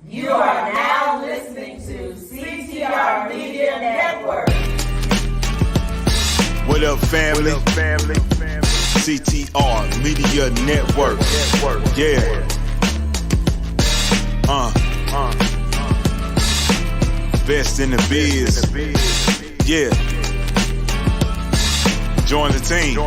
You are now listening to CTR Media Network. What up, family? CTR Media Network. Yeah. Best in the biz. Yeah. Join the team.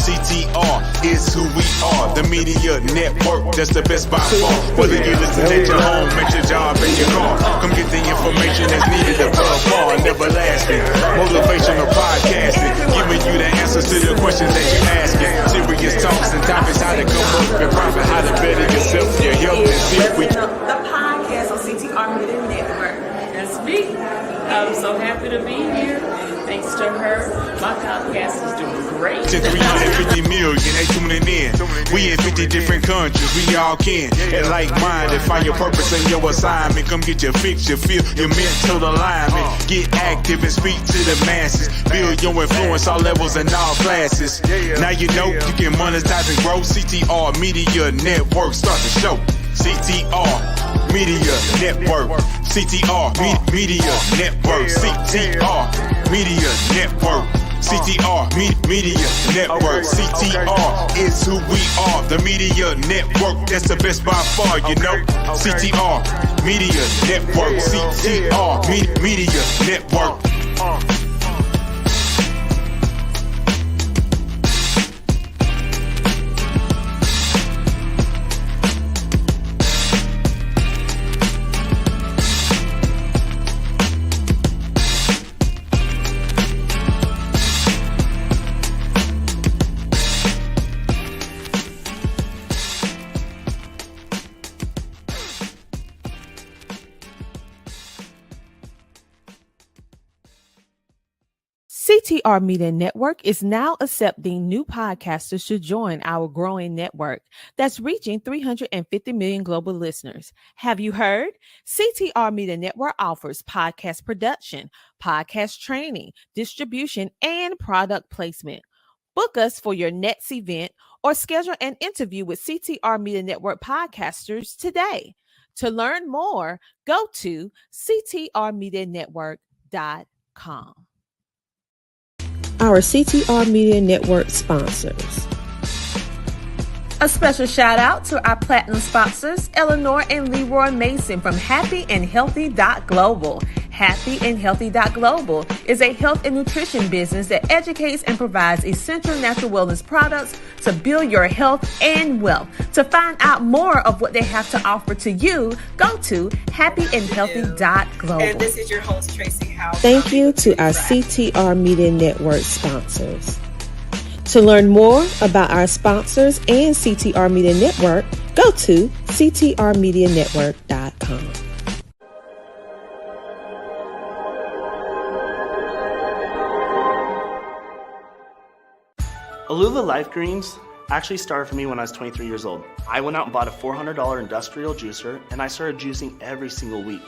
CTR is who we are, the media network, that's the best by far. Whether you listen at your home, at your job, in your car, come get the information that's needed above all, never lasting. Motivational podcasting, giving you the answers to the questions that you're asking. Serious talks and topics, how to come up and profit, how to better yourself, your health, and see if we The podcast on CTR Media Network. That's me. I'm so happy to be here. Thanks to her, my podcast is doing great. to 350 million, they tuning in. We in 50 different countries, we all can. And like-minded, find your purpose and your assignment. Come get your fix, your feel, your mental alignment. Get active and speak to the masses. Build your influence, all levels and all classes. Now you know you can monetize and grow. CTR Media Network, start the show. CTR Media Network. CTR Media Network. CTR Media Network. CTR Media Network. CTR is who we are. The media network, that's the best by far, you know. CTR Media Network. CTR Media Network. CTR Media Network is now accepting new podcasters to join our growing network that's reaching 350 million global listeners. Have you heard? CTR Media Network offers podcast production, podcast training, distribution, and product placement. Book us for your next event or schedule an interview with CTR Media Network podcasters today. To learn more, go to ctrmedianetwork.com. Our CTR Media Network sponsors. A special shout out to our platinum sponsors, Eleanor and Leroy Mason from happyandhealthy.global. Happyandhealthy.global is a health and nutrition business that educates and provides essential natural wellness products to build your health and wealth. To find out more of what they have to offer to you, go to happyandhealthy.global. And this is your host, Tracy Howe. Thank you to our CTR Media Network sponsors. To learn more about our sponsors and CTR Media Network, go to ctrmedianetwork.com. Alula Life Greens actually started for me when I was 23 years old. I went out and bought a $400 industrial juicer and I started juicing every single week.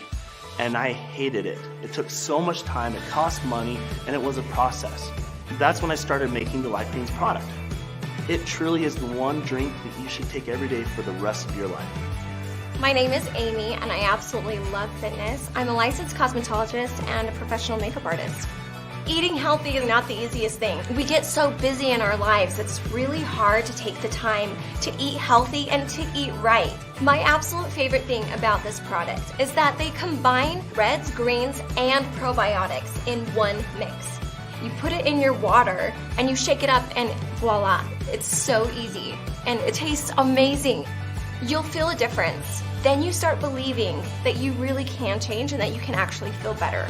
And I hated it. It took so much time, it cost money, and it was a process. That's when I started making the Life Greens product. It truly is the one drink that you should take every day for the rest of your life. My name is Amy and I absolutely love fitness. I'm a licensed cosmetologist and a professional makeup artist. Eating healthy is not the easiest thing. We get so busy in our lives, it's really hard to take the time to eat healthy and to eat right. My absolute favorite thing about this product is that they combine reds, greens, and probiotics in one mix. You put it in your water and you shake it up and voila, it's so easy and it tastes amazing. You'll feel a difference. Then you start believing that you really can change and that you can actually feel better.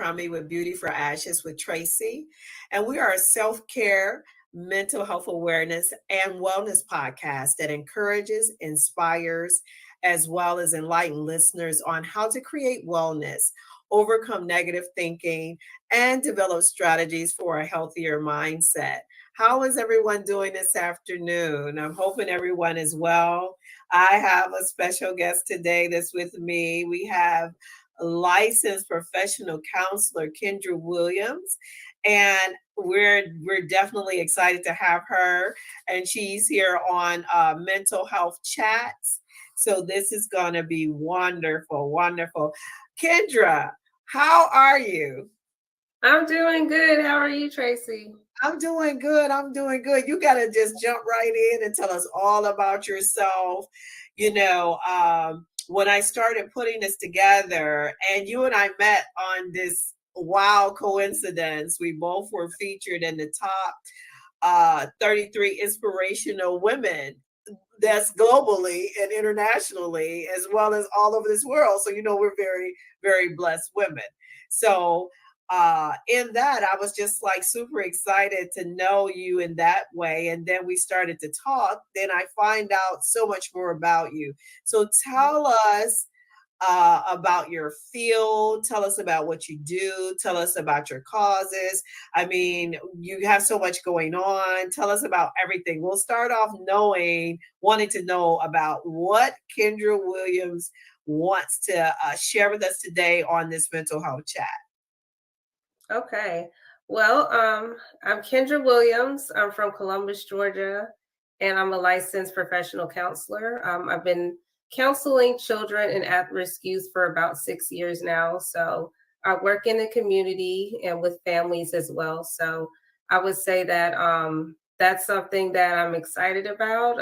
Crummy with Beauty for Ashes with Tracy. And we are a self-care, mental health awareness, and wellness podcast that encourages, inspires, as well as enlighten listeners on how to create wellness overcome negative thinking, and develop strategies for a healthier mindset. How is everyone doing this afternoon? I'm hoping everyone is well. I have a special guest today that's with me. We have licensed professional counselor Kendra Williams, and we're definitely excited to have her. And she's here on Mental Health Chats. So this is going to be wonderful, wonderful. Kendra, how are you? I'm doing good. How are you, Tracy? I'm doing good. I'm doing good. You got to just jump right in and tell us all about yourself. You know, when I started putting this together, and you and I met on this wild coincidence, we both were featured in the top 33 inspirational women. That's globally and internationally, as well as all over this world. So, you know, we're very, very blessed women. So, in that, I was just like super excited to know you in that way. And then we started to talk. Then I find out so much more about you. So tell us about your field. Tell us about what you do. Tell us about your causes. I mean, you have so much going on. Tell us about everything. We'll start off wanting to know about what Kendra Williams wants to share with us today on this mental health chat. Okay. Well, I'm Kendra Williams. I'm from Columbus, Georgia, and I'm a licensed professional counselor. I've been counseling children and at-risk youth for about 6 years now. So I work in the community and with families as well. So I would say that that's something that I'm excited about.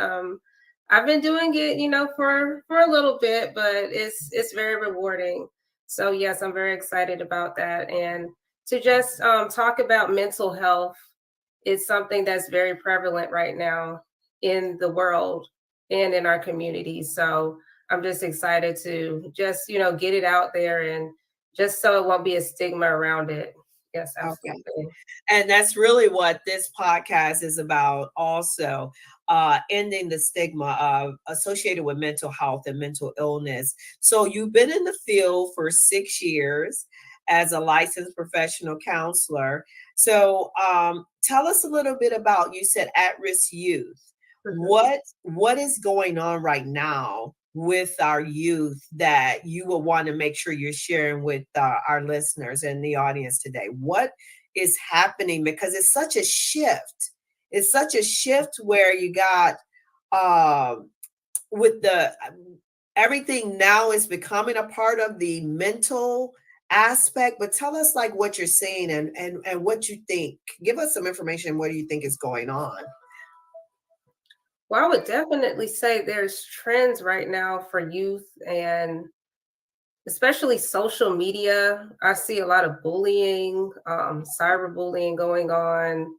I've been doing it, you know, for a little bit, but it's very rewarding. So yes, I'm very excited about that. And to just talk about mental health is something that's very prevalent right now in the world and in our community. So I'm just excited to just, you know, get it out there and just so it won't be a stigma around it. Yes, absolutely. Okay. And that's really what this podcast is about also, ending the stigma of associated with mental health and mental illness. So you've been in the field for 6 years as a licensed professional counselor. So tell us a little bit about, you said at-risk youth. What is going on right now with our youth that you will want to make sure you're sharing with our listeners and the audience today? What is happening? Because it's such a shift. It's such a shift where you got with everything now is becoming a part of the mental aspect. But tell us like what you're seeing and what you think. Give us some information. What do you think is going on? Well, I would definitely say there's trends right now for youth and especially social media. I see a lot of bullying, cyberbullying going on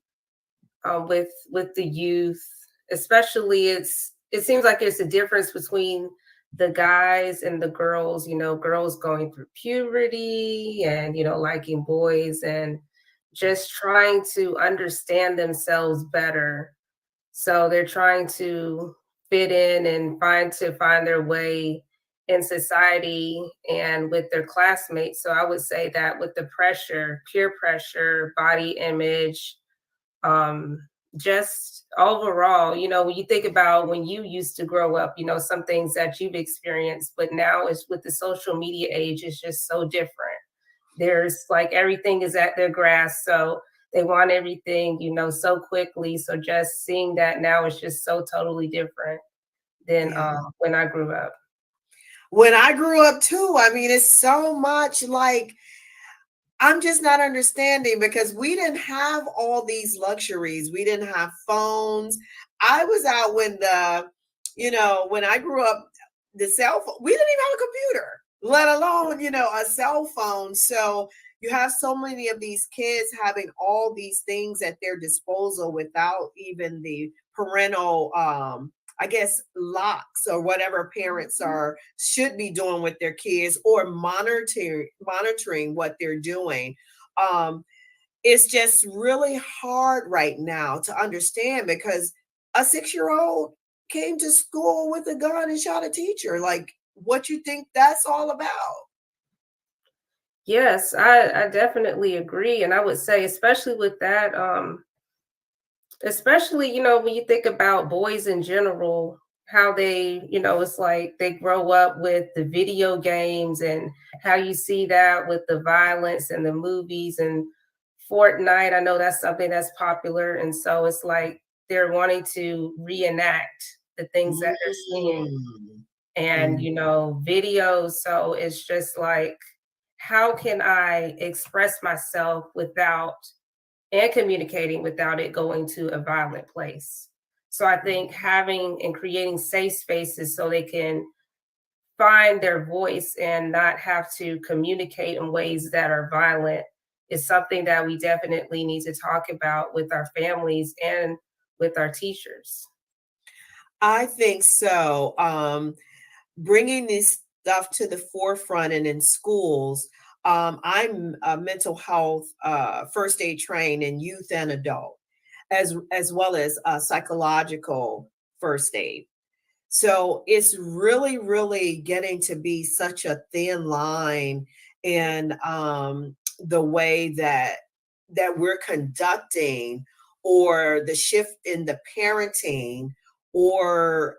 with the youth. Especially, it seems like there's a difference between the guys and the girls. You know, girls going through puberty and, you know, liking boys and just trying to understand themselves better. So they're trying to fit in and find their way in society and with their classmates. So I would say that with the pressure, peer pressure, body image, just overall, you know, when you think about when you used to grow up, you know, some things that you've experienced, but now it's with the social media age, it's just so different. There's like everything is at their grasp. So they want everything, you know, so quickly. So just seeing that now is just so totally different than when I grew up. When I grew up too, I mean, it's so much like, I'm just not understanding because we didn't have all these luxuries. We didn't have phones. I was out when when I grew up, the cell phone, we didn't even have a computer, let alone, you know, a cell phone. So you have so many of these kids having all these things at their disposal without even the parental, I guess, locks or whatever parents should be doing with their kids or monitoring what they're doing. It's just really hard right now to understand because a 6-year-old came to school with a gun and shot a teacher. Like, what you think that's all about? Yes, I definitely agree. And I would say, especially with that, especially, when you think about boys in general, how they, it's like they grow up with the video games and how you see that with the violence and the movies and Fortnite. I know that's something that's popular. And so it's like they're wanting to reenact the things that they're seeing Mm. and, Mm. videos. So it's just like, how can I express myself without and communicating without it going to a violent place? So I think having and creating safe spaces so they can find their voice and not have to communicate in ways that are violent is something that we definitely need to talk about with our families and with our teachers. I think so. Bringing this stuff to the forefront and in schools. I'm a mental health first aid trained in youth and adult, as well as psychological first aid. So it's really, really getting to be such a thin line in the way that we're conducting, or the shift in the parenting, or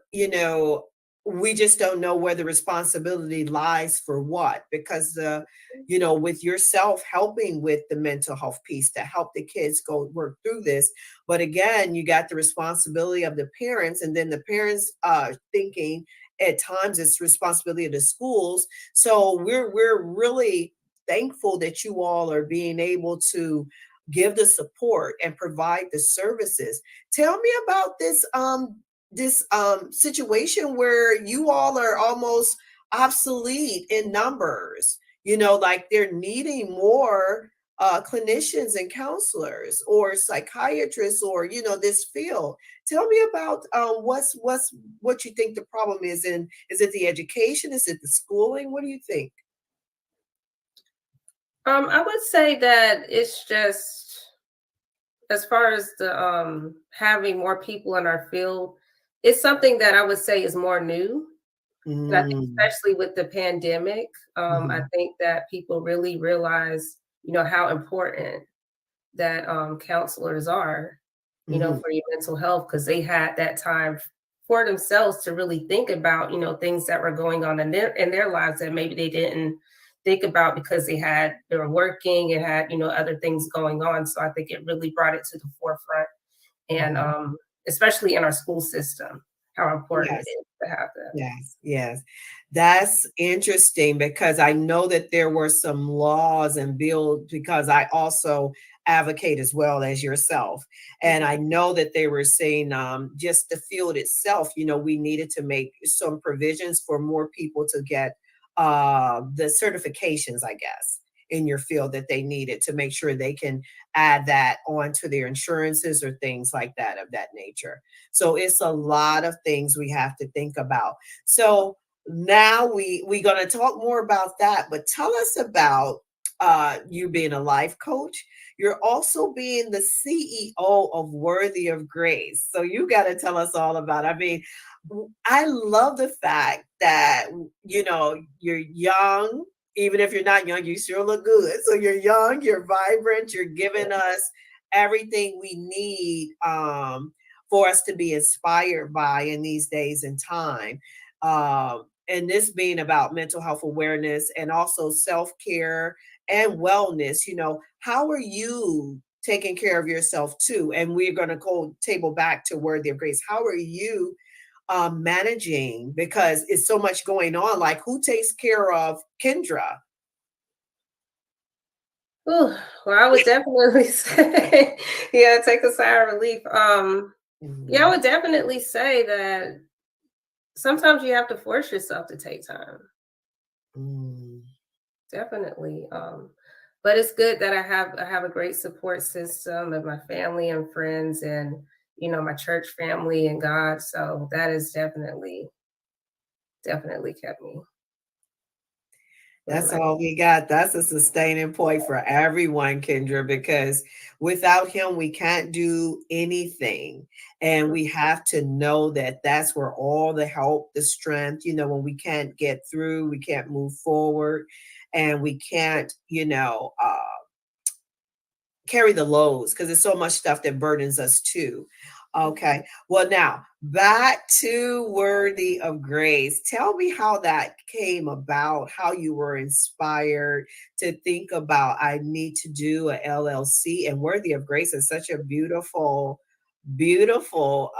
we just don't know where the responsibility lies for what, because with yourself helping with the mental health piece to help the kids go work through this. But again, you got the responsibility of the parents, and then the parents thinking at times it's responsibility of the schools. So we're really thankful that you all are being able to give the support and provide the services. Tell me about this situation where you all are almost obsolete in numbers, like they're needing more clinicians and counselors or psychiatrists, or this field. Tell me about what you think the problem is, and is it the education, is it the schooling, what do you think? I would say that it's just, as far as the having more people in our field, it's something that I would say is more new. And I think Mm. especially with the pandemic, I Mhm. think that people really realize, how important that counselors are, Mhm. for your mental health, because they had that time for themselves to really think about, things that were going on in their lives that maybe they didn't think about because they were working and had, other things going on. So I think it really brought it to the forefront, and Mhm. especially in our school system, how important it Yes. is to have that. Yes, yes. That's interesting because I know that there were some laws and bills, because I also advocate as well as yourself. And I Mhm. know that they were saying just the field itself, we needed to make some provisions for more people to get the certifications, I guess, in your field that they needed to make sure they can add that onto their insurances or things like that of that nature. So it's a lot of things we have to think about. So now we're going to talk more about that, but tell us about you being a life coach. You're also being the CEO of Worthy of Grace. So you got to tell us all about it. I mean, I love the fact that you're young. Even if you're not young, you sure look good. So you're young, you're vibrant, you're giving us everything we need for us to be inspired by in these days and time. And this being about mental health awareness and also self-care and wellness. How are you taking care of yourself too? And we're going to go table back to Worthy of Grace. How are you managing, because it's so much going on? Like, who takes care of Kendra? Ooh, well, I would definitely say, yeah, take a sigh of relief. Yeah, I Mhm. would definitely say that sometimes you have to force yourself to take time. Mm. Definitely. But it's good that I have a great support system of my family and friends, and my church family and God. So that has definitely kept me That's going. all we got. That's a sustaining point for everyone, Kendra, because without him, we can't do anything. And we have to know that that's where all the help, the strength, when we can't get through, we can't move forward. and we can't, carry the loads because there's so much stuff that burdens us too. Okay. Well, now back to Worthy of Grace. Tell me how that came about, how you were inspired to think about, I need to do a LLC, and Worthy of Grace is such a beautiful, beautiful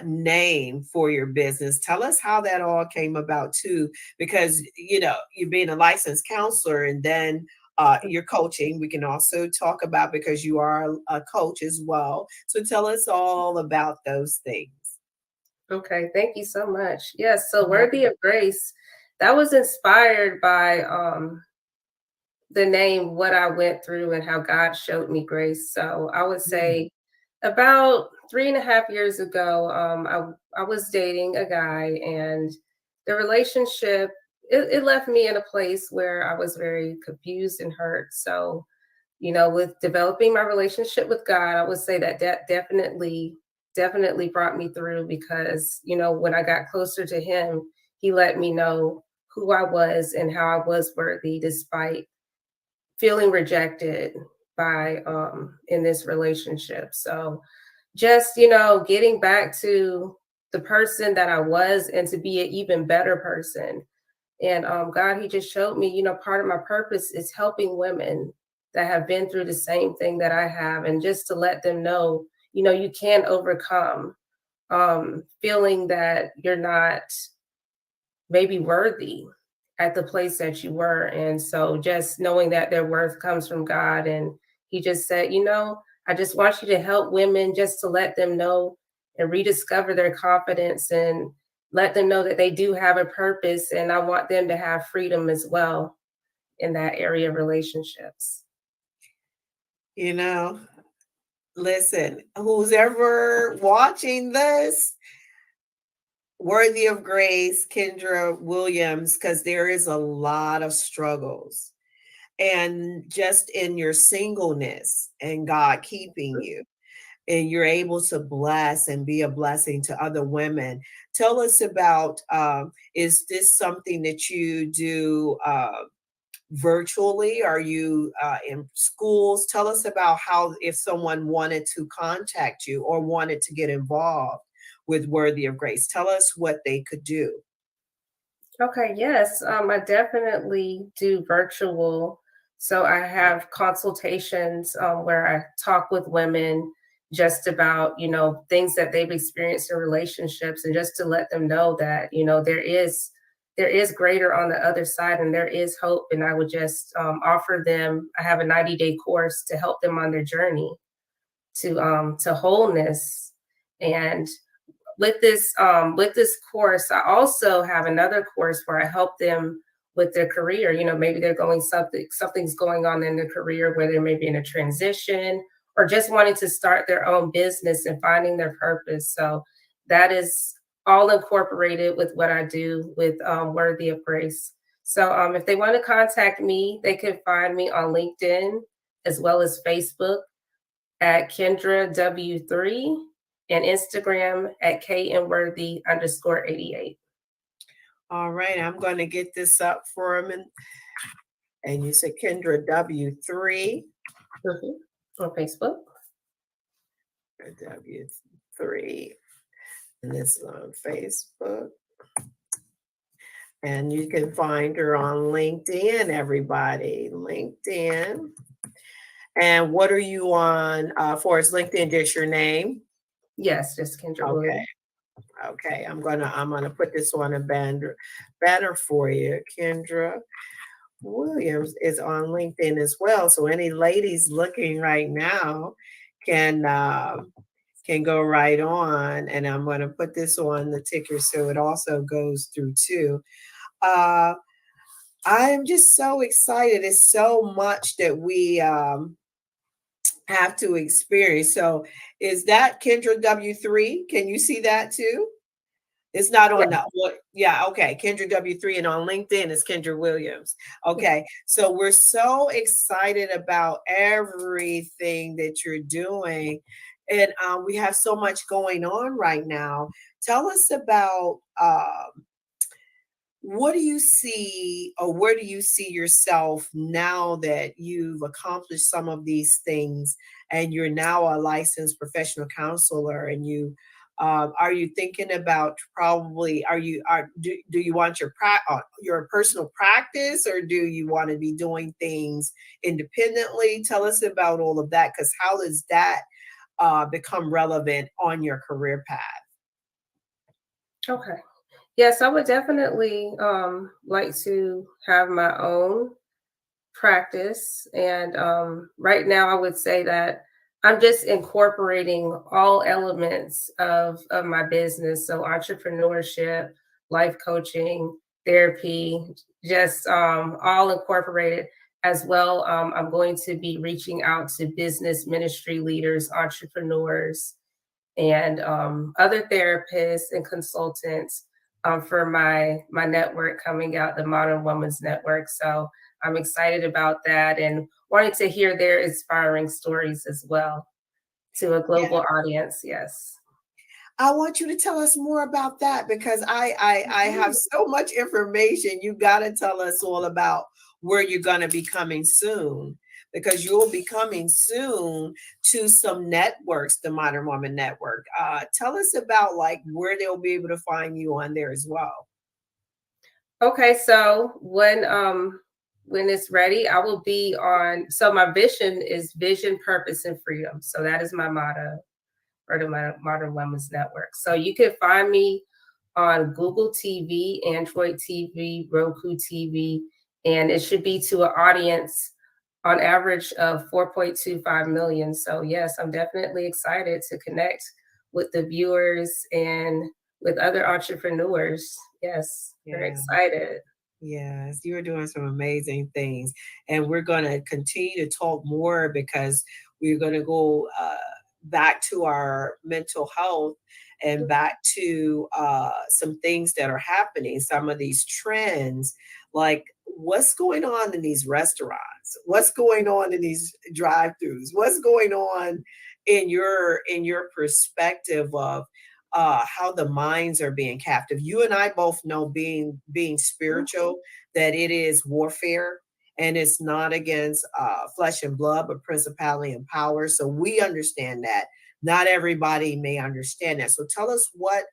name for your business. Tell us how that all came about too, because you're being a licensed counselor, and then you're coaching. We can also talk about, because you are a coach as well. So tell us all about those things. Okay, thank you so much. Yes, so Worthy of Grace, that was inspired by the name, what I went through and how God showed me grace. So I would say about 3.5 years ago, I was dating a guy, and the relationship, it left me in a place where I was very confused and hurt. So, with developing my relationship with God, I would say that definitely brought me through, because, when I got closer to him, he let me know who I was and how I was worthy despite feeling rejected by in this relationship. So just, getting back to the person that I was, and to be an even better person. And God, he just showed me, part of my purpose is helping women that have been through the same thing that I have, and just to let them know, you can overcome feeling that you're not maybe worthy at the place that you were. And so just knowing that their worth comes from God. And he just said, I just want you to help women, just to let them know and rediscover their confidence, and let them know that they do have a purpose. And I want them to have freedom as well in that area of relationships. Listen, who's ever watching this, Worthy of Grace, Kendra Williams, because there is a lot of struggles, and just in your singleness and God keeping you, and you're able to bless and be a blessing to other women. Tell us about, is this something that you do virtually? Are you in schools? Tell us about how, if someone wanted to contact you or wanted to get involved with Worthy of Grace, tell us what they could do. Okay, yes, I definitely do virtual. So I have consultations where I talk with women just about, things that they've experienced in relationships, and just to let them know that, there is greater on the other side, and there is hope. And I would just offer them, I have a 90-day course to help them on their journey to wholeness. And with this course, I also have another course where I help them with their career. Maybe they're something's going on in their career, where they may be in a transition, or just wanting to start their own business and finding their purpose. So that is all incorporated with what I do with Worthy of Grace. So if they want to contact me, they can find me on LinkedIn as well as Facebook at Kendra W3, and Instagram at KNWorthy_88. All right, I'm going to get this up for them. And you said Kendra W3. On Facebook. W3. And this is on Facebook. And you can find her on LinkedIn, everybody. LinkedIn. And what are you on for? Is LinkedIn just your name? Yes, just Kendra Williams. Okay. I'm gonna put this on a banner for you. Kendra Williams is on LinkedIn as well. So any ladies looking right now can go right on, and I'm going to put this on the ticker so it also goes through too. I'm just so excited. It's so much that we have to experience. So is that Kendra W3? Can you see that too? It's not on okay. Kendra W3, and on LinkedIn is Kendra Williams. Okay. So we're so excited about everything that you're doing. And we have so much going on right now. Tell us about what do you see, or where do you see yourself now that you've accomplished some of these things and you're now a licensed professional counselor, and are you thinking about probably, do you want your personal practice, or do you want to be doing things independently? Tell us about all of that, because how does that become relevant on your career path? Okay. Yes, I would definitely like to have my own practice. And right now, I would say that I'm just incorporating all elements of my business. So entrepreneurship, life coaching, therapy, just all incorporated as well. I'm going to be reaching out to business ministry leaders, entrepreneurs, and other therapists and consultants for my network coming out, the Modern Women's Network. So I'm excited about that and wanted to hear their inspiring stories as well to a global audience. Yes. I want you to tell us more about that, because I have so much information. You got to tell us all about where you're going to be coming soon, because you'll be coming soon to some networks, the Modern Woman Network. Tell us about like where they'll be able to find you on there as well. Okay, so when it's ready, I will be on. So my vision is vision, purpose, and freedom. So that is my motto for the Modern Women's Network. So you can find me on Google TV, Android TV, Roku TV, and it should be to an audience on average of 4.25 million. So yes, I'm definitely excited to connect with the viewers and with other entrepreneurs. Yes, very excited. Yes, you are doing some amazing things. And we're going to continue to talk more, because we're going to go back to our mental health and back to some things that are happening, some of these trends, like what's going on in these restaurants, what's going on in these drive-throughs, what's going on in your perspective of how the minds are being captive. You and I both know, being spiritual, that it is warfare, and it's not against flesh and blood, but principality and power. So we understand that. Not everybody may understand that. So tell us what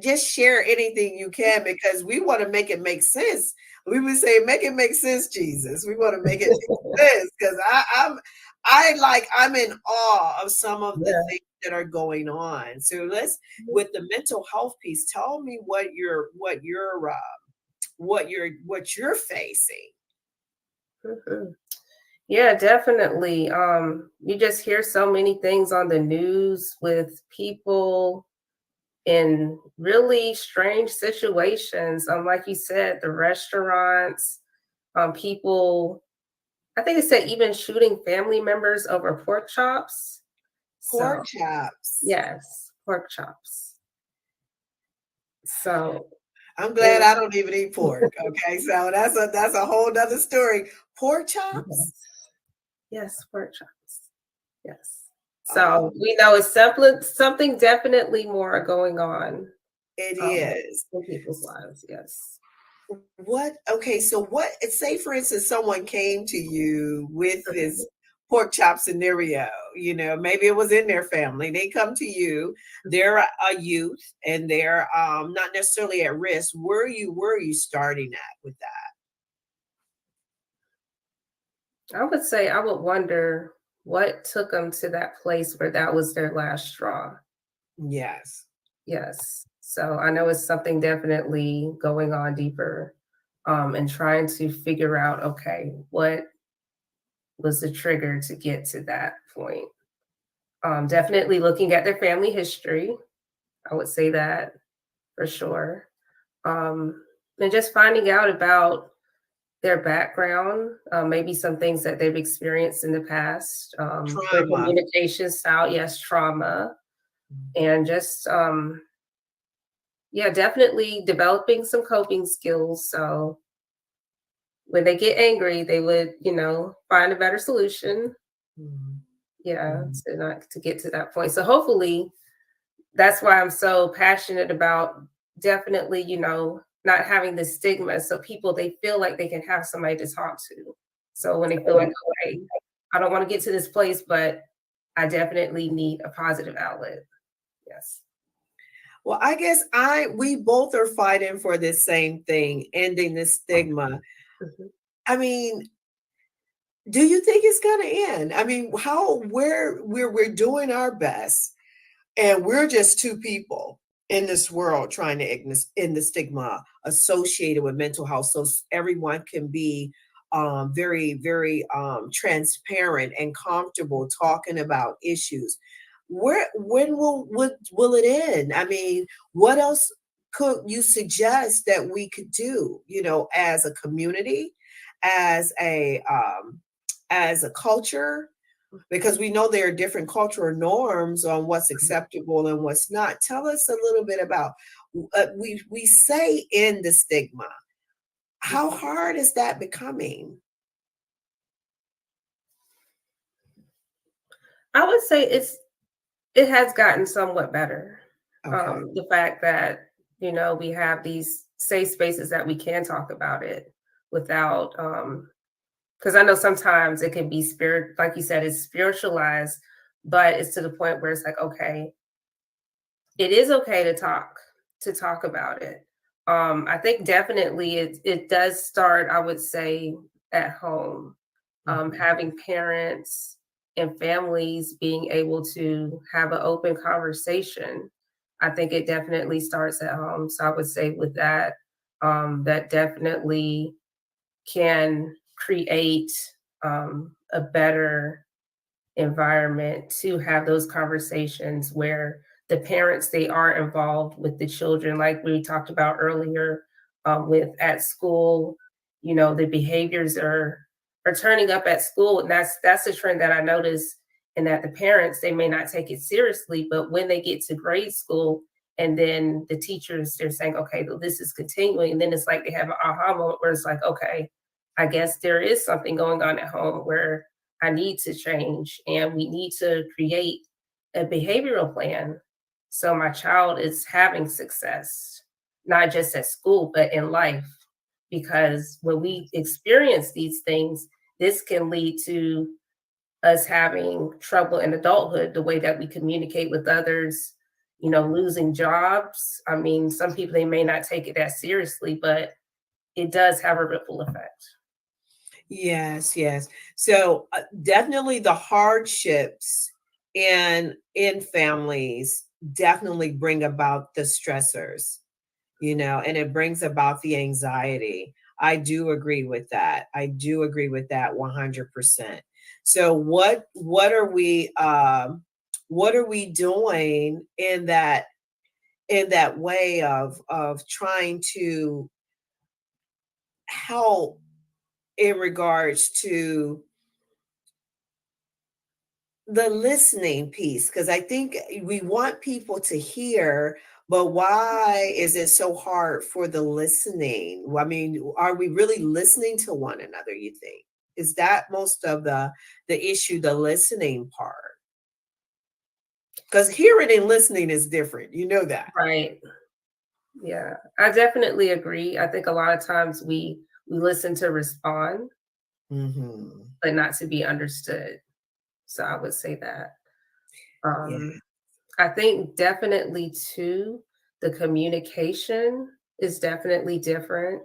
just share anything you can, because we want to make it make sense. We would say, make it make sense, Jesus. We want to make it make sense, because I'm in awe of some of the things that are going on. So with the mental health piece, tell me what you're facing. Mm-hmm. Yeah, definitely. You just hear so many things on the news with people in really strange situations. Like you said, the restaurants, people, I think it said even shooting family members over pork chops. Pork chops. Yes, pork chops. So I'm glad I don't even eat pork. Okay, so that's a whole nother story. Pork chops? Yes, pork chops. Yes. So we know it's something definitely more going on. It is in people's lives. Yes. So say for instance, someone came to you with this pork chop scenario, maybe it was in their family. They come to you, they're a youth, and they're not necessarily at risk. Where are you starting at with that? I would say I would wonder what took them to that place where that was their last straw. Yes. Yes. So I know it's something definitely going on deeper, and trying to figure out, okay, what was the trigger to get to that point? Definitely looking at their family history. I would say that for sure. And just finding out about their background, maybe some things that they've experienced in the past, their communication style, yes, trauma, and just, definitely developing some coping skills. So when they get angry, they would, find a better solution. To get to that point. So hopefully that's why I'm so passionate about definitely, not having the stigma. So people, they feel like they can have somebody to talk to. So when they feel like, okay, I don't want to get to this place, but I definitely need a positive outlet. Yes. Well, I guess we both are fighting for this same thing, ending the stigma. Mhm. I mean, do you think it's going to end? I mean, we're doing our best, and we're just two people in this world trying to end the stigma associated with mental health, so everyone can be very, very transparent and comfortable talking about issues. When will it end? I mean, what else could you suggest that we could do? As a community, as a culture, because we know there are different cultural norms on what's acceptable and what's not. Tell us a little bit about we say end the stigma. How hard is that becoming? I would say it has gotten somewhat better. Okay. The fact that, we have these safe spaces that we can talk about it without, because I know sometimes it can be like you said, it's spiritualized, but it's to the point where it's like, okay, it is okay to talk about it. I think definitely it does start, I would say, at home. Having parents and families being able to have an open conversation. I think it definitely starts at home. So I would say with that, that definitely can create a better environment to have those conversations where the parents, they are involved with the children, like we talked about earlier, with at school. The behaviors are turning up at school, and that's a trend that I noticed. And that the parents, they may not take it seriously, but when they get to grade school, and then the teachers, they're saying, okay, well, this is continuing, and then it's like they have an aha moment where it's like, okay, I guess there is something going on at home where I need to change, and we need to create a behavioral plan so my child is having success, not just at school, but in life. Because when we experience these things, this can lead to us having trouble in adulthood, the way that we communicate with others, losing jobs. I mean, some people, they may not take it that seriously, but it does have a ripple effect. Yes, yes. So definitely the hardships in families definitely bring about the stressors, and it brings about the anxiety. I do agree with that. I do agree with that 100%. So what are we doing in that way of trying to help in regards to the listening piece? Because I think we want people to hear, but why is it so hard for the listening? I mean, are we really listening to one another, you think? Is that most of the issue, the listening part? Because hearing and listening is different. You know that. Right. Yeah, I definitely agree. I think a lot of times we listen to respond, but not to be understood. So I would say that. Yeah. I think definitely too, the communication is definitely different,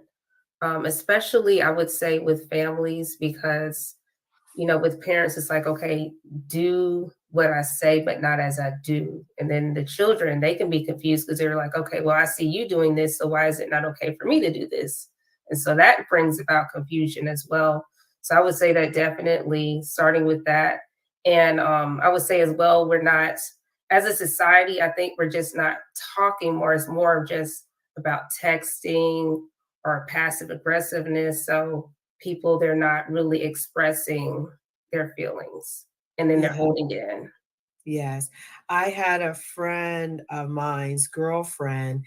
especially I would say with families, because with parents, it's like, okay, do what I say, but not as I do. And then the children, they can be confused because they're like, okay, well, I see you doing this, so why is it not okay for me to do this? And so that brings about confusion as well. So I would say that definitely starting with that. And I would say as well, we're not, as a society, I think we're just not talking more. It's more of just about texting or passive aggressiveness. So people, they're not really expressing their feelings, and then they're holding it in. Yes. I had a friend of mine's girlfriend,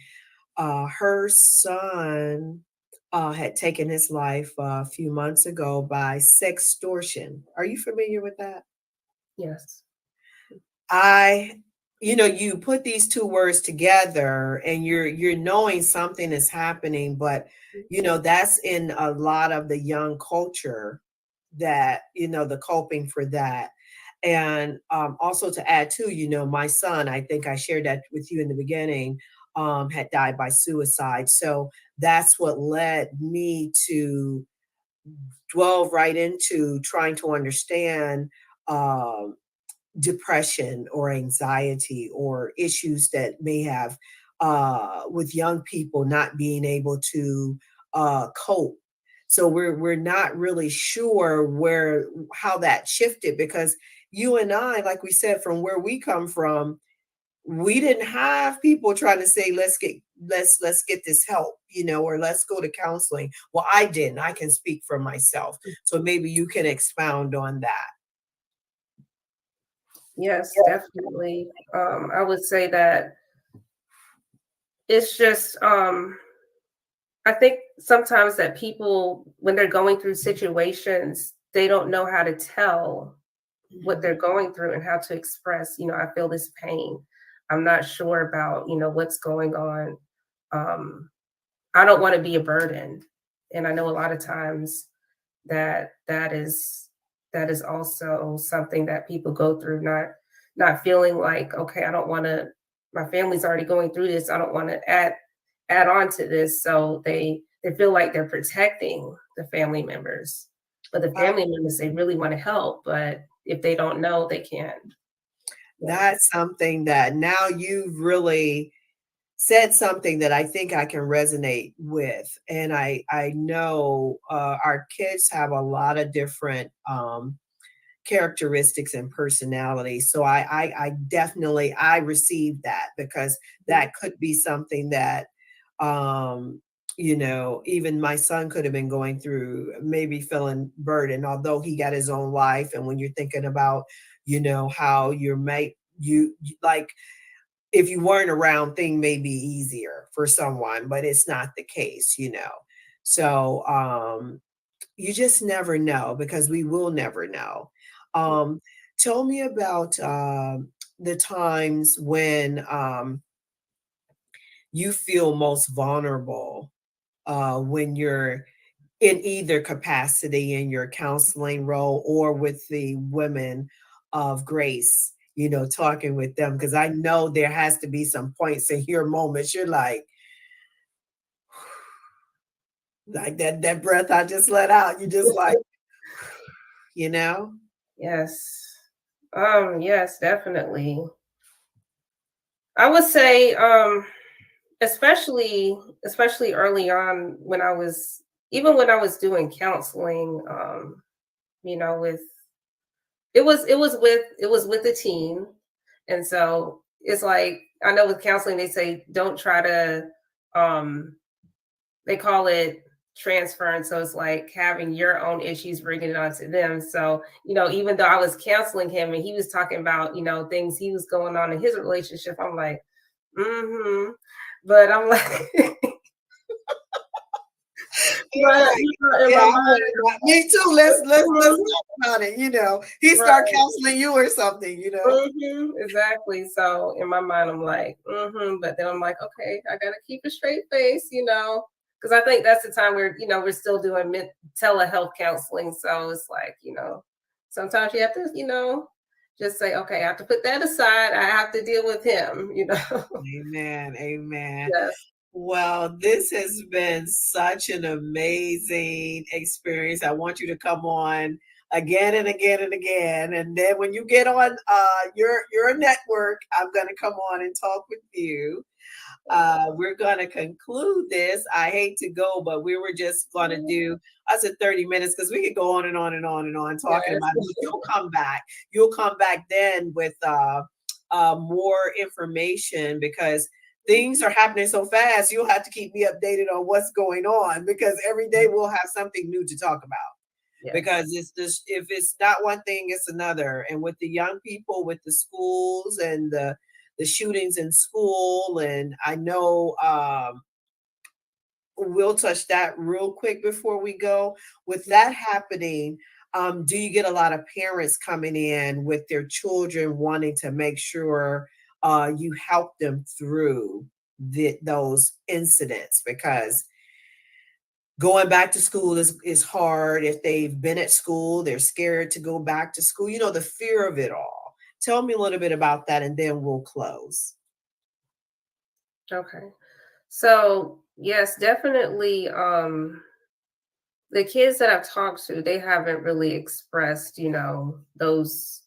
her son had taken his life a few months ago by sextortion. Are you familiar with that? Yes. I you put these two words together and you're knowing something is happening, but that's in a lot of the young culture, that the coping for that. And also to add to, my son, I think I shared that with you in the beginning, had died by suicide. So that's what led me to delve right into trying to understand um, depression or anxiety or issues that may have with young people not being able to cope. So we're not really sure how that shifted, because you and I, like we said, from where we come from, we didn't have people trying to say, let's get this help, or let's go to counseling. Well, I didn't. I can speak for myself. So maybe you can expound on that. Yes, definitely. I would say that it's just, I think sometimes that people, when they're going through situations, they don't know how to tell what they're going through and how to express, I feel this pain. I'm not sure about, what's going on. I don't want to be a burden. And I know a lot of times that is also something that people go through, not feeling like, okay, I don't want to, my family's already going through this, I don't want to add on to this. So they feel like they're protecting the family members, but the family members, they really want to help, but if they don't know, they can't. That's something that now you've really said something that I think I can resonate with. And I know our kids have a lot of different characteristics and personalities. So I definitely, I received that, because that could be something that, even my son could have been going through, maybe feeling burdened, although he got his own life. And when you're thinking about, how your mate, you like, if you weren't around, thing may be easier for someone, but it's not the case. So you just never know, because we will never know. Tell me about the times when you feel most vulnerable, when you're in either capacity, in your counseling role or with the women of grace, talking with them, because I know there has to be some points in your moments you're like that breath I just let out. You just like, Yes. Yes, definitely. I would say, especially early on, when I was doing counseling, with it was with a team. And so it's like, I know with counseling, they say, don't try to, they call it transference. So it's like having your own issues, bringing it onto them. So, even though I was counseling him and he was talking about, things he was going on in his relationship, I'm like, but I'm like, me too. Let's talk about it. He start counseling you or something. Exactly. So in my mind, I'm like, but then I'm like, okay, I gotta keep a straight face, because I think that's the time where we're still doing telehealth counseling. So it's like, sometimes you have to, just say, okay, I have to put that aside. I have to deal with him. Amen. Yes. Well, this has been such an amazing experience. I want you to come on again and again and again. And then when you get on your network, I'm going to come on and talk with you. We're going to conclude this. I hate to go, but we were just going to do, I said 30 minutes, because we could go on and on and on and on talking about it. You'll come back. You'll come back then with more information, because things are happening so fast. You'll have to keep me updated on what's going on, because every day we'll have something new to talk about. Yeah. Because it's just, if it's not one thing, it's another. And with the young people, with the schools and the shootings in school, and I know we'll touch that real quick before we go. With that happening, do you get a lot of parents coming in with their children wanting to make sure you help them through those incidents, because going back to school is hard. If they've been at school, they're scared to go back to school, the fear of it all. Tell me a little bit about that, and then we'll close. Okay. So yes, definitely. The kids that I've talked to, they haven't really expressed, those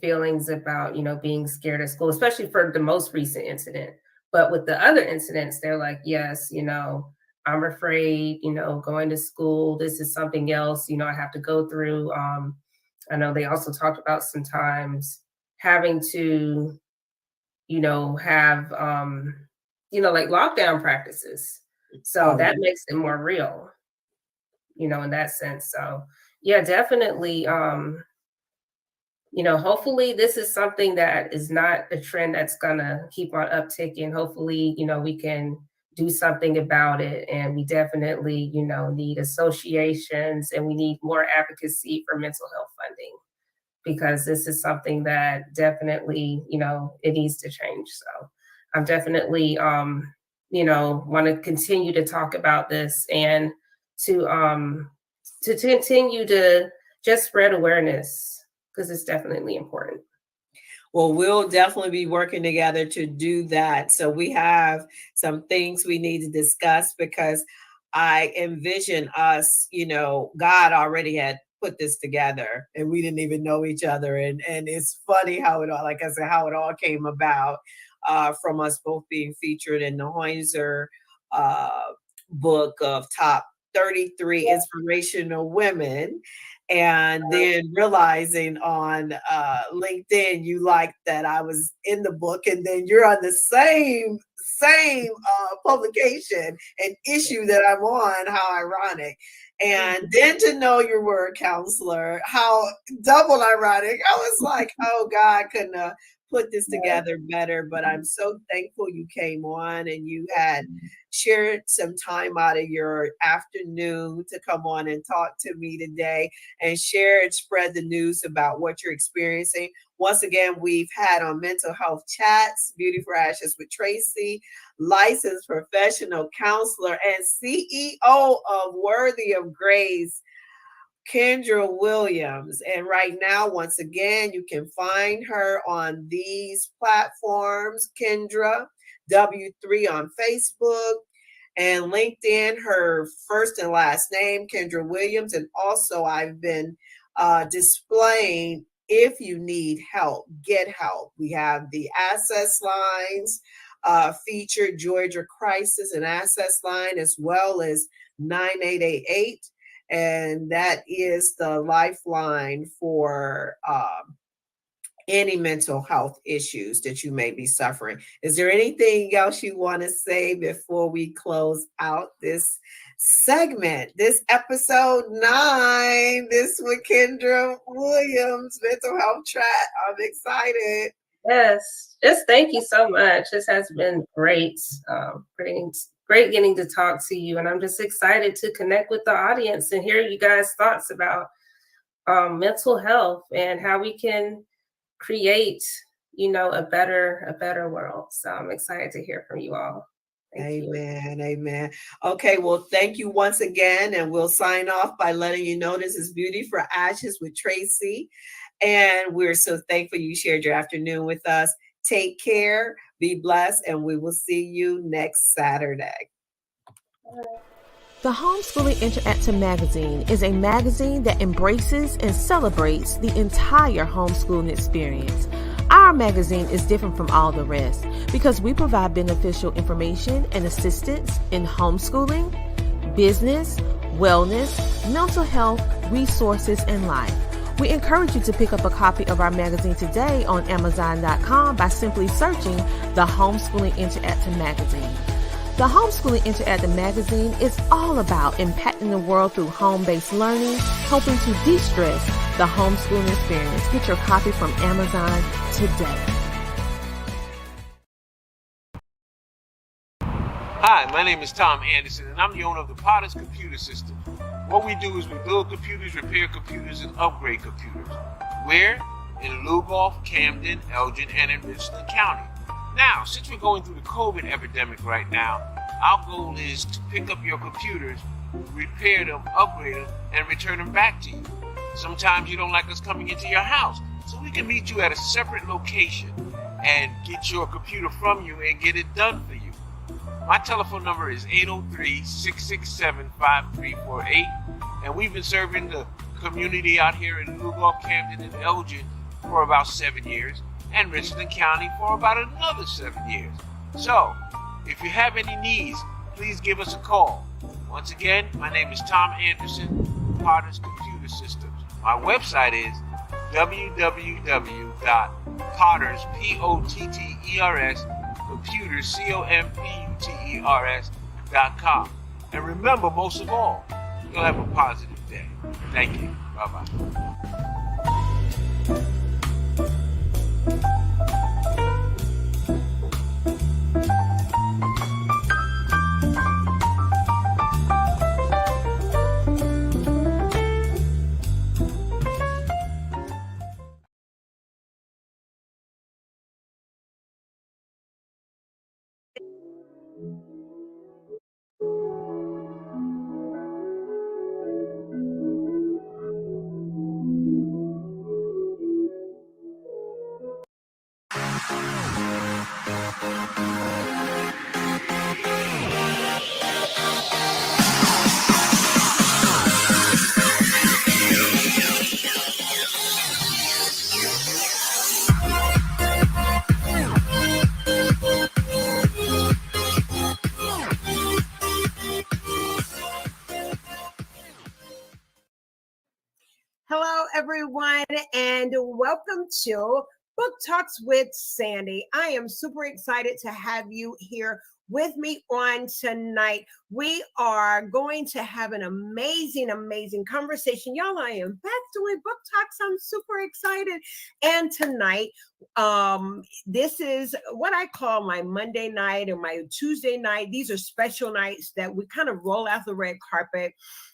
feelings about, being scared at school, especially for the most recent incident. But with the other incidents, they're like, yes, I'm afraid, going to school. This is something else, I have to go through. I know they also talked about sometimes having to, have, like lockdown practices. So that makes it more real, in that sense. So yeah, definitely. Hopefully this is something that is not a trend that's gonna keep on upticking. Hopefully, we can do something about it. And we definitely, need associations, and we need more advocacy for mental health funding, because this is something that definitely, it needs to change. So I'm definitely, want to continue to talk about this, and to continue to just spread awareness, because it's definitely important. Well, we'll definitely be working together to do that. So we have some things we need to discuss, because I envision us, God already had put this together and we didn't even know each other. And it's funny how it all, like I said, how it all came about from us both being featured in the Hoyser book of top 33 inspirational women. And then realizing on LinkedIn, you liked that I was in the book, and then you're on the same publication and issue that I'm on. How ironic. And then to know you were a counselor, how double ironic. I was like, oh God, couldn't have put this together better. But I'm so thankful you came on and you had shared some time out of your afternoon to come on and talk to me today and share and spread the news about what you're experiencing. Once again, we've had on Mental Health Chats, Beauty for Ashes with Tracy, licensed professional counselor and CEO of Worthy of Grace, Kendra Williams. And right now, once again, you can find her on these platforms, Kendra W3 on Facebook and LinkedIn, her first and last name, Kendra Williams. And also I've been displaying, if you need help, get help. We have the access lines featured, Georgia Crisis and Access Line, as well as 9888. And that is the lifeline for any mental health issues that you may be suffering. Is there anything else you want to say before we close out this segment, this episode 9, this with Kendra Williams, Mental Health Chat? I'm excited. Yes, just thank you so much. This has been great. Great getting to talk to you. And I'm just excited to connect with the audience and hear you guys' thoughts about mental health and how we can create, a better world. So I'm excited to hear from you all. Amen. Okay, well, thank you once again. And we'll sign off by letting you know this is Beauty for Ashes with Tracy. And we're so thankful you shared your afternoon with us. Take care, be blessed, and we will see you next Saturday. The Homeschooling Interactive Magazine is a magazine that embraces and celebrates the entire homeschooling experience. Our magazine is different from all the rest because we provide beneficial information and assistance in homeschooling, business, wellness, mental health, resources, and life. We encourage you to pick up a copy of our magazine today on Amazon.com by simply searching the Homeschooling Interactive Magazine. The Homeschooling Interactive Magazine is all about impacting the world through home-based learning, helping to de-stress the homeschooling experience. Get your copy from Amazon today. Hi, my name is Tom Anderson, and I'm the owner of the Potter's Computer System. What we do is we build computers, repair computers, and upgrade computers. Where? in Lugoff, Camden, Elgin, and in Richland County. Now, since we're going through the COVID epidemic right now, our goal is to pick up your computers, repair them, upgrade them, and return them back to you. Sometimes you don't like us coming into your house, so we can meet you at a separate location and get your computer from you and get it done for you. My telephone number is 803-667-5348, and we've been serving the community out here in Lugoff, Camden, and Elgin for about 7 years, and Richland County for about another 7 years. So, if you have any needs, please give us a call. Once again, my name is Tom Anderson, Potters Computer Systems. My website is www.potters, P-O-T-T-E-R-S, computers, COMPUTERS.com. And remember, most of all, you'll have a positive day. Thank you. Bye-bye. Hello, everyone, and welcome to Book Talks with Sandy. I am super excited to have you here with me on tonight. We are going to have an amazing conversation. Y'all, I am back doing book talks. I'm super excited. And tonight, this is what I call my Monday night or my Tuesday night. These are special nights that we kind of roll out the red carpet.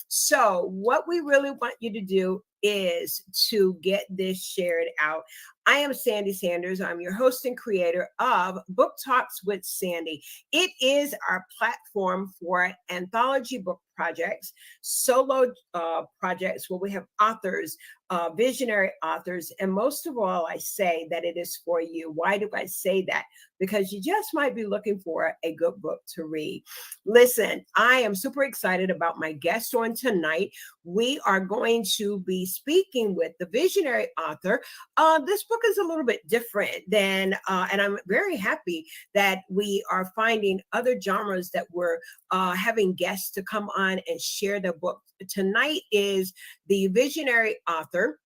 So what we really want you to do is to get this shared out. I am Sandy Sanders. I'm your host and creator of Book Talks with Sandy. It is our platform for anthology book projects, solo projects where we have authors, visionary authors, and most of all, I say that it is for you. Why do I say that? Because you just might be looking for a good book to read. Listen, I am super excited about my guest on tonight. We are going to be speaking with the visionary author. This book is a little bit different than, and I'm very happy that we are finding other genres that we're having guests to come on and share their book. Tonight is the visionary author.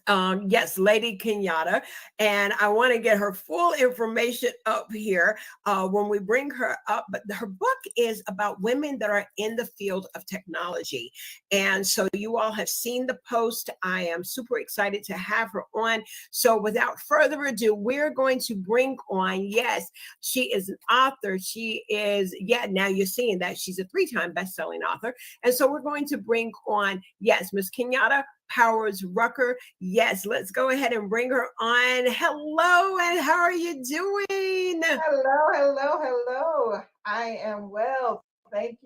Yes, Lady Kenyatta, and I want to get her full information up here when we bring her up. But her book is about women that are in the field of technology, and so you all have seen the post. I am super excited to have her on. So without further ado, we're going to bring on. Yes, she is an author. She is now you're seeing that she's a 3-time best-selling author, and so we're going to bring on Miss Kenyatta Powers Rucker. Yes, let's go ahead and bring her on. Hello, and how are you doing? Hello. I am well. Thank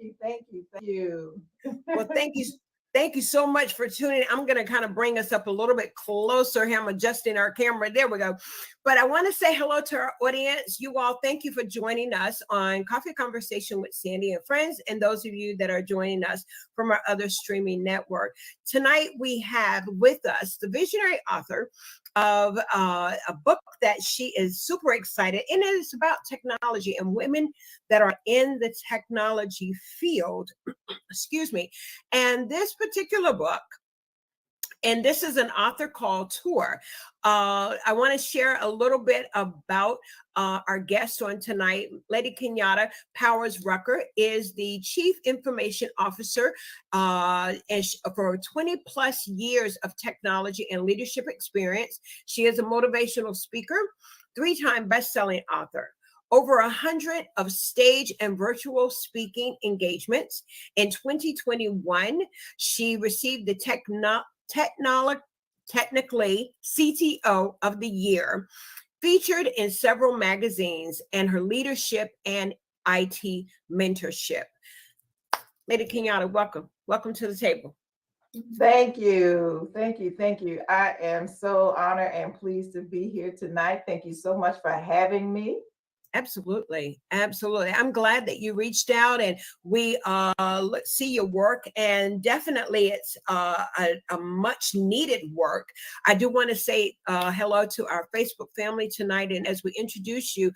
you. Well, thank you so much for tuning in. I'm going to kind of bring us up a little bit closer here. I'm adjusting our camera. There we go. But I want to say hello to our audience. You all, thank you for joining us on Coffee Conversation with Sandy and Friends, and those of you that are joining us from our other streaming network. Tonight, we have with us the visionary author of a book that she is super excited, and it is about technology and women that are in the technology field. Excuse me. And this particular book, and this is an author called Tour. I want to share a little bit about our guest on tonight. Lady Kenyatta Powers Rucker is the Chief Information Officer and for 20 plus years of technology and leadership experience. She is a motivational speaker, 3-time best-selling author. Over 100 of stage and virtual speaking engagements. In 2021, she received the technically CTO of the Year, featured in several magazines, and her leadership and IT mentorship. Lady Kenyatta, welcome. Welcome to the table. Thank you. Thank you. Thank you. I am so honored and pleased to be here tonight. Thank you so much for having me. Absolutely. Absolutely. I'm glad that you reached out and we see your work, and definitely it's a much needed work. I do want to say hello to our Facebook family tonight. And as we introduce you,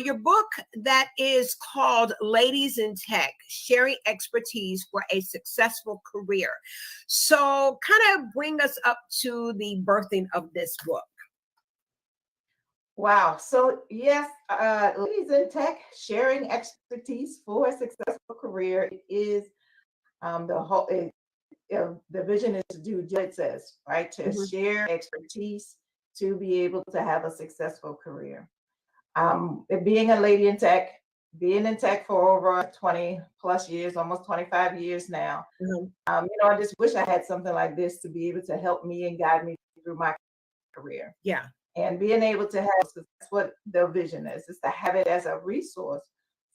your book that is called Ladies in Tech, Sharing Expertise for a Successful Career. So kind of bring us up to the birthing of this book. Wow. So yes, Ladies in Tech, Sharing Expertise for a Successful Career. It is the vision is to do what it says, right? To share expertise to be able to have a successful career. Being a lady in tech, being in tech for over 20 plus years, almost 25 years now. I just wish I had something like this to be able to help me and guide me through my career. Yeah. And being able to have, that's what the vision is to have it as a resource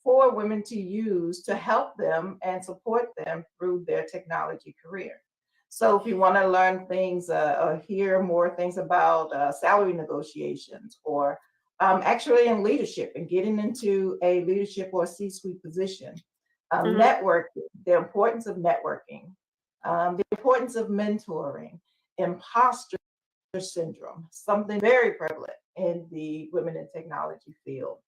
for women to use to help them and support them through their technology career. So if you want to learn things or hear more things about salary negotiations, or actually in leadership and getting into a leadership or C-suite position, networking, the importance of networking, the importance of mentoring, imposter syndrome, something very prevalent in the women in technology field,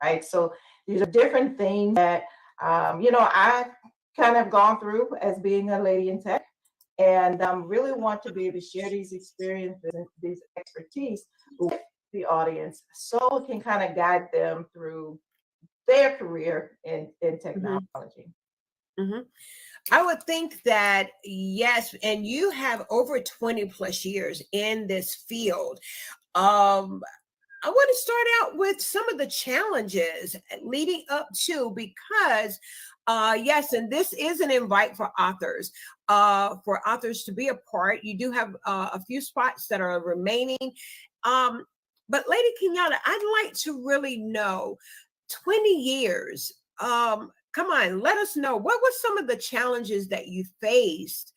right? So these are different things that, I've kind of gone through as being a lady in tech, and really want to be able to share these experiences and these expertise with the audience so it can kind of guide them through their career in technology. I would think that, yes, and you have over 20 plus years in this field. I want to start out with some of the challenges leading up to, because yes, and this is an invite for authors to be a part. You do have a few spots that are remaining. But Lady Kenyatta, I'd like to really know, 20 years, come on, let us know, what were some of the challenges that you faced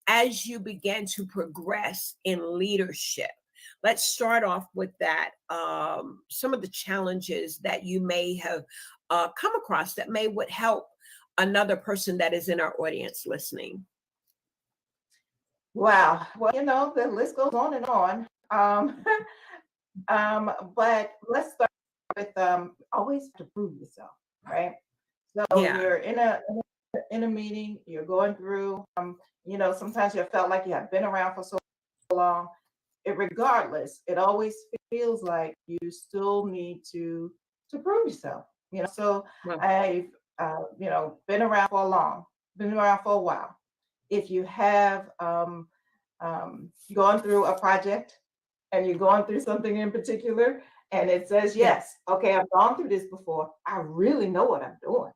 as you began to progress in leadership? Let's start off with that. Some of the challenges that you may have come across that would help another person that is in our audience listening. Wow. Well, the list goes on and on. But let's start with always have to prove yourself, right? So you're in a meeting, you're going through, sometimes you felt like you have been around for so long. Regardless, it always feels like you still need to prove yourself. So I've been around for a while. If you have gone through a project and you're going through something in particular, and it says, yes, okay, I've gone through this before. I really know what I'm doing.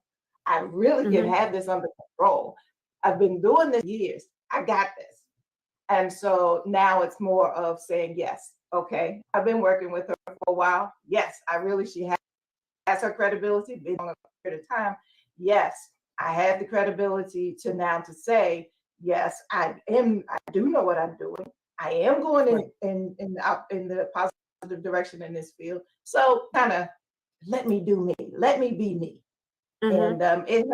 I really can have this under control. I've been doing this years. I got this. And so now it's more of saying, yes, okay, I've been working with her for a while. Yes, she has her credibility, been on a period of time. Yes, I have the credibility to say, yes, I do know what I'm doing. I am going in the positive direction in this field. So kind of let me do me, let me be me. And it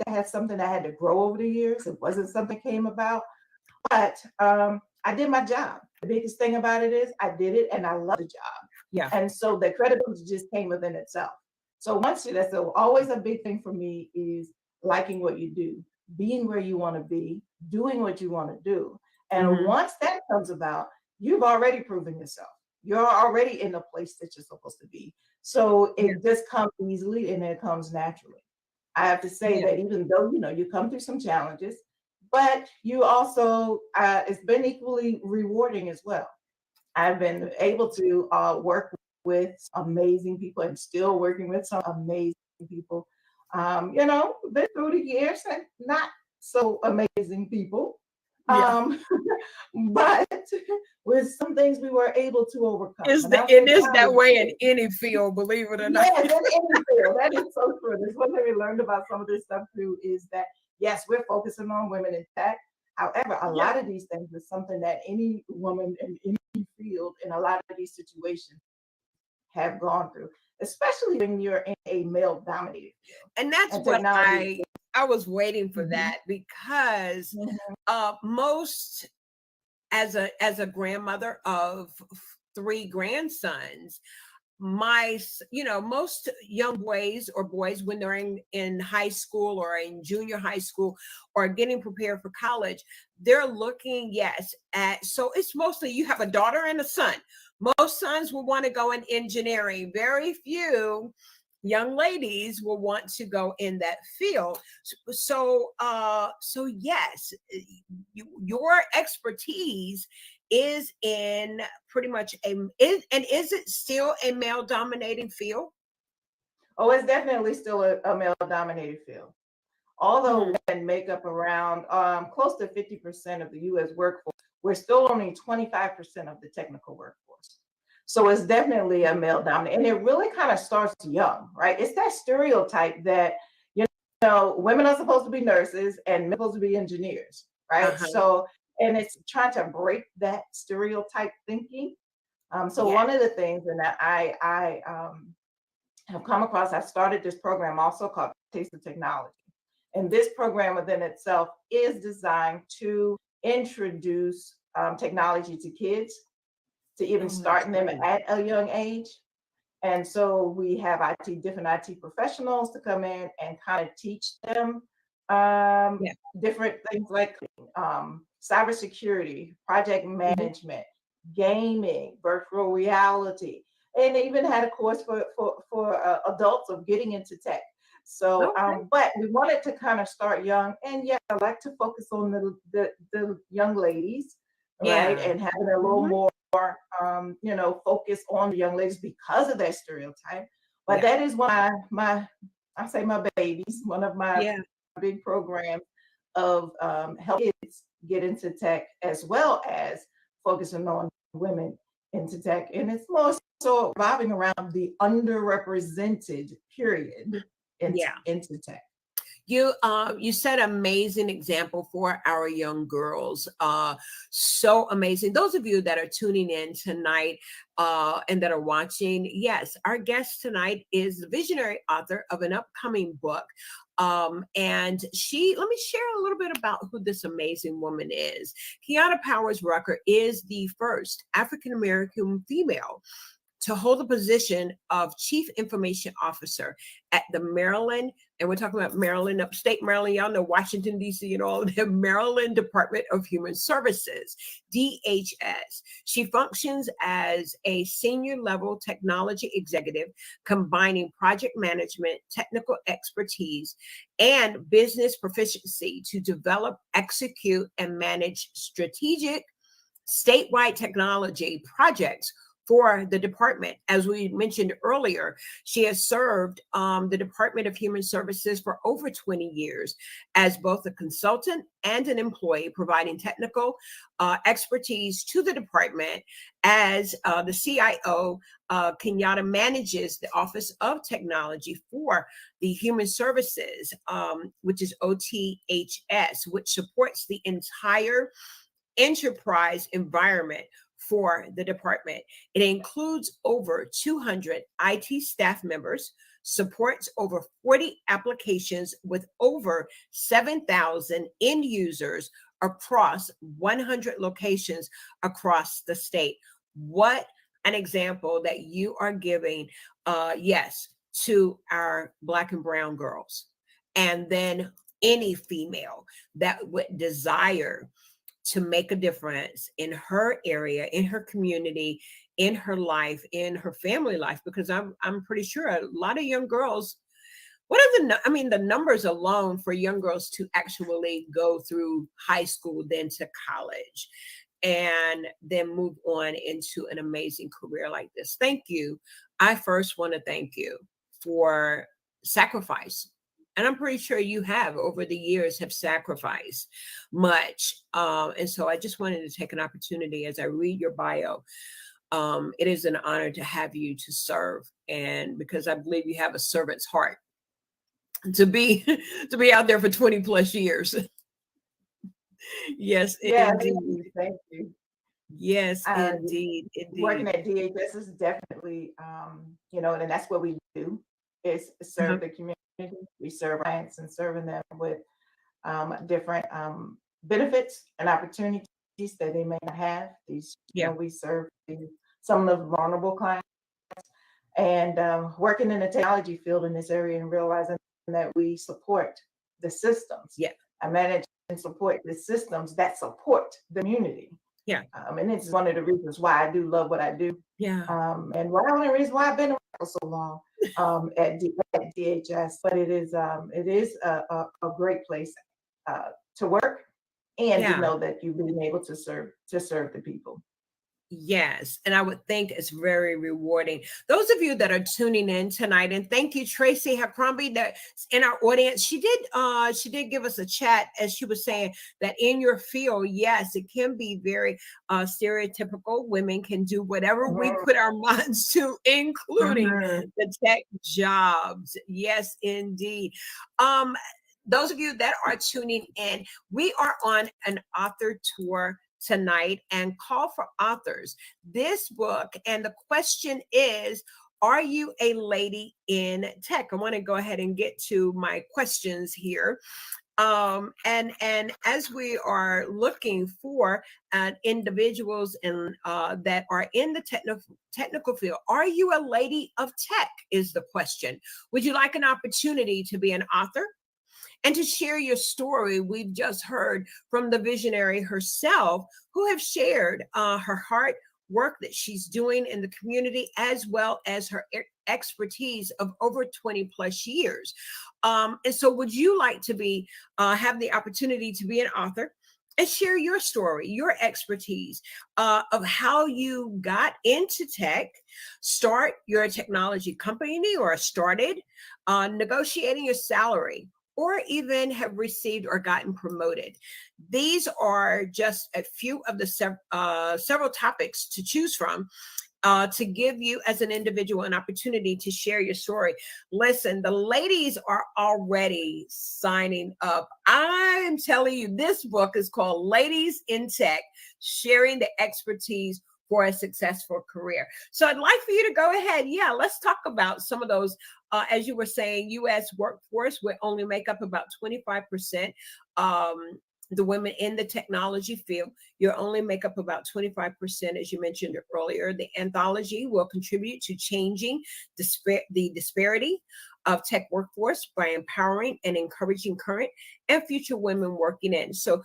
has something that had to grow over the years. It wasn't something that came about, but I did my job. The biggest thing about it is I did it and I love the job. Yeah. And so the credibility just came within itself. So that's always a big thing for me, is liking what you do, being where you want to be, doing what you want to do. And once that comes about, you've already proven yourself. You're already in the place that you're supposed to be. So it just comes easily and it comes naturally. I have to say that even though, you come through some challenges, but you also, it's been equally rewarding as well. I've been able to work with amazing people and still working with some amazing people. Been through the years and not so amazing people. But with some things we were able to overcome. It is that way in any field, believe it or not. Yes, in any field. That is so true. There's one thing we learned about some of this stuff too, is that yes, we're focusing on women in tech. However, a lot of these things is something that any woman in any field in a lot of these situations have gone through, especially when you're in a male-dominated field. And that's what I was waiting for that, because most, as a grandmother of 3 grandsons, most young boys or boys, when they're in high school or in junior high school or getting prepared for college, they're looking, so it's mostly you have a daughter and a son. Most sons will want to go in engineering. Very few young ladies will want to go in that field. So yes, your expertise is in pretty much is it still a male dominated field? Oh, it's definitely still a male dominated field. Although women make up around close to 50% of the US workforce, we're still only 25% of the technical workforce. So it's definitely a male dominated, and it really kind of starts young, right? It's that stereotype that, women are supposed to be nurses and men are supposed to be engineers, right? So, and it's trying to break that stereotype thinking. One of the things that I have come across, I started this program also called Taste of Technology. And this program within itself is designed to introduce technology to kids, to even starting them at a young age. And so we have different IT professionals to come in and kind of teach them different things like cybersecurity, project management, gaming, virtual reality, and they even had a course for adults of getting into tech. So, but we wanted to kind of start young, and I like to focus on the young ladies, right, and having a little more, focus on the young ladies because of that stereotype. But that is one of my babies, one of my big programs of helping kids get into tech, as well as focusing on women into tech. And it's more so revolving around the underrepresented period into tech. You set an amazing example for our young girls. So amazing. Those of you that are tuning in tonight and that are watching, yes, our guest tonight is the visionary author of an upcoming book. And let me share a little bit about who this amazing woman is. Kiana Powers Rucker is the first African-American female to hold the position of Chief Information Officer at the Maryland, and we're talking about Maryland, upstate Maryland, y'all know Washington, D.C. and all of the Maryland Department of Human Services, DHS. She functions as a senior level technology executive, combining project management, technical expertise, and business proficiency to develop, execute, and manage strategic statewide technology projects for the department. As we mentioned earlier, she has served the Department of Human Services for over 20 years as both a consultant and an employee, providing technical expertise to the department. As the CIO, Kenyatta manages the Office of Technology for the Human Services, which is OTHS, which supports the entire enterprise environment for the department. It includes over 200 IT staff members, supports over 40 applications with over 7,000 end users across 100 locations across the state. What an example that you are giving, to our Black and brown girls, and then any female that would desire to make a difference in her area, in her community, in her life, in her family life, because I'm pretty sure a lot of young girls, the numbers alone for young girls to actually go through high school, then to college, and then move on into an amazing career like this. Thank you. I first want to thank you for sacrifice And I'm pretty sure you have over the years have sacrificed much. And so I just wanted to take an opportunity as I read your bio. It is an honor to have you to serve. And because I believe you have a servant's heart to be out there for 20 plus years. Yes, indeed. Thank you. Yes, indeed. Working at DHS is definitely, and that's what we do, is serve the community. We serve clients and serving them with different benefits and opportunities that they may not have. We serve some of the vulnerable clients, and working in the technology field in this area and realizing that we support the systems. Yeah, I manage and support the systems that support the community. Yeah. And it's one of the reasons why I do love what I do. Yeah. And one of the reasons why I've been around for so long at DHS, but it is a great place to work and to know that you've been able to serve the people. Yes, and I would think it's very rewarding. Those of you that are tuning in tonight, and thank you, Tracy Hakrombi, that's in our audience. She did give us a chat as she was saying that in your field, yes, it can be very stereotypical. Women can do whatever we put our minds to, including the tech jobs. Yes, indeed. Those of you that are tuning in, we are on an author tour tonight, and call for authors. This book, and the question is, are you a lady in tech? I want to go ahead and get to my questions here. And as we are looking for individuals that are in the technical field, are you a lady of tech is the question. Would you like an opportunity to be an author and to share your story? We've just heard from the visionary herself, who have shared her heart work that she's doing in the community, as well as her expertise of over 20 plus years. And so would you like to have the opportunity to be an author and share your story, your expertise of how you got into tech, start your technology company or started, negotiating your salary, or even have received or gotten promoted? These are just a few of the several topics to choose from to give you as an individual an opportunity to share your story. Listen, the ladies are already signing up. I'm telling you, this book is called Ladies in Tech, Sharing the Expertise for a Successful Career. So I'd like for you to go ahead. Yeah, let's talk about some of those. As you were saying, U.S. workforce would only make up about 25%. The women in the technology field, you only make up about 25%, as you mentioned earlier. The anthology will contribute to changing the disparity of tech workforce by empowering and encouraging current and future women working in. So,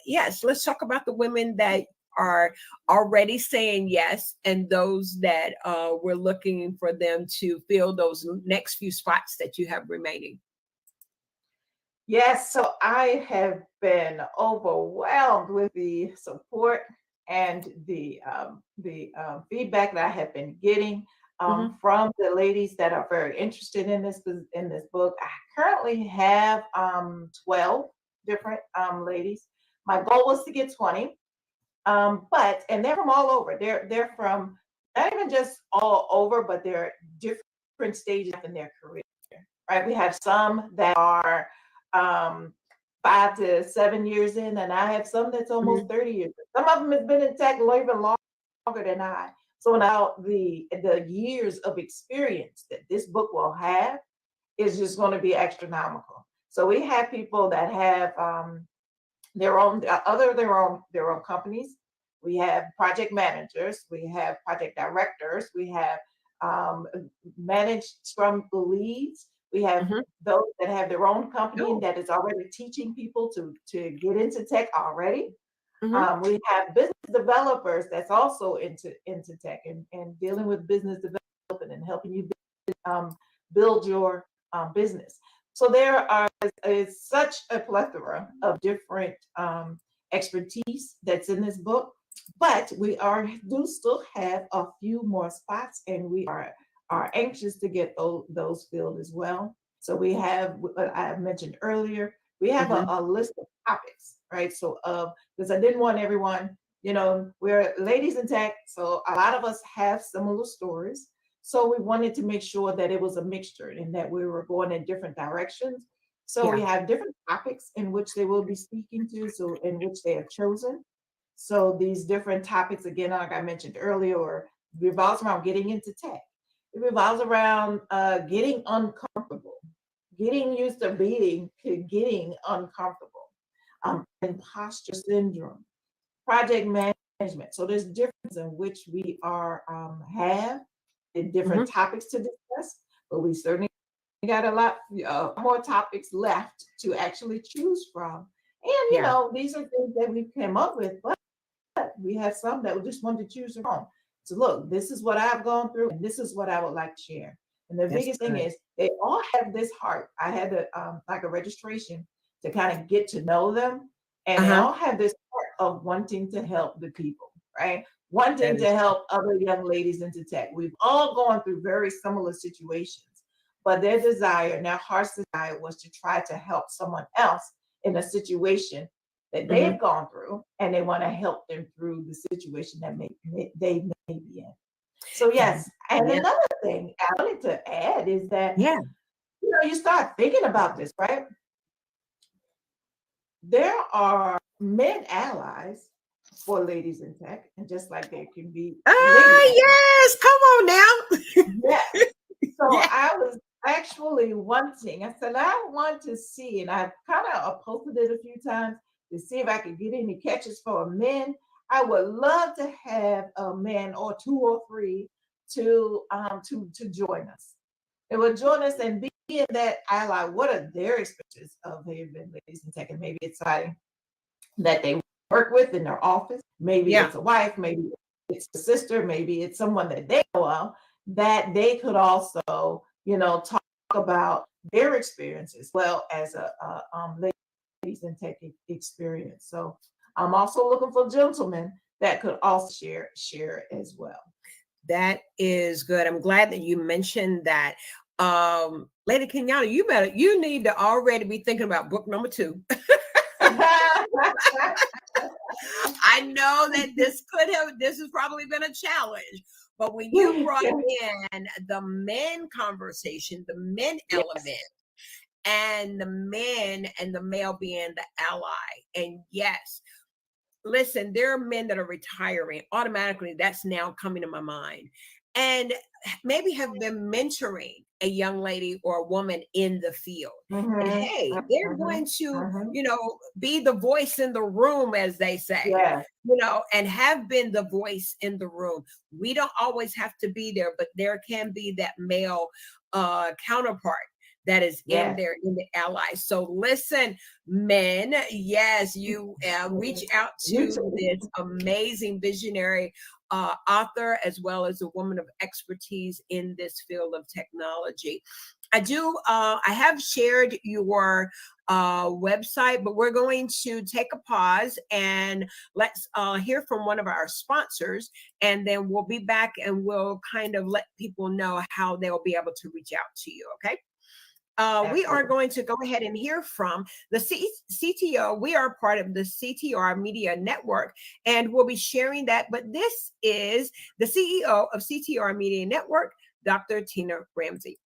yes, let's talk about the women that are already saying yes, and those that we're looking for them to fill those next few spots that you have remaining. Yes, so I have been overwhelmed with the support and the feedback that I have been getting from the ladies that are very interested in this book. I currently have 12 different ladies. My goal was to get 20. And they're from all over. They're from not even just all over, but they're different stages in their career, right? We have some that are 5 to 7 years in, and I have some that's almost 30 years. Some of them have been in tech even longer than I. So now the years of experience that this book will have is just going to be astronomical. So we have people that have their own companies. We have project managers, we have project directors, we have managed Scrum leads, we have those that have their own company that is already teaching people to get into tech already. We have business developers that's also into tech and dealing with business development and helping you build your business. So there is such a plethora of different expertise that's in this book, but we do still have a few more spots, and we are anxious to get those filled as well. So we have, what I mentioned earlier, we have a list of topics, right? So because I didn't want everyone, we're ladies in tech, so a lot of us have similar stories. So we wanted to make sure that it was a mixture and that we were going in different directions. So we have different topics in which they will be speaking to, so in which they have chosen. So these different topics, again, like I mentioned earlier, revolves around getting into tech. It revolves around getting uncomfortable, getting used to getting uncomfortable, imposter syndrome, project management. So there's difference in which we are have different topics to discuss, but we certainly got a lot more topics left to actually choose from. And these are things that we came up with, but we have some that we just want to choose from. So look, this is what I've gone through, and this is what I would like to share. And the biggest thing is they all have this heart. I had like a registration to kind of get to know them, and they all have this heart of wanting to help the people, right? Wanting to help other young ladies into tech. We've all gone through very similar situations, but their desire and their heart's desire was to try to help someone else in a situation that they've gone through, and they want to help them through the situation that they may be in. So yes, and another thing I wanted to add is that you start thinking about this, right? There are men allies for ladies in tech, and just like there can be yes, come on now. So I was actually wanting, I said, I want to see, and I've kind of posted it a few times to see if I could get any catches for men. I would love to have a man or 2 or 3 to join us. They would join us and be in that ally. What are their experiences of having ladies in tech? And maybe it's somebody that they work with in their office. Maybe it's a wife, maybe it's a sister, maybe it's someone that they know of, that they could also, talk about their experience as well as a ladies in tech experience. So I'm also looking for gentlemen that could also share as well. That is good. I'm glad that you mentioned that. Lady Kenyatta, you need to already be thinking about book number 2. I know that this has probably been a challenge, but when you brought in the men conversation, the men element, and the men and the male being the ally, and yes, listen, there are men that are retiring automatically. That's now coming to my mind, and maybe have been mentoring a young lady or a woman in the field. And hey, they're going to, be the voice in the room, as they say, and have been the voice in the room. We don't always have to be there, but there can be that male counterpart that is in there in the allies. So listen, men, yes, you reach out to this amazing visionary author, as well as a woman of expertise in this field of technology. I have shared your website, but we're going to take a pause and let's hear from one of our sponsors, and then we'll be back and we'll kind of let people know how they'll be able to reach out to you. Okay. We are going to go ahead and hear from the CTO. We are part of the CTR Media Network, and we'll be sharing that. But this is the CEO of CTR Media Network, Dr. Tina Ramsey.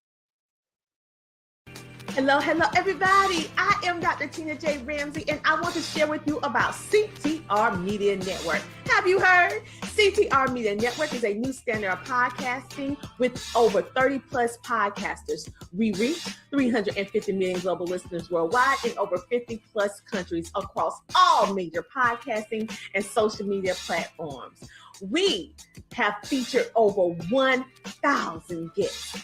Hello, everybody. I am Dr. Tina J. Ramsey, and I want to share with you about CTR Media Network. Have you heard? CTR Media Network is a new standard of podcasting with over 30 plus podcasters. We reach 350 million global listeners worldwide in over 50 plus countries across all major podcasting and social media platforms. We have featured over 1,000 guests.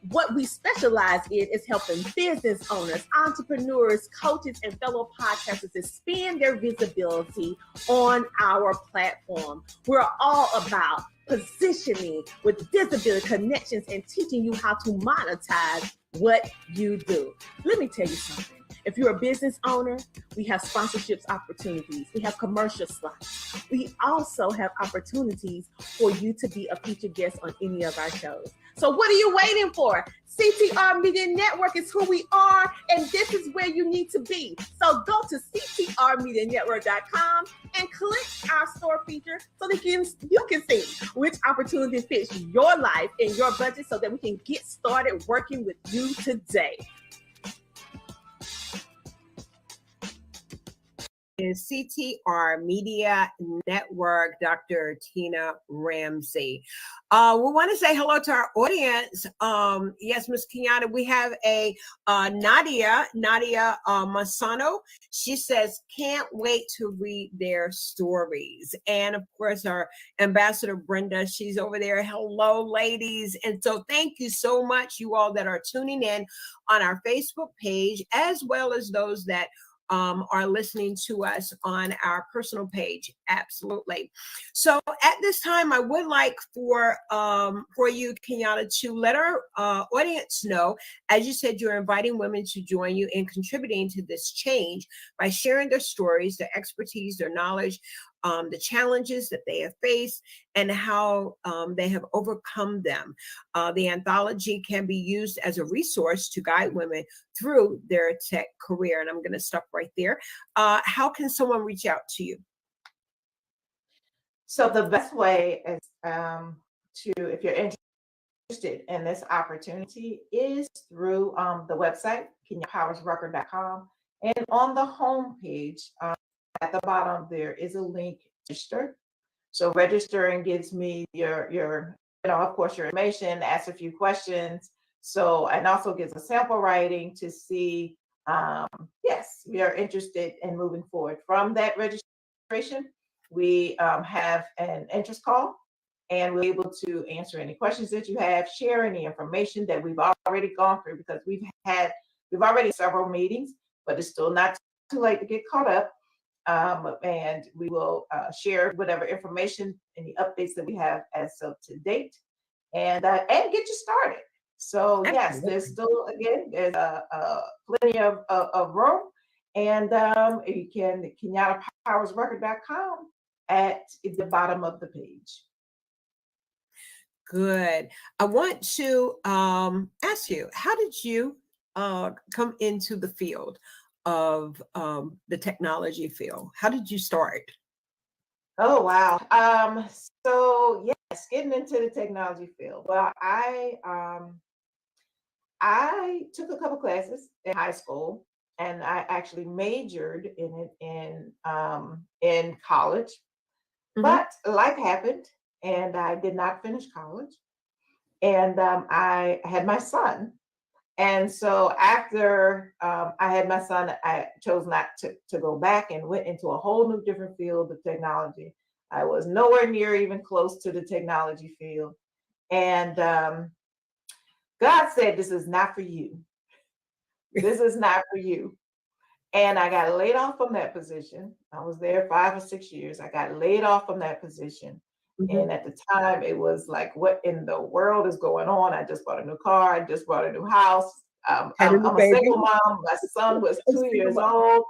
What we specialize in is helping business owners, entrepreneurs, coaches, and fellow podcasters expand their visibility on our platform. We're all about positioning with visibility connections and teaching you how to monetize what you do. Let me tell you something. If you're a business owner, we have sponsorships opportunities. We have commercial slots. We also have opportunities for you to be a featured guest on any of our shows. So what are you waiting for? CTR Media Network is who we are, and this is where you need to be. So go to ctrmedianetwork.com and click our store feature so that you can see which opportunity fits your life and your budget so that we can get started working with you today. Is CTR Media Network, Dr. Tina Ramsey. We want to say hello to our audience. Yes, Ms. Kenyatta, we have a Nadia Masano. She says, can't wait to read their stories. And of course, our Ambassador Brenda, she's over there. Hello, ladies. And so thank you so much, you all that are tuning in on our Facebook page, as well as those that are listening to us on our personal page. Absolutely. So at this time, I would like for you, Kenyatta, to let our audience know, as you said, you're inviting women to join you in contributing to this change by sharing their stories, their expertise, their knowledge, the challenges that they have faced, and how they have overcome them. The anthology can be used as a resource to guide women through their tech career. And I'm going to stop right there. How can someone reach out to you? So the best way is if you're interested in this opportunity, is through the website, kenyapowersrecord.com. And on the homepage, at the bottom, there is a link to register. So registering gives me your of course, your information, ask a few questions. So, and also gives a sample writing to see, yes, we are interested in moving forward. From that registration, we have an interest call, and we're able to answer any questions that you have, share any information that we've already gone through, because we've already several meetings, but it's still not too late to get caught up. And we will share whatever information, any updates that we have as of to date, and get you started. So yes, there's still, again, there's plenty of room, and you can KenyattaPowersRecord.com at the bottom of the page. Good. I want to ask you, how did you come into the field of the technology field? How did you start? Oh, wow. So yes, getting into the technology field. Well, I took a couple classes in high school, and I actually majored in it in college. Mm-hmm. But life happened, and I did not finish college. And I had my son. And so after I had my son, I chose not to go back and went into a whole new different field of technology. I was nowhere near even close to the technology field. And God said, this is not for you. This is not for you. And I got laid off from that position. I was there 5 or 6 years. I got laid off from that position. Mm-hmm. And at the time, it was like, what in the world is going on? I just bought a new car. I just bought a new house. I'm a single mom. My son was 2 years old,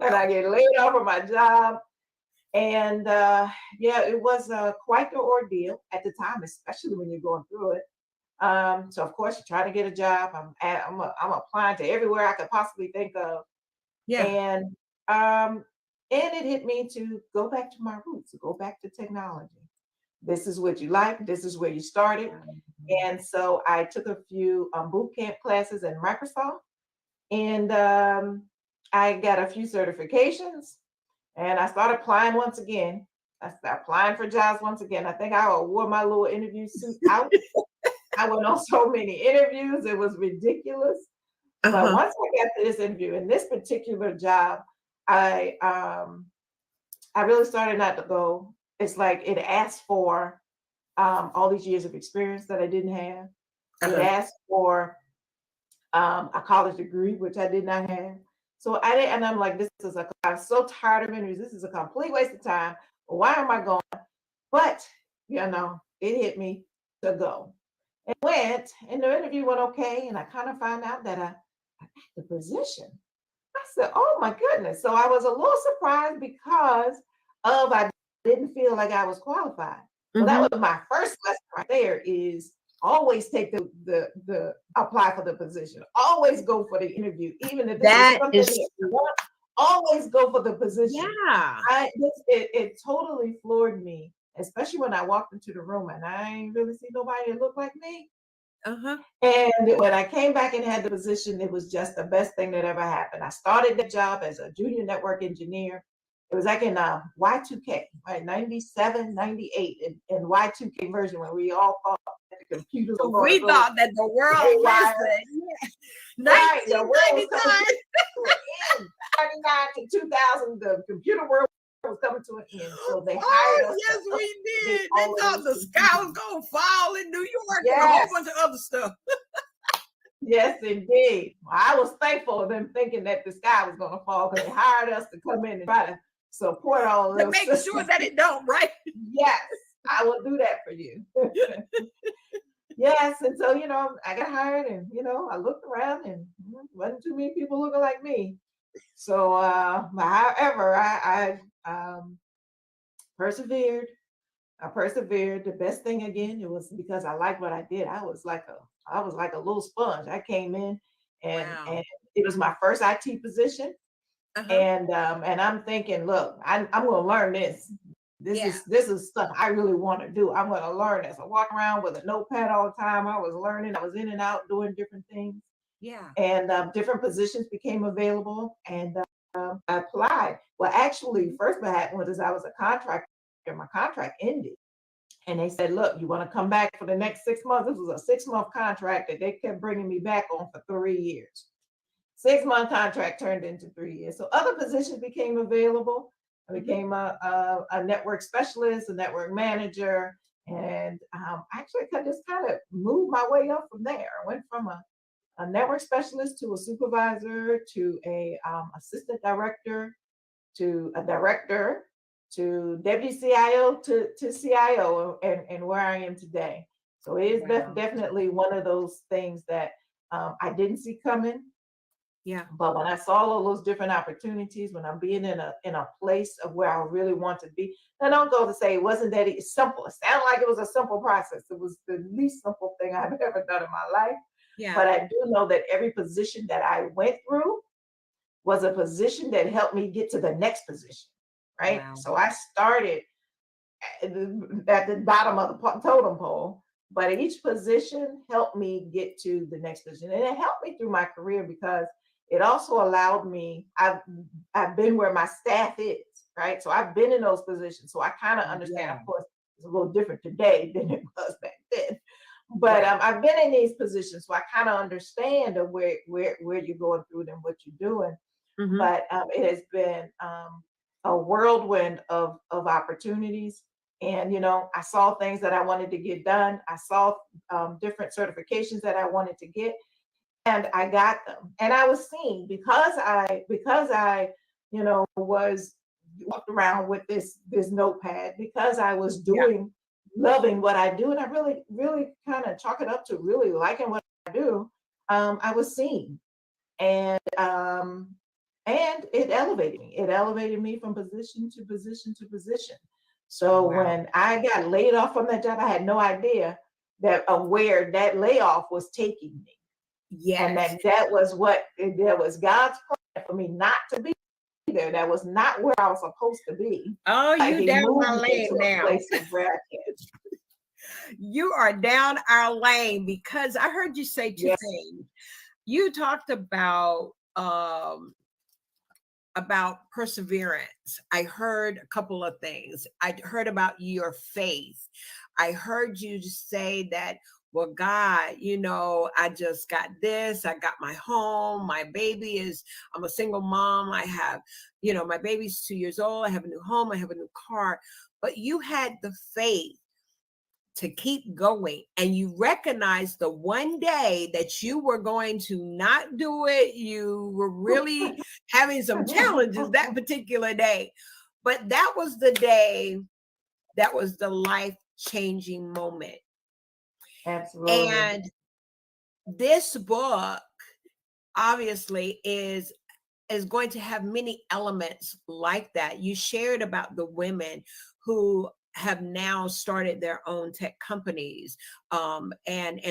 and I get laid off from my job. And it was quite the ordeal at the time, especially when you're going through it. So of course, you're trying to get a job. I'm applying to everywhere I could possibly think of. Yeah. And it hit me to go back to my roots, to go back to technology. This is what you like. This is where you started. And so I took a few boot camp classes in Microsoft, and I got a few certifications, and I started applying once again. I started applying for jobs once again. I think I wore my little interview suit out. I went on so many interviews. It was ridiculous. Uh-huh. But once I got to this interview in this particular job, I really started not to go. It's like it asked for all these years of experience that I didn't have. It asked for a college degree, which I did not have. So I didn't, and I'm like, I'm so tired of interviews. This is a complete waste of time. Why am I going? But, it hit me to go. And went, and the interview went okay. And I kind of found out that I got the position. I said, oh my goodness. So I was a little surprised because I didn't feel like I was qualified. Mm-hmm. So that was my first lesson right there, is always take the apply for the position. Always go for the interview, even if That it's something is that you want. Always go for the position. yeah. It totally floored me, especially when I walked into the room and I ain't really see nobody that looked like me. Uh-huh. And when I came back and had the position, it was just the best thing that ever happened. I started the job as a junior network engineer. It was like in Y2K, right? 97, 98, in Y2K version when we all thought that the computers were going We to go thought that the world haywire. listen. Right, the world was 1999. coming to an end. 99 to 2000, the computer world was coming to an end. So they hired us. Yes, to we did. all They of thought those the sky was computers. gonna fall in New York and a Yes. whole bunch of other stuff. Yes, indeed. Well, I was thankful of them thinking that the sky was going to fall because they hired us to come in and try to support all of To those make sure systems. that it don't, right? Yes, I will do that for you. Yes, and so I got hired, and I looked around, and wasn't too many people looking like me. So, however, I persevered. I persevered. The best thing again, it was because I liked what I did. I was like a little sponge. I came in, and Wow. and it was my first IT position. Uh-huh. And I'm thinking, look, I'm going to learn this. This is stuff I really want to do. I'm going to learn this. I walk around with a notepad all the time. I was learning. I was in and out doing different things. Yeah. And different positions became available, and I applied. Well, actually, first what happened was I was a contractor. My contract ended, and they said, "Look, you want to come back for the next 6 months?" This was a 6-month contract that they kept bringing me back on for 3 years. 6-month contract turned into 3 years. So other positions became available. I became a network specialist, a network manager, and actually I just kind of moved my way up from there. I went from a network specialist to a supervisor to a assistant director to a director to deputy CIO to CIO, and where I am today. So it is definitely one of those things that I didn't see coming. Yeah. But when I saw all those different opportunities, when I'm being in a place of where I really want to be, I don't go to say it wasn't that simple. It sounded like it was a simple process. It was the least simple thing I've ever done in my life. Yeah. But I do know that every position that I went through was a position that helped me get to the next position, right? Wow. So I started at the bottom of the totem pole, but each position helped me get to the next position. And it helped me through my career because it also allowed me, I've been where my staff is, right? So I've been in those positions. So I kind of understand, of course, it's a little different today than it was back then. But I've been in these positions, so I kind of understand where you're going through and what you're doing. Mhm. But it has been a whirlwind of opportunities. And, I saw things that I wanted to get done. I saw different certifications that I wanted to get, and I got them. And I was seen because I was walked around with this notepad, because I was loving what I do, and I really, really kind of chalk it up to really liking what I do. I was seen, and it elevated me. It elevated me from position to position to position. So when I got laid off from that job, I had no idea where that layoff was taking me. Yeah. And that was God's plan for me not to be there. That was not where I was supposed to be. Oh, you He down moved my me lane into a now. place where I can. You are down our lane because I heard you say two Yes. things. You talked about perseverance. I heard a couple of things. I heard about your faith. I heard you say that, well, God, I just got this. I got my home. My baby I'm a single mom. I have, my baby's 2 years old. I have a new home. I have a new car. But you had the faith to keep going, and you recognized the one day that you were going to not do it. You were really having some challenges that particular day, but that was the day that was the life-changing moment. Absolutely. And this book obviously is going to have many elements like that. You shared about the women who have now started their own tech companies, and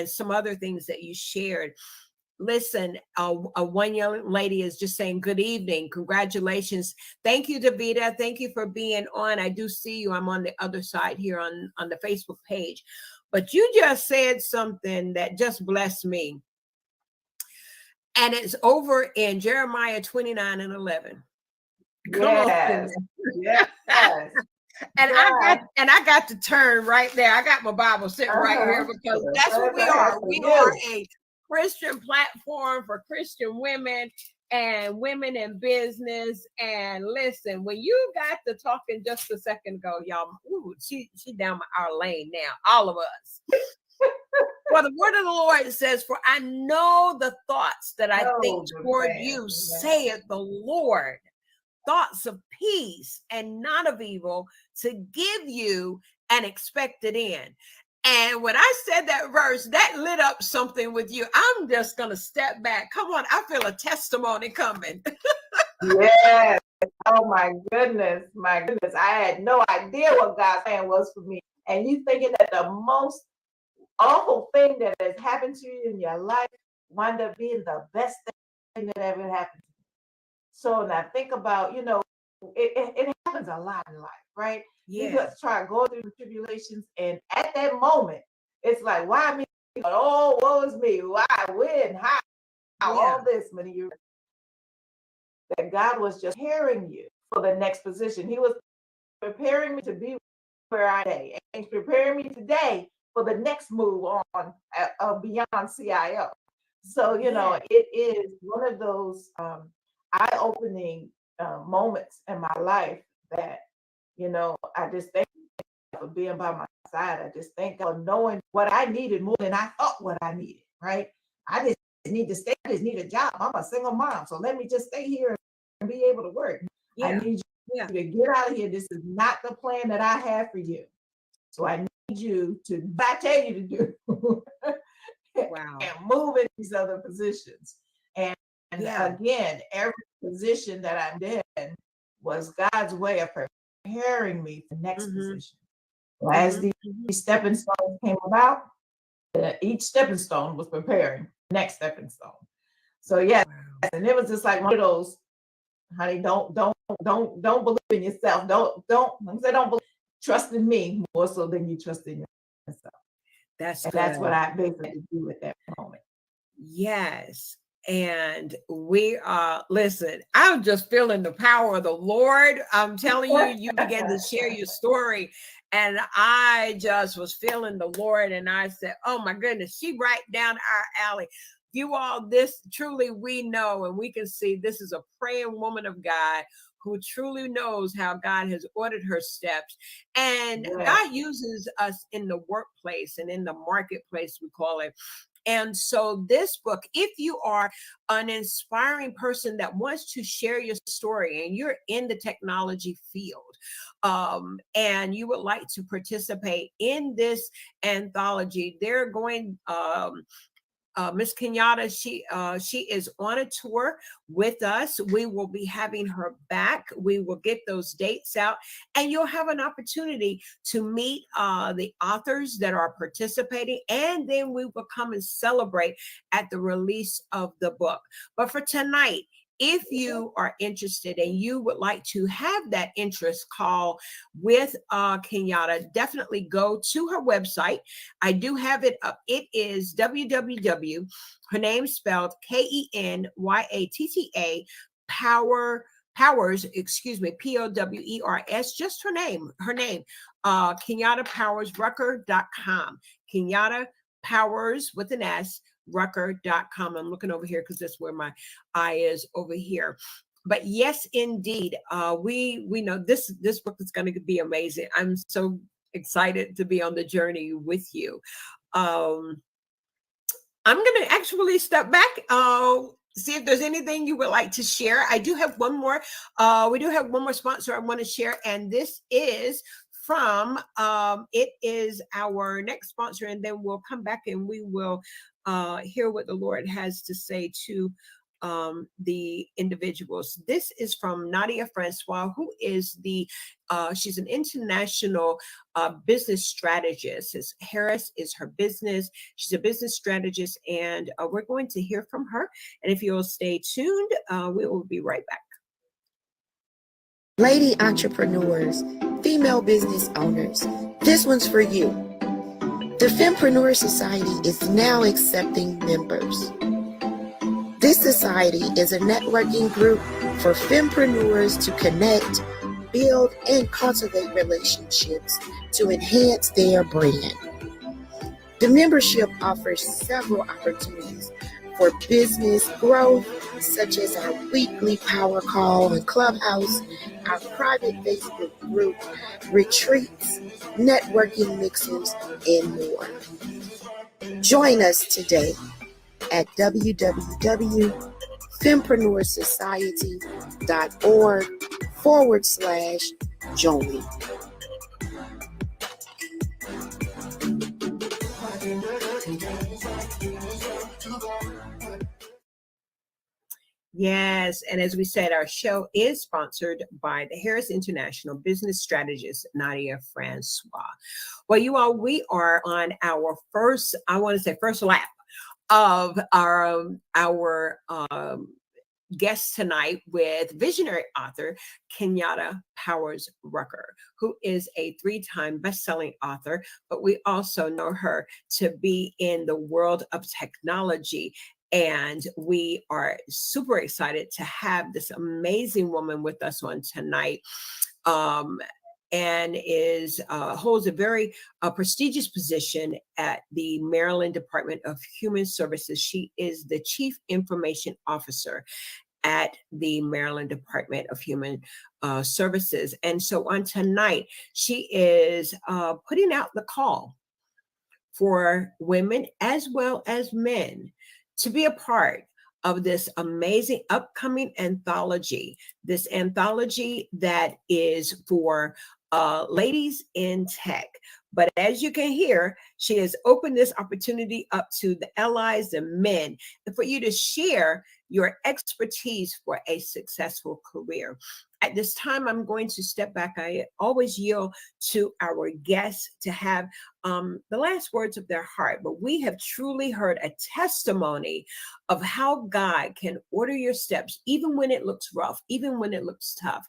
some other things that you shared. Listen, one young lady is just saying, good evening, congratulations. Thank you, Davida. Thank you for being on. I do see you. I'm on the other side here on the Facebook page. But you just said something that just blessed me. And it's over in Jeremiah 29:11. Yes. Yes. And I got to turn right there. I got my Bible sitting right here, because that's what we are. We are a Christian platform for Christian women and women in business. And listen, when you got to talking just a second ago, y'all, ooh, she down our lane now, all of us. Well, the word of the Lord says, for I know the thoughts that I think toward you, saith the Lord, thoughts of peace and not of evil, to give you an expected end. And when I said that verse, that lit up something with you. I'm just going to step back. Come on, I feel a testimony coming. Yes. Oh my goodness. My goodness. I had no idea what God's plan was for me. And you thinking that the most awful thing that has happened to you in your life wind up being the best thing that ever happened to you. So now think about, it happens a lot in life, right? Yeah. You just try to go through the tribulations, and at that moment, it's like, why me? Oh, woe is me. Why? When? How? All this, that God was just preparing you for the next position. He was preparing me to be where I am. And He's preparing me today for the next move on beyond CIO. So, it is one of those eye-opening moments in my life that, I just thank God for being by my side. I just thank God for knowing what I needed more than I thought what I needed, right? I just need to stay. I just need a job. I'm a single mom, so let me just stay here and be able to work. Yeah. I need you to get out of here. This is not the plan that I have for you. So I need you to, I tell you to do, wow, and move in these other positions. And again, every position that I'm in was God's way of preparing me for the next position. So as these stepping stones came about, each stepping stone was preparing the next stepping stone. So and it was just like one of those, honey, don't believe in yourself. Don't believe. Trust in me more so than you trust in yourself. That's what I basically do at that moment. Yes. And we listen, I'm just feeling the power of the Lord. I'm telling you, you began to share your story, and I just was feeling the Lord, and I said, oh my goodness, she right down our alley. You all, this truly we know, and we can see this is a praying woman of God who truly knows how God has ordered her steps. And God uses us in the workplace and in the marketplace, we call it. And so this book, if you are an inspiring person that wants to share your story and you're in the technology field, and you would like to participate in this anthology, they're going, Miss Kenyatta, she is on a tour with us. We will be having her back. We will get those dates out, and you'll have an opportunity to meet the authors that are participating, and then we will come and celebrate at the release of the book. But for tonight, if you are interested and you would like to have that interest call with Kenyatta, definitely go to her website. I do have it up. It is www, her name spelled Kenyatta, Powers, Powers, just her name, KenyattaPowersRucker.com. Kenyatta Powers with an S, Rucker.com. I'm looking over here because that's where my eye is, over here. But yes, indeed, we know this book is going to be amazing. I'm so excited to be on the journey with you. I'm going to actually step back, see if there's anything you would like to share. I do have one more. We do have one more sponsor I want to share, and this is from it is our next sponsor, and then we'll come back and we will hear what the Lord has to say to the individuals. This is from Nadia Francois, who is she's an international business strategist. Harris is her business. She's a business strategist, and we're going to hear from her. And if you'll stay tuned, we will be right back. Lady entrepreneurs, female business owners, this one's for you. The Fempreneur Society is now accepting members. This society is a networking group for fempreneurs to connect, build, and cultivate relationships to enhance their brand. The membership offers several opportunities for business growth, such as our weekly power call and clubhouse, our private Facebook group, retreats, networking mixers, and more. Join us today at www.fempreneurssociety.org/join. Yes, and as we said, our show is sponsored by the Harris International business strategist, Nadia Francois. Well, you all, we are on our first lap of our guest tonight with visionary author Kenyatta Powers Rucker, who is a 3-time best-selling author, but we also know her to be in the world of technology. And we are super excited to have this amazing woman with us on tonight, and holds a very prestigious position at the Maryland Department of Human Services. She is the Chief Information Officer at the Maryland Department of Human Services. And so on tonight, she is putting out the call for women as well as men to be a part of this amazing upcoming anthology, this anthology that is for ladies in tech. But as you can hear, she has opened this opportunity up to the allies, the men, and for you to share your expertise for a successful career. At this time, I'm going to step back. I always yield to our guests to have the last words of their heart, but we have truly heard a testimony of how God can order your steps, even when it looks rough, even when it looks tough.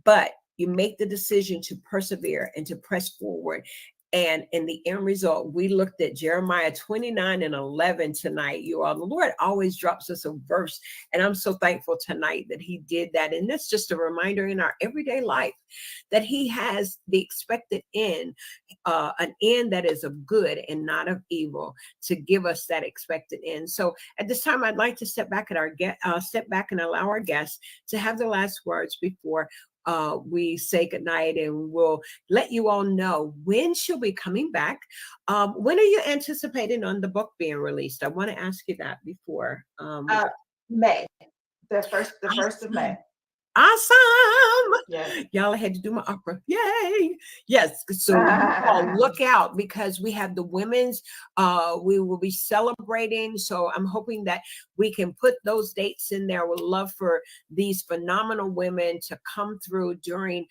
But you make the decision to persevere and to press forward. And in the end result, we looked at Jeremiah 29:11 tonight. You all, the Lord always drops us a verse. And I'm so thankful tonight that he did that. And that's just a reminder in our everyday life that he has the expected end, an end that is of good and not of evil, to give us that expected end. So at this time, I'd like to step back and allow our guests to have the last words before we say goodnight, and we'll let you all know when she'll be coming back. When are you anticipating on the book being released? I want to ask you that before. May, the first of May. Awesome. Yes. Y'all, I had to do my opera. Yay. Yes. So look out, because we have the women's, we will be celebrating. So I'm hoping that we can put those dates in there. We'd love for these phenomenal women to come through during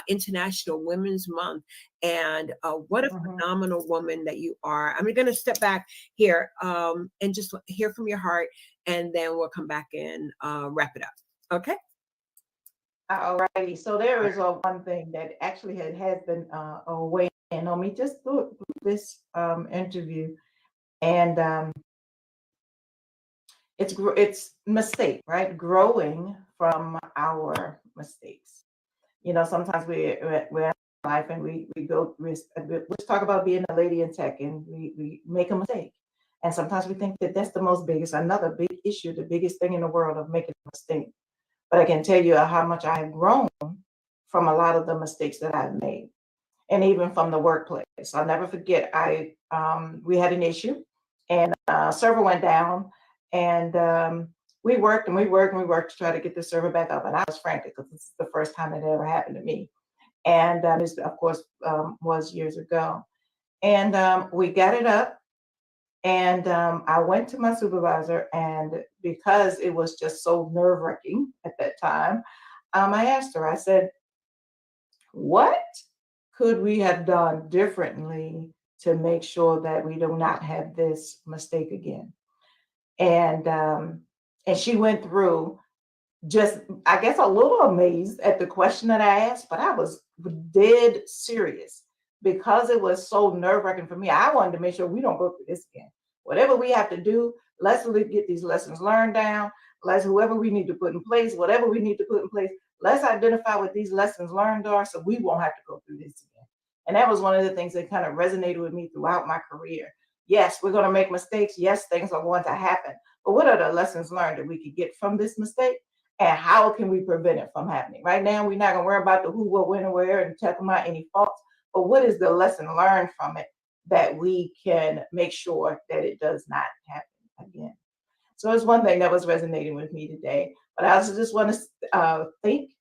International Women's Month. And what a phenomenal woman that you are. I'm going to step back here and just hear from your heart, and then we'll come back and wrap it up. Okay. All righty. So there is one thing that actually has been weighing on me just through this interview, and it's mistake, right? Growing from our mistakes. You know, sometimes we're in life and we let's talk about being a lady in tech, and we make a mistake, and sometimes we think that that's another big issue, the biggest thing in the world, of making a mistake. But I can tell you how much I have grown from a lot of the mistakes that I've made, and even from the workplace. I'll never forget, we had an issue, and a server went down, and we worked to try to get the server back up. And I was frantic, because this is the first time it ever happened to me. And this, of course, was years ago. And we got it up, And I went to my supervisor, and because it was just so nerve-wracking at that time, I asked her, I said, what could we have done differently to make sure that we do not have this mistake again? And she went through, just, I guess, a little amazed at the question that I asked, but I was dead serious because it was so nerve-wracking for me. I wanted to make sure we don't go through this again. Whatever we have to do, let's get these lessons learned down. Let's, whoever we need to put in place, whatever we need to put in place, let's identify what these lessons learned are so we won't have to go through this again. And that was one of the things that kind of resonated with me throughout my career. Yes, we're going to make mistakes. Yes, things are going to happen. But what are the lessons learned that we could get from this mistake? And how can we prevent it from happening? Right now, we're not going to worry about the who, what, when, and where and check them out any faults. But what is the lesson learned from it that we can make sure that it does not happen again? So it's one thing that was resonating with me today. But I also just want to thank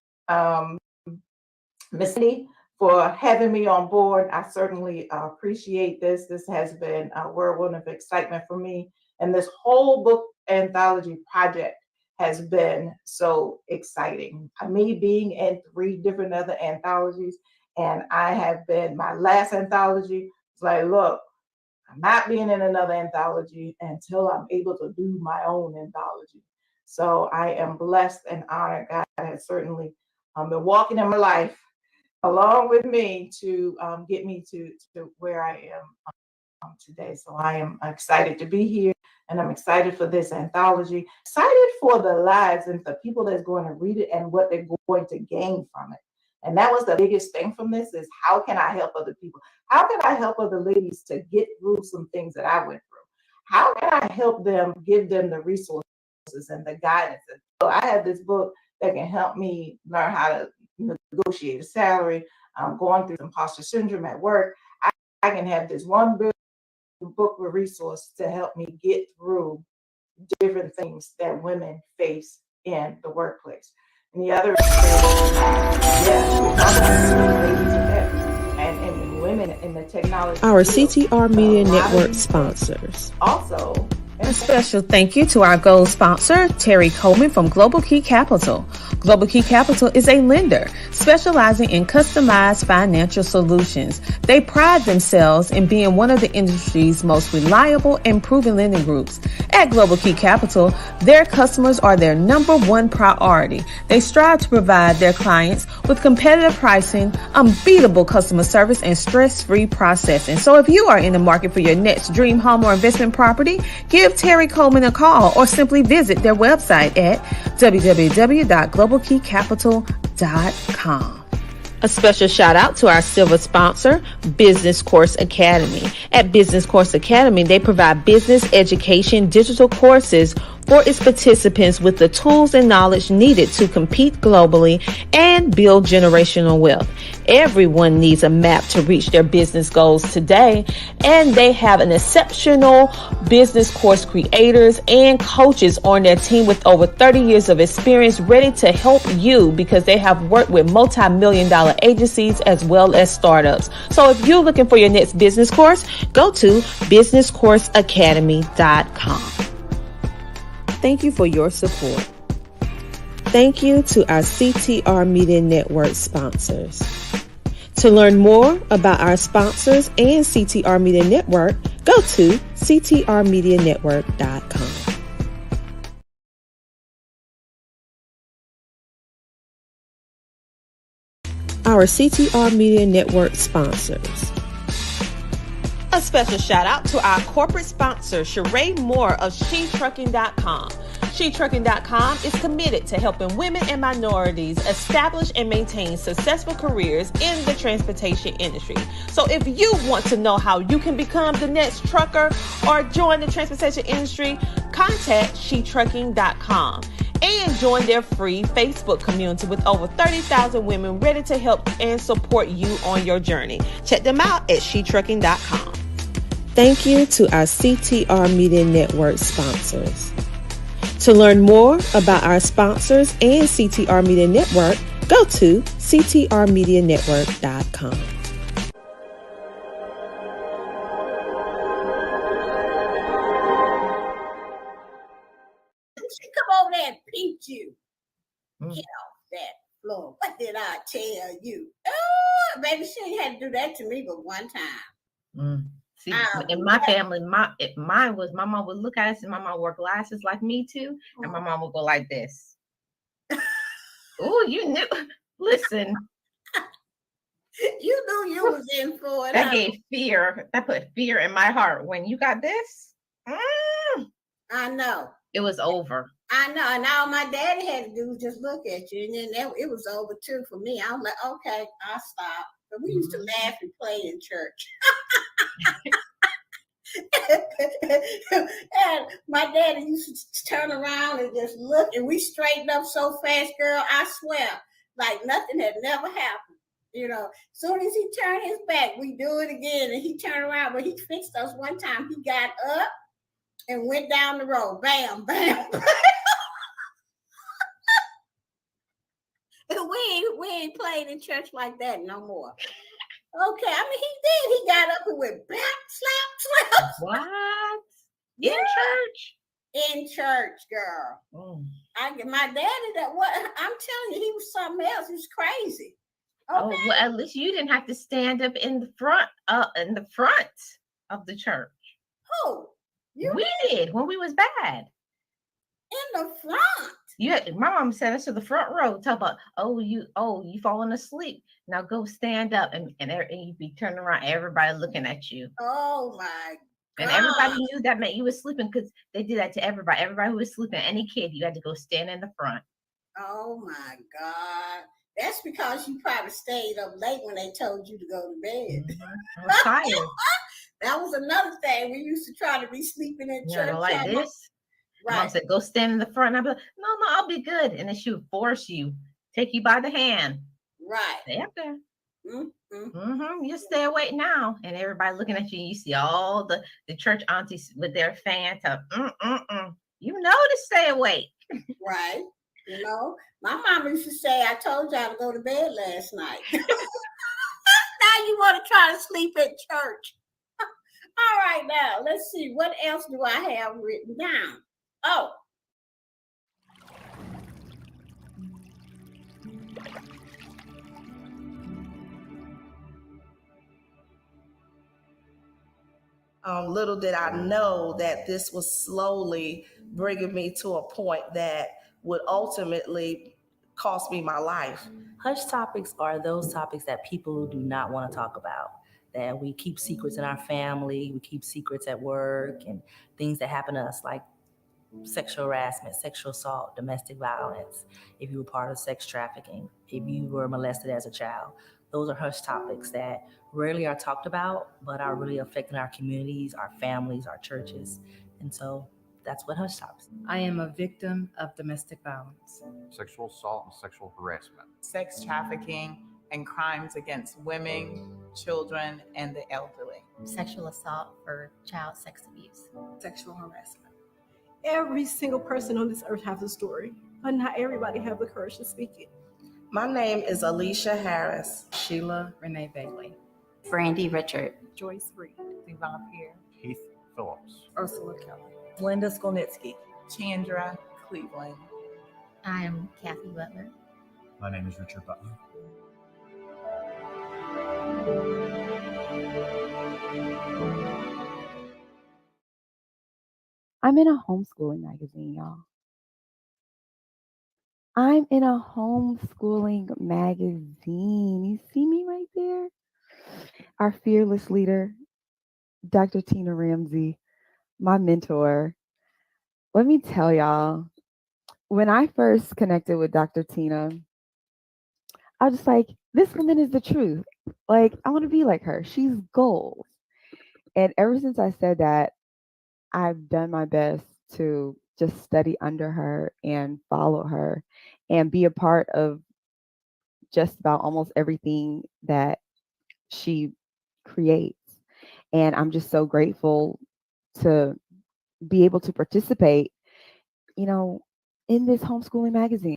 Ms. Cindy for having me on board. I certainly appreciate this. This has been a whirlwind of excitement for me. And this whole book anthology project has been so exciting. Me being in 3 different other anthologies, and I have been, my last anthology was like, look, I'm not being in another anthology until I'm able to do my own anthology. So I am blessed and honored. God has certainly been walking in my life along with me to get me to where I am today. So I am excited to be here, and I'm excited for this anthology, excited for the lives and the people that's going to read it and what they're going to gain from it. And that was the biggest thing from this, is how can I help other people? How can I help other ladies to get through some things that I went through? How can I help them, give them the resources and the guidance? So I have this book that can help me learn how to negotiate a salary. I'm going through imposter syndrome at work. I can have this one book with resource to help me get through different things that women face in the workplace. And the other and women in the technology. Our CTR Media Network sponsors. Also, a special thank you to our gold sponsor, Terry Coleman from Global Key Capital. Global Key Capital is a lender specializing in customized financial solutions. They pride themselves in being one of the industry's most reliable and proven lending groups. At Global Key Capital, their customers are their number one priority. They strive to provide their clients with competitive pricing, unbeatable customer service, and stress-free processing. So if you are in the market for your next dream home or investment property, give Terry Coleman a call or simply visit their website at www.globalkeycapital.com. A special shout out to our silver sponsor, Business Course Academy. At Business Course Academy, they provide business education digital courses for its participants with the tools and knowledge needed to compete globally and build generational wealth. Everyone needs a map to reach their business goals today, and they have an exceptional business course creators and coaches on their team with over 30 years of experience ready to help you, because they have worked with multi-million-dollar agencies as well as startups. So if you're looking for your next business course, go to businesscourseacademy.com. Thank you for your support. Thank you to our CTR Media Network sponsors. To learn more about our sponsors and CTR Media Network, go to ctrmedianetwork.com. Our CTR Media Network sponsors. A special shout out to our corporate sponsor, Sheree Moore of SheTrucking.com. SheTrucking.com is committed to helping women and minorities establish and maintain successful careers in the transportation industry. So if you want to know how you can become the next trucker or join the transportation industry, contact SheTrucking.com and join their free Facebook community with over 30,000 women ready to help and support you on your journey. Check them out at SheTrucking.com. Thank you to our CTR Media Network sponsors. To learn more about our sponsors and CTR Media Network, go to ctrmedianetwork.com. she come over there and pinked you. Mm. Get off that floor. What did I tell you? Oh, baby, she ain't had to do that to me but one time. Mm. See, in my family, mine was my mom would look at us and my mom wore glasses like me too. And my mom would go like this. Oh, you knew. Listen. You knew you was in for it. That gave fear. That put fear in my heart. When you got this, I know. It was over. I know. And all my daddy had to do was just look at you. And then it was over too for me. I was like, okay, I'll stop. But we used to laugh and play in church. And my daddy used to turn around and just look, and we straightened up so fast, girl, I swear, like nothing had never happened. You know, soon as he turned his back, we do it again, and he turned around. But he fixed us one time. He got up and went down the road. Bam, bam. And we ain't played in church like that no more. Okay, I mean, he did. He got up and went back, slap. What? Yeah. In church? In church, girl. Oh. My daddy, I'm telling you, he was something else. He was crazy. Okay. Oh, well, at least you didn't have to stand up in the front of the church. Who? We did when we was bad. In the front. Yeah, my mom sent us to the front row. Talk about, you falling asleep. Now go stand up, and you'd be turning around, everybody looking at you. Oh my God. And everybody knew that meant you was sleeping, because they did that to everybody. Everybody who was sleeping, any kid, you had to go stand in the front. Oh my God. That's because you probably stayed up late when they told you to go to bed. Mm-hmm. I was tired. That was another thing. We used to try to be sleeping in church. Like this. Right. Mom said, go stand in the front. And I'd be like, no, I'll be good. And then she would force you, take you by the hand. Right. Stay up there. Mm-hmm. You stay awake now. And everybody looking at you. You see all the church aunties with their fans up. You know to stay awake. Right. You know, my mom used to say, I told y'all to go to bed last night. Now you want to try to sleep at church. All right, now, let's see. What else do I have written down? Oh. Little did I know that this was slowly bringing me to a point that would ultimately cost me my life. Hush topics are those topics that people do not want to talk about, that we keep secrets in our family, we keep secrets at work, and things that happen to us like sexual harassment, sexual assault, domestic violence, if you were part of sex trafficking, if you were molested as a child. Those are hush topics that rarely are talked about, but are really affecting our communities, our families, our churches. And so that's what hush topics. I am a victim of domestic violence, sexual assault and sexual harassment, sex trafficking and crimes against women, children, and the elderly, sexual assault for child sex abuse, sexual harassment. Every single person on this earth has a story, but not everybody have the courage to speak it. My name is Alicia Harris. Sheila Renee Bailey. Brandy Richard. Joyce Reed. Devon Pierre. Keith Phillips. Ursula Kelly. Linda Skolnitsky. Chandra Cleveland. I am Kathy Butler. My name is Richard Butler. I'm in a homeschooling magazine, y'all. I'm in a homeschooling magazine. You see me right there? Our fearless leader, Dr. Tina Ramsey, my mentor. Let me tell y'all, when I first connected with Dr. Tina, I was just like, this woman is the truth. Like, I want to be like her. She's gold. And ever since I said that, I've done my best to just study under her and follow her and be a part of just about almost everything that she creates. And I'm just so grateful to be able to participate, in this homeschooling magazine.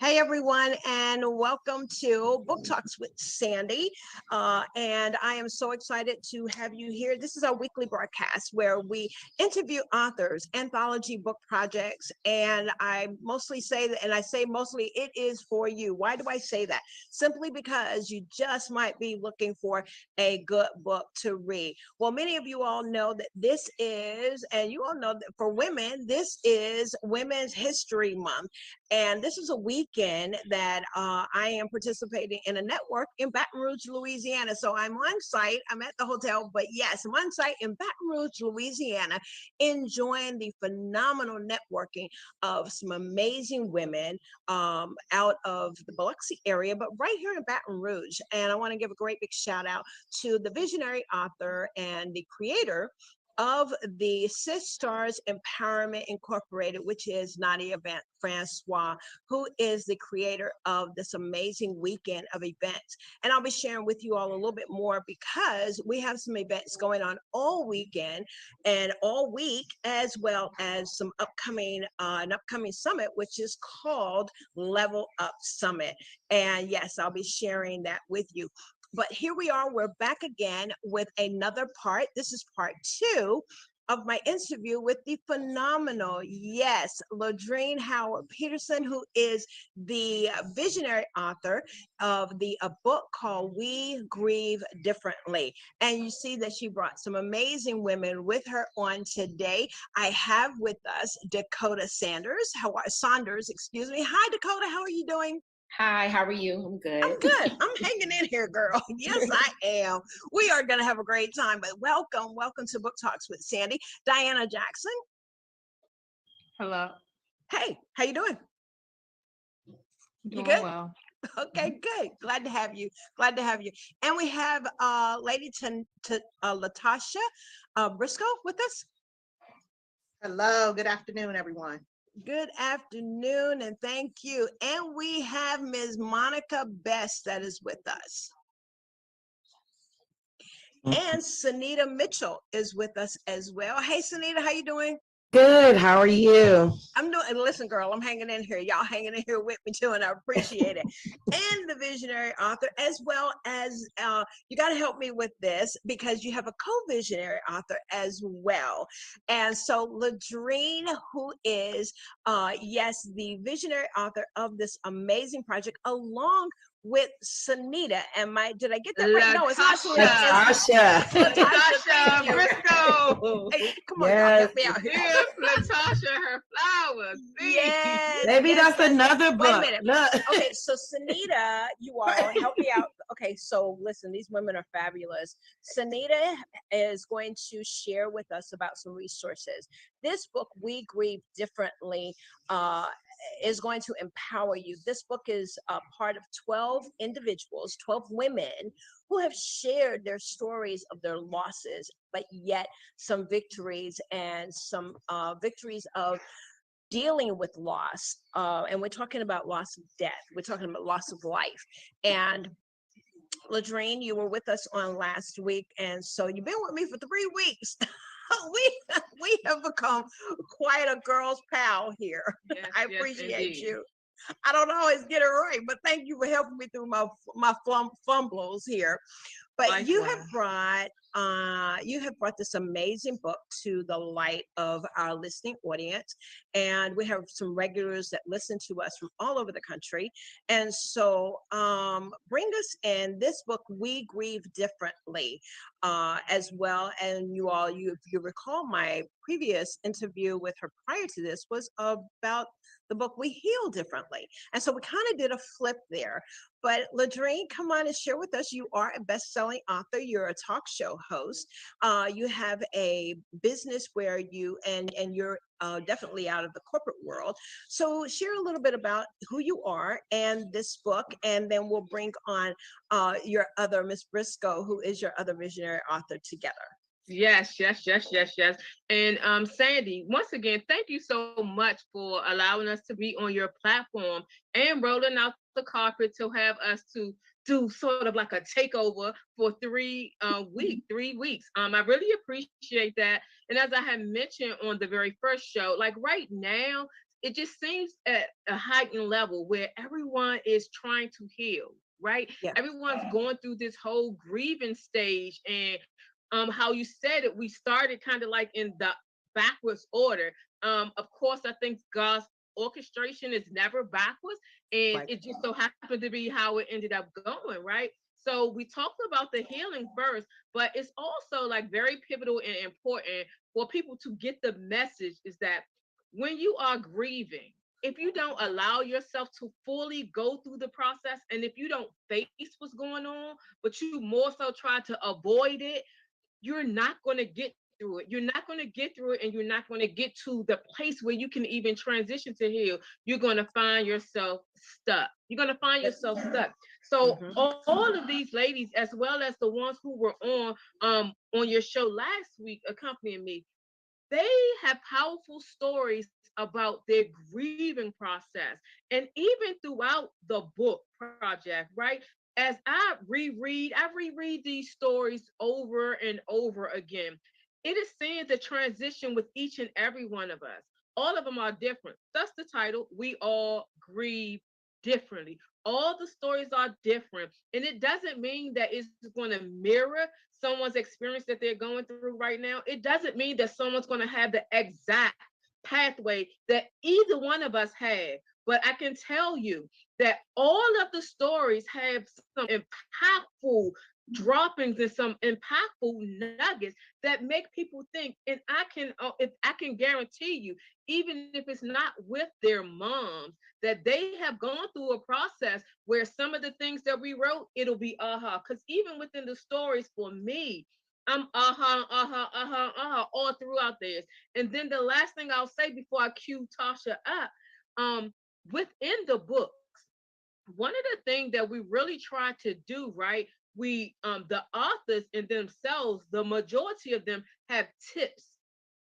Hey Hey everyone, and welcome to Book Talks with Sandy. And I am so excited to have you here. This is our weekly broadcast where we interview authors, anthology book projects, and I mostly say that, and I say mostly, it is for you. Why do I say that? Simply because you just might be looking for a good book to read. Well, many of you all know that this is, and you all know that for women, this is Women's History Month. And this is a weekend that I am participating in a network in Baton Rouge, Louisiana. So I'm on site, I'm at the hotel, but yes, I'm on site in Baton Rouge, Louisiana, enjoying the phenomenal networking of some amazing women out of the Biloxi area, but right here in Baton Rouge. And I want to give a great big shout out to the visionary author and the creator of the Sistars Empowerment Incorporated, which is Nadia Francois, who is the creator of this amazing weekend of events. And I'll be sharing with you all a little bit more because we have some events going on all weekend and all week, as well as some an upcoming summit, which is called Level Up Summit. And yes, I'll be sharing that with you. But here we are, we're back again with another part. This is part 2 of my interview with the phenomenal, yes, Ladrine Howard Peterson, who is the visionary author of a book called We Grieve Differently. And you see that she brought some amazing women with her on today. I have with us Dakota Saunders. Excuse me. Hi, Dakota, how are you doing? Hi, how are you? I'm good. I'm good. I'm hanging in here, girl. Yes, I am. We are going to have a great time, but welcome to Book Talks with Sandy. Diana Jackson. Hello. Hey, how you doing? Doing good? well. Okay, good. Glad to have you. And we have Lady Latasha Briscoe with us. Hello, good afternoon, everyone. Good afternoon, and thank you. And we have Ms. Monica Best that is with us. And Sunita Mitchell is with us as well. Hey, Sunita, how you doing? Good. How are you? I'm doing, and listen, girl, I'm hanging in here. Y'all hanging in here with me too, and I appreciate it. And the visionary author, as well as, you got to help me with this because you have a co-visionary author as well. And so Ladrine, who is, yes, the visionary author of this amazing project, along with Sunita. Did I get that right? No, it's not Latasha. Latasha Briscoe. Hey, come on, Yes. y'all, help me out here. Here's Latasha, her flowers. Yes. Maybe yes, that's another Wait book. a minute. Look. Okay, so Sunita, you all help me out. Okay, so listen, these women are fabulous. Sunita is going to share with us about some resources. This book, We Grieve Differently, is going to empower you. This book is a part of 12 individuals, 12 women who have shared their stories of their losses, but yet some victories and some victories of dealing with loss. And we're talking about loss of death. We're talking about loss of life. And Ladrine, you were with us on last week. And so you've been with me for 3 weeks. we have become quite a girl's pal here. Yes, I yes, appreciate indeed. you. I don't always get it right, but thank you for helping me through my fumbles here. But you have brought this amazing book to the light of our listening audience, and we have some regulars that listen to us from all over the country. And so, bring us in this book, We Grieve Differently, as well. And if you recall, my previous interview with her prior to this was about the book We Heal Differently. And so we kind of did a flip there. But Ladrine, come on and share with us. You are a best-selling author. You're a talk show host. You have a business where you're definitely out of the corporate world. So share a little bit about who you are and this book, and then we'll bring on your other Miss Briscoe, who is your other visionary author, together. Yes. And Sandy, once again, thank you so much for allowing us to be on your platform and rolling out the carpet to have us to do sort of like a takeover for 3 weeks. I really appreciate that. And as I had mentioned on the very first show, like right now, it just seems at a heightened level where everyone is trying to heal, right? Yes. Everyone's going through this whole grieving stage. And how you said it, we started kind of like in the backwards order. Of course, I think God's orchestration is never backwards, and Right. it just so happened to be how it ended up going, right? So we talked about the healing first, but it's also like very pivotal and important for people to get the message is that when you are grieving, if you don't allow yourself to fully go through the process, and if you don't face what's going on, but you more so try to avoid it, you're not going to get through it. You're not going to get through it, and you're not going to get to the place where you can even transition to heal. You're going to find yourself stuck. You're going to find yourself stuck. So all of these ladies, as well as the ones who were on your show last week accompanying me, they have powerful stories about their grieving process. And even throughout the book project, right? As I reread these stories over and over again. It is seeing the transition with each and every one of us. All of them are different. That's the title. We all grieve differently. All the stories are different. And it doesn't mean that it's going to mirror someone's experience that they're going through right now. It doesn't mean that someone's going to have the exact pathway that either one of us had. But I can tell you that all of the stories have some impactful droppings and some impactful nuggets that make people think. And I can guarantee you, even if it's not with their moms, that they have gone through a process where some of the things that we wrote, it'll be because even within the stories for me, I'm all throughout this. And then the last thing I'll say before I cue Tasha up, within the books, one of the things that we really try to do, right? We the authors in themselves, the majority of them have tips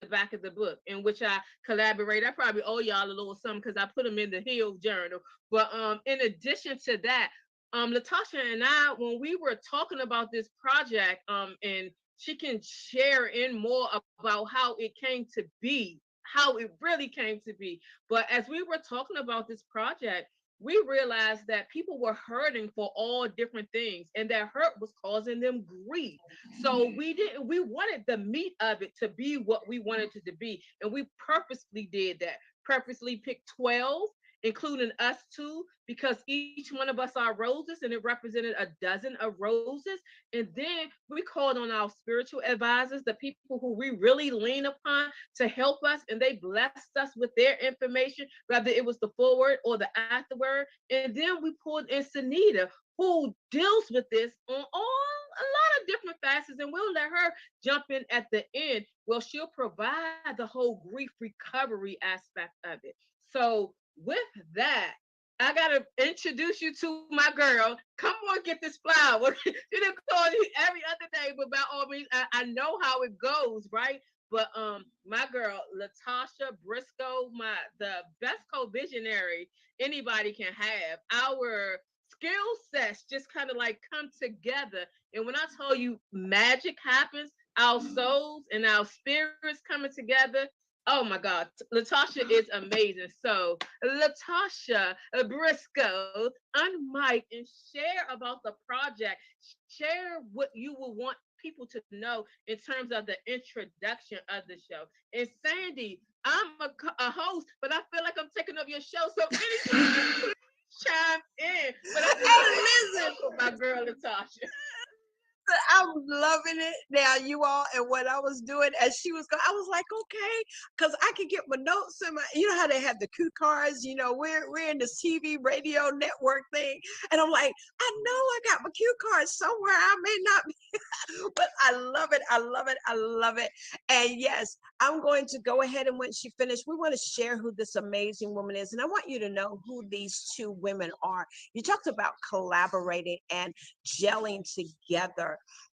at the back of the book in which I collaborate. I probably owe y'all a little something because I put them in the Heal Journal. But in addition to that, Latasha and I, when we were talking about this project, and she can share in more about how it came to be, how it really came to be. But as we were talking about this project, we realized that people were hurting for all different things, and that hurt was causing them grief. So we wanted the meat of it to be what we wanted it to be. And we purposely did that, purposely picked 12, including us too, because each one of us are roses, and it represented a dozen of roses. And then we called on our spiritual advisors, the people who we really lean upon to help us, and they blessed us with their information, whether it was the foreword or the afterword. And then we pulled in Sunita, who deals with this on a lot of different facets, and we'll let her jump in at the end. Well, she'll provide the whole grief recovery aspect of it. So with that, I gotta introduce you to my girl. Come on, get this flower. You didn't call you every other day, but by all means, I know how it goes, right? But my girl, Latasha Briscoe, the best co-visionary anybody can have. Our skill sets just kind of like come together. And when I tell you magic happens, our souls and our spirits coming together. Oh my God, Latasha is amazing. So Latasha Briscoe, unmic and share about the project. Share what you will want people to know in terms of the introduction of the show. And Sandy, I'm a host, but I feel like I'm taking up your show. So anything, chime in. But I listen for my girl Latasha. I'm loving it now, you all. And what I was doing as she was going, I was like, okay, because I could get my notes in my, you know how they have the cue cards, you know, we're in this TV radio network thing. And I'm like, I know I got my cue cards somewhere. I may not be, but I love it. I love it. I love it. And yes, I'm going to go ahead, and when she finished, we want to share who this amazing woman is. And I want you to know who these two women are. You talked about collaborating and gelling together.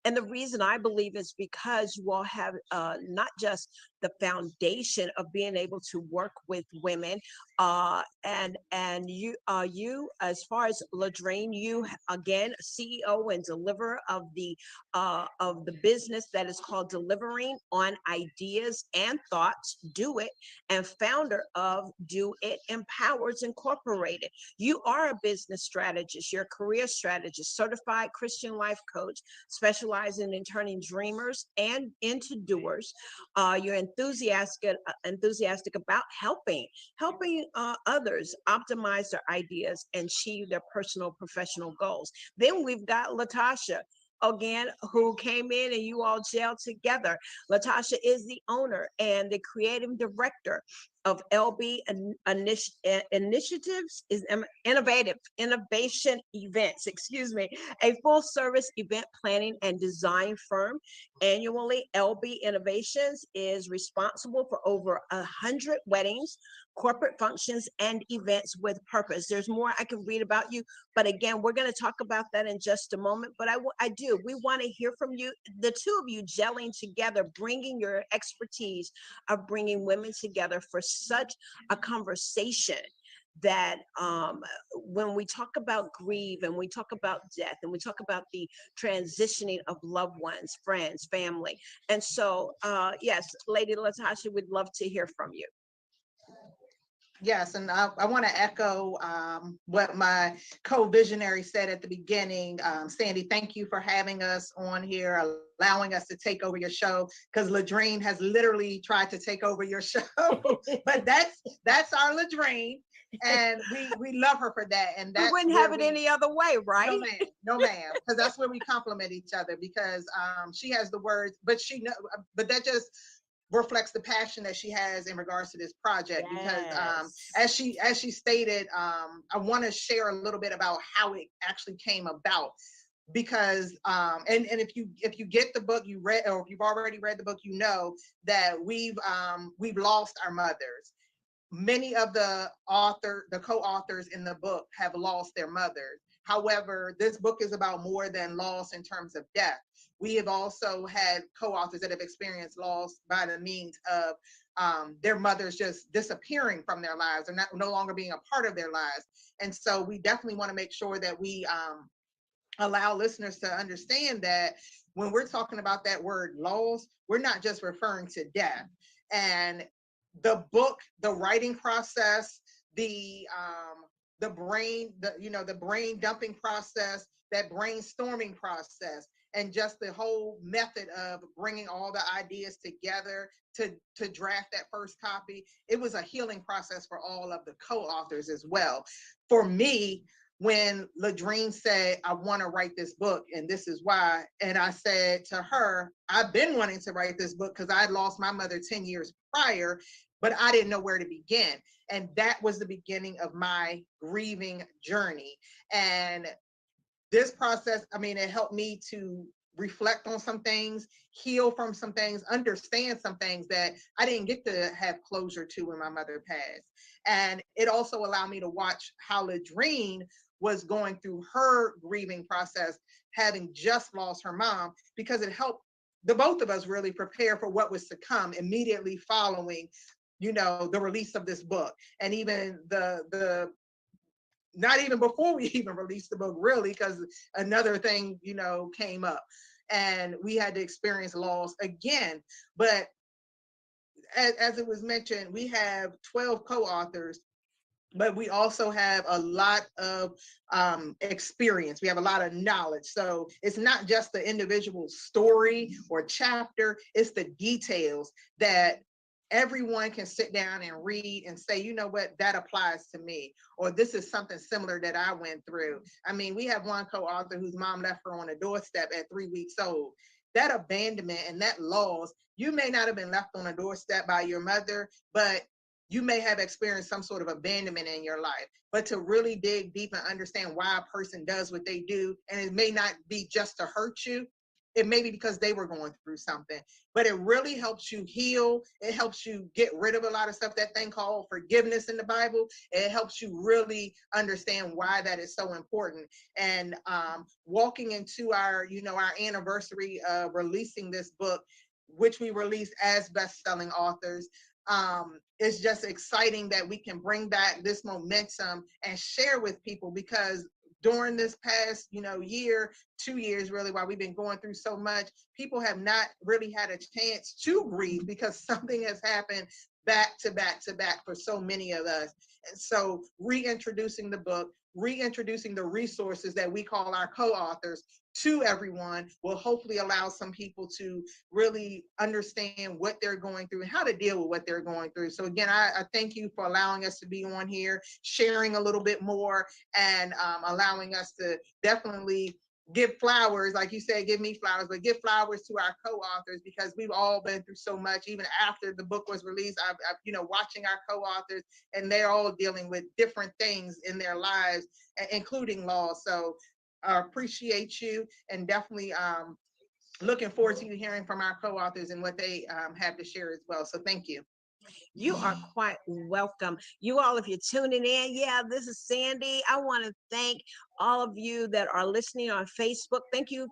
And the reason I believe is because you all have not just the foundation of being able to work with women, and you as far as Ladrine, you again CEO and deliverer of the business that is called Delivering on Ideas and Thoughts, Do It, and founder of Do It Empowers Incorporated. You are a business strategist, you're a career strategist, certified Christian life coach, specializing in turning dreamers and into doers. You're enthusiastic about helping others optimize their ideas and achieve their personal professional goals. Then we've got Latasha, again, who came in and you all gelled together. Latasha is the owner and the creative director of LB Initiatives, is Innovation Events, a full service event planning and design firm. Annually, LB Innovations is responsible for over 100 weddings, corporate functions, and events with purpose. There's more I can read about you, but again, we're going to talk about that in just a moment. But we want to hear from you, the two of you gelling together, bringing your expertise of bringing women together for such a conversation that when we talk about grief and we talk about death and we talk about the transitioning of loved ones, friends, family. And so, yes, Lady Latasha, we'd love to hear from you. Yes, and I want to echo what my co-visionary said at the beginning. Sandy, thank you for having us on here, allowing us to take over your show, because Ladrine has literally tried to take over your show. But that's our Ladrine, and we love her for that. And we wouldn't have it any other way, right? No, ma'am, because that's where we complement each other. Because she has the words, but that just reflects the passion that she has in regards to this project. Because as she stated, I want to share a little bit about how it actually came about. Because and if you get the book, you read, or if you've already read the book, you know that we've lost our mothers. Many of the co-authors in the book have lost their mothers. However, this book is about more than loss in terms of death. We have also had co-authors that have experienced loss by the means of their mothers just disappearing from their lives, or no longer being a part of their lives. And so we definitely want to make sure that we allow listeners to understand that when we're talking about that word loss, we're not just referring to death. And the book, the writing process, the brain dumping process, that brainstorming process, and just the whole method of bringing all the ideas together to draft that first copy, it was a healing process for all of the co-authors as well. For me, when Ladrine said, I want to write this book, and this is why, and I said to her, I've been wanting to write this book because I had lost my mother 10 years prior, but I didn't know where to begin. And that was the beginning of my grieving journey. And this process, it helped me to reflect on some things, heal from some things, understand some things that I didn't get to have closure to when my mother passed. And it also allowed me to watch how Ladrine was going through her grieving process, having just lost her mom, because it helped the both of us really prepare for what was to come immediately following, the release of this book. And even the not even before we even released the book, really, because another thing, came up and we had to experience loss again. But as it was mentioned, we have 12 co-authors, but we also have a lot of experience. We have a lot of knowledge. So it's not just the individual story or chapter, it's the details that everyone can sit down and read and say, you know what, that applies to me, or this is something similar that I went through. We have one co-author whose mom left her on a doorstep at 3 weeks old. That abandonment and that loss, you may not have been left on a doorstep by your mother, but you may have experienced some sort of abandonment in your life. But to really dig deep and understand why a person does what they do, and it may not be just to hurt you, it may be because they were going through something, but it really helps you heal. It helps you get rid of a lot of stuff, that thing called forgiveness in the Bible. It helps you really understand why that is so important. And walking into our, our anniversary of releasing this book, which we released as best-selling authors, it's just exciting that we can bring back this momentum and share with people, because during this past, year, 2 years really, while we've been going through so much, people have not really had a chance to grieve because something has happened back to back to back for so many of us. And so reintroducing the book, reintroducing the resources that we call our co-authors to everyone will hopefully allow some people to really understand what they're going through and how to deal with what they're going through. So again, I thank you for allowing us to be on here, sharing a little bit more, and allowing us to definitely give flowers, like you said, give me flowers, but give flowers to our co-authors, because we've all been through so much. Even after the book was released, I've watching our co-authors, and they're all dealing with different things in their lives, including loss. So I appreciate you, and definitely looking forward to you hearing from our co-authors and what they have to share as well. So thank you. You are quite welcome. You all, if you're tuning in, this is Sandy. I want to thank all of you that are listening on Facebook. Thank you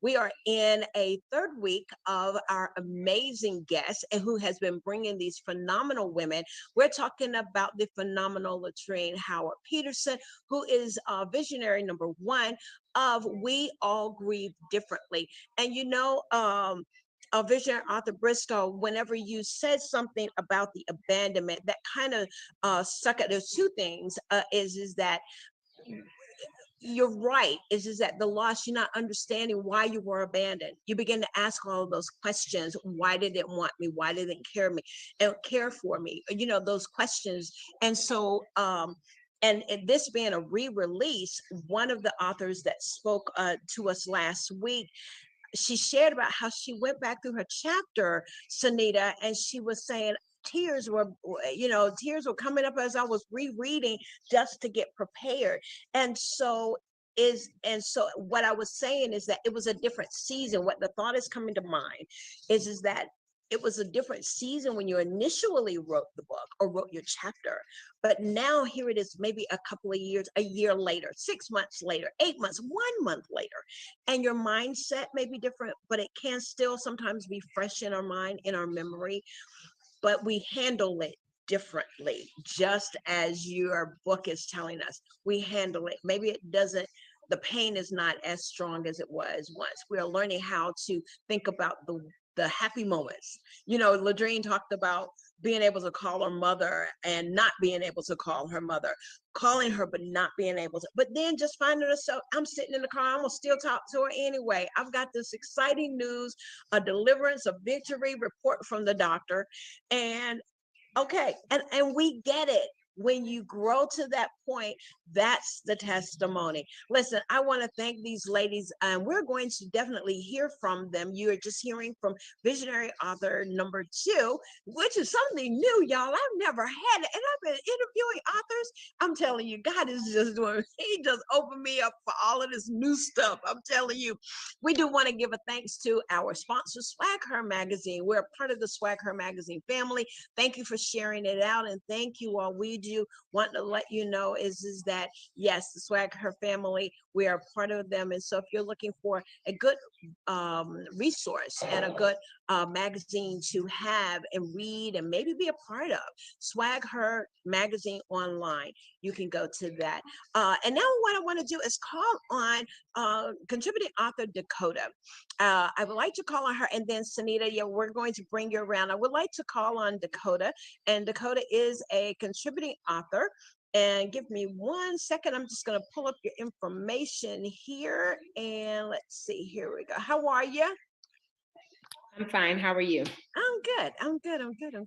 we are in a third week of our amazing guest who has been bringing these phenomenal women. We're talking about the phenomenal Latrine Howard Peterson, who is visionary number 1 of We All Grieve Differently. And visionary Arthur Briscoe, whenever you said something about the abandonment, that kind of stuck out. There's 2 things, is that you're right, is that the loss, you're not understanding why you were abandoned. You begin to ask all of those questions. Why did it want me? Why did it care for me? Those questions. And so, and this being a re-release, one of the authors that spoke to us last week, she shared about how she went back through her chapter, Sunita, and she was saying tears were coming up as I was rereading just to get prepared. And so what I was saying is that it was a different season. What the thought is coming to mind is that it was a different season when you initially wrote the book or wrote your chapter. But now here it is, maybe a couple of years, a year later, 6 months later, 8 months, 1 month later. And your mindset may be different, but it can still sometimes be fresh in our mind, in our memory. But we handle it differently, just as your book is telling us. We handle it. Maybe it doesn't, the pain is not as strong as it was once. We are learning how to think about the happy moments. Latrine talked about being able to call her mother and not being able to call her mother, calling her but not being able to, but then just finding herself, I'm sitting in the car, I'm gonna still talk to her anyway. I've got this exciting news, a deliverance, a victory report from the doctor. And okay, and we get it. When you grow to that point, that's the testimony. Listen, I want to thank these ladies, and we're going to definitely hear from them. You are just hearing from visionary author number 2, which is something new, y'all. I've never had it, and I've been interviewing authors. I'm telling you, God is just doing, he just opened me up for all of this new stuff. I'm telling you, we do want to give a thanks to our sponsor, Swag Her Magazine. We're a part of the Swag Her Magazine family. Thank you for sharing it out, and thank you all. We do want to let you know is that yes, the Swag Her family, we are part of them. And so if you're looking for a good resource and a good magazine to have and read and maybe be a part of, Swag Her Magazine online, you can go to that. And now what I want to do is call on contributing author Dakota. I would like to call on her, and then Sunita, we're going to bring you around. I would like to call on Dakota, and Dakota is a contributing author. And give me 1 second. I'm just going to pull up your information here, and let's see. Here we go. How are you? I'm fine. How are you? I'm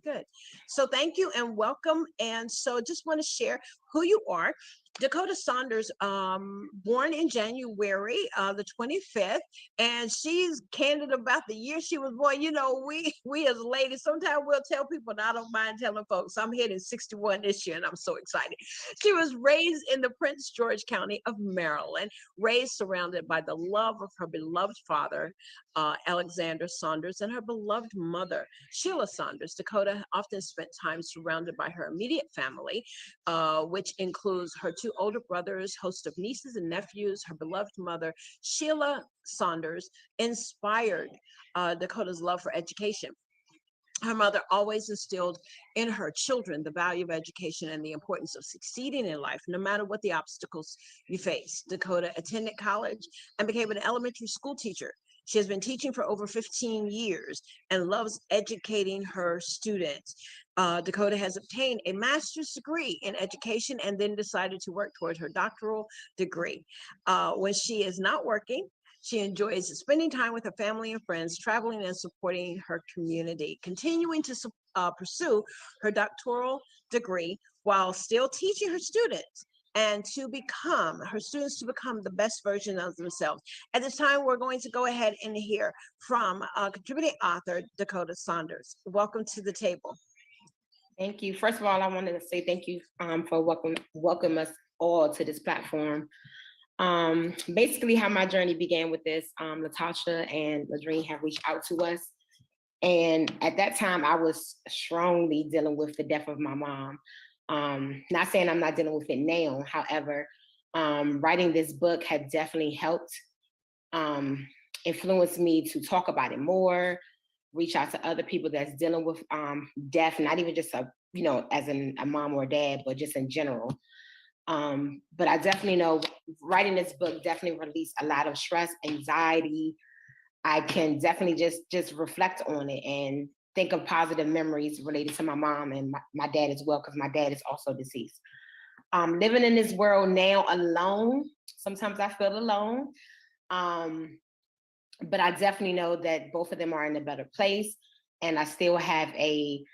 good. So thank you and welcome. And so just want to share who you are. Dakota Saunders, born in January the 25th, and she's candid about the year she was born. You know, we as ladies, sometimes we'll tell people, and I don't mind telling folks, I'm hitting 61 this year, and I'm so excited. She was raised in the Prince George County of Maryland, raised surrounded by the love of her beloved father, Alexander Saunders, and her beloved mother, Sheila Saunders. Dakota often spent time surrounded by her immediate family, which includes her two older brothers, host of nieces and nephews. Her beloved mother, Sheila Saunders, inspired Dakota's love for education. Her mother always instilled in her children the value of education and the importance of succeeding in life, no matter what the obstacles you face. Dakota attended college and became an elementary school teacher. She has been teaching for over 15 years and loves educating her students. Dakota has obtained a master's degree in education and then decided to work toward her doctoral degree. When she is not working, she enjoys spending time with her family and friends, traveling and supporting her community, continuing to pursue her doctoral degree while still teaching her students and to become the best version of themselves. At this time, we're going to go ahead and hear from contributing author Dakota Saunders. Welcome to the table. Thank you. First of all, I wanted to say thank you for welcome us all to this platform. Basically how my journey began with this, Latasha and Ladrine have reached out to us. And at that time, I was strongly dealing with the death of my mom. Not saying I'm not dealing with it now. However, writing this book had definitely helped influence me to talk about it more, reach out to other people that's dealing with death, not even just as a mom or a dad, but just in general. But I definitely know writing this book definitely released a lot of stress, anxiety. I can definitely just reflect on it and think of positive memories related to my mom and my dad as well, because my dad is also deceased. Living in this world now alone, sometimes I feel alone. But I definitely know that both of them are in a better place, and I still have a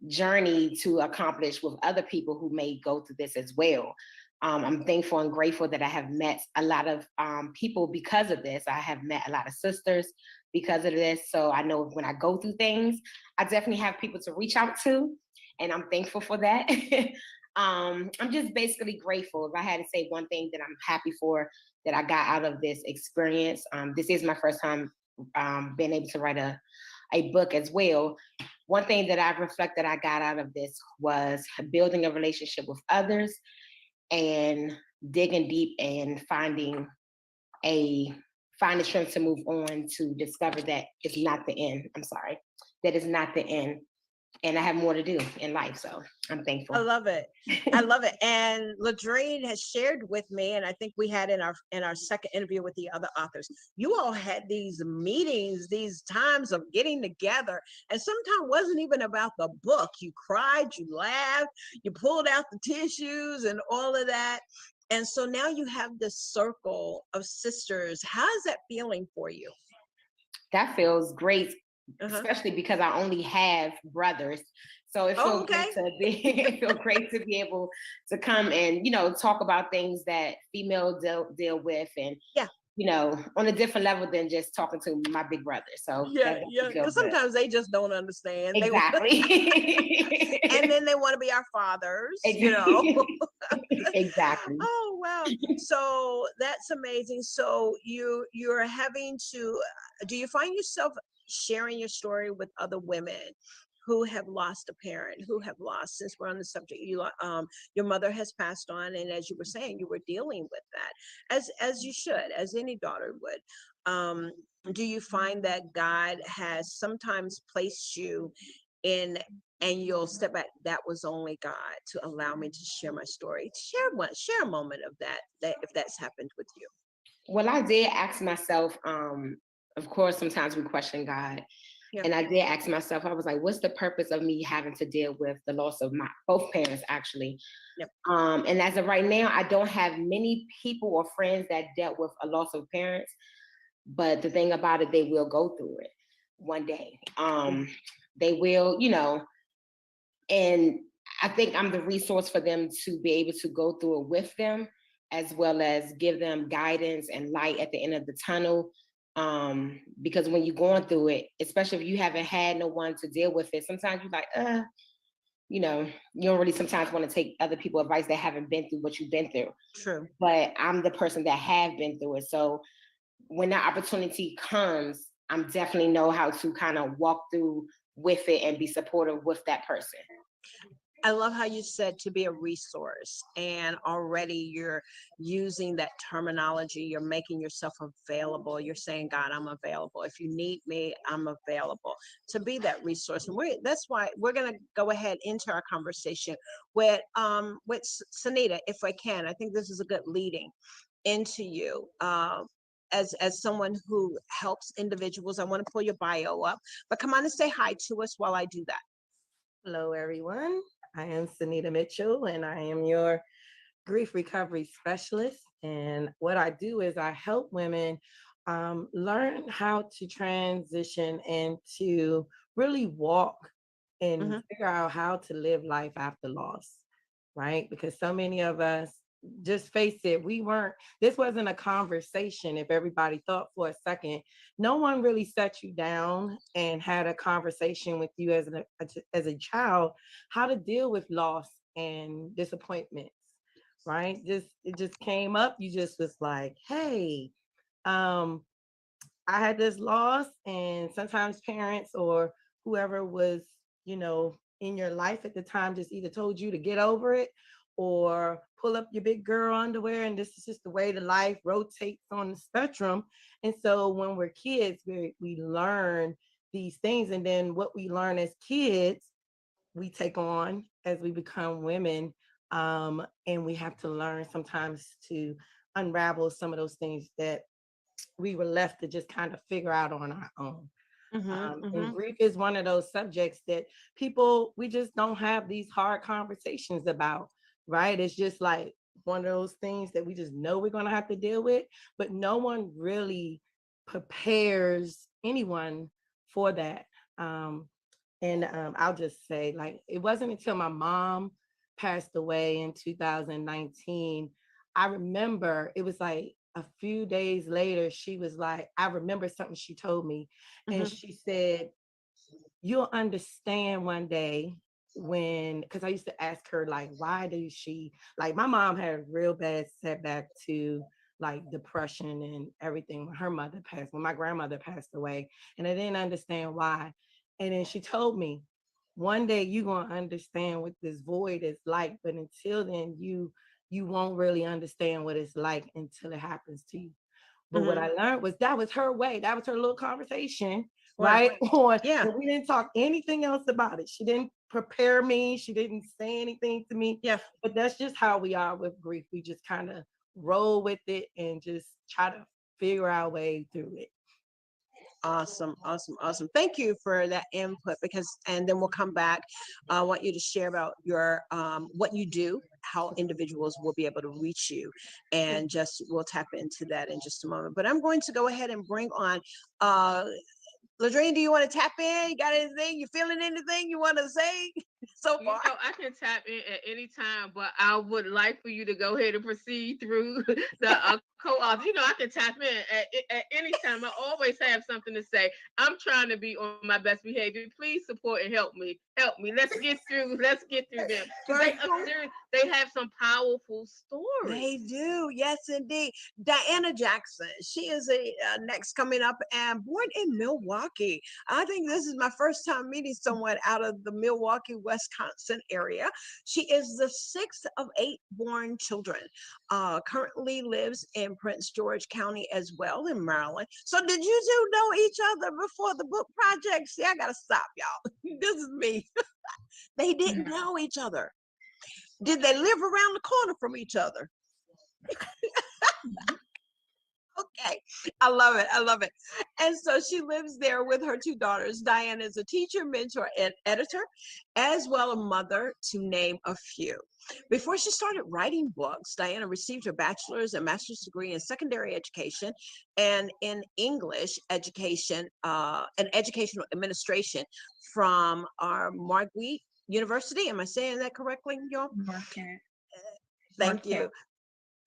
journey to accomplish with other people who may go through this as well. I'm thankful and grateful that I have met a lot of people because of this. I have met a lot of sisters because of this. So I know when I go through things, I definitely have people to reach out to, and I'm thankful for that. I'm just basically grateful. If I had to say one thing that I'm happy for that I got out of this experience, this is my first time being able to write a book as well. One thing that I've reflected I got out of this was building a relationship with others and digging deep and finding strength to move on, to discover that it's not the end. That is not the end. And I have more to do in life, so I'm thankful. I love it. I love it. And Ladrine has shared with me, and I think we had in our second interview with the other authors, you all had these meetings, these times of getting together, and sometimes wasn't even about the book. You cried, you laughed, you pulled out the tissues and all of that. And so now you have this circle of sisters. How is that feeling for you? That feels great. Especially because I only have brothers. So it feels great to be able to come and, talk about things that females deal with, and on a different level than just talking to my big brother. So because sometimes they just don't understand. Exactly. And then they want to be our fathers, Exactly. Oh, wow. So that's amazing. So you're having to, do you find yourself sharing your story with other women who have lost a parent, who have lost, since we're on the subject, your mother has passed on, and as you were saying, you were dealing with that, as you should, as any daughter would. Do you find that God has sometimes placed you in, and you'll step back, that was only God to allow me to share my story? Share a moment of that if that's happened with you. Well, I did ask myself, of course, sometimes we question God. Yeah. And I did ask myself, I was like, what's the purpose of me having to deal with the loss of my both parents, actually? Yep. And as of right now, I don't have many people or friends that dealt with a loss of parents. But the thing about it, they will go through it one day. They will, and I think I'm the resource for them to be able to go through it with them, as well as give them guidance and light at the end of the tunnel. Because when you're going through it, especially if you haven't had no one to deal with it, sometimes you're like, you know, you don't really sometimes want to take other people's advice that haven't been through what you've been through. True. But I'm the person that have been through it. So when that opportunity comes, I'm definitely know how to kind of walk through with it and be supportive with that person. I love how you said to be a resource, and already you're using that terminology. You're making yourself available. You're saying, God, I'm available. If you need me, I'm available to be that resource. And that's why we're going to go ahead into our conversation with Sanita, if I can. I think this is a good leading into you. As someone who helps individuals, I want to pull your bio up, but come on and say hi to us while I do that. Hello, everyone. I am Sanita Mitchell, and I am your grief recovery specialist. And what I do is I help women learn how to transition and to really walk and figure out how to live life after loss, right? Because so many of us, just face it, this wasn't a conversation. If everybody thought for a second, no one really sat you down and had a conversation with you as a child, how to deal with loss and disappointments, right? It just came up. You just was like, hey, I had this loss, and sometimes parents or whoever was, in your life at the time just either told you to get over it or pull up your big girl underwear, and this is just the way the life rotates on the spectrum. And so when we're kids, we learn these things, and then what we learn as kids, we take on as we become women, and we have to learn sometimes to unravel some of those things that we were left to just kind of figure out on our own. And grief is one of those subjects that we just don't have these hard conversations about. Right? It's just like one of those things that we just know we're going to have to deal with, but no one really prepares anyone for that. I'll just say, like, it wasn't until my mom passed away in 2019, I remember it was like a few days later, she was like, I remember something she told me, and she said, you'll understand one day because I used to ask her, like, why does she, like, my mom had a real bad setback to like depression and everything when my grandmother passed away, and I didn't understand why. And then she told me, one day you're going to understand what this void is like, but until then you won't really understand what it's like until it happens to you. But what I learned was that was her way. That was her little conversation, right? And we didn't talk anything else about it. She didn't prepare me. She didn't say anything to me. Yeah. But that's just how we are with grief. We just kind of roll with it and just try to figure our way through it. Awesome. Thank you for that input, and then we'll come back. I want you to share about your what you do, how individuals will be able to reach you, and we'll tap into that in just a moment. But I'm going to go ahead and bring on Ladrine. Do you want to tap in? You got anything? You feeling anything you want to say so far? I can tap in at any time, but I would like for you to go ahead and proceed through the co-author. I can tap in at any time. I always have something to say. I'm trying to be on my best behavior. Please support and help me. Let's get through them. They have some powerful stories. They do. Yes, indeed. Diana Jackson. She is next coming up, and born in Milwaukee. I think this is my first time meeting someone out of the Milwaukee, Wisconsin area. She is the 6th of 8 born children. Currently lives in Prince George County as well, in Maryland. So did you two know each other before the book project? See, I gotta stop, y'all. This is me. They didn't know each other. Did they live around the corner from each other? Okay, I love it. And so she lives there with her 2 daughters. Diana is a teacher, mentor, and editor, as well a mother, to name a few. Before she started writing books, Diana received her bachelor's and master's degree in secondary education and in English education and educational administration from our Marguerite University. Am I saying that correctly, y'all? Marquette. Thank you.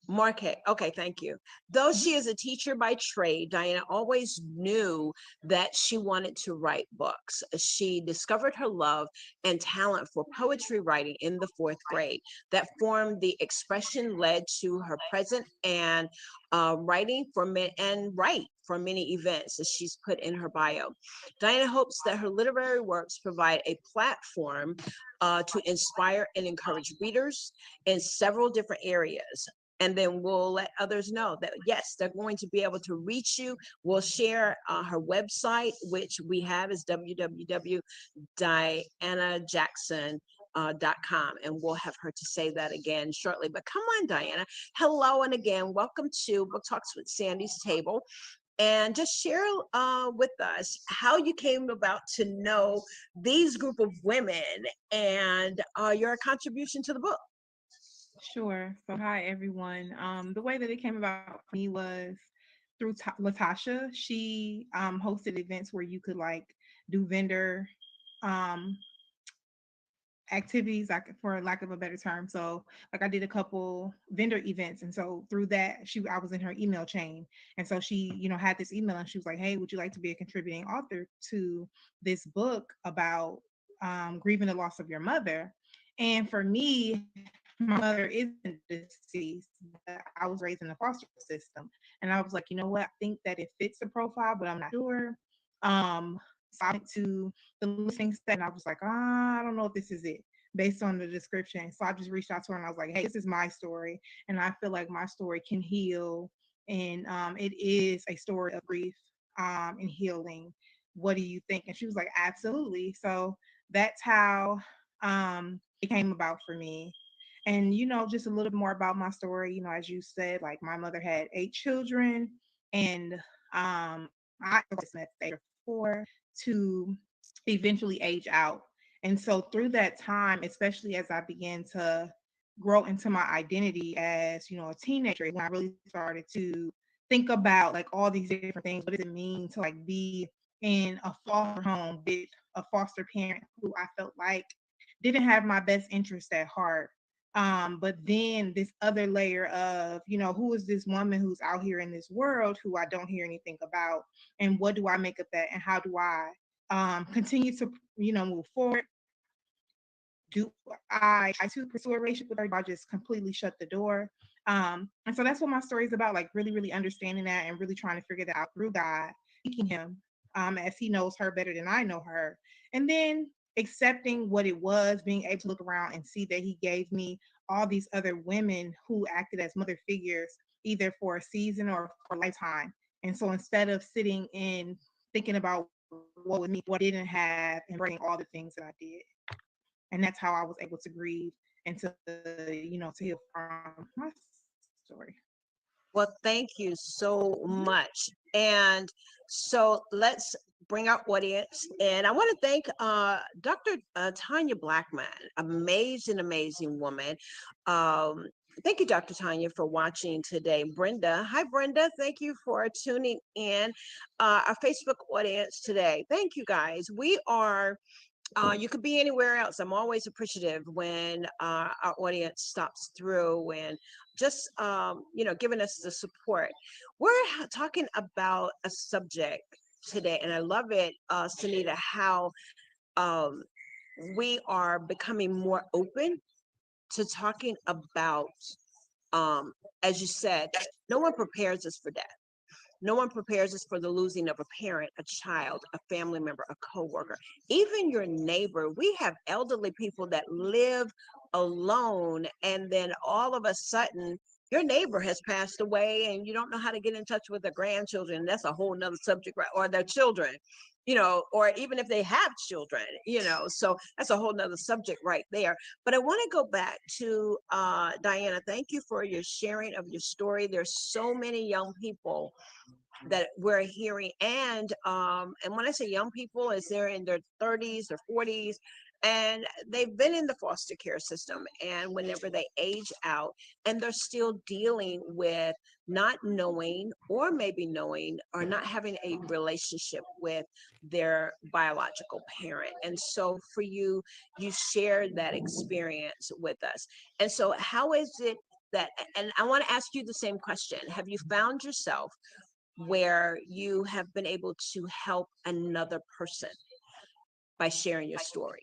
Marquette. Okay, thank you. Though she is a teacher by trade, Diana always knew that she wanted to write books. She discovered her love and talent for poetry writing in the 4th grade. That formed the expression led to her present and writing for many events, as she's put in her bio. Diana hopes that her literary works provide a platform to inspire and encourage readers in several different areas. And then we'll let others know that, yes, they're going to be able to reach you. We'll share her website, which we have is www.dianajackson.com. And we'll have her to say that again shortly. But come on, Diana. Hello, and again, welcome to Book Talks with Sandy's Table. And just share with us how you came about to know these group of women and your contribution to the book. Sure. So hi, everyone. The way that it came about for me was through Latasha. She hosted events where you could like do vendor activities, like for lack of a better term. So like I did a couple vendor events, and so through that I was in her email chain, and so she had this email, and she was like, hey, would you like to be a contributing author to this book about grieving the loss of your mother? And for me, my mother isn't deceased, but I was raised in the foster system, and I was like, you know what, I think that it fits the profile, but I'm not sure. So I went to the listing set, and I was like, I don't know if this is it based on the description. So I just reached out to her, and I was like, hey, this is my story, and I feel like my story can heal, and it is a story of grief and healing. What do you think? And she was like, absolutely. So that's how it came about for me. And just a little more about my story. As you said, like my mother had 8 children, and I was at the age of 4 to eventually age out. And so through that time, especially as I began to grow into my identity as a teenager, when I really started to think about like all these different things, what does it mean to like be in a foster home with a foster parent who I felt like didn't have my best interest at heart. But then this other layer of, who is this woman who's out here in this world who I don't hear anything about, and what do I make of that, and how do I continue to, move forward? Do I try to pursue a relationship with her? I just completely shut the door. And so that's what my story is about, like really, really understanding that and really trying to figure that out through God, seeking him as he knows her better than I know her. And then accepting what it was, being able to look around and see that he gave me all these other women who acted as mother figures, either for a season or for a lifetime. And so instead of sitting and thinking about what with me, what I didn't have, and bringing all the things that I did. And that's how I was able to grieve and to heal from my story. Well, thank you so much. And so let's bring our audience. And I want to thank Dr. Tanya Blackman, amazing woman. Thank you, Dr. Tanya, for watching today. Brenda, hi, Brenda. Thank you for tuning in. Our Facebook audience today. Thank you, guys. We are you could be anywhere else. I'm always appreciative when our audience stops through and just, giving us the support. We're talking about a subject today, and I love it, Sunita, how we are becoming more open to talking about, as you said, no one prepares us for death. No one prepares us for the losing of a parent, a child, a family member, a coworker, even your neighbor. We have elderly people that live alone, and then all of a sudden your neighbor has passed away and you don't know how to get in touch with their grandchildren. That's a whole nother subject, right? Or their children, or even if they have children, so that's a whole nother subject right there. But I want to go back to Diana. Thank you for your sharing of your story. There's so many young people that we're hearing, and when I say young people, is they're in their 30s or 40s, and they've been in the foster care system, and whenever they age out and they're still dealing with not knowing or maybe knowing or not having a relationship with their biological parent. And so for you, you shared that experience with us. And so how is it that, and I want to ask you the same question, have you found yourself where you have been able to help another person by sharing your story?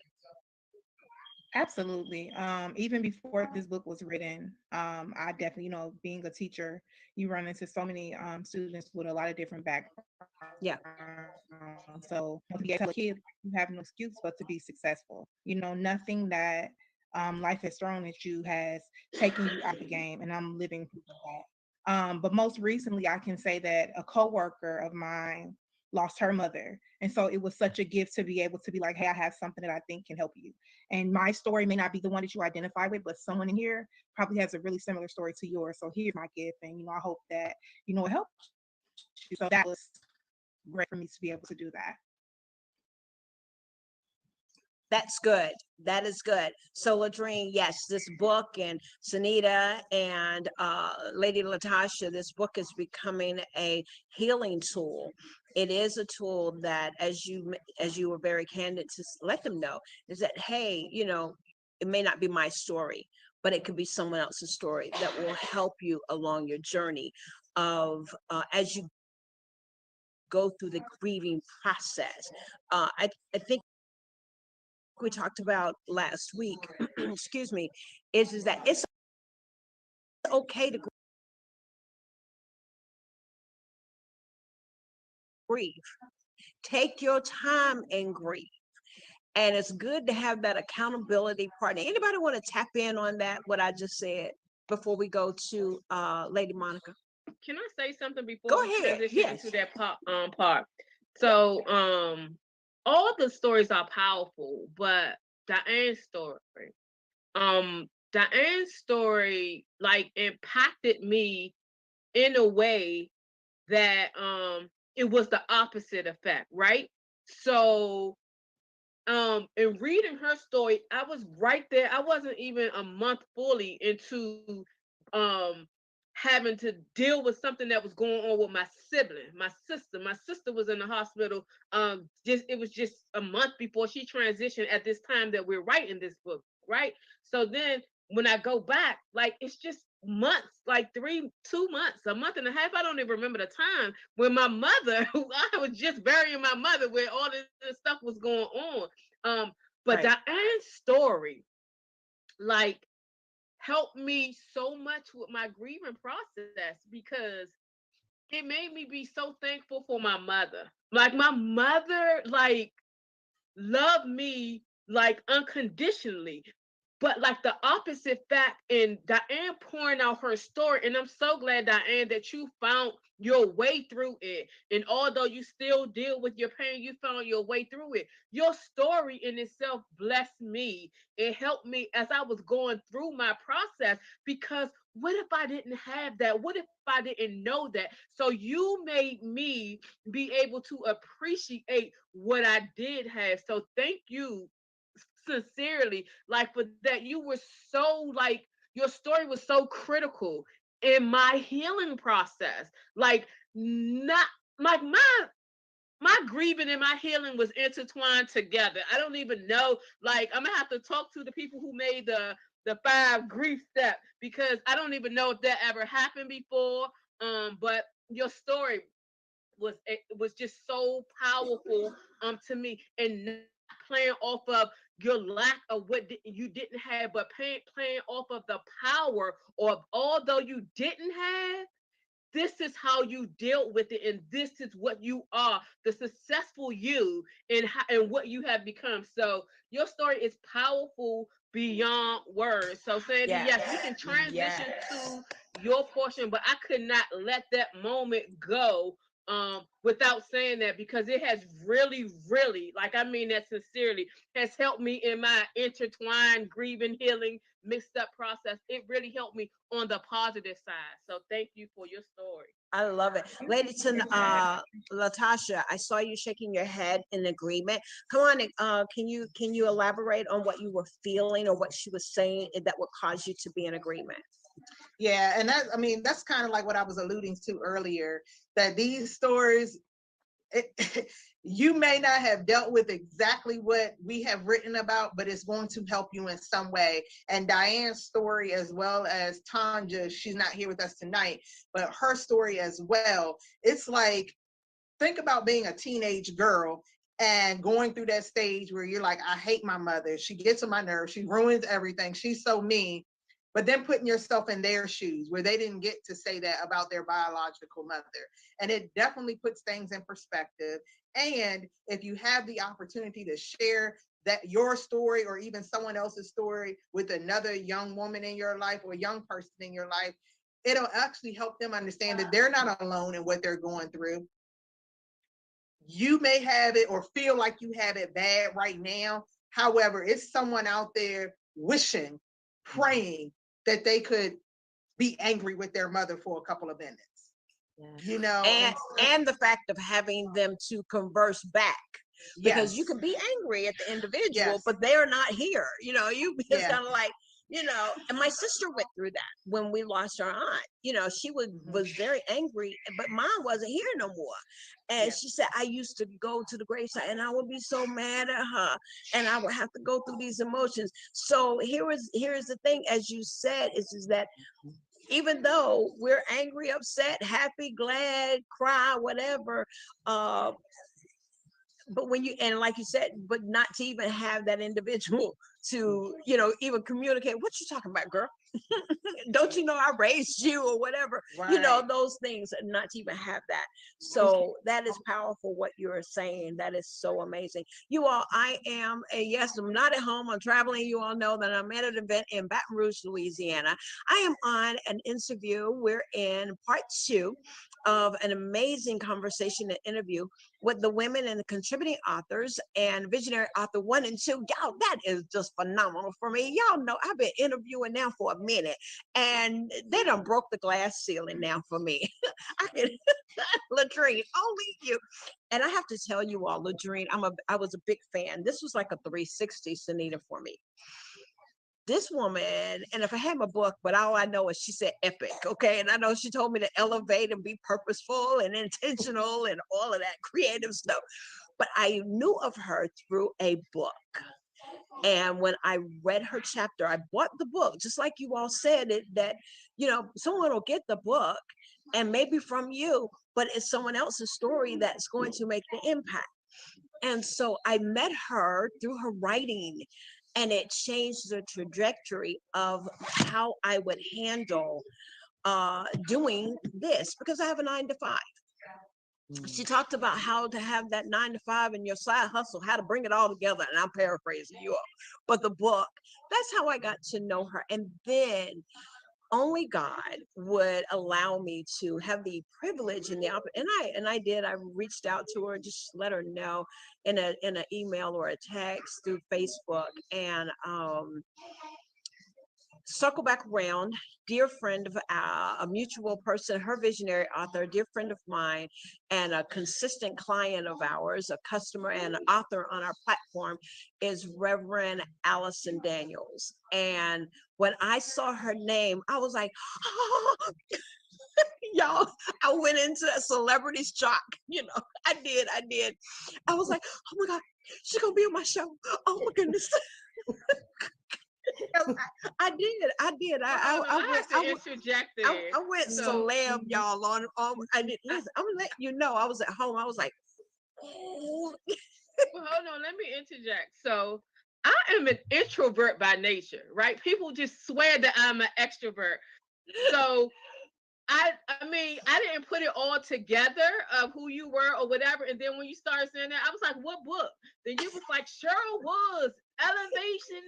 Absolutely. Even before this book was written, I definitely, being a teacher, you run into so many students with a lot of different backgrounds. Yeah. So when you tell a kid, you have no excuse but to be successful. Nothing that life has thrown at you has taken you out of the game, and I'm living proof of that. But most recently, I can say that a coworker of mine lost her mother. And so it was such a gift to be able to be like, hey, I have something that I think can help you. And my story may not be the one that you identify with, but someone in here probably has a really similar story to yours. So here's my gift. And, I hope that, it helps you. So that was great for me to be able to do that. That's good. That is good. So Ladrine, yes, this book, and Sunita and Lady Latasha, this book is becoming a healing tool. It is a tool that, as you were very candid to let them know, is that, hey, it may not be my story, but it could be someone else's story that will help you along your journey of as you go through the grieving process. I think we talked about last week, excuse me, is that it's okay to grieve. Take your time and grieve. And it's good to have that accountability partner. Anybody want to tap in on that, what I just said, before we go to Lady Monica? Can I say something before Go we ahead. transition Yes. into that part? So all the stories are powerful, but Diane's story like impacted me in a way that it was the opposite effect, right? So in reading her story, I was right there. I wasn't even a month fully into having to deal with something that was going on with my sibling, my sister. My sister was in the hospital. It was just a month before she transitioned at this time that we're writing this book, right? So then when I go back, like it's just months, like 2 months, a month and a half. I don't even remember the time when my mother, I was just burying my mother where all this stuff was going on. But Right. Diane's story, like, helped me so much with my grieving process because it made me be so thankful for my mother. Like my mother, like loved me like unconditionally. But like the opposite fact in Diane pouring out her story, and I'm so glad, Diane, that you found your way through it. And although you still deal with your pain, you found your way through it. Your story in itself blessed me. It helped me as I was going through my process, because what if I didn't have that? What if I didn't know that? So you made me be able to appreciate what I did have. So thank you sincerely, like, for that. You were so, like, your story was so critical in my healing process. Like, not like my grieving and my healing was intertwined together. I don't even know, like, I'm gonna have to talk to the people who made the 5 grief steps, because I don't even know if that ever happened before. But your story was just so powerful to me, and not playing off of your lack of what you didn't have, but playing off of the power of, although you didn't have, this is how you dealt with it, and this is what you are, the successful you, and what you have become. So your story is powerful beyond words. So Sandy, yes, we can transition to your portion, but I could not let that moment go without saying that, because it has really, really, like, I mean that sincerely, has helped me in my intertwined grieving, healing, mixed up process. It really helped me on the positive side. So thank you for your story. I love it. Lady Latasha, I saw you shaking your head in agreement. Come on, can you elaborate on what you were feeling or what she was saying that would cause you to be in agreement? Yeah, and that's kind of like what I was alluding to earlier, that these stories, you may not have dealt with exactly what we have written about, but it's going to help you in some way. And Diane's story, as well as Tanja, she's not here with us tonight, but her story as well. It's like, think about being a teenage girl and going through that stage where you're like, I hate my mother. She gets on my nerves. She ruins everything. She's so mean. But then putting yourself in their shoes where they didn't get to say that about their biological mother. And it definitely puts things in perspective. And if you have the opportunity to share that your story or even someone else's story with another young woman in your life or young person in your life, it'll actually help them understand that they're not alone in what they're going through. You may have it or feel like you have it bad right now. However, it's someone out there wishing, praying that they could be angry with their mother for a couple of minutes. You know, and the fact of having them to converse back, because you can be angry at the individual, but they're not here. You know, it's kind of like, you know, and my sister went through that when we lost our aunt. You know, she was very angry, but mom wasn't here no more. And she said, I used to go to the gravesite and I would be so mad at her and I would have to go through these emotions. So here is the thing, as you said, is that even though we're angry, upset, happy, glad, cry, whatever, but when you, and like you said, but not to even have that individual to, you know, even communicate, what you talking about, girl? Don't you know I raised you or whatever, you know, those things, not to even have that. So that is powerful what you're saying. That is so amazing. You all, I'm not at home, I'm traveling. You all know that I'm at an event in Baton Rouge, Louisiana. I am on an interview. We're in part 2 of an amazing conversation and interview with the women and the contributing authors and visionary author 1 and 2. Y'all, that is just phenomenal for me. Y'all know I've been interviewing now for a minute and they done broke the glass ceiling now for me. Ladrine, only you. And I have to tell you all, Ladrine, I was a big fan. This was like a 360, Sunita, for me. This woman, and if I had my book, but all I know is she said epic, okay? And I know she told me to elevate and be purposeful and intentional and all of that creative stuff. But I knew of her through a book. And when I read her chapter, I bought the book, just like you all said it, that, you know, someone will get the book and maybe from you, but it's someone else's story that's going to make the impact. And so I met her through her writing, and it changed the trajectory of how I would handle doing this, because I have a 9-to-5. She talked about how to have that 9-to-5 and your side hustle, how to bring it all together. And I'm paraphrasing you all, but the book, that's how I got to know her. And then only God would allow me to have the privilege and the opportunity. And I did. I reached out to her, just let her know in an email or a text through Facebook, and circle back around. Dear friend of a mutual person, her visionary author, a dear friend of mine, and a consistent client of ours, a customer and an author on our platform, is Reverend Allison Daniels. And when I saw her name, I was like, oh. Y'all, I went into a celebrity shock. You know, I did. I was like, oh my God, she's gonna be on my show. Oh my goodness. I did. I went celeb, y'all. I did. Listen, I'm gonna let you know. I was at home. I was like, oh. Well, hold on. Let me interject. So I am an introvert by nature, right? People just swear that I'm an extrovert. So I mean, I didn't put it all together of who you were or whatever. And then when you started saying that, I was like, what book? Then you was like, Cheryl Woods, Elevation.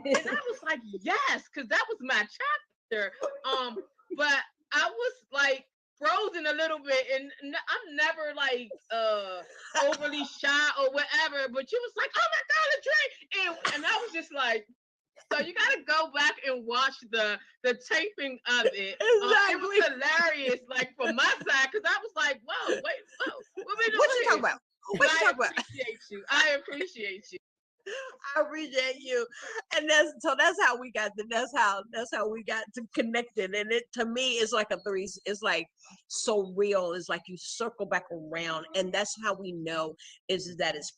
Yeah. And I was like, yes, because that was my chapter. But I was like frozen a little bit, and I'm never like overly shy or whatever. But you was like, oh my God, a drink. And I was just like, So you got to go back and watch the taping of it. It was hilarious, like from my side, because I was like, whoa, wait, whoa, what you talking about? What you talking about? I appreciate you. I appreciate you. I appreciate you, and that's how we got to connected. And it to me is like it's like so real. It's like you circle back around, and that's how we know is that it's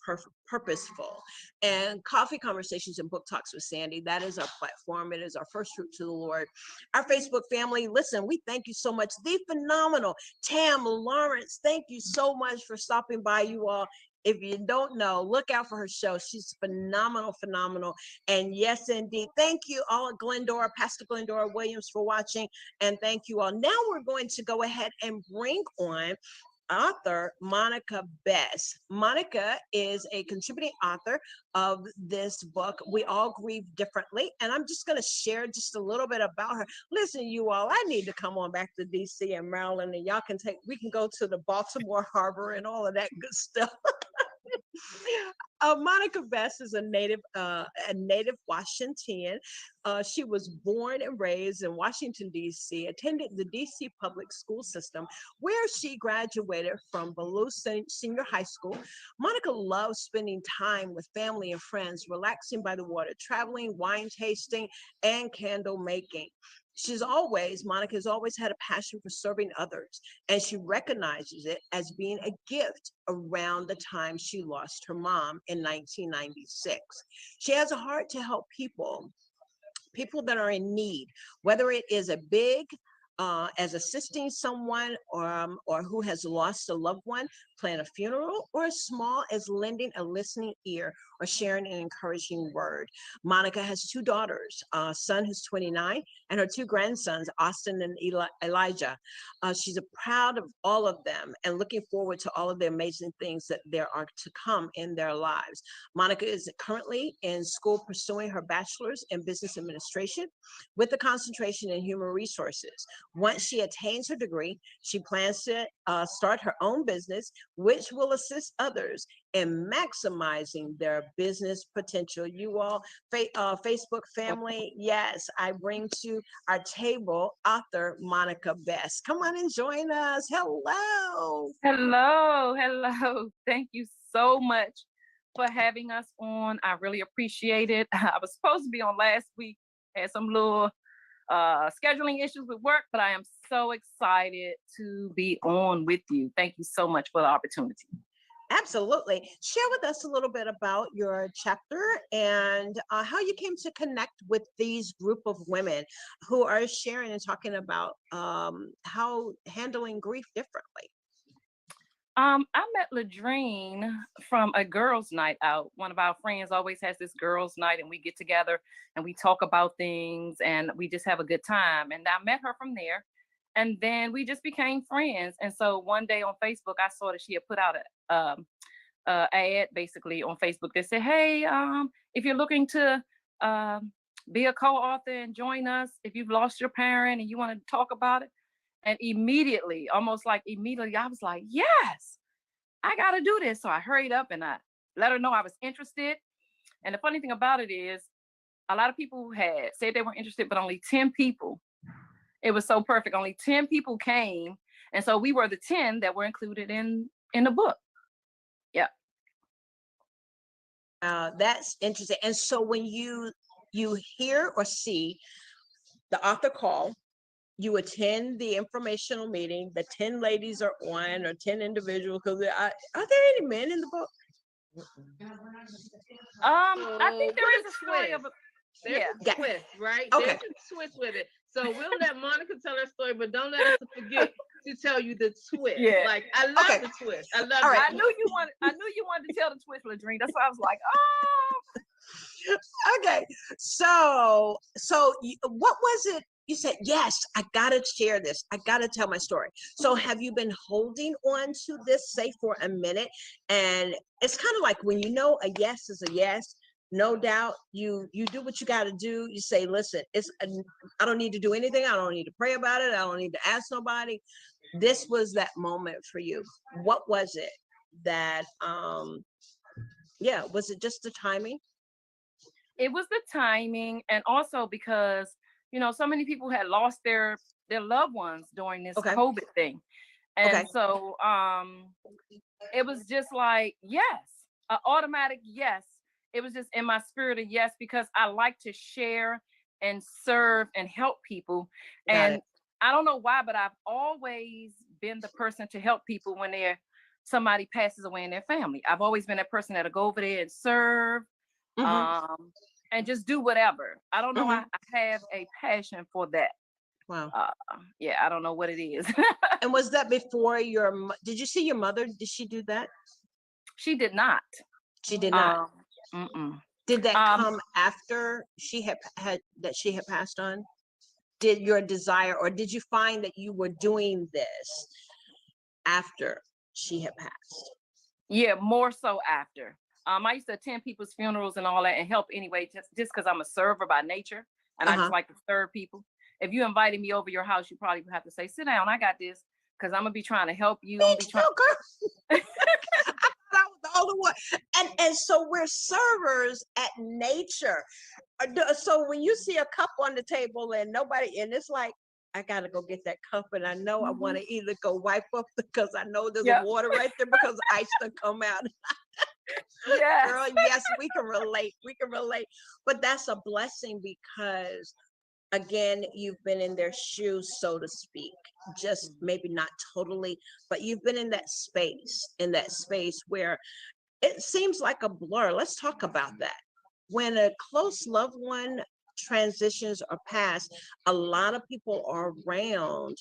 purposeful. And Coffee Conversations and Book Talks with Sandy, that is our platform. It is our first fruit to the Lord. Our Facebook family, listen, we thank you so much. The phenomenal Tam Lawrence, thank you so much for stopping by, you all. If you don't know, look out for her show. She's phenomenal. And yes, indeed. Thank you all, Pastor Glendora Williams, for watching. And thank you all. Now we're going to go ahead and bring on author Monica Best. Monica is a contributing author of this book, We All Grieve Differently. And I'm just going to share just a little bit about her. Listen, you all, I need to come on back to DC and Maryland, and we can go to the Baltimore Harbor and all of that good stuff. Monica Best is a native Washingtonian. She was born and raised in Washington, D.C., attended the D.C. public school system, where she graduated from Ballou Senior High School. Monica loves spending time with family and friends, relaxing by the water, traveling, wine tasting, and candle making. Monica has always had a passion for serving others, and she recognizes it as being a gift around the time she lost her mom in 1996. She has a heart to help people that are in need, whether it is as assisting someone or who has lost a loved one, plan a funeral, or as small as lending a listening ear or sharing an encouraging word. Monica has two daughters, a son who's 29, and her two grandsons, Austin and Elijah. She's proud of all of them and looking forward to all of the amazing things that there are to come in their lives. Monica is currently in school pursuing her bachelor's in business administration with a concentration in human resources. Once she attains her degree, she plans to start her own business, which will assist others in maximizing their business potential. You all, Facebook family, yes, I bring to our table author Monica Best. Come on and join us. Hello. Hello. Thank you so much for having us on. I really appreciate it. I was supposed to be on last week, had some little scheduling issues with work, but I am so excited to be on with you. Thank you so much for the opportunity. Absolutely. Share with us a little bit about your chapter and how you came to connect with these group of women who are sharing and talking about how handling grief differently. I met Ladrine from a girls' night out. One of our friends always has this girls' night, and we get together and we talk about things and we just have a good time. And I met her from there, and then we just became friends. And so one day on Facebook, I saw that she had put out a ad basically on Facebook that said, "Hey, if you're looking to be a co-author and join us, if you've lost your parent and you want to talk about it." And immediately, almost like immediately, I was like, yes, I got to do this. So I hurried up and I let her know I was interested. And the funny thing about it is a lot of people had said they were interested, but only 10 people. It was so perfect. Only 10 people came. And so we were the 10 that were included in the book. Yeah. That's interesting. And so when you hear or see the author call, you attend the informational meeting, the 10 ladies are on, or 10 individuals, because are there any men in the book? I think there is a story of There's a twist, right? Okay. There's a twist with it. So we'll let Monica tell her story, but don't let us forget to tell you the twist. Yeah. Like I love the twist. I love it. Right. I knew you wanted to tell the twist, Ladrine. That's why I was like, oh. Okay. So what was it? You said, yes, I got to share this. I got to tell my story. So have you been holding on to this, say, for a minute? And it's kind of like when you know a yes is a yes, no doubt, you do what you got to do. You say, listen, I don't need to do anything. I don't need to pray about it. I don't need to ask nobody. This was that moment for you. What was it that, was it just the timing? It was the timing, and also because, you know, so many people had lost their loved ones during this Okay. COVID thing. And Okay. so it was just like, yes, an automatic yes. It was just in my spirit of yes, because I like to share and serve and help people. Got And it. I don't know why, but I've always been the person to help people when somebody passes away in their family. I've always been that person that'll go over there and serve, and just do whatever. I don't know. I have a passion for that. Wow. Yeah, I don't know what it is. And was that before did you see your mother? Did she do that? She did not. She did not. Mm-mm. Did that come after she had passed on? Did your desire, or did you find that you were doing this after she had passed? Yeah, more so after. I used to attend people's funerals and all that and help anyway, just because I'm a server by nature, and I just like to serve people. If you invited me over your house, you probably would have to say, "Sit down, I got this," because I'm gonna be trying to help you. I thought I was the only one. And so we're servers at nature. So when you see a cup on the table and it's like, I gotta go get that cup, and I know I want to either go wipe up because I know there's water right there because ice to come out. Yeah, girl, yes, we can relate. We can relate. But that's a blessing because, again, you've been in their shoes, so to speak. Just maybe not totally, but you've been in that space where it seems like a blur. Let's talk about that. When a close loved one transitions or pass, a lot of people are around.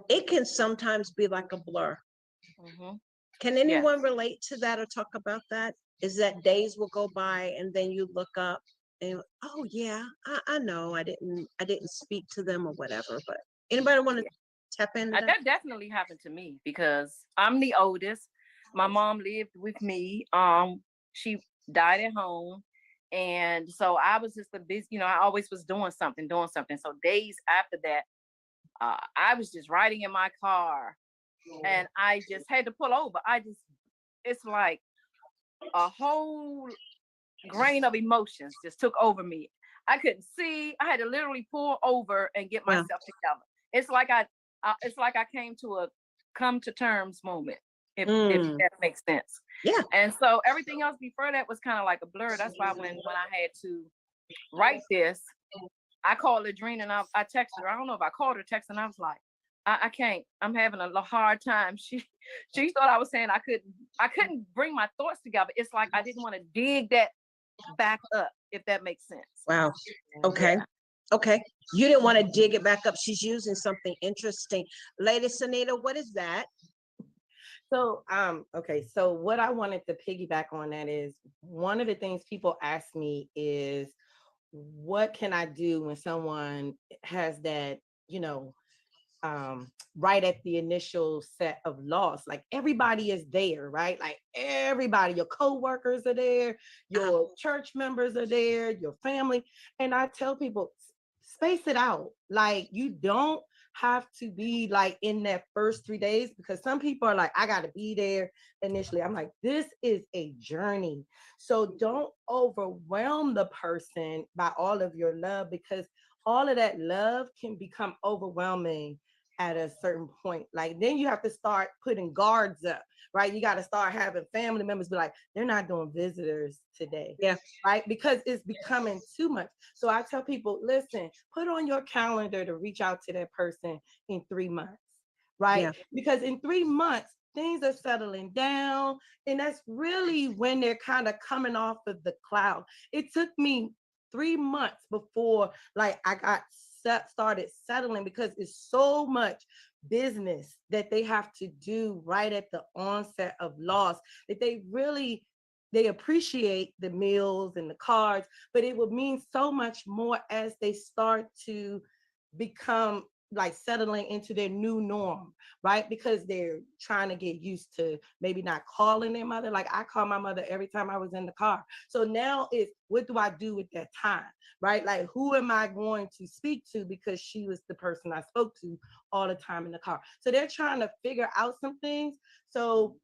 It can sometimes be like a blur. Can anyone relate to that or talk about that? Is that days will go by and then you look up and, oh yeah, I know I didn't speak to them or whatever, but anybody want to tap into that? That definitely happened to me because I'm the oldest. My mom lived with me. She died at home. And so I was just busy, you know, I always was doing something. So days after that, I was just riding in my car and I just had to pull over. It's like a whole grain of emotions just took over me. I couldn't see. I had to literally pull over and get myself together. It's like I came to a come to terms moment, if that makes sense. Yeah. And so everything else before that was kind of like a blur. That's why when I had to write this, I called Ladrine and I texted her. I don't know if I called her, text, and I was like, I can't. I'm having a hard time. She thought I was saying I couldn't bring my thoughts together. It's like I didn't want to dig that back up, if that makes sense. Wow. Okay. Yeah. Okay. You didn't want to dig it back up. She's using something interesting. Lady Sanita, what is that? So, okay. So what I wanted to piggyback on that is one of the things people ask me is, what can I do when someone has that, you know, right at the initial set of loss? Like everybody is there, right? Like everybody, your co-workers are there, your church members are there, your family. And I tell people, space it out. Like you don't have to be like in that first 3 days, because some people are like, I got to be there initially. I'm like, this is a journey. So don't overwhelm the person by all of your love, because all of that love can become overwhelming at a certain point. Like then you have to start putting guards up, right? You got to start having family members be like, they're not doing visitors today. Yeah. Right. Because it's becoming too much. So I tell people, listen, put on your calendar to reach out to that person in 3 months. Right. Yeah. Because in 3 months, things are settling down. And that's really when they're kind of coming off of the cloud. It took me 3 months before like I got started settling, because it's so much business that they have to do right at the onset of loss that they appreciate the meals and the cards, but it would mean so much more as they start to become like settling into their new norm, right? Because they're trying to get used to maybe not calling their mother. Like I call my mother every time I was in the car. So now it's, what do I do with that time, right? Like who am I going to speak to, because she was the person I spoke to all the time in the car. So they're trying to figure out some things. So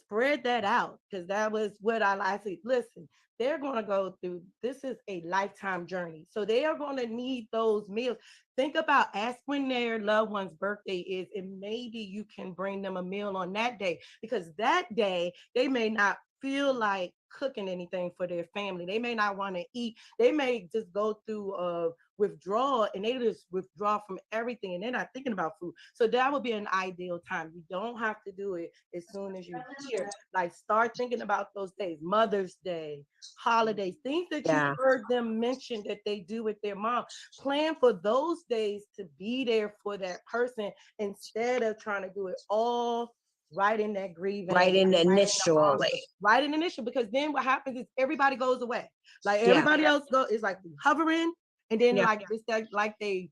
spread that out, because that was what I said. Listen, they're going to go through, this is a lifetime journey. So they are going to need those meals. Think about, ask when their loved one's birthday is, and maybe you can bring them a meal on that day, because that day they may not feel like cooking anything for their family. They may not want to eat. They may just go through a withdrawal, and they just withdraw from everything, and they're not thinking about food. So that would be an ideal time. You don't have to do it as soon as you're here. Like, start thinking about those days, Mother's Day, holidays, things that Yeah. you heard them mention that they do with their mom. Plan for those days to be there for that person, instead of trying to do it all right in that grievance, Right in the initially. right in initial, because then what happens is everybody goes away. Like, Yeah. everybody else is like hovering, and then Yeah. like it's like they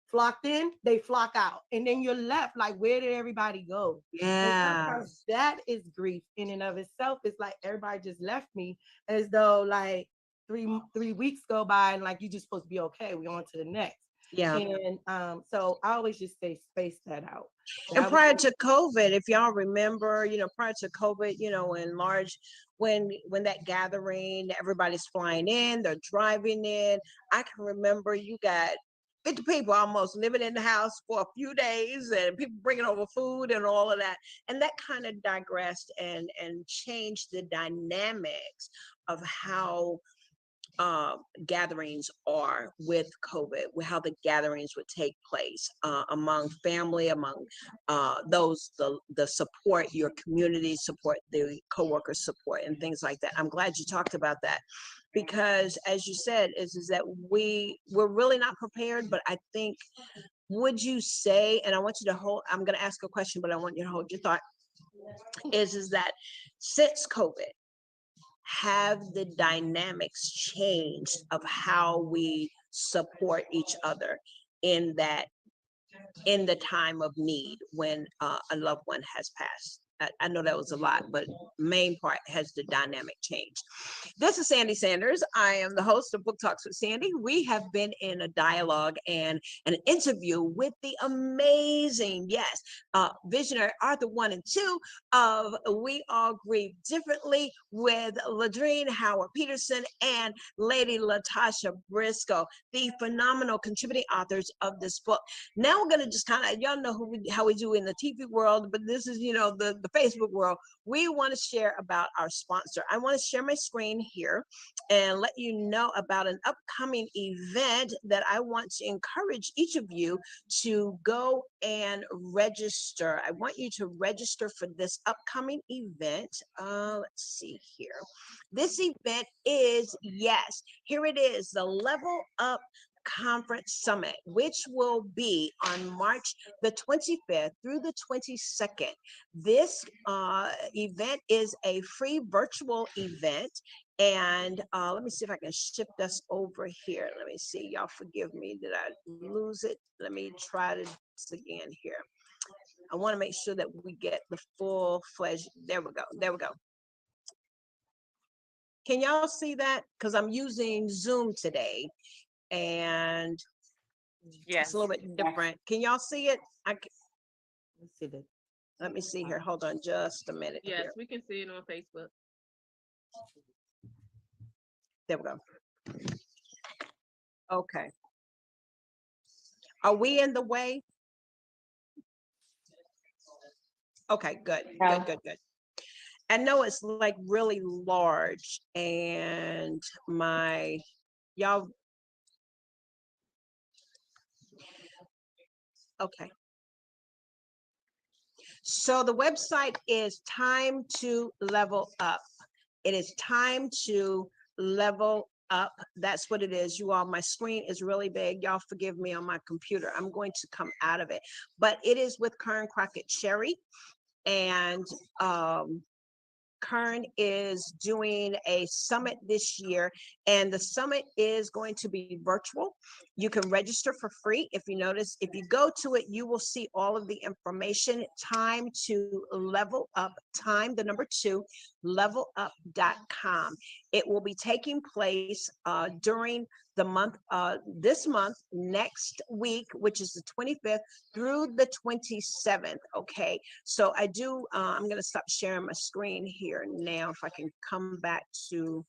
flocked in, they flock out, and then you're left like, where did everybody go? And Yeah. sometimes that is grief in and of itself. It's like, everybody just left me, as though like three weeks go by, and like, you just supposed to be okay, we on to the next. Yeah. And so I always just say, space that out. And That prior was- to COVID, if y'all remember, prior to COVID, in large, when that gathering, everybody's flying in, they're driving in. I can remember you got 50 people almost living in the house for a few days, and people bringing over food and all of that. And that kind of digressed and changed the dynamics of how gatherings are with COVID, with how the gatherings would take place among family, among those, the support, your community support, the coworker support, and things like that. I'm glad you talked about that, because as you said, is that we're really not prepared. But I think, would you say, and I want you to hold, I'm going to ask a question, but I want you to hold your thought, is that since COVID, have the dynamics changed of how we support each other in the time of need when a loved one has passed? I know that was a lot, but main part, has the dynamic changed. This is Sandy Sanders. I am the host of Book Talks with Sandy. We have been in a dialogue and an interview with the amazing, visionary author 1 and 2 of We All Grieve Differently, with Ladrine Howard Peterson and Lady Latasha Briscoe, the phenomenal contributing authors of this book. Now we're going to just kind of, y'all know how we do in the TV world, but this is, the Facebook world. We want to share about our sponsor. I want to share my screen here and let you know about an upcoming event that I want to encourage each of you to go and register. I want you to register for this upcoming event. Let's see here. This event is, here it is, the Level Up Conference Summit, which will be on March the 25th through the 22nd. This event is a free virtual event. And let me see if I can shift us over here. Let me see. Y'all forgive me. Did I lose it? Let me try this again here. I want to make sure that we get the full-fledged. There we go. There we go. Can y'all see that? Because I'm using Zoom today, and it's a little bit different. Can y'all see it? Let's see that. Let me see here. Hold on just a minute. Yes, here. we can see it on Facebook. There we go. Okay. Are we in the way? Okay, good, good. I know it's like really large, and y'all. Okay. So the website is Time to Level Up. It is Time to Level Up. That's what it is. You all, my screen is really big. Y'all forgive me on my computer. I'm going to come out of it. But it is with Kern Crockett Cherry. And Kern is doing a summit this year, and the summit is going to be virtual. You can register for free. If you notice, if you go to it, you will see all of the information. Time to Level Up, time, the number 2, levelup.com. It will be taking place during this month, next week, which is the 25th through the 27th. Okay, so I do, I'm going to stop sharing my screen here now. If I can come back here.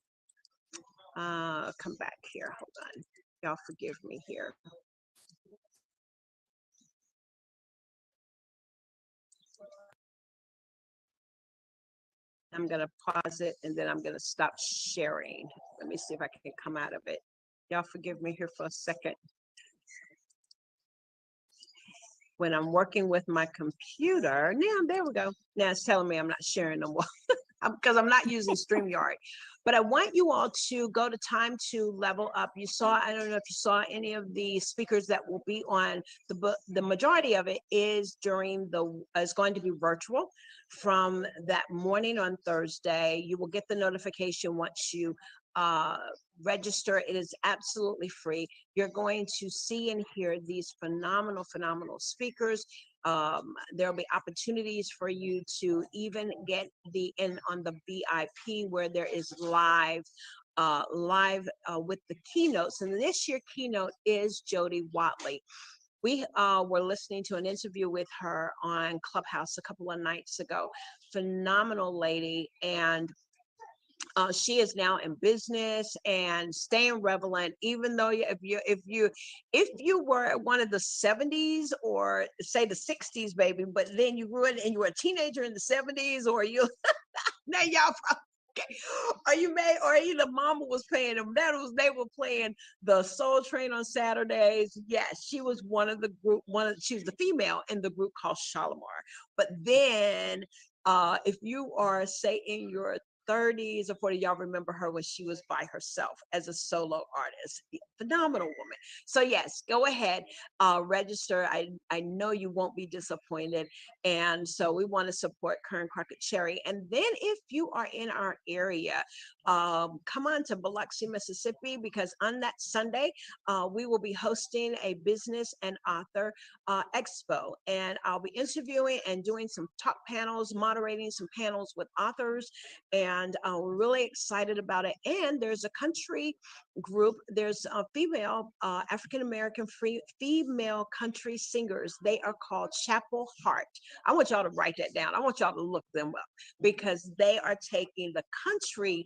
Hold on. Y'all forgive me here. I'm going to pause it and then I'm going to stop sharing. Let me see if I can come out of it. Y'all forgive me here for a second. When I'm working with my computer, now there we go. Now it's telling me I'm not sharing no more because I'm not using StreamYard. But I want you all to go to Time to Level Up. You saw, I don't know if you saw any of the speakers that will be on the book. The majority of it is is going to be virtual from that morning on Thursday. You will get the notification once you register. It is absolutely free. You're going to see and hear these phenomenal speakers. There'll be opportunities for you to even get in on the VIP where there is live with the keynotes. And this year keynote is Jody Watley. We were listening to an interview with her on Clubhouse a couple of nights ago. Phenomenal lady. And she is now in business and staying relevant, even though if you were one of the 70s or say the 60s, baby, but then you grew it and you were a teenager in the 70s, or you now y'all okay, or you the mama was paying them. They were playing the Soul Train on Saturdays. Yes, she was one of the group. She was the female in the group called Shalimar. But then, if you are say in your 30s or 40s, y'all remember her when she was by herself as a solo artist. Phenomenal woman. So yes, go ahead, register. I know you won't be disappointed. And so we want to support Kern Crockett Cherry. And then if you are in our area, come on to Biloxi, Mississippi, because on that Sunday, we will be hosting a business and author expo. And I'll be interviewing and doing some talk panels, moderating some panels with authors. And we're really excited about it. And there's a country group. There's a female African-American female country singers. They are called Chapel Heart. I want y'all to write that down. I want y'all to look them up because they are taking the country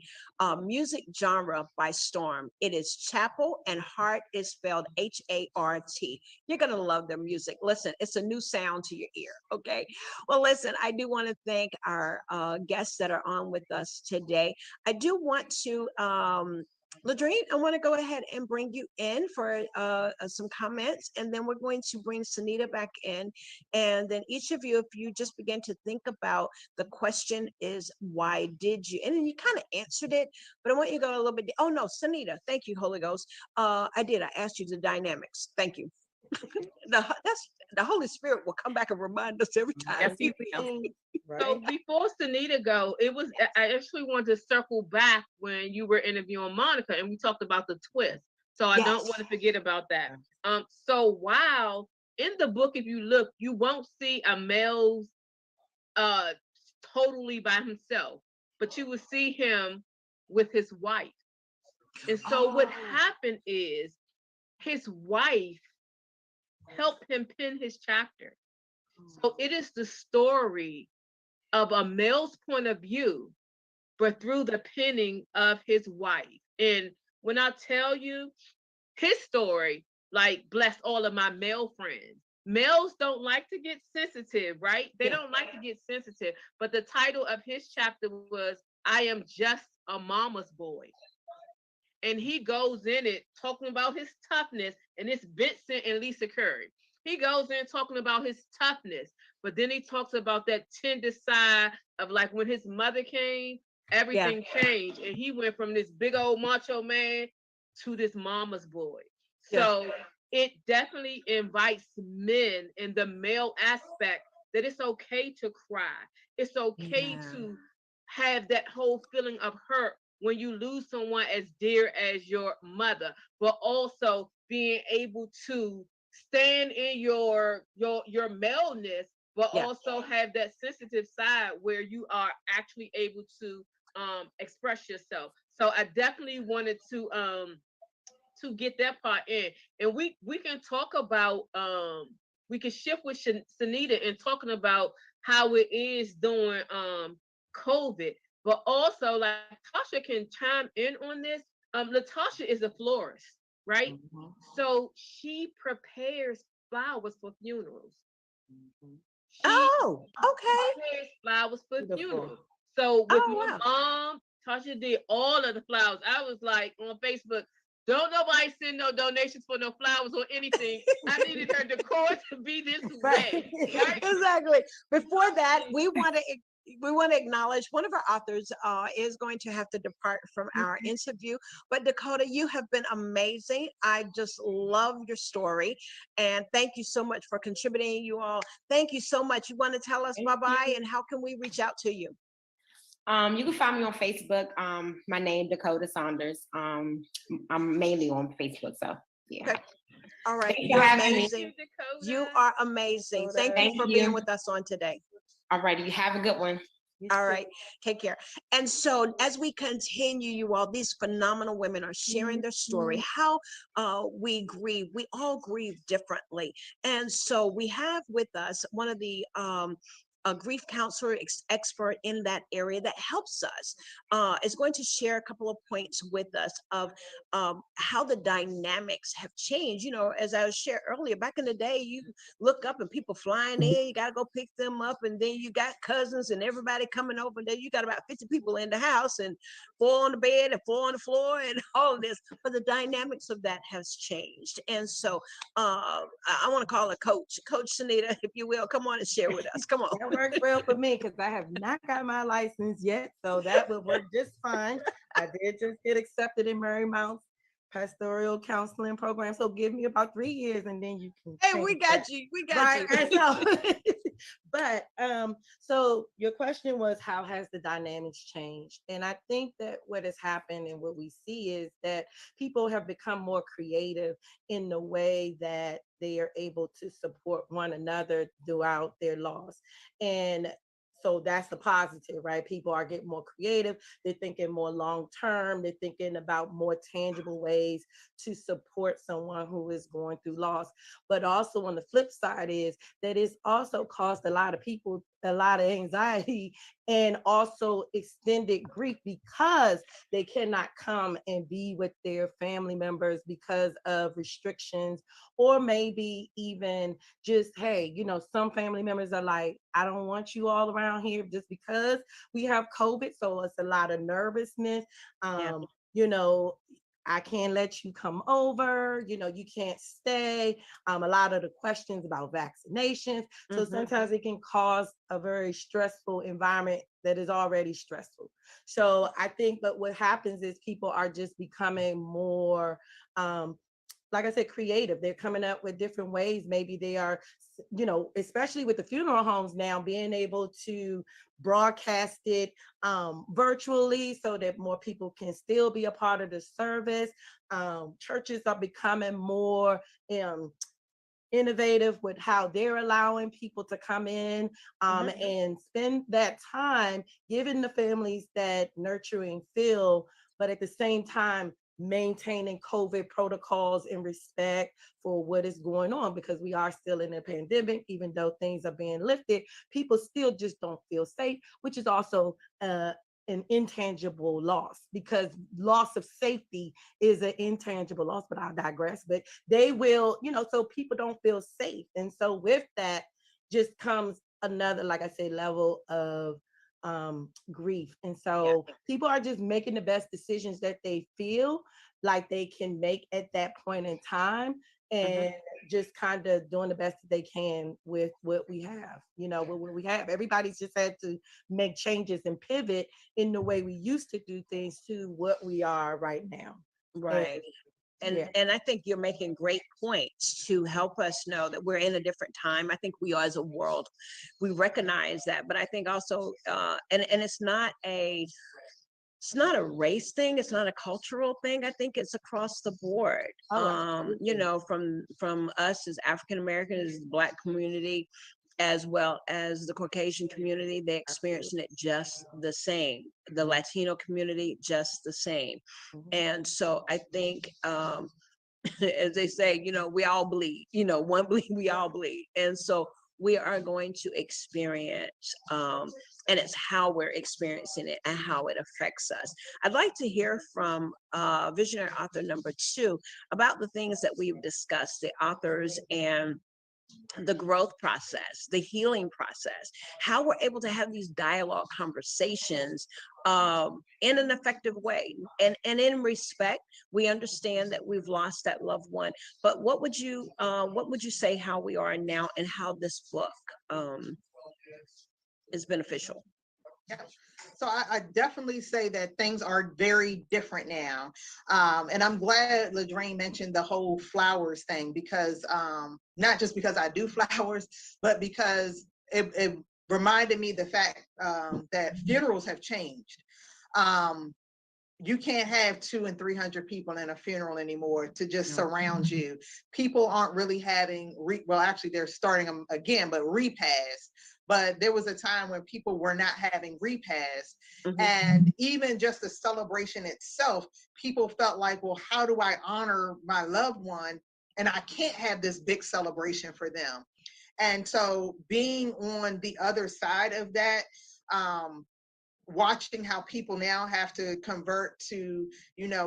music genre by storm. It is Chapel, and Heart is spelled H-A-R-T. You're going to love their music. Listen, it's a new sound to your ear. Okay. Well, listen, I do want to thank our guests that are on with us today. I do want to, Ladrine, I want to go ahead and bring you in for some comments, and then we're going to bring Sunita back in. And then each of you, if you just begin to think about the question is, why did you? And then you kind of answered it, but I want you to go a little bit. Oh no, Sunita, thank you, Holy Ghost. I asked you the dynamics. Thank you. The Holy Spirit will come back and remind us every time. So before Sunita go, I actually wanted to circle back when you were interviewing Monica and we talked about the twist. So I don't want to forget about that. So while in the book, if you look, you won't see a male's totally by himself, but you will see him with his wife. And so what happened is his wife helped him pen his chapter. So it is the story of a male's point of view, but through the penning of his wife. And when I tell you his story, like bless all of my male friends. Males don't like to get sensitive, right? They don't like to get sensitive. But the title of his chapter was, I Am Just a Mama's Boy. And he goes in it talking about his toughness, and it's Vincent and Lisa Curry. He goes in talking about his toughness, but then he talks about that tender side of like when his mother came, everything changed, and he went from this big old macho man to this mama's boy. So it definitely invites men in the male aspect that it's okay to cry. It's okay to have that whole feeling of hurt when you lose someone as dear as your mother, but also being able to stand in your maleness, but also have that sensitive side where you are actually able to express yourself. So I definitely wanted to to get that part in. And we can talk about we can shift with Sanita and talking about how it is during COVID, but also like Tasha can chime in on this. Latasha is a florist, right? So she prepares flowers for funerals. Oh, okay. Prepares flowers for Beautiful. funerals. So with Oh, my wow. mom, Tasha did all of the flowers. I was like on Facebook, don't nobody send no donations for no flowers or anything. I needed her decor to be this way. Right? Exactly. Before that, we want to acknowledge one of our authors is going to have to depart from our interview. But Dakota, you have been amazing. I just love your story. And thank you so much for contributing, you all. Thank you so much. You want to tell us bye-bye and how can we reach out to you? You can find me on Facebook. My name, Dakota Saunders. I'm mainly on Facebook, so yeah. Okay. All right. Thank you You're for having me. amazing. You are amazing. Thank you Thank for you. being with us on today. All righty. You have a good one. All right, take care. And so as we continue, you all, these phenomenal women are sharing their story, how we grieve. We all grieve differently. And so we have with us one of the a grief counselor expert in that area that helps us, is going to share a couple of points with us of how the dynamics have changed. You know, as I was shared earlier, back in the day, you look up and people flying in, you got to go pick them up, and then you got cousins and everybody coming over, and then you got about 50 people in the house, and 4 on the bed and 4 on the floor and all of this. But the dynamics of that has changed. And so I want to call a coach, Coach Sanita, if you will, come on and share with us. Come on. That works well for me because I have not got my license yet, so that would work just fine. I did just get accepted in Marymount's pastoral counseling program, so give me about 3 years and then you can. Hey, we got that. you. We got Right, you. and so, but so your question was, how has the dynamics changed? And I think that what has happened and what we see is that people have become more creative in the way that they are able to support one another throughout their loss. And so that's the positive, right? People are getting more creative. They're thinking more long-term. They're thinking about more tangible ways to support someone who is going through loss. But also on the flip side is that it's also caused a lot of people a lot of anxiety and also extended grief because they cannot come and be with their family members because of restrictions, or maybe even just, hey, you know, some family members are like, I don't want you all around here just because we have COVID. So it's a lot of nervousness. You know, I can't let you come over, you know, you can't stay. A lot of the questions about vaccinations. So sometimes it can cause a very stressful environment that is already stressful. So I think, but what happens is people are just becoming more, like I said, creative. They're coming up with different ways. Maybe they are, you know, especially with the funeral homes now, being able to broadcast it virtually so that more people can still be a part of the service. Churches are becoming more innovative with how they're allowing people to come in and spend that time giving the families that nurturing feel, but at the same time, maintaining COVID protocols and respect for what is going on, because we are still in a pandemic. Even though things are being lifted, people still just don't feel safe, which is also an intangible loss, because loss of safety is an intangible loss, but I'll digress. But they will, you know, so people don't feel safe. And so with that just comes another, like I said, level of grief. And so people are just making the best decisions that they feel like they can make at that point in time, and just kind of doing the best that they can with what we have, you know, with what we have. Everybody's just had to make changes and pivot in the way we used to do things to what we are right now. Right. And I think you're making great points to help us know that we're in a different time. I think we are, as a world, we recognize that. But I think also, and it's not a race thing. It's not a cultural thing. I think it's across the board. You know, from us as African Americans, as the Black community, as well as the Caucasian community, they're experiencing it just the same. The Latino community, just the same. And so I think as they say, we all bleed, one bleed, we all bleed. And so we are going to experience, and it's how we're experiencing it and how it affects us. I'd like to hear from visionary author number 2 about the things that we've discussed, the authors and the growth process, the healing process, how we're able to have these dialogue conversations in an effective way. And in respect, we understand that we've lost that loved one, but what would you say how we are now and how this book is beneficial? Yeah. So I definitely say that things are very different now. And I'm glad Ladrine mentioned the whole flowers thing, because not just because I do flowers, but because it reminded me the fact that funerals have changed. You can't have 200 and 300 people in a funeral anymore to just surround you. People aren't really having, well, actually they're starting them again, but repasts. But there was a time when people were not having repasts. And even just the celebration itself, people felt like, well, how do I honor my loved one? And I can't have this big celebration for them. And so being on the other side of that, watching how people now have to convert to,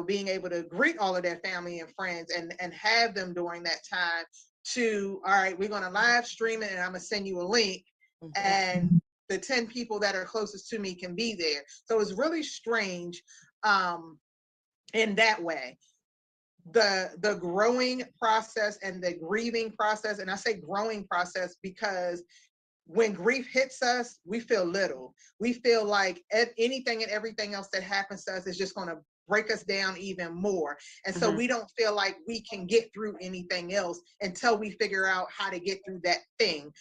being able to greet all of their family and friends and have them during that time to, all right, we're going to live stream it and I'm going to send you a link. And the 10 people that are closest to me can be there. So it's really strange in that way. The growing process and the grieving process, and I say growing process because when grief hits us, we feel little. We feel like anything and everything else that happens to us is just going to break us down even more. And so we don't feel like we can get through anything else until we figure out how to get through that thing.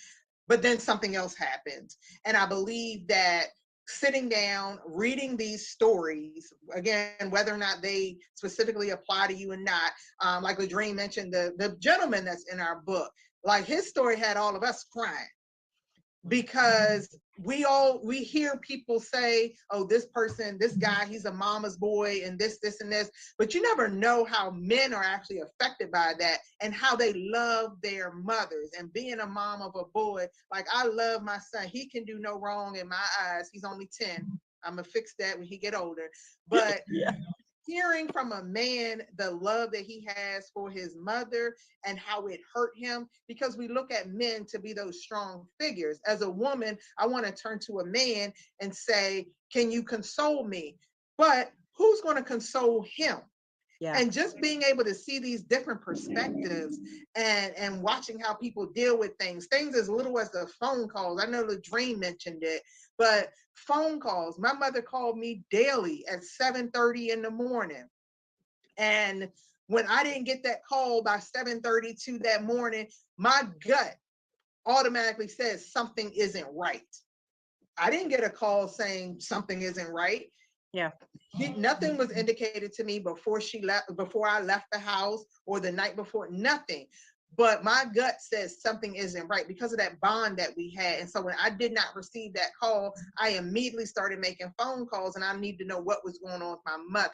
But then something else happens. And I believe that sitting down, reading these stories, again, whether or not they specifically apply to you or not, like Ladrine mentioned, the gentleman that's in our book, like his story had all of us crying. Because we hear people say, oh, this person, this guy, he's a mama's boy and this and this, but you never know how men are actually affected by that and how they love their mothers. And being a mom of a boy, like I love my son, he can do no wrong in my eyes. He's only 10. I'm gonna fix that when he get older. But hearing from a man the love that he has for his mother and how it hurt him, because we look at men to be those strong figures. As a woman, I want to turn to a man and say, can you console me? But who's going to console him? Yeah. And just being able to see these different perspectives and watching how people deal with things as little as the phone calls. I know Ladrine mentioned it, but phone calls. My mother called me daily at 7:30 in the morning. And when I didn't get that call by 7:32 that morning, my gut automatically says something isn't right. I didn't get a call saying something isn't right. Yeah. Nothing was indicated to me before I left the house or the night before, nothing. But my gut says something isn't right because of that bond that we had. And so when I did not receive that call, I immediately started making phone calls and I needed to know what was going on with my mother.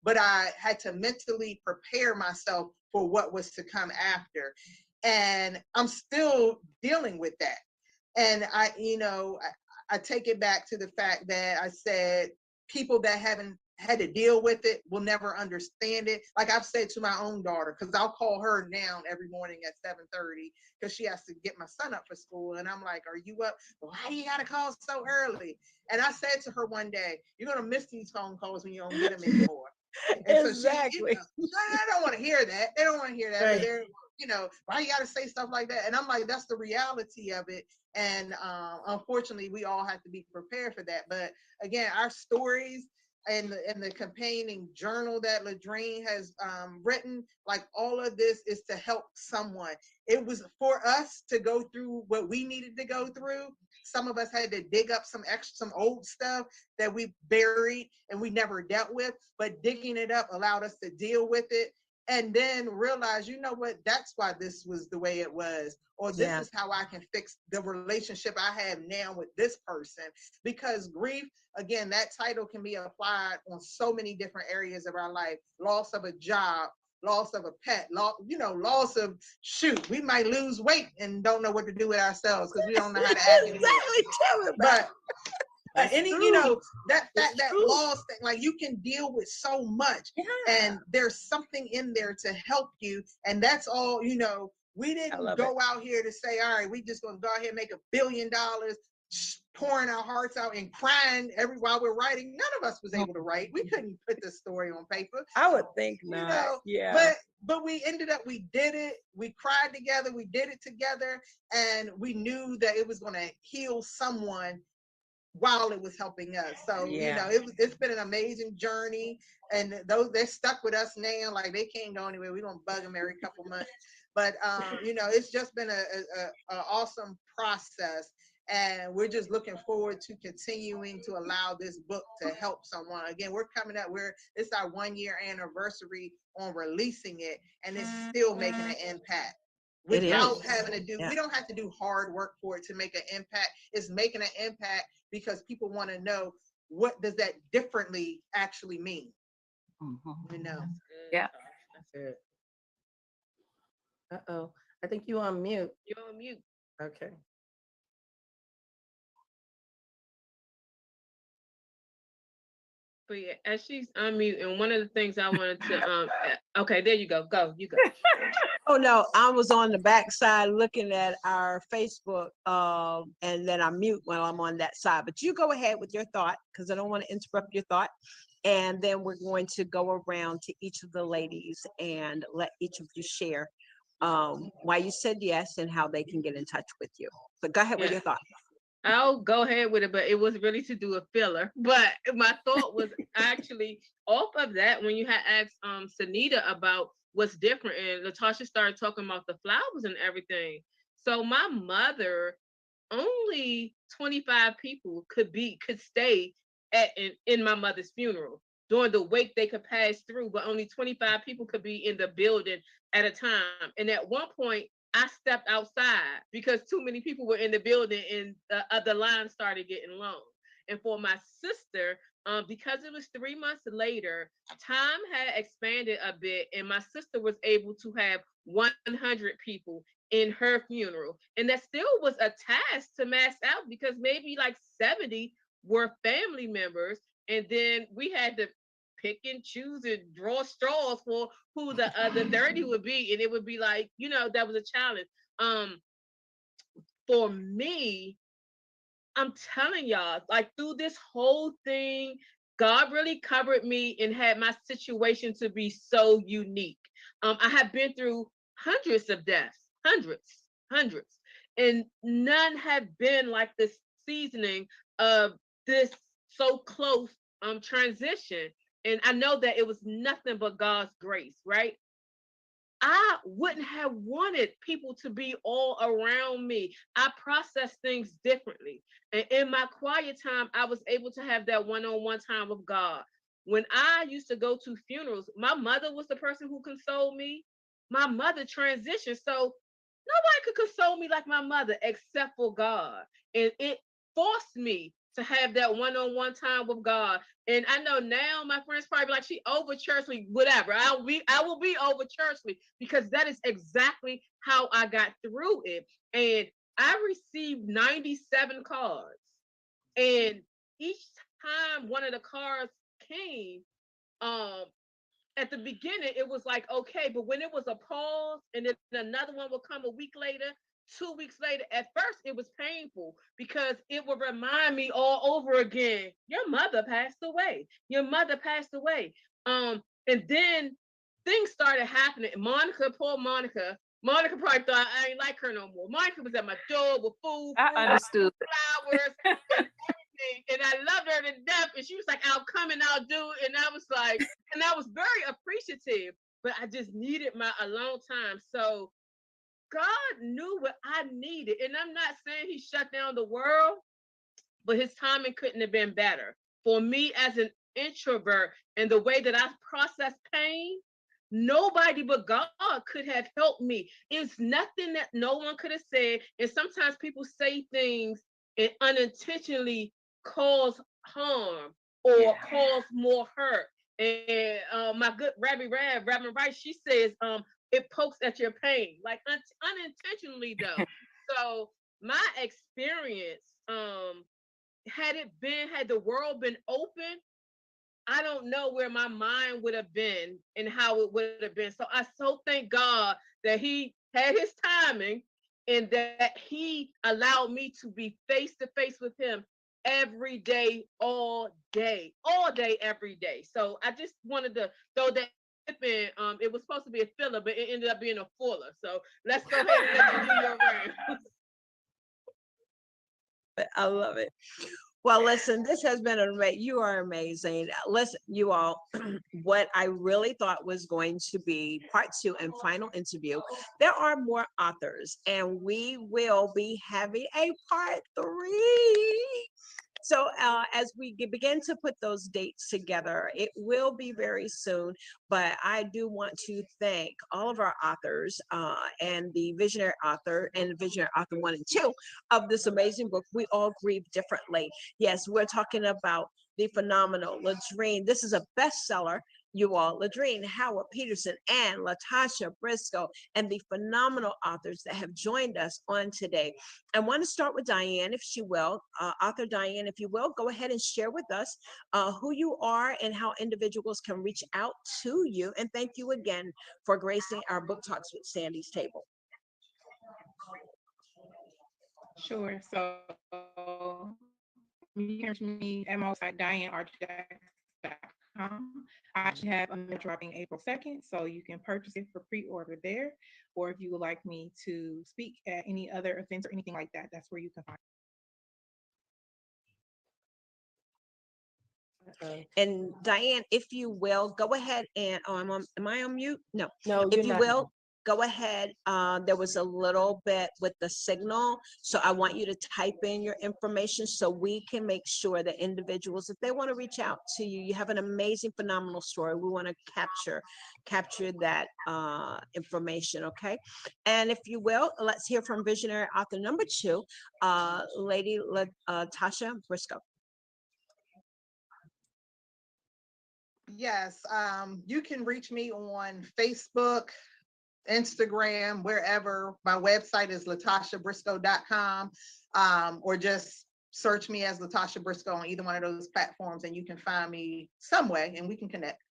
But I had to mentally prepare myself for what was to come after. And I'm still dealing with that. And I take it back to the fact that I said, people that haven't had to deal with it will never understand it. Like I've said to my own daughter, because I'll call her now every morning at 7:30 because she has to get my son up for school. And I'm like, are you up? Well, why do you got to call so early? And I said to her one day, you're going to miss these phone calls when you don't get them anymore. And exactly. So they don't want to hear that. They don't want to hear that. Right. But they're, why you got to say stuff like that? And I'm like, that's the reality of it. And unfortunately, we all have to be prepared for that. But again, our stories and the campaigning journal that Ladrine has written, like all of this is to help someone. It was for us to go through what we needed to go through. Some of us had to dig up some old stuff that we buried and we never dealt with, but digging it up allowed us to deal with it. And then realize, you know what, that's why this was the way it was. Or this is how I can fix the relationship I have now with this person. Because grief, again, that title can be applied on so many different areas of our life. Loss of a job, loss of a pet, loss of we might lose weight and don't know what to do with ourselves because we don't know how to act anymore. Tell me about But any, that loss thing, like you can deal with so much, and there's something in there to help you, and that's all. We didn't go out here to say, all right, we just gonna go out here and make $1 billion, pouring our hearts out and crying while we're writing. None of us was able to write. We couldn't put the story on paper. I would think not. Yeah. But we ended up, we did it. We cried together. We did it together, and we knew that it was gonna heal someone while it was helping us. So it's been an amazing journey, and they're stuck with us now. Like they can't go anywhere. We're gonna bug them every couple months. But it's just been a awesome process, and we're just looking forward to continuing to allow this book to help someone. Again, we're coming up. It's our 1-year anniversary on releasing it, and it's still making an impact. Without having to do, we don't have to do hard work for it to make an impact. It's making an impact because people want to know, what does that differently actually mean? Yeah. That's it. Uh-oh. I think you're on mute. You're on mute. Okay. But yeah, as she's unmuting, one of the things I wanted to okay, there you go. You go. Oh no, I was on the backside looking at our Facebook, and then I mute while I'm on that side. But you go ahead with your thought, because I don't want to interrupt your thought. And then we're going to go around to each of the ladies and let each of you share why you said yes and how they can get in touch with you. But go ahead with your thought. I'll go ahead with it, but it was really to do a filler. But my thought was actually off of that when you had asked Sanita about what's different, and Latasha started talking about the flowers and everything. So my mother, only 25 people could stay in my mother's funeral. During the wake, they could pass through, but only 25 people could be in the building at a time. And at one point, I stepped outside because too many people were in the building, and the line started getting long. And for my sister, because it was 3 months later, time had expanded a bit, and my sister was able to have 100 people in her funeral. And that still was a task to max out, because maybe like 70 were family members, and then we had to pick and choose and draw straws for who the other 30 would be. And it would be like, that was a challenge. For me, I'm telling y'all, like through this whole thing, God really covered me and had my situation to be so unique. I have been through hundreds of deaths, hundreds, and none have been like the seasoning of this so close transition. And I know that it was nothing but God's grace, right? I wouldn't have wanted people to be all around me. I process things differently. And in my quiet time, I was able to have that one-on-one time with God. When I used to go to funerals, my mother was the person who consoled me. My mother transitioned, so nobody could console me like my mother except for God. And it forced me to have that one-on-one time with God. And I know now my friends probably like, she over churchly, whatever. I will be over churchly, because that is exactly how I got through it. And I received 97 cards. And each time one of the cards came, at the beginning, it was like, okay, but when it was a pause and then another one would come a week later, 2 weeks later, at first it was painful, because it would remind me all over again, your mother passed away. Your mother passed away. And then things started happening. Poor Monica probably thought I ain't like her no more. Monica was at my door with food, I understood. flowers, and everything. And I loved her to death. And she was like, I'll come and I'll do it. And I was like, and I was very appreciative, but I just needed my alone time. So God knew what I needed. And I'm not saying he shut down the world, but his timing couldn't have been better. For me as an introvert, and the way that I process pain, nobody but God could have helped me. It's nothing that no one could have said. And sometimes people say things and unintentionally cause harm or cause more hurt. And my good Reverend Rice, she says, it pokes at your pain, like unintentionally though. So my experience, had the world been open, I don't know where my mind would have been and how it would have been. So I so thank God that he had his timing and that he allowed me to be face to face with him every day, all day, every day. So I just wanted to throw that in. It was supposed to be a filler, but it ended up being a fuller. So let's go ahead and let you do your round. I love it. Well, listen, this has been amazing. You are amazing. Listen, you all, what I really thought was going to be part 2 and final interview, there are more authors, and we will be having a part 3. So as we begin to put those dates together, it will be very soon, but I do want to thank all of our authors and the visionary author and visionary author 1 and 2 of this amazing book, We All Grieve Differently. Yes, we're talking about the phenomenal Ladrine. This is a bestseller, you all. Ladrine Howard Peterson and Latasha Briscoe, and the phenomenal authors that have joined us on today. I want to start with Diane, if she will. Author Diane, if you will, go ahead and share with us who you are and how individuals can reach out to you. And thank you again for gracing our Book Talks with Sandy's table. Sure. So you can reach me at my website, DianeRjax.com. I actually have a dropping April 2nd, so you can purchase it for pre-order there. Or if you would like me to speak at any other events or anything like that, that's where you can find it. And Diane, if you will, go ahead and, am I on mute? No. No, If you're you not. will, go ahead. There was a little bit with the signal. So I want you to type in your information so we can make sure that individuals, if they want to reach out to you, you have an amazing, phenomenal story. We want to capture that information, okay? And if you will, let's hear from visionary author number 2, Lady Tasha Briscoe. Yes, you can reach me on Facebook, Instagram, wherever. My website is latashabriscoe.com, or just search me as Latasha Briscoe on either one of those platforms, and you can find me some way and we can connect.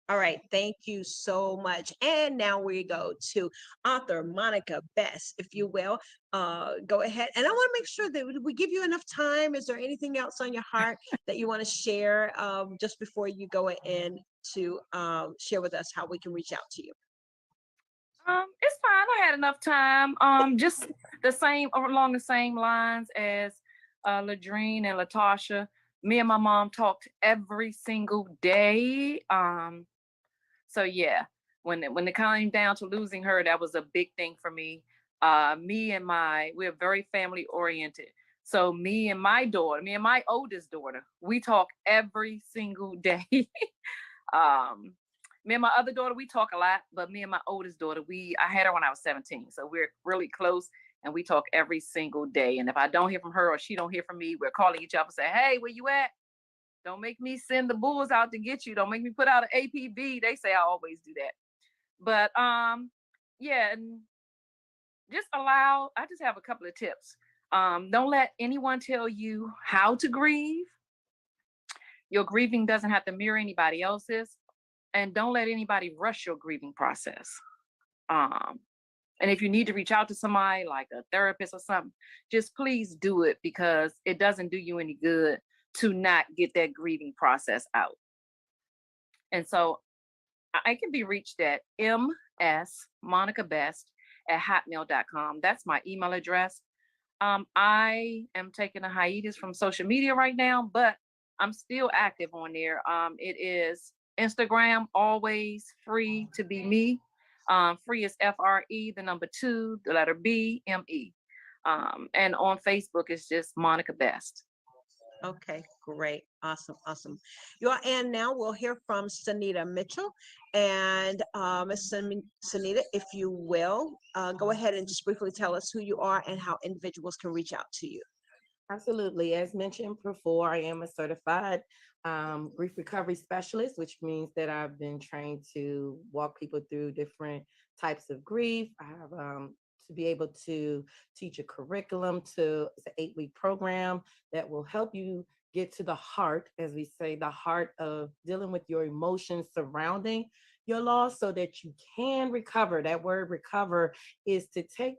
All right, thank you so much. And now we go to author Monica Best, if you will. Go ahead. And I want to make sure that we give you enough time. Is there anything else on your heart that you want to share just before you go in to share with us how we can reach out to you? It's fine. I had enough time. Just along the same lines as Ladrine and Latasha. Me and my mom talked every single day. So yeah, when it came down to losing her, that was a big thing for me. We're very family oriented. So me and my oldest daughter, we talk every single day. Me and my other daughter, we talk a lot, but me and my oldest daughter, I had her when I was 17. So we're really close and we talk every single day. And if I don't hear from her or she don't hear from me, we're calling each other and say, hey, where you at? Don't make me send the bulls out to get you. Don't make me put out an APB. They say I always do that. But yeah, and I just have a couple of tips. Don't let anyone tell you how to grieve. Your grieving doesn't have to mirror anybody else's. And don't let anybody rush your grieving process. And if you need to reach out to somebody like a therapist or something, just please do it, because it doesn't do you any good to not get that grieving process out. And so I can be reached at msmonicabest@hotmail.com. That's my email address. I am taking a hiatus from social media right now, but I'm still active on there. It is Instagram, always free to be me. Free is FRE, the number 2, the letter B, ME. And on Facebook, it's just Monica Best. Okay, great. Awesome. And now we'll hear from Sanita Mitchell. And Ms. Sanita, if you will, go ahead and just briefly tell us who you are and how individuals can reach out to you. Absolutely. As mentioned before, I am a certified grief recovery specialist, which means that I've been trained to walk people through different types of grief. I have to be able to teach a curriculum it's an 8-week program that will help you get to the heart, as we say, the heart of dealing with your emotions surrounding your loss so that you can recover. That word recover is to take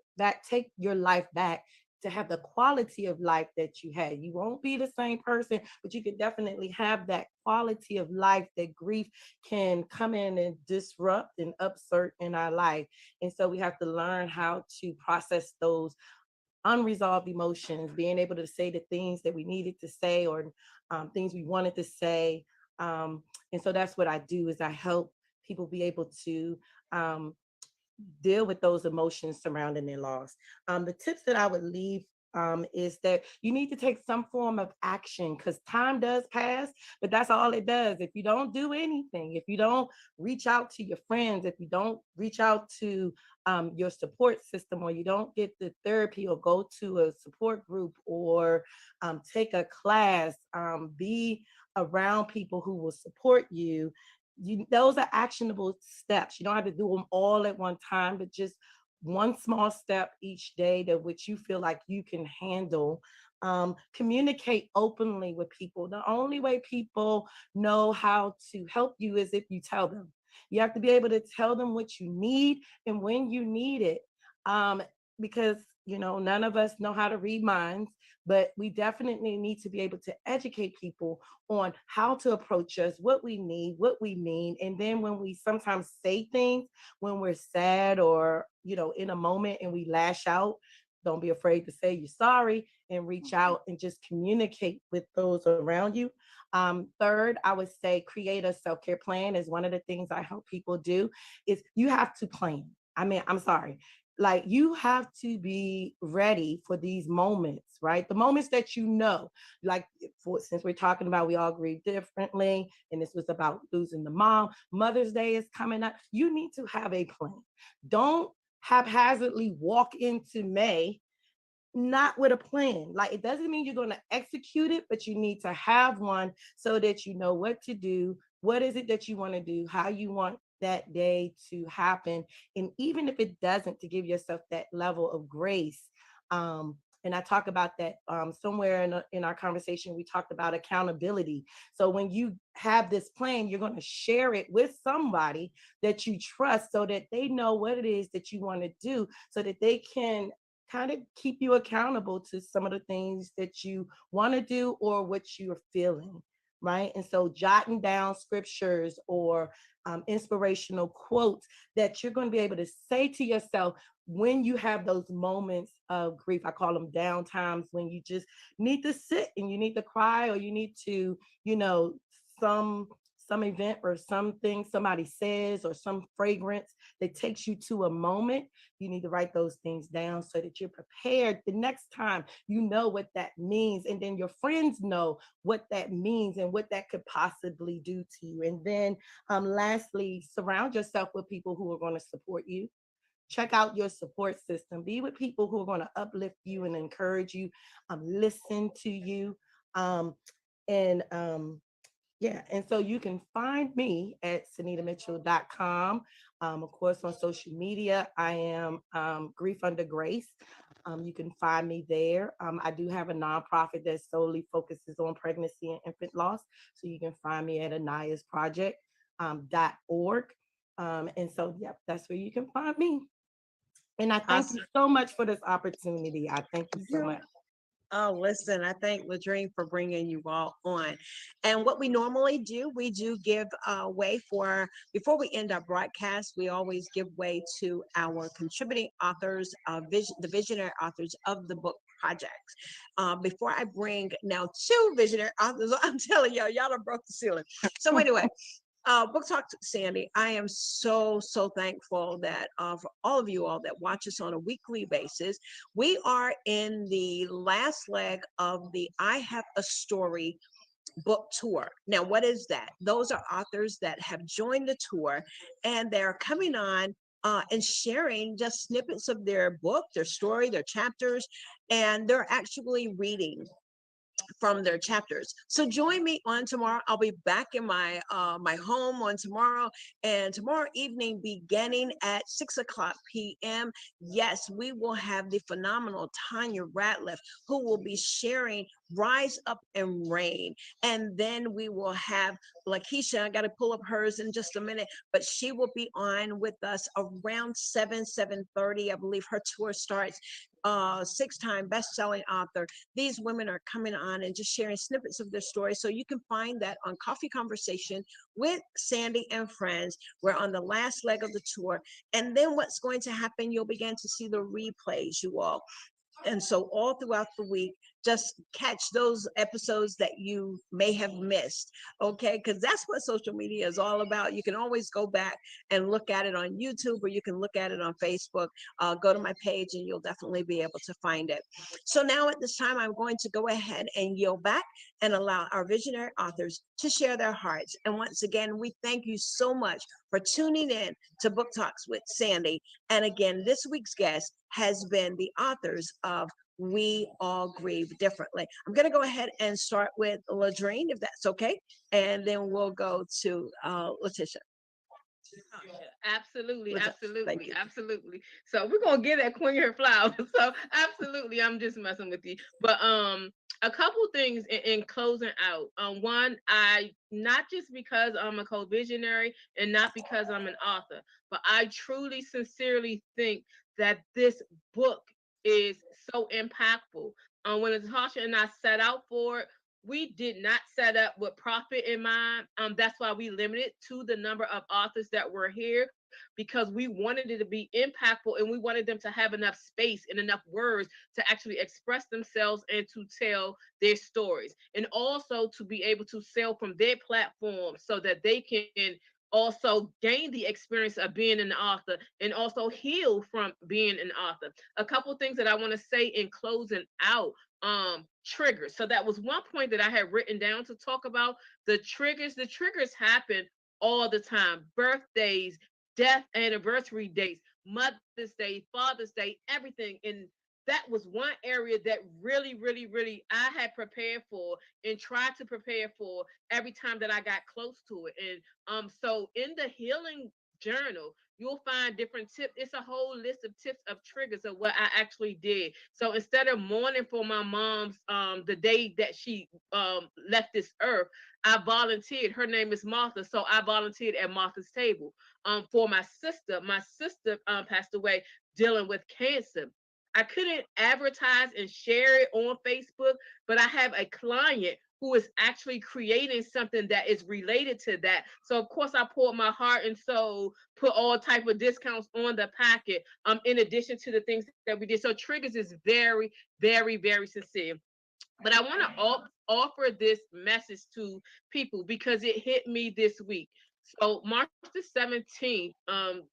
your life back, to have the quality of life that you had. You won't be the same person, but you could definitely have that quality of life that grief can come in and disrupt and upsert in our life. And so we have to learn how to process those unresolved emotions, being able to say the things that we needed to say, or things we wanted to say. And so that's what I do, is I help people be able to deal with those emotions surrounding their loss. The tips that I would leave is that you need to take some form of action, because time does pass, but that's all it does. If you don't do anything, if you don't reach out to your friends, if you don't reach out to your support system, or you don't get the therapy or go to a support group, or take a class, be around people who will support you, those are actionable steps. You don't have to do them all at one time, but just one small step each day that which you feel like you can handle. Communicate openly with people. The only way people know how to help you is if you tell them. You have to be able to tell them what you need and when you need it. Because none of us know how to read minds, but we definitely need to be able to educate people on how to approach us, what we need, what we mean. And then when we sometimes say things, when we're sad or, in a moment and we lash out, don't be afraid to say you're sorry and reach out and just communicate with those around you. Third, I would say create a self-care plan is one of the things I help people do. Is you have to plan. I'm sorry. Like, you have to be ready for these moments, right? The moments that like, since we're talking about we all grieve differently, and this was about losing the mom, Mother's Day is coming up. You need to have a plan. Don't haphazardly walk into May not with a plan. Like, it doesn't mean you're going to execute it, but you need to have one so that you know what to do. What is it that you want to do? How you want that day to happen? And even if it doesn't, to give yourself that level of grace. And I talk about that somewhere in our conversation, we talked about accountability. So when you have this plan, you're going to share it with somebody that you trust so that they know what it is that you want to do, so that they can kind of keep you accountable to some of the things that you want to do or what you're feeling, right? And so jotting down scriptures or inspirational quotes that you're going to be able to say to yourself when you have those moments of grief. I call them down times, when you just need to sit and you need to cry, or you need to, some event or something somebody says, or some fragrance that takes you to a moment. You need to write those things down so that you're prepared the next time, you know what that means. And then your friends know what that means and what that could possibly do to you. And then lastly, surround yourself with people who are going to support you. Check out your support system. Be with people who are going to uplift you and encourage you, listen to you. And so you can find me at SanitaMitchell.com. Of course, on social media, I am Grief Under Grace. You can find me there. I do have a nonprofit that solely focuses on pregnancy and infant loss. So you can find me at AnayasProject.org. And so, that's where you can find me. And I thank you so much for this opportunity. I thank you so much. Oh, listen, I thank Ladrine for bringing you all on. And what we normally do, we do give way before we end our broadcast, we always give way to our contributing authors, the visionary authors of the book projects. Before I bring now 2 visionary authors, I'm telling y'all done broke the ceiling. So anyway, Book Talk Sandy, I am so thankful that for all of you all that watch us on a weekly basis. We are in the last leg of the I Have a Story book tour. Now, what is that? Those are authors that have joined the tour, and they're coming on and sharing just snippets of their book, their story, their chapters, and they're actually reading from their chapters. So join me on tomorrow. I'll be back in my my home on tomorrow, and tomorrow evening beginning at 6:00 p.m. Yes, we will have the phenomenal Tanya Ratliff, who will be sharing Rise Up and Reign. And then we will have Lakeisha. I got to pull up hers in just a minute, but she will be on with us around 7:30. I believe her tour starts. 6-time best-selling author. These women are coming on and just sharing snippets of their story. So you can find that on Coffee Conversation with Sandy and Friends. We're on the last leg of the tour. And then what's going to happen, you'll begin to see the replays, you all. And so all throughout the week, just catch those episodes that you may have missed, okay? Because that's what social media is all about. You can always go back and look at it on YouTube, or you can look at it on Facebook. Go to my page and you'll definitely be able to find it. So now at this time, I'm going to go ahead and yield back and allow our visionary authors to share their hearts. And once again, we thank you so much for tuning in to Book Talks with Sandy. And again, this week's guest has been the authors of We All Grieve Differently. I'm going to go ahead and start with Ladrine, if that's okay. And then we'll go to Letitia. Absolutely, What's up? Thank absolutely, you. absolutely. So we're gonna give that queen her flowers. So absolutely, I'm just messing with you. But a couple things in closing out. One, I not just because I'm a co-visionary and not because I'm an author, but I truly, sincerely think that this book is so impactful. When Natasha and I set out for it, we did not set up with profit in mind. That's why we limited to the number of authors that were here, because we wanted it to be impactful and we wanted them to have enough space and enough words to actually express themselves and to tell their stories, and also to be able to sell from their platform so that they can also gain the experience of being an author and also heal from being an author. A couple things that I want to say in closing out. Triggers. So that was one point that I had written down to talk about. The triggers happen all the time. Birthdays, death anniversary dates, Mother's Day, Father's Day, everything. And that was one area that really, really, really I had prepared for and tried to prepare for every time that I got close to it. And so in the healing journal, you'll find different tips. It's a whole list of tips of triggers of what I actually did. So instead of mourning for my mom's the day that she left this earth, I volunteered. Her name is Martha, so I volunteered at Martha's table. For my sister passed away dealing with cancer. I couldn't advertise and share it on Facebook, but I have a client who is actually creating something that is related to that. So of course I poured my heart and soul, put all type of discounts on the packet, in addition to the things that we did. So Triggers is very, very, very sincere. But I want to offer this message to people because it hit me this week. So March the 17th,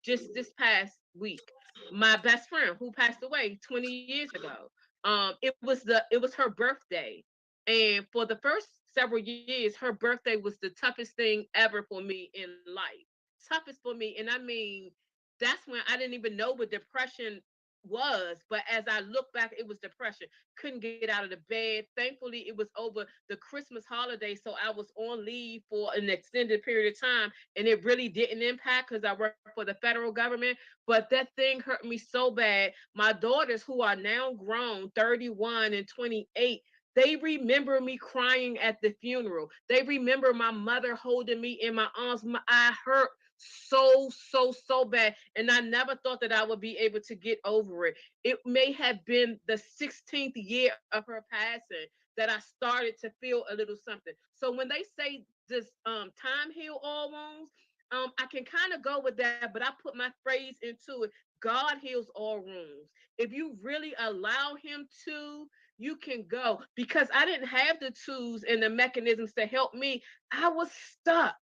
just this past week, my best friend who passed away 20 years ago, it was her birthday. And for the first several years, her birthday was the toughest thing ever for me in life. Toughest for me. And I mean, that's when I didn't even know what depression was. But as I look back, it was depression. Couldn't get out of the bed. Thankfully, it was over the Christmas holiday. So I was on leave for an extended period of time. And it really didn't impact because I work for the federal government. But that thing hurt me so bad. My daughters, who are now grown, 31 and 28, they remember me crying at the funeral. They remember my mother holding me in my arms. I hurt so bad. And I never thought that I would be able to get over it. It may have been the 16th year of her passing that I started to feel a little something. So when they say this time heal all wounds, I can kind of go with that, but I put my phrase into it. God heals all wounds. If you really allow him to, you can go, because I didn't have the tools and the mechanisms to help me. I was stuck.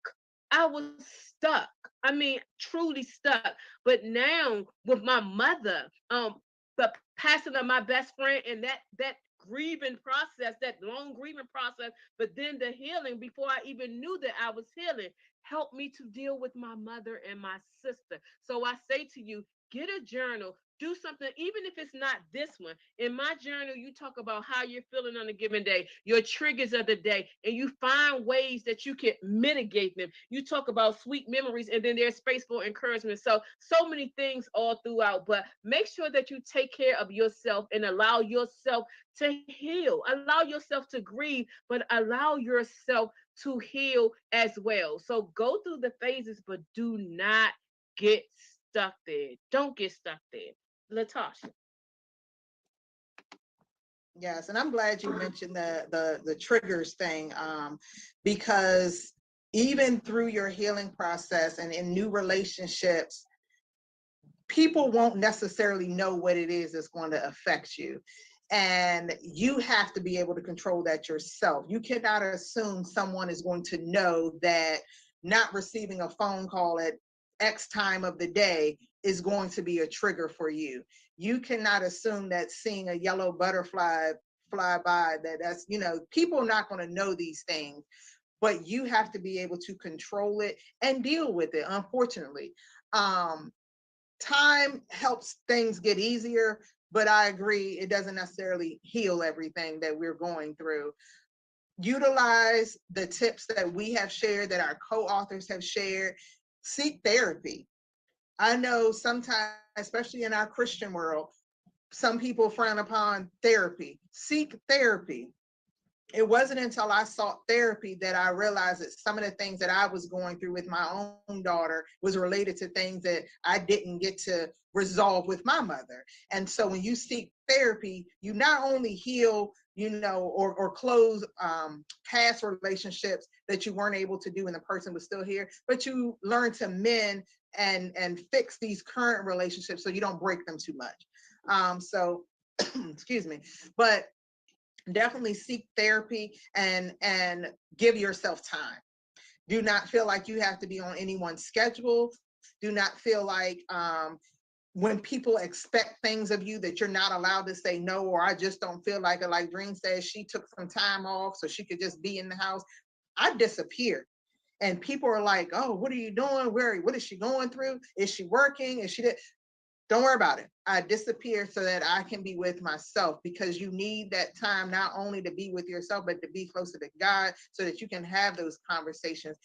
I mean, truly stuck. But now with my mother, the passing of my best friend and that grieving process, that long grieving process, but then the healing before I even knew that I was healing, helped me to deal with my mother and my sister. So I say to you, get a journal, do something, even if it's not this one. In my journal, you talk about how you're feeling on a given day, your triggers of the day, and you find ways that you can mitigate them. You talk about sweet memories, and then there's space for encouragement. So many things all throughout, but make sure that you take care of yourself and allow yourself to heal. Allow yourself to grieve, but allow yourself to heal as well. So go through the phases, but do not get stuck there. Don't get stuck there. Latasha. Yes, and I'm glad you mentioned the triggers thing, because even through your healing process and in new relationships, people won't necessarily know what it is that's going to affect you. And you have to be able to control that yourself. You cannot assume someone is going to know that not receiving a phone call at X time of the day is going to be a trigger for you. You cannot assume that seeing a yellow butterfly fly by, that's, people are not going to know these things, but you have to be able to control it and deal with it, unfortunately. Time helps things get easier, but I agree, it doesn't necessarily heal everything that we're going through. Utilize the tips that we have shared, that our co-authors have shared. Seek therapy. I know sometimes, especially in our Christian world, some people frown upon therapy. Seek therapy. It wasn't until I sought therapy that I realized that some of the things that I was going through with my own daughter was related to things that I didn't get to resolve with my mother. And so when you seek therapy, you not only heal, or close past relationships that you weren't able to do when the person was still here, but you learn to mend and fix these current relationships so you don't break them too much. Excuse me, but definitely seek therapy and give yourself time. Do not feel like you have to be on anyone's schedule. Do not feel like when people expect things of you that you're not allowed to say no, or I just don't feel like it. Like Dream says, she took some time off so she could just be in the house. I disappeared. And people are like, oh, what are you doing? What is she going through? Is she working? Is she dead? Don't worry about it. I disappear so that I can be with myself, because you need that time not only to be with yourself, but to be closer to God so that you can have those conversations,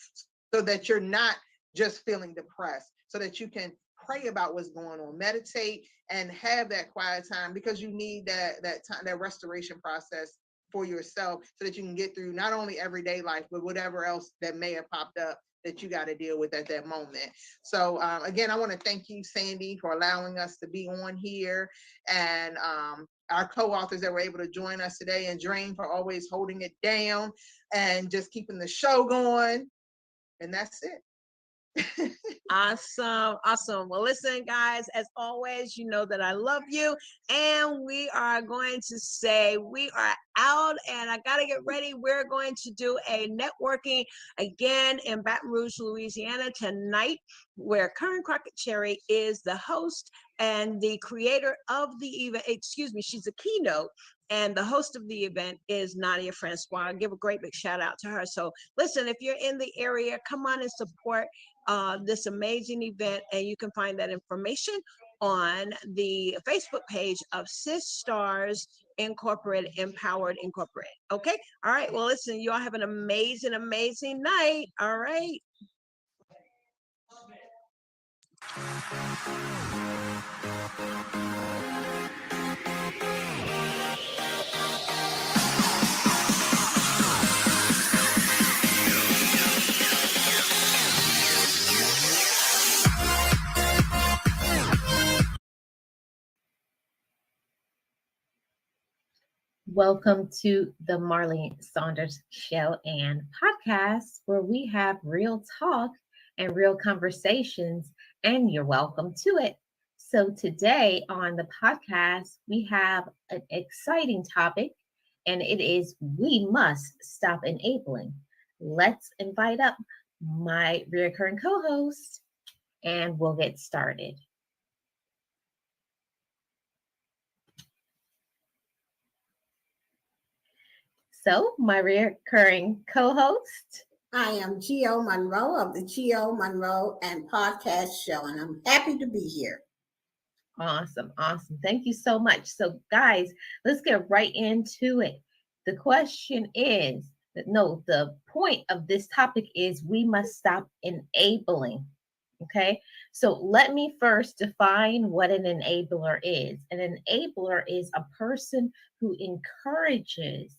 so that you're not just feeling depressed, so that you can pray about what's going on, meditate, and have that quiet time, because you need that time, that restoration process for yourself, so that you can get through not only everyday life, but whatever else that may have popped up that you got to deal with at that moment. So again, I want to thank you, Sandy, for allowing us to be on here, and our co-authors that were able to join us today, and Dream for always holding it down and just keeping the show going. And that's it. Awesome. Well, listen, guys, as always, you know that I love you, and we are going to say we are out, and I got to get ready. We're going to do a networking again in Baton Rouge, Louisiana tonight, where Karen Crockett Cherry is the host and the creator of the event. Excuse me, she's a keynote. And the host of the event is Nadia Francois. I'll give a great big shout out to her. So listen, if you're in the area, come on and support this amazing event. And you can find that information on the Facebook page of Sis Stars Incorporated, Empowered Incorporated. Okay. All right. Well, listen, you all have an amazing, amazing night. All right. Welcome to the Marlene Saunders Show and podcast, where we have real talk and real conversations, and you're welcome to it. So today on the podcast, we have an exciting topic, and it is we must stop enabling. Let's invite up my recurring co-host, and we'll get started. So, my recurring co-host. I am Gio Monroe of the Gio Monroe and Podcast Show, and I'm happy to be here. Awesome. Awesome. Thank you so much. So guys, let's get right into it. The question is, no, the point of this topic is we must stop enabling. Okay. So let me first define what an enabler is. An enabler is a person who encourages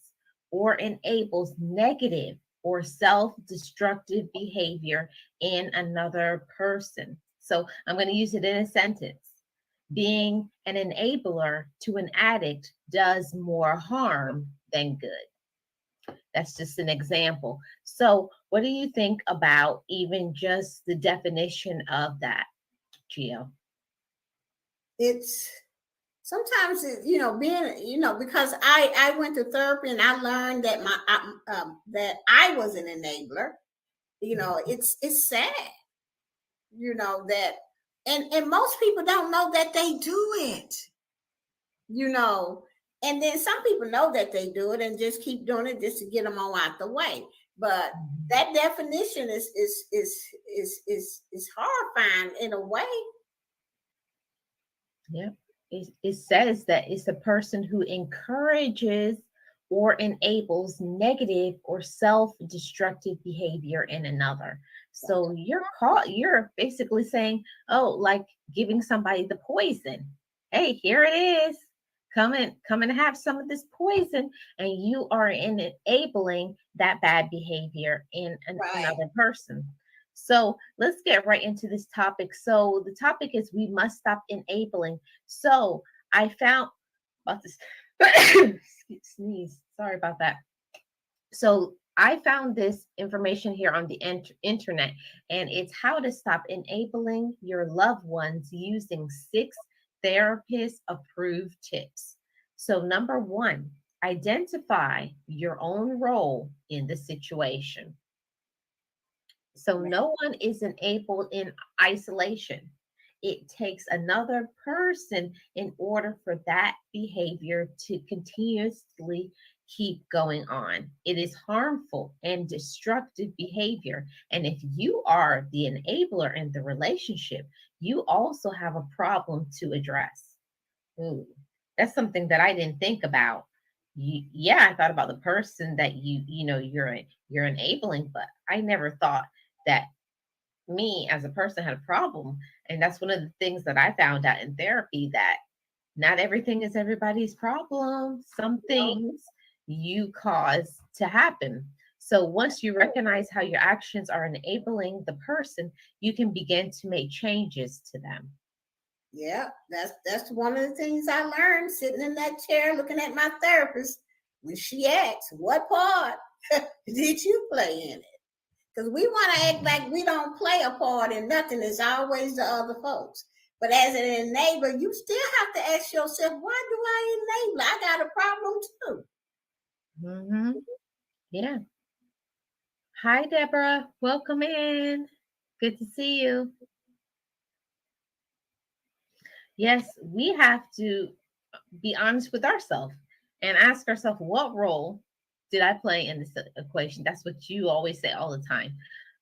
or enables negative or self-destructive behavior in another person. So I'm going to use it in a sentence. Being an enabler to an addict does more harm than good. That's just an example. So what do you think about even just the definition of that, Gio? It's sometimes, being, because I went to therapy and I learned that that I was an enabler. It's sad, that, and most people don't know that they do it, and then some people know that they do it and just keep doing it just to get them all out the way. But that definition is horrifying in a way. Yeah. It says that it's a person who encourages or enables negative or self-destructive behavior in another. So you're basically saying, oh, like giving somebody the poison. Hey, here it is. Come and have some of this poison, and you are enabling that bad behavior in another person. So let's get right into this topic. So the topic is we must stop enabling. So I found about this sneeze. Sorry about that. So I found this information here on the internet, and it's how to stop enabling your loved ones using 6 therapist-approved tips. So number 1, identify your own role in the situation. So no one is enabled in isolation. It takes another person in order for that behavior to continuously keep going on. It is harmful and destructive behavior. And if you are the enabler in the relationship, you also have a problem to address. Ooh, that's something that I didn't think about. Yeah, I thought about the person that you're enabling, but I never thought that me as a person had a problem. And that's one of the things that I found out in therapy, that not everything is everybody's problem. Some things you cause to happen. So once you recognize how your actions are enabling the person, you can begin to make changes to them. Yeah, that's one of the things I learned sitting in that chair looking at my therapist when she asked, what part did you play in it? Because we want to act like we don't play a part in nothing. It's always the other folks. But as an enabler, you still have to ask yourself, why do I enable? I got a problem too. Mm-hmm. Yeah. Hi, Deborah. Welcome in. Good to see you. Yes, we have to be honest with ourselves and ask ourselves, what role did I play in this equation? That's what you always say all the time.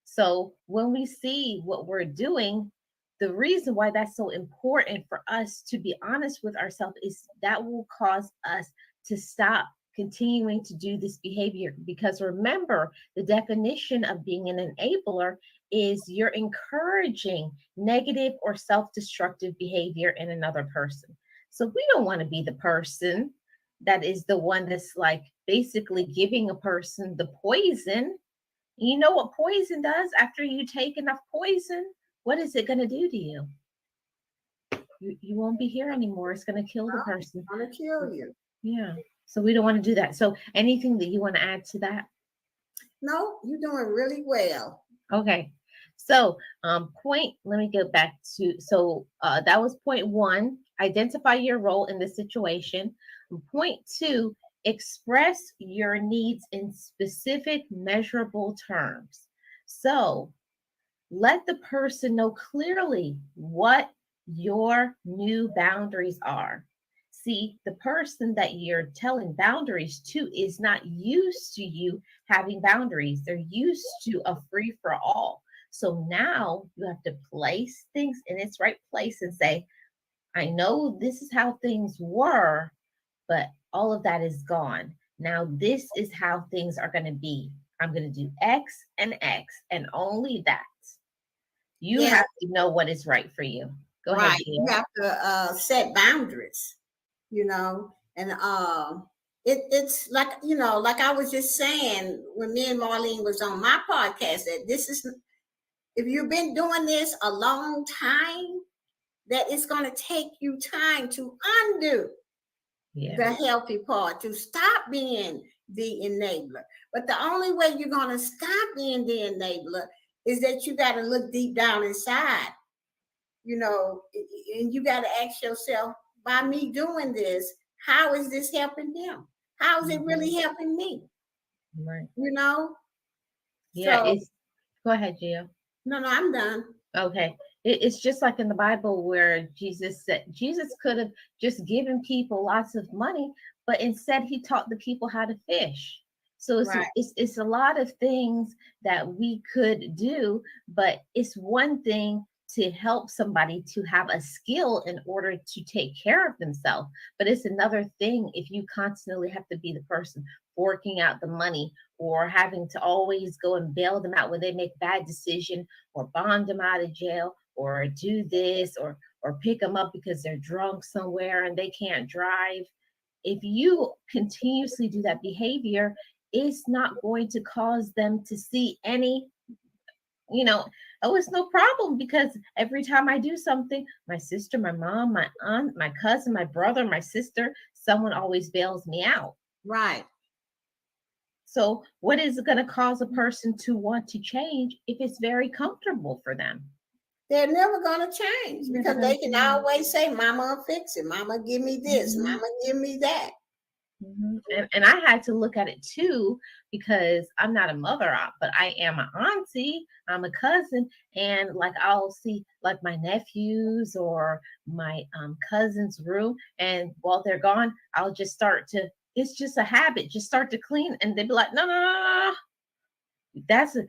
So when we see what we're doing, the reason why that's so important for us to be honest with ourselves is that will cause us to stop continuing to do this behavior. Because remember, the definition of being an enabler is you're encouraging negative or self-destructive behavior in another person. So we don't want to be the person that is the one that's like basically giving a person the poison. You know what poison does after you take enough poison? What is it going to do to you? You won't be here anymore. It's going to kill the person. It's going to kill you. Yeah. So we don't want to do that. So anything that you want to add to that? No, you're doing really well. Okay. So let me go back to, that was point 1, identify your role in the situation. Point 2, express your needs in specific measurable terms. So let the person know clearly what your new boundaries are. See, the person that you're telling boundaries to is not used to you having boundaries. They're used to a free for all. So now you have to place things in its right place and say, I know this is how things were, but all of that is gone. Now, this is how things are going to be. I'm going to do X, and only that. You Yeah. have to know what is right for you. Go ahead, Right. You Gia. have to set boundaries, and it's like, like I was just saying when me and Marlene was on my podcast, that this is, if you've been doing this a long time, that it's going to take you time to undo the healthy part, to stop being the enabler. But the only way you're going to stop being the enabler is that you got to look deep down inside, and you got to ask yourself, by me doing this, how is this helping them? How is it really helping me? Right. Yeah, so, go ahead, Gia. No, I'm done. Okay. It's just like in the Bible where Jesus could have just given people lots of money, but instead he taught the people how to fish. So it's a lot of things that we could do, but it's one thing to help somebody to have a skill in order to take care of themselves. But it's another thing if you constantly have to be the person forking out the money or having to always go and bail them out when they make bad decision, or bond them out of jail, or do this, or pick them up because they're drunk somewhere and they can't drive. If you continuously do that behavior, it's not going to cause them to see any, oh, it's no problem, because every time I do something, my sister, my mom, my aunt, my cousin, my brother, my sister, someone always bails me out. Right. So what is it going to cause a person to want to change if it's very comfortable for them? They're never going to change, because they can always say, Mama will fix it. Mama, give me this. Mama, give me that. And I had to look at it too, because I'm not a mother, but I am an auntie, I'm a cousin, and like I'll see like my nephews or my cousin's room, and while they're gone, I'll just start to, it's just a habit, just start to clean, and they'd be like, no. That's an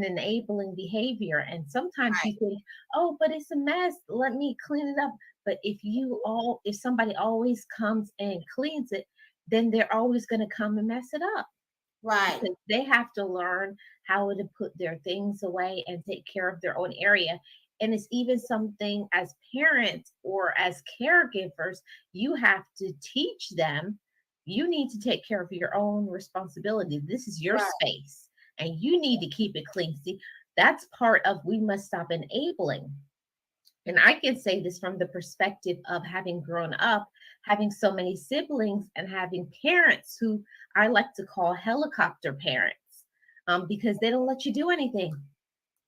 enabling behavior. And sometimes you think, oh, but it's a mess, let me clean it up. But if somebody always comes and cleans it, then they're always going to come and mess it up. Right. Because they have to learn how to put their things away and take care of their own area. And it's even something as parents or as caregivers, you have to teach them, you need to take care of your own responsibility. This is your space and you need to keep it clean. See, that's part of, we must stop enabling. And I can say this from the perspective of having grown up, having so many siblings, and having parents who I like to call helicopter parents, because they don't let you do anything.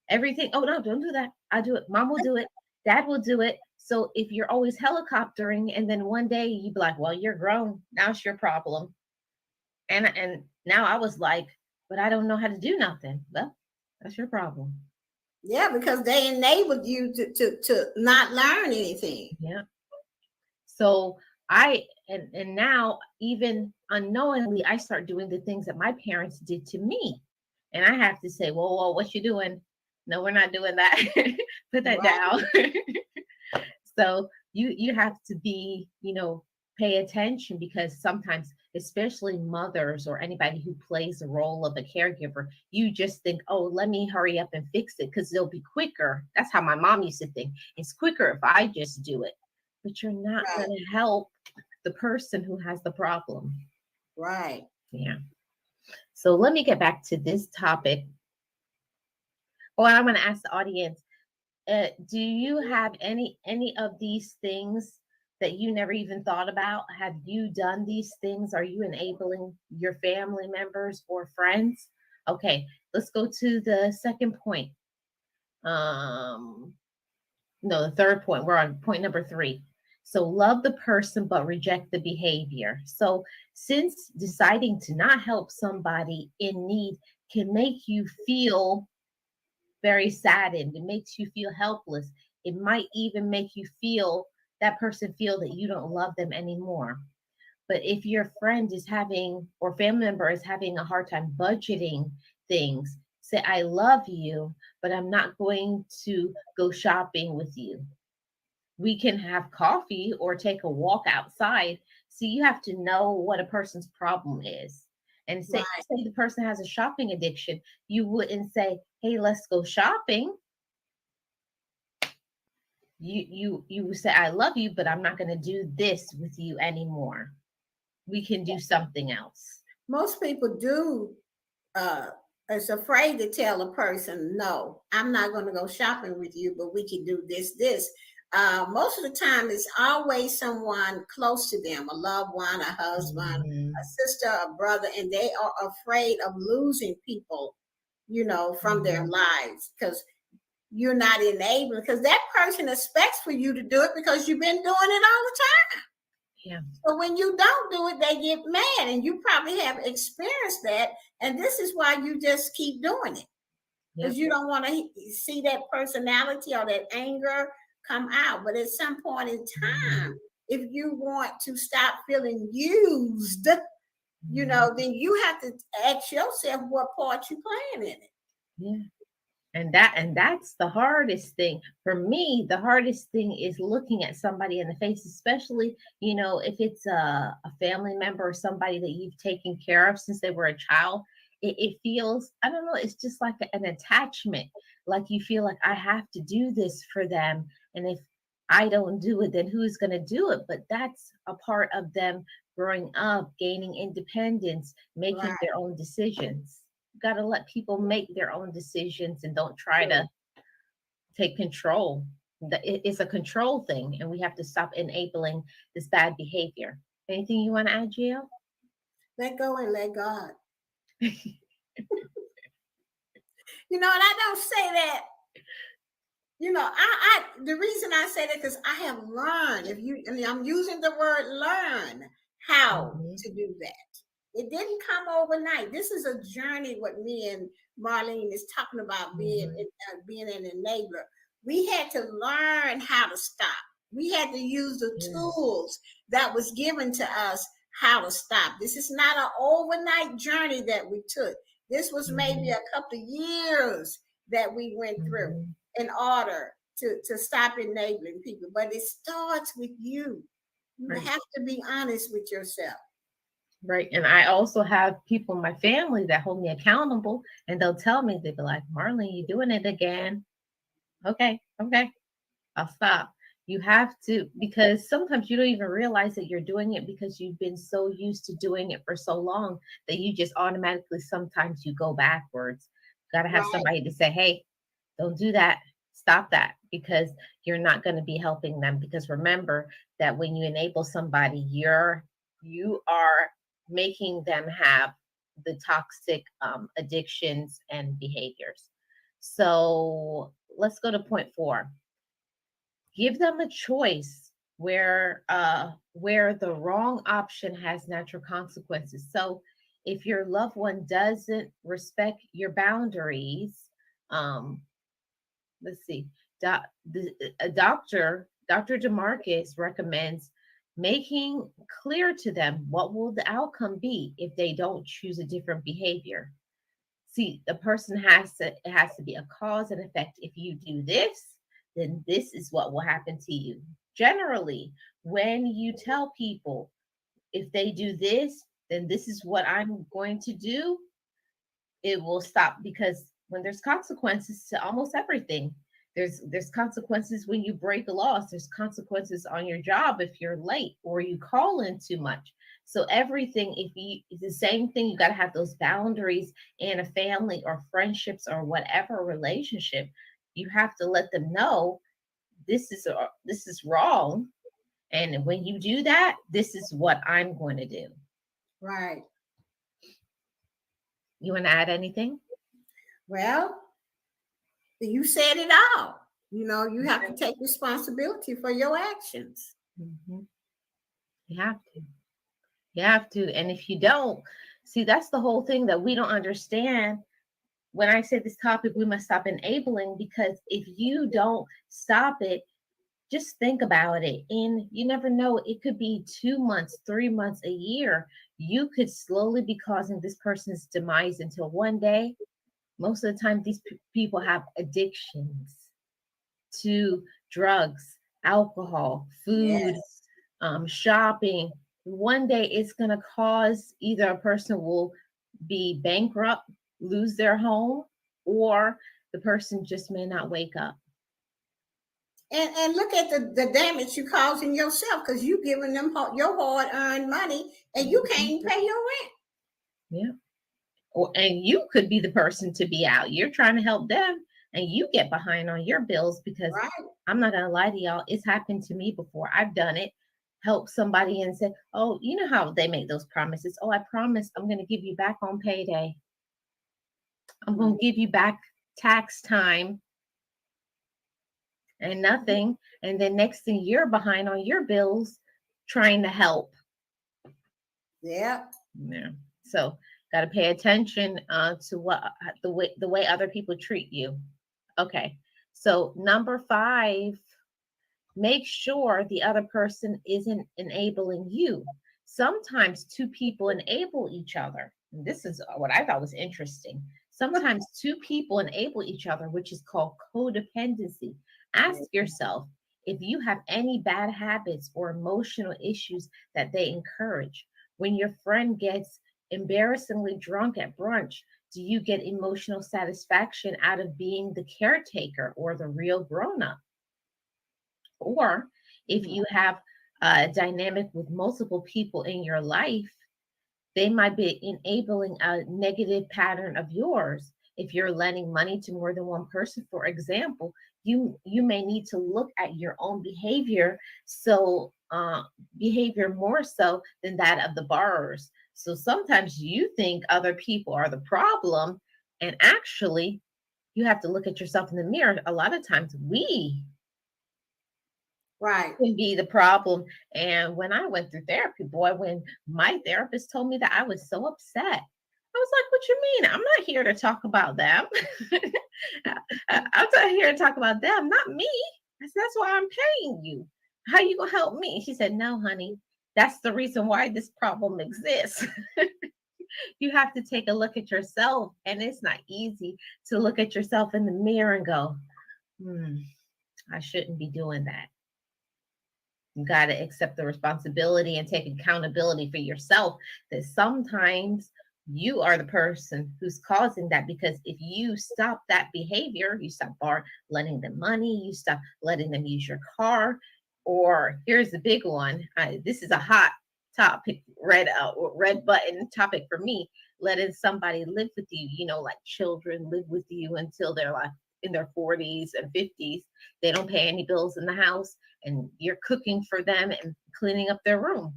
Everything, oh no, don't do that. I do it. Mom will do it. Dad will do it. So if you're always helicoptering, and then one day you be like, well, you're grown. Now it's your problem. And now I was like, but I don't know how to do nothing. Well, that's your problem. Yeah, because they enabled you to not learn anything. Yeah. So and now even unknowingly, I start doing the things that my parents did to me. And I have to say, whoa, what you doing? No, we're not doing that. Put that down. So you have to be, pay attention, because sometimes, especially mothers or anybody who plays the role of a caregiver, you just think, oh, let me hurry up and fix it because it'll be quicker. That's how my mom used to think. It's quicker if I just do it. But you're not going to help the person who has the problem. Right. Yeah. So let me get back to this topic. Oh, I'm going to ask the audience, do you have any of these things that you never even thought about? Have you done these things? Are you enabling your family members or friends? Okay, let's go to the second point. No, the third point. We're on point number 3. So love the person, but reject the behavior. So since deciding to not help somebody in need can make you feel very saddened, it makes you feel helpless. It might even make you feel, that person feel that you don't love them anymore. But if your friend is having, or family member is having a hard time budgeting things, say, I love you, but I'm not going to go shopping with you. we can have coffee or take a walk outside. See, you have to know what a person's problem is. And say the person has a shopping addiction, you wouldn't say, hey, let's go shopping. You would say, I love you, but I'm not going to do this with you anymore. We can do something else. Most people is afraid to tell a person, no, I'm not going to go shopping with you, but we can do this. Most of the time, it's always someone close to them, a loved one, a husband, a sister, a brother, and they are afraid of losing people, from their lives because you're not enabling, because that person expects for you to do it because you've been doing it all the time. Yeah. So when you don't do it, they get mad, and you probably have experienced that. And this is why you just keep doing it, because you don't want to see that personality or that anger come out. But at some point in time, if you want to stop feeling used, then you have to ask yourself what part you playing in it. Yeah. And that's the hardest thing. For me, the hardest thing is looking at somebody in the face, especially, if it's a family member or somebody that you've taken care of since they were a child. It feels, I don't know, it's just like an attachment. Like you feel like I have to do this for them. And if I don't do it, then who's going to do it? But that's a part of them growing up, gaining independence, making their own decisions. Got to let people make their own decisions and don't try to take control. It's a control thing, and we have to stop enabling this bad behavior. Anything you want to add, Jill? Let go and let God. And I don't say that. The reason I say that because I have learned. I'm using the word learn how to do that. It didn't come overnight. This is a journey. What me and Marlene is talking about being an enabler. We had to learn how to stop. We had to use the tools that was given to us how to stop. This is not an overnight journey that we took. This was maybe a couple of years that we went through in order to stop enabling people. But it starts with you. You have to be honest with yourself. Right. And I also have people in my family that hold me accountable, and they'll tell me, they'll be like, Marlene, you're doing it again. Okay. I'll stop. You have to, because sometimes you don't even realize that you're doing it because you've been so used to doing it for so long that you just automatically, sometimes you go backwards. Got to have somebody to say, hey, don't do that. Stop that, because you're not going to be helping them. Because remember that when you enable somebody, you are making them have the toxic addictions and behaviors. So let's go to point 4. Give them a choice where the wrong option has natural consequences. So if your loved one doesn't respect your boundaries, let's see, Dr. DeMarcus recommends making clear to them what will the outcome be if they don't choose a different behavior. See, the person it has to be a cause and effect. If you do this, then this is what will happen to you. Generally, when you tell people, if they do this, then this is what I'm going to do, it will stop. Because when there's consequences to almost everything, there's consequences when you break a law. There's consequences on your job if you're late or you call in too much. So everything, it's the same thing. You got to have those boundaries in a family or friendships or whatever relationship. You have to let them know this is wrong. And when you do that, this is what I'm going to do. Right. You want to add anything? Well, you said it all. You have to take responsibility for your actions. Mm-hmm. You have to. And if you don't, see, that's the whole thing that we don't understand. When I say this topic, we must stop enabling, because if you don't stop it, just think about it. And you never know, it could be 2 months, 3 months, a year. You could slowly be causing this person's demise until one day. Most of the time, these people have addictions to drugs, alcohol, food, shopping. One day it's going to cause either a person will be bankrupt, lose their home, or the person just may not wake up. And look at the damage you causing yourself, because you giving them your hard-earned money and you can't even pay your rent. Yeah. And you could be the person to be out. You're trying to help them and you get behind on your bills because I'm not going to lie to y'all. It's happened to me before. I've done it. Help somebody and say, oh, you know how they make those promises. Oh, I promise I'm going to give you back on payday. I'm going to give you back tax time. And nothing. And then next thing you're behind on your bills trying to help. Yeah. So got to pay attention to what the way other people treat you. Okay. So number 5, make sure the other person isn't enabling you. Sometimes 2 people enable each other. And this is what I thought was interesting. Sometimes 2 people enable each other, which is called codependency. Ask yourself if you have any bad habits or emotional issues that they encourage. When your friend gets embarrassingly drunk at brunch, do you get emotional satisfaction out of being the caretaker or the real grown-up? Or if you have a dynamic with multiple people in your life, they might be enabling a negative pattern of yours. If you're lending money to more than one person, for example, you may need to look at your own behavior, behavior more so than that of the borrowers. So sometimes you think other people are the problem, and actually you have to look at yourself in the mirror. A lot of times we can be the problem. And when I went through therapy, boy, when my therapist told me that, I was so upset. I was like, what you mean? I'm not here to talk about them. I'm not here to talk about them, not me. I said, that's why I'm paying you. How you gonna help me? She said, no, honey, that's the reason why this problem exists. You have to take a look at yourself. And it's not easy to look at yourself in the mirror and go, I shouldn't be doing that. You got to accept the responsibility and take accountability for yourself, that sometimes you are the person who's causing that. Because if you stop that behavior, you stop lending them money, you stop letting them use your car, or here's the big one. This is a hot topic, red button topic for me. Letting somebody live with you, like children live with you until they're like in their 40s and 50s. They don't pay any bills in the house, and you're cooking for them and cleaning up their room.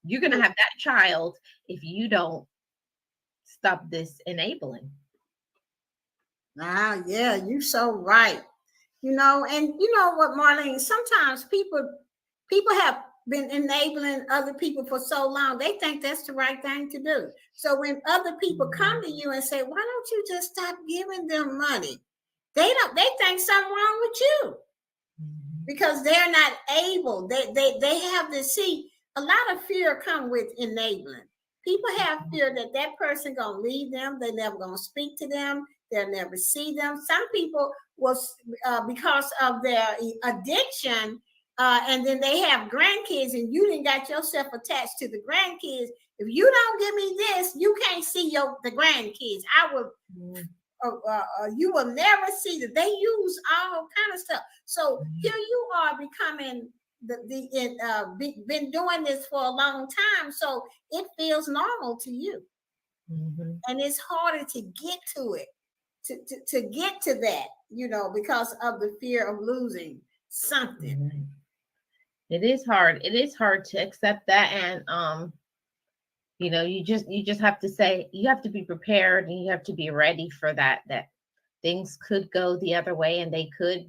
You're going to have that child if you don't stop this enabling. Yeah, you're so right. And you know what, Marlene, sometimes people have been enabling other people for so long, they think that's the right thing to do. So when other people come to you and say, why don't you just stop giving them money? They think something wrong with you because they're not able. They have to see a lot of fear come with enabling. People have fear that person gonna leave them. They're never gonna speak to them. They'll never see them. Some people will, because of their addiction, and then they have grandkids, and you didn't got yourself attached to the grandkids. If you don't give me this, you can't see the grandkids. I will. You will never see that. They use all kind of stuff. So here you are becoming been doing this for a long time, so it feels normal to you, and it's harder to get to it, to get to that, because of the fear of losing something. It is hard. It is hard to accept that, and you just have to say, you have to be prepared, and you have to be ready for that things could go the other way, and they could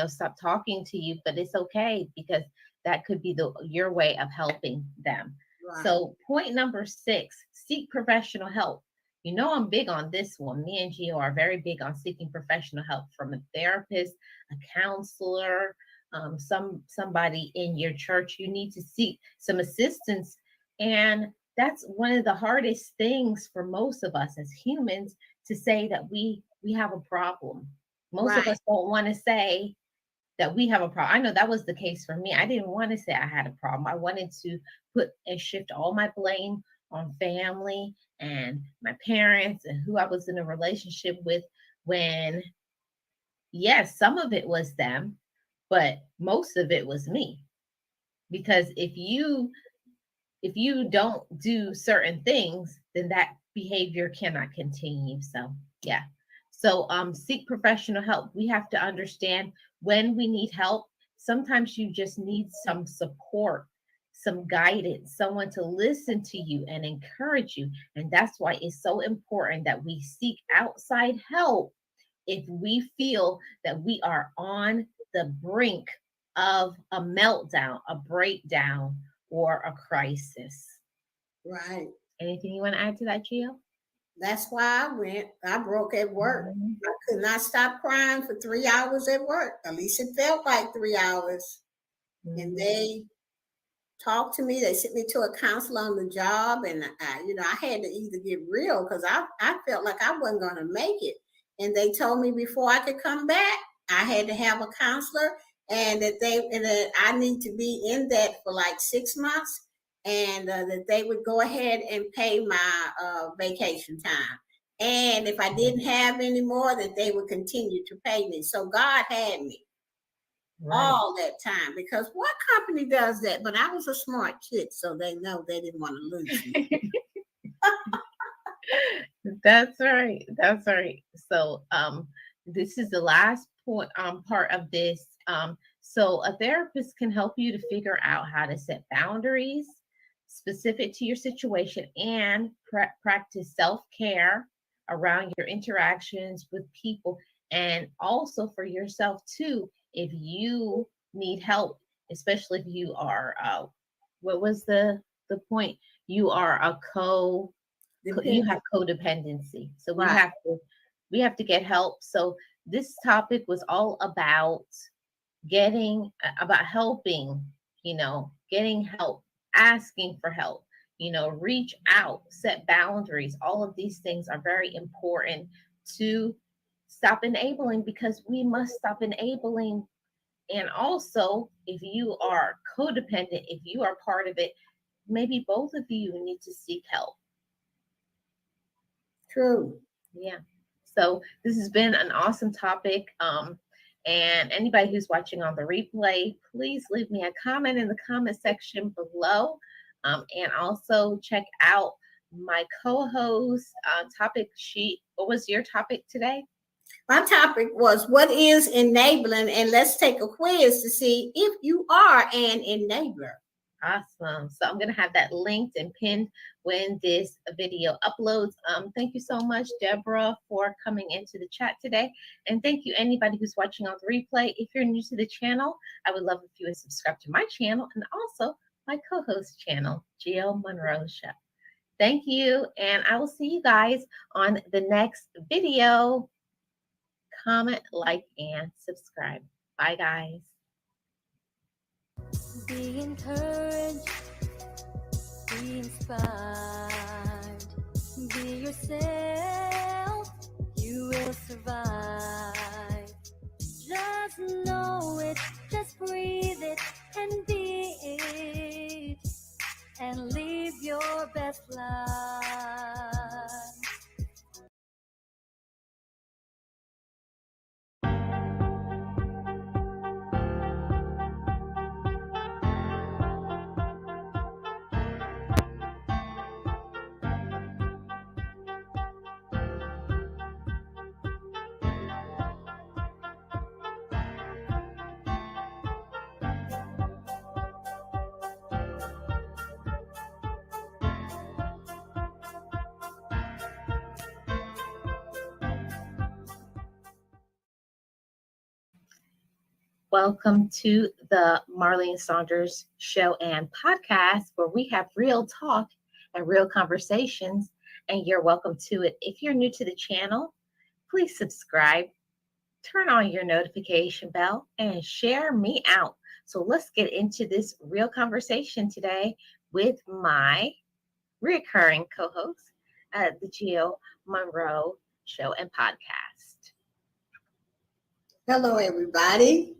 stop talking to you, but it's okay, because that could be your way of helping them. Right. So point number 6, seek professional help. I'm big on this one. Me and Gio are very big on seeking professional help from a therapist, a counselor, somebody in your church. You need to seek some assistance. And that's one of the hardest things for most of us as humans, to say that we have a problem. Most of us don't want to say that we have a problem. I know that was the case for me. I didn't want to say I had a problem. I wanted to put and shift all my blame on family and my parents and who I was in a relationship with, when yes, some of it was them, but most of it was me. Because if you don't do certain things, then that behavior cannot continue. So yeah. So seek professional help. We have to understand when we need help. Sometimes you just need some support, some guidance, someone to listen to you and encourage you. And that's why it's so important that we seek outside help if we feel that we are on the brink of a meltdown, a breakdown, or a crisis. Right. Anything you want to add to that, Gio? That's why I broke at work. I could not stop crying for 3 hours at work. At least it felt like 3 hours. And they talked to me. They sent me to a counselor on the job. And I had to either get real, because I felt like I wasn't going to make it. And they told me before I could come back, I had to have a counselor, and that I need to be in that for like 6 months. And that they would go ahead and pay my vacation time. And if I didn't have any more, that they would continue to pay me. So God had me all that time, because what company does that? But I was a smart chick, so they know they didn't want to lose me. That's right. That's right. So this is the last point part of this. So a therapist can help you to figure out how to set boundaries specific to your situation and practice self-care around your interactions with people, and also for yourself too. If you need help, especially if you are, what was the point? You are you have codependency. So we have to get help. So this topic was all about helping, getting help, asking for help, reach out, set boundaries. All of these things are very important to stop enabling, because we must stop enabling. And also, if you are codependent, if you are part of it, maybe both of you need to seek help. True. Yeah. So this has been an awesome topic. And anybody who's watching on the replay, please leave me a comment in the comment section below. And also check out my co-host topic sheet. What was your topic today? My topic was, what is enabling? And let's take a quiz to see if you are an enabler. Awesome. So I'm going to have that linked and pinned when this video uploads. Thank you so much, Deborah, for coming into the chat today. And thank you, anybody who's watching on the replay. If you're new to the channel, I would love if you would subscribe to my channel and also my co-host channel, Gio Monroe Show. Thank you. And I will see you guys on the next video. Comment, like, and subscribe. Bye, guys. Be encouraged, be inspired, be yourself, you will survive. Just know it, just breathe it, and be it, and live your best life. Welcome to the Marlene Saunders Show and Podcast, where we have real talk and real conversations, and you're welcome to it. If you're new to the channel, please subscribe, turn on your notification bell, and share me out. So let's get into this real conversation today with my recurring co-host at the Gio Monroe Show and Podcast. Hello, everybody.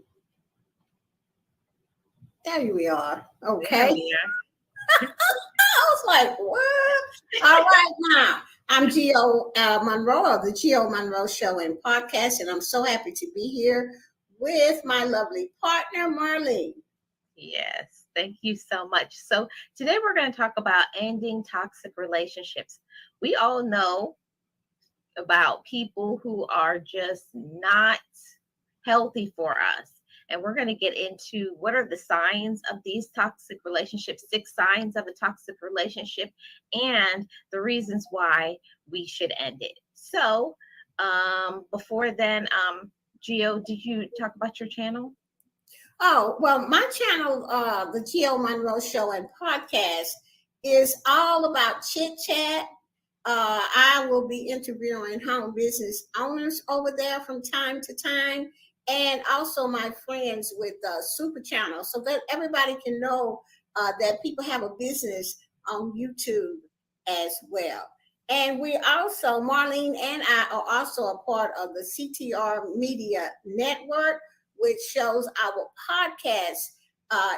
There we are. Okay. There we are. I was like, what? All right, now I'm Gio Monroe of the Gio Monroe Show and Podcast, and I'm so happy to be here with my lovely partner, Marlene. Yes, thank you so much. So today we're going to talk about ending toxic relationships. We all know about people who are just not healthy for us. And we're going to get into what are the signs of these toxic relationships, 6 signs of a toxic relationship, and the reasons why we should end it. So before then, Gio, did you talk about your channel? Oh, well, my channel, the Gio Monroe Show and Podcast, is all about chit chat. I will be interviewing home business owners over there from time to time, and also my friends with Super Channel, so that everybody can know that people have a business on YouTube as well. And we also, Marlene and I are also a part of the CTR Media Network, which shows our podcasts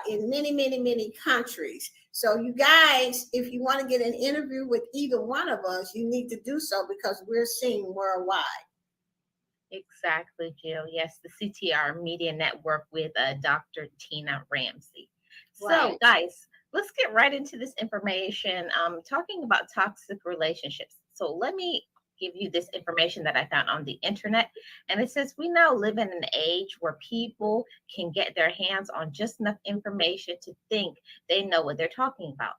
in many, many, many countries. So you guys, if you want to get an interview with either one of us, you need to do so because we're seen worldwide. Exactly, Jill. Yes, the CTR Media Network with Dr. Tina Ramsey. So, Right. guys, let's get right into this information. Talking about toxic relationships. So, let me give you this information that I found on the internet. And it says we now live in an age where people can get their hands on just enough information to think they know what they're talking about.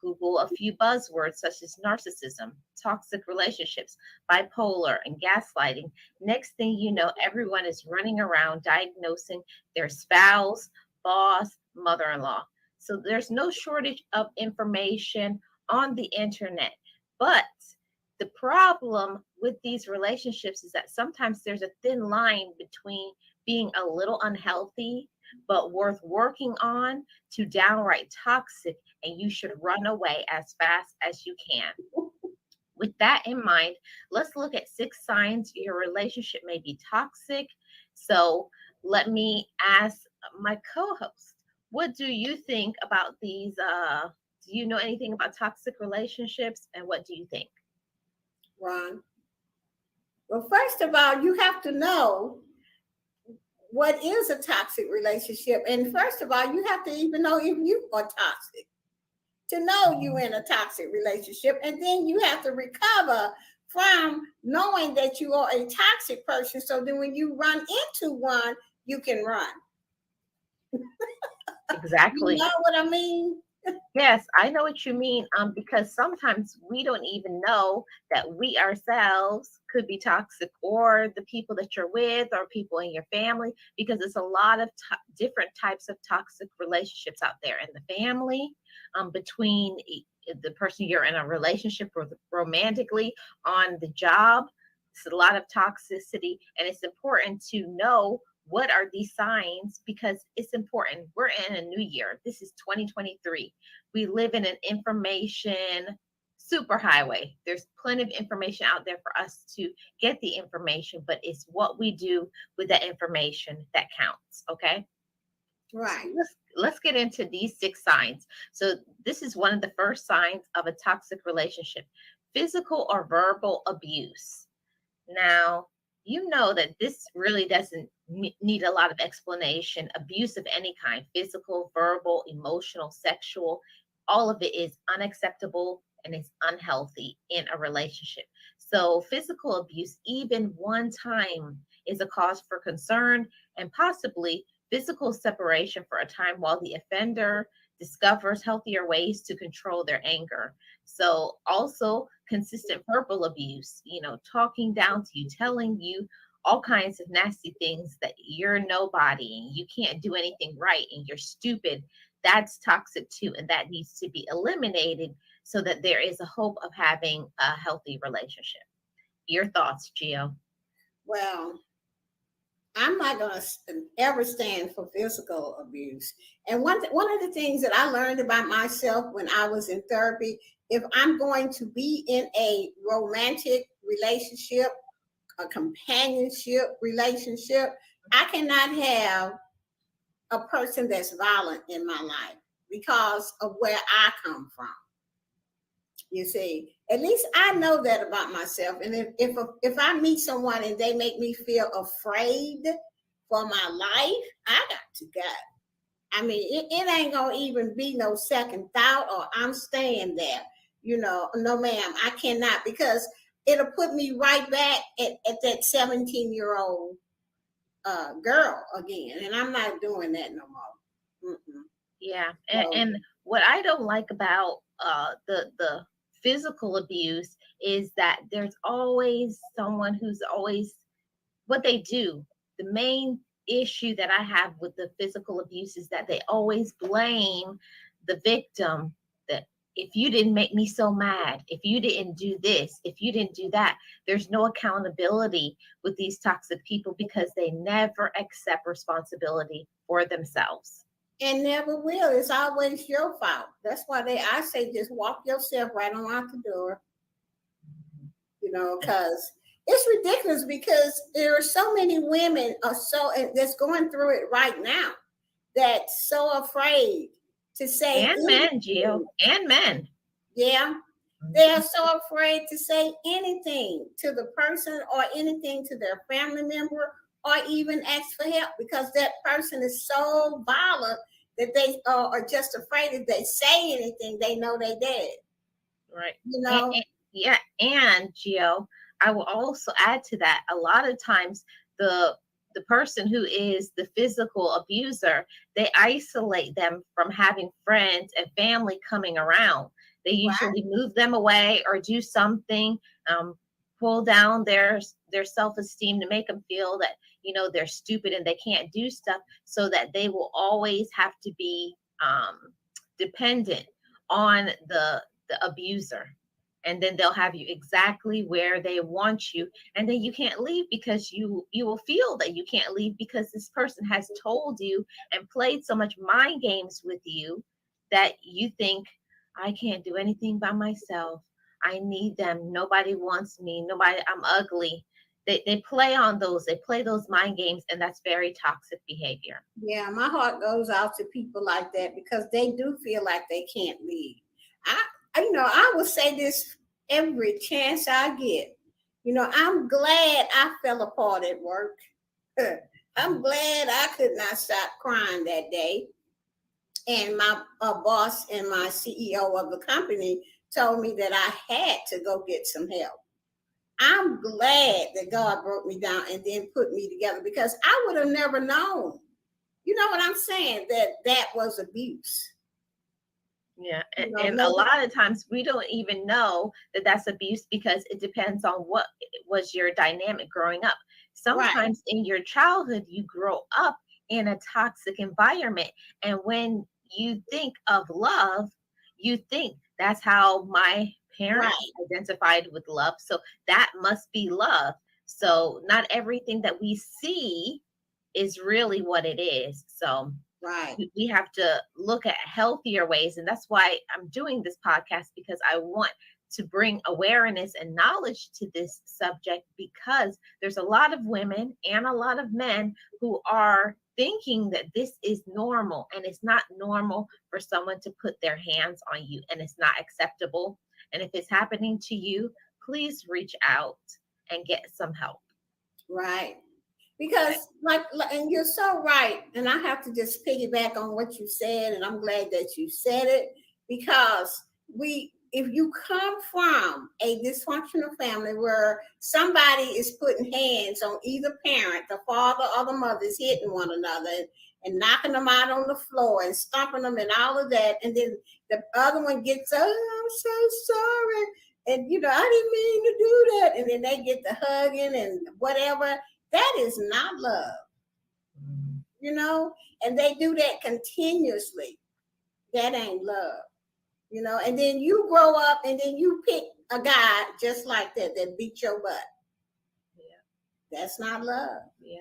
Google a few buzzwords such as narcissism, toxic relationships, bipolar, and gaslighting. Next thing you know, everyone is running around diagnosing their spouse, boss, mother-in-law. So there's no shortage of information on the internet. But the problem with these relationships is that sometimes there's a thin line between being a little unhealthy but worth working on to downright toxic, and you should run away as fast as you can. With that in mind, let's look at 6 signs your relationship may be toxic. So let me ask my co-host, what do you think about these? Do you know anything about toxic relationships, and what do you think? Ron? Well, first of all, you have to know what is a toxic relationship. And first of all, you have to even know if you are toxic to know you're in a toxic relationship. And then you have to recover from knowing that you are a toxic person. So then when you run into one, you can run. Exactly. You know what I mean? Yes, I know what you mean. Because sometimes we don't even know that we ourselves could be toxic, or the people that you're with, or people in your family, because it's a lot of different types of toxic relationships out there in the family, between the person you're in a relationship with romantically, on the job. It's a lot of toxicity, and it's important to know what are these signs, because it's important. We're in a new year. This is 2023. We live in an information superhighway. There's plenty of information out there for us to get the information, but it's what we do with that information that counts. Okay. Right. So let's get into these 6 signs. So this is one of the first signs of a toxic relationship: physical or verbal abuse. Now, you know that this really doesn't need a lot of explanation. Abuse of any kind, physical, verbal, emotional, sexual, all of it is unacceptable and it's unhealthy in a relationship. So physical abuse, even one time, is a cause for concern, and possibly physical separation for a time while the offender discovers healthier ways to control their anger. So also consistent verbal abuse, talking down to you, telling you all kinds of nasty things, that you're nobody and you can't do anything right and you're stupid. That's toxic too, and that needs to be eliminated so that there is a hope of having a healthy relationship. Your thoughts, Gio? Well, I'm not going to ever stand for physical abuse. And one of the things that I learned about myself when I was in therapy, if I'm going to be in a romantic relationship, a companionship relationship, I cannot have a person that's violent in my life because of where I come from. You see, at least I know that about myself. And if I meet someone and they make me feel afraid for my life, I got to go. I mean, it ain't gonna even be no second thought, or I'm staying there. You know, no, ma'am, I cannot, because it'll put me right back at that 17-year-old girl again, and I'm not doing that no more. Mm-mm. Yeah, So- and what I don't like about the physical abuse is that there's always someone who's always what they do. The main issue that I have with the physical abuse is that they always blame the victim. That if you didn't make me so mad, if you didn't do this, if you didn't do that, there's no accountability with these toxic people because they never accept responsibility for themselves. And never will. It's always your fault. That's why I say just walk yourself right on out the door. You know, because it's ridiculous, because there are so many women that's going through it right now that's so afraid to say And men, Gio, and men. Yeah. They are so afraid to say anything to the person or anything to their family member, or even ask for help, because that person is so violent that they are just afraid if they say anything, they know they dead. Right. You know? Yeah. And Gio, I will also add to that. A lot of times the person who is the physical abuser, they isolate them from having friends and family coming around. They usually move them away or do something, pull down their self-esteem to make them feel that, you know, they're stupid and they can't do stuff, so that they will always have to be dependent on the abuser. And then they'll have you exactly where they want you. And then you can't leave, because you will feel that you can't leave because this person has told you and played so much mind games with you that you think, I can't do anything by myself. I need them. Nobody wants me. Nobody, I'm ugly. They play on those. They play those mind games, and that's very toxic behavior. Yeah, my heart goes out to people like that, because they do feel like they can't leave. I will say this every chance I get. You know, I'm glad I fell apart at work. I'm glad I could not stop crying that day. And my boss and my CEO of the company told me that I had to go get some help. I'm glad that God broke me down and then put me together, because I would have never known. You know what I'm saying? That was abuse. Yeah, and a lot of times we don't even know that that's abuse, because it depends on what was your dynamic growing up. Sometimes in your childhood, you grow up in a toxic environment, and when you think of love, you think that's how my parents identified with love, so that must be love. So not everything that we see is really what it is. So we have to look at healthier ways. And that's why I'm doing this podcast, because I want to bring awareness and knowledge to this subject, because there's a lot of women and a lot of men who are thinking that this is normal, and it's not normal for someone to put their hands on you, and it's not acceptable. And if it's happening to you, please reach out and get some help. Right. Because and you're so right. And I have to just piggyback on what you said. And I'm glad that you said it, because if you come from a dysfunctional family where somebody is putting hands on either parent, the father or the mother is hitting one another and knocking them out on the floor and stomping them and all of that. And then the other one gets, oh, I'm so sorry. And, you know, I didn't mean to do that. And then they get the hugging and whatever. That is not love, you know, and they do that continuously. That ain't love, you know, and then you grow up and then you pick a guy just like that beat your butt. Yeah. That's not love. Yeah.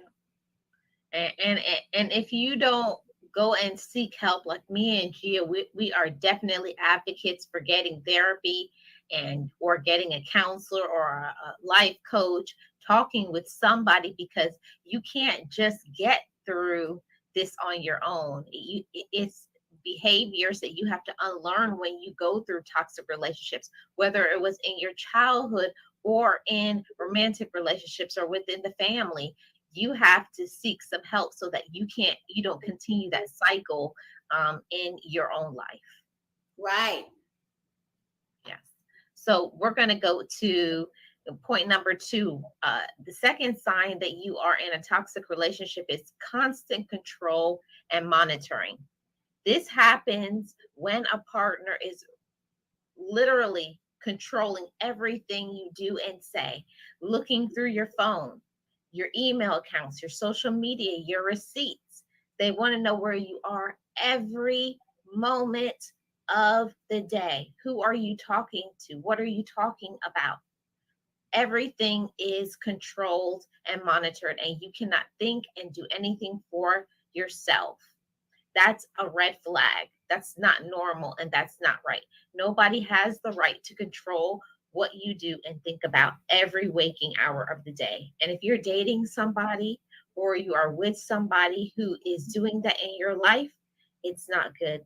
And if you don't go and seek help, like me and Gia, we are definitely advocates for getting therapy or getting a counselor or a life coach, talking with somebody, because you can't just get through this on your own. It's behaviors that you have to unlearn when you go through toxic relationships, whether it was in your childhood or in romantic relationships or within the family. You have to seek some help so that you don't continue that cycle in your own life. Right. Yes. So we're going to go to point number 2. The second sign that you are in a toxic relationship is constant control and monitoring. This happens when a partner is literally controlling everything you do and say, looking through your phone, your email accounts, your social media, your receipts. They want to know where you are every moment of the day. Who are you talking to? What are you talking about? Everything is controlled and monitored, and you cannot think and do anything for yourself. That's a red flag. That's not normal, and that's not right. Nobody has the right to control what you do and think about every waking hour of the day. And if you're dating somebody or you are with somebody who is doing that in your life, it's not good.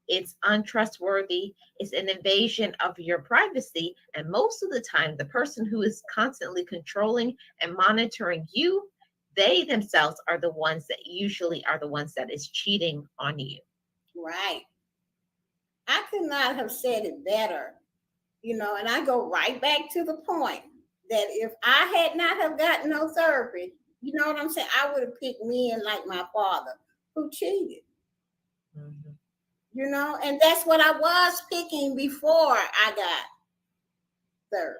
It's untrustworthy. It's an invasion of your privacy. And most of the time, the person who is constantly controlling and monitoring you, they themselves are the ones that usually are the ones that is cheating on you. Right. I could not have said it better, and I go right back to the point that if I had not have gotten no therapy, you know what I'm saying? I would have picked men like my father who cheated. And that's what I was picking before I got therapy,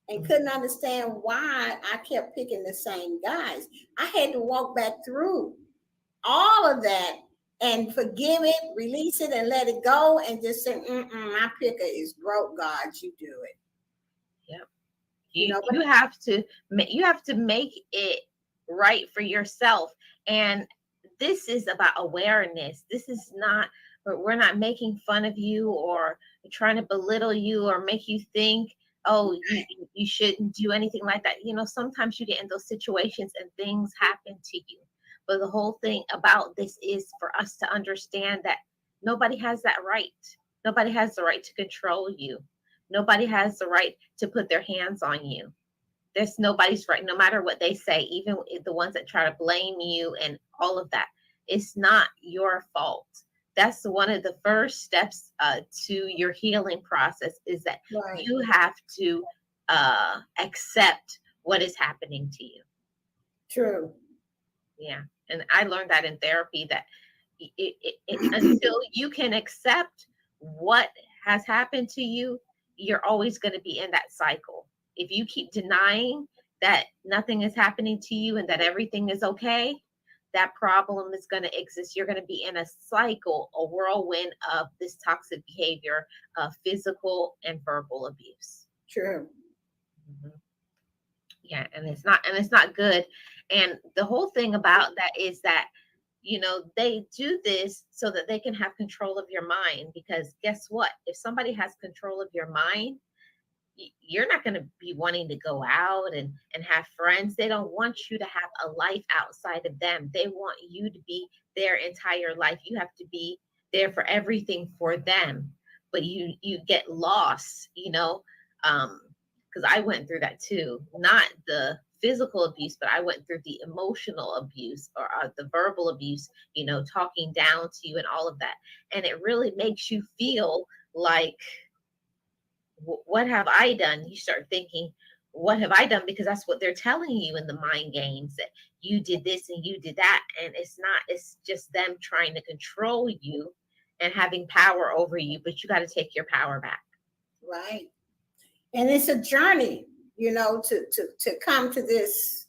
and couldn't understand why I kept picking the same guys. I had to walk back through all of that and forgive it, release it, and let it go, and just say, my picker is broke, God, you do it. Yep. You have to make it right for yourself. And this is about awareness. This is not, we're not making fun of you or trying to belittle you or make you think, oh, you shouldn't do anything like that. Sometimes you get in those situations and things happen to you. But the whole thing about this is for us to understand that nobody has that right. Nobody has the right to control you. Nobody has the right to put their hands on you. There's nobody's right, no matter what they say, even the ones that try to blame you and all of that. It's not your fault. That's one of the first steps to your healing process, is that you have to accept what is happening to you. True. Yeah. And I learned that in therapy, that until you can accept what has happened to you, you're always going to be in that cycle. If you keep denying that nothing is happening to you and that everything is okay, that problem is going to exist. You're going to be in a cycle, a whirlwind of this toxic behavior of physical and verbal abuse. True. Yeah, and it's not good. And the whole thing about that is that, they do this so that they can have control of your mind, because guess what? If somebody has control of your mind, you're not going to be wanting to go out and have friends. They don't want you to have a life outside of them. They want you to be their entire life. You have to be there for everything for them, but you get lost, because I went through that too. Not the physical abuse, but I went through the emotional abuse or the verbal abuse, talking down to you and all of that. And it really makes you feel like, what have I done? You start thinking, what have I done? Because that's what they're telling you in the mind games, that you did this and you did that. And it's not, it's just them trying to control you and having power over you, but you got to take your power back. Right. And it's a journey, to come to this.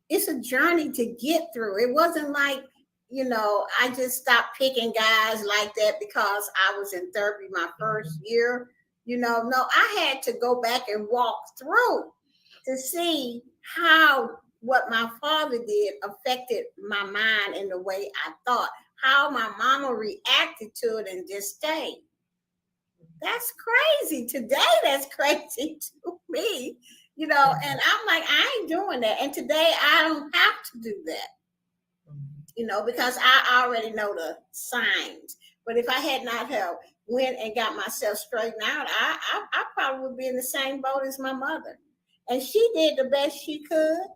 It's a journey to get through. It wasn't like, I just stopped picking guys like that because I was in therapy my first year. No, I had to go back and walk through to see how what my father did affected my mind in the way I thought, how my mama reacted to it and just stayed. That's crazy. Today, that's crazy to me, and I'm like, I ain't doing that. And today I don't have to do that. You know, because I already know the signs. But if I had not have went and got myself straightened out, I probably would be in the same boat as my mother. And she did the best she could.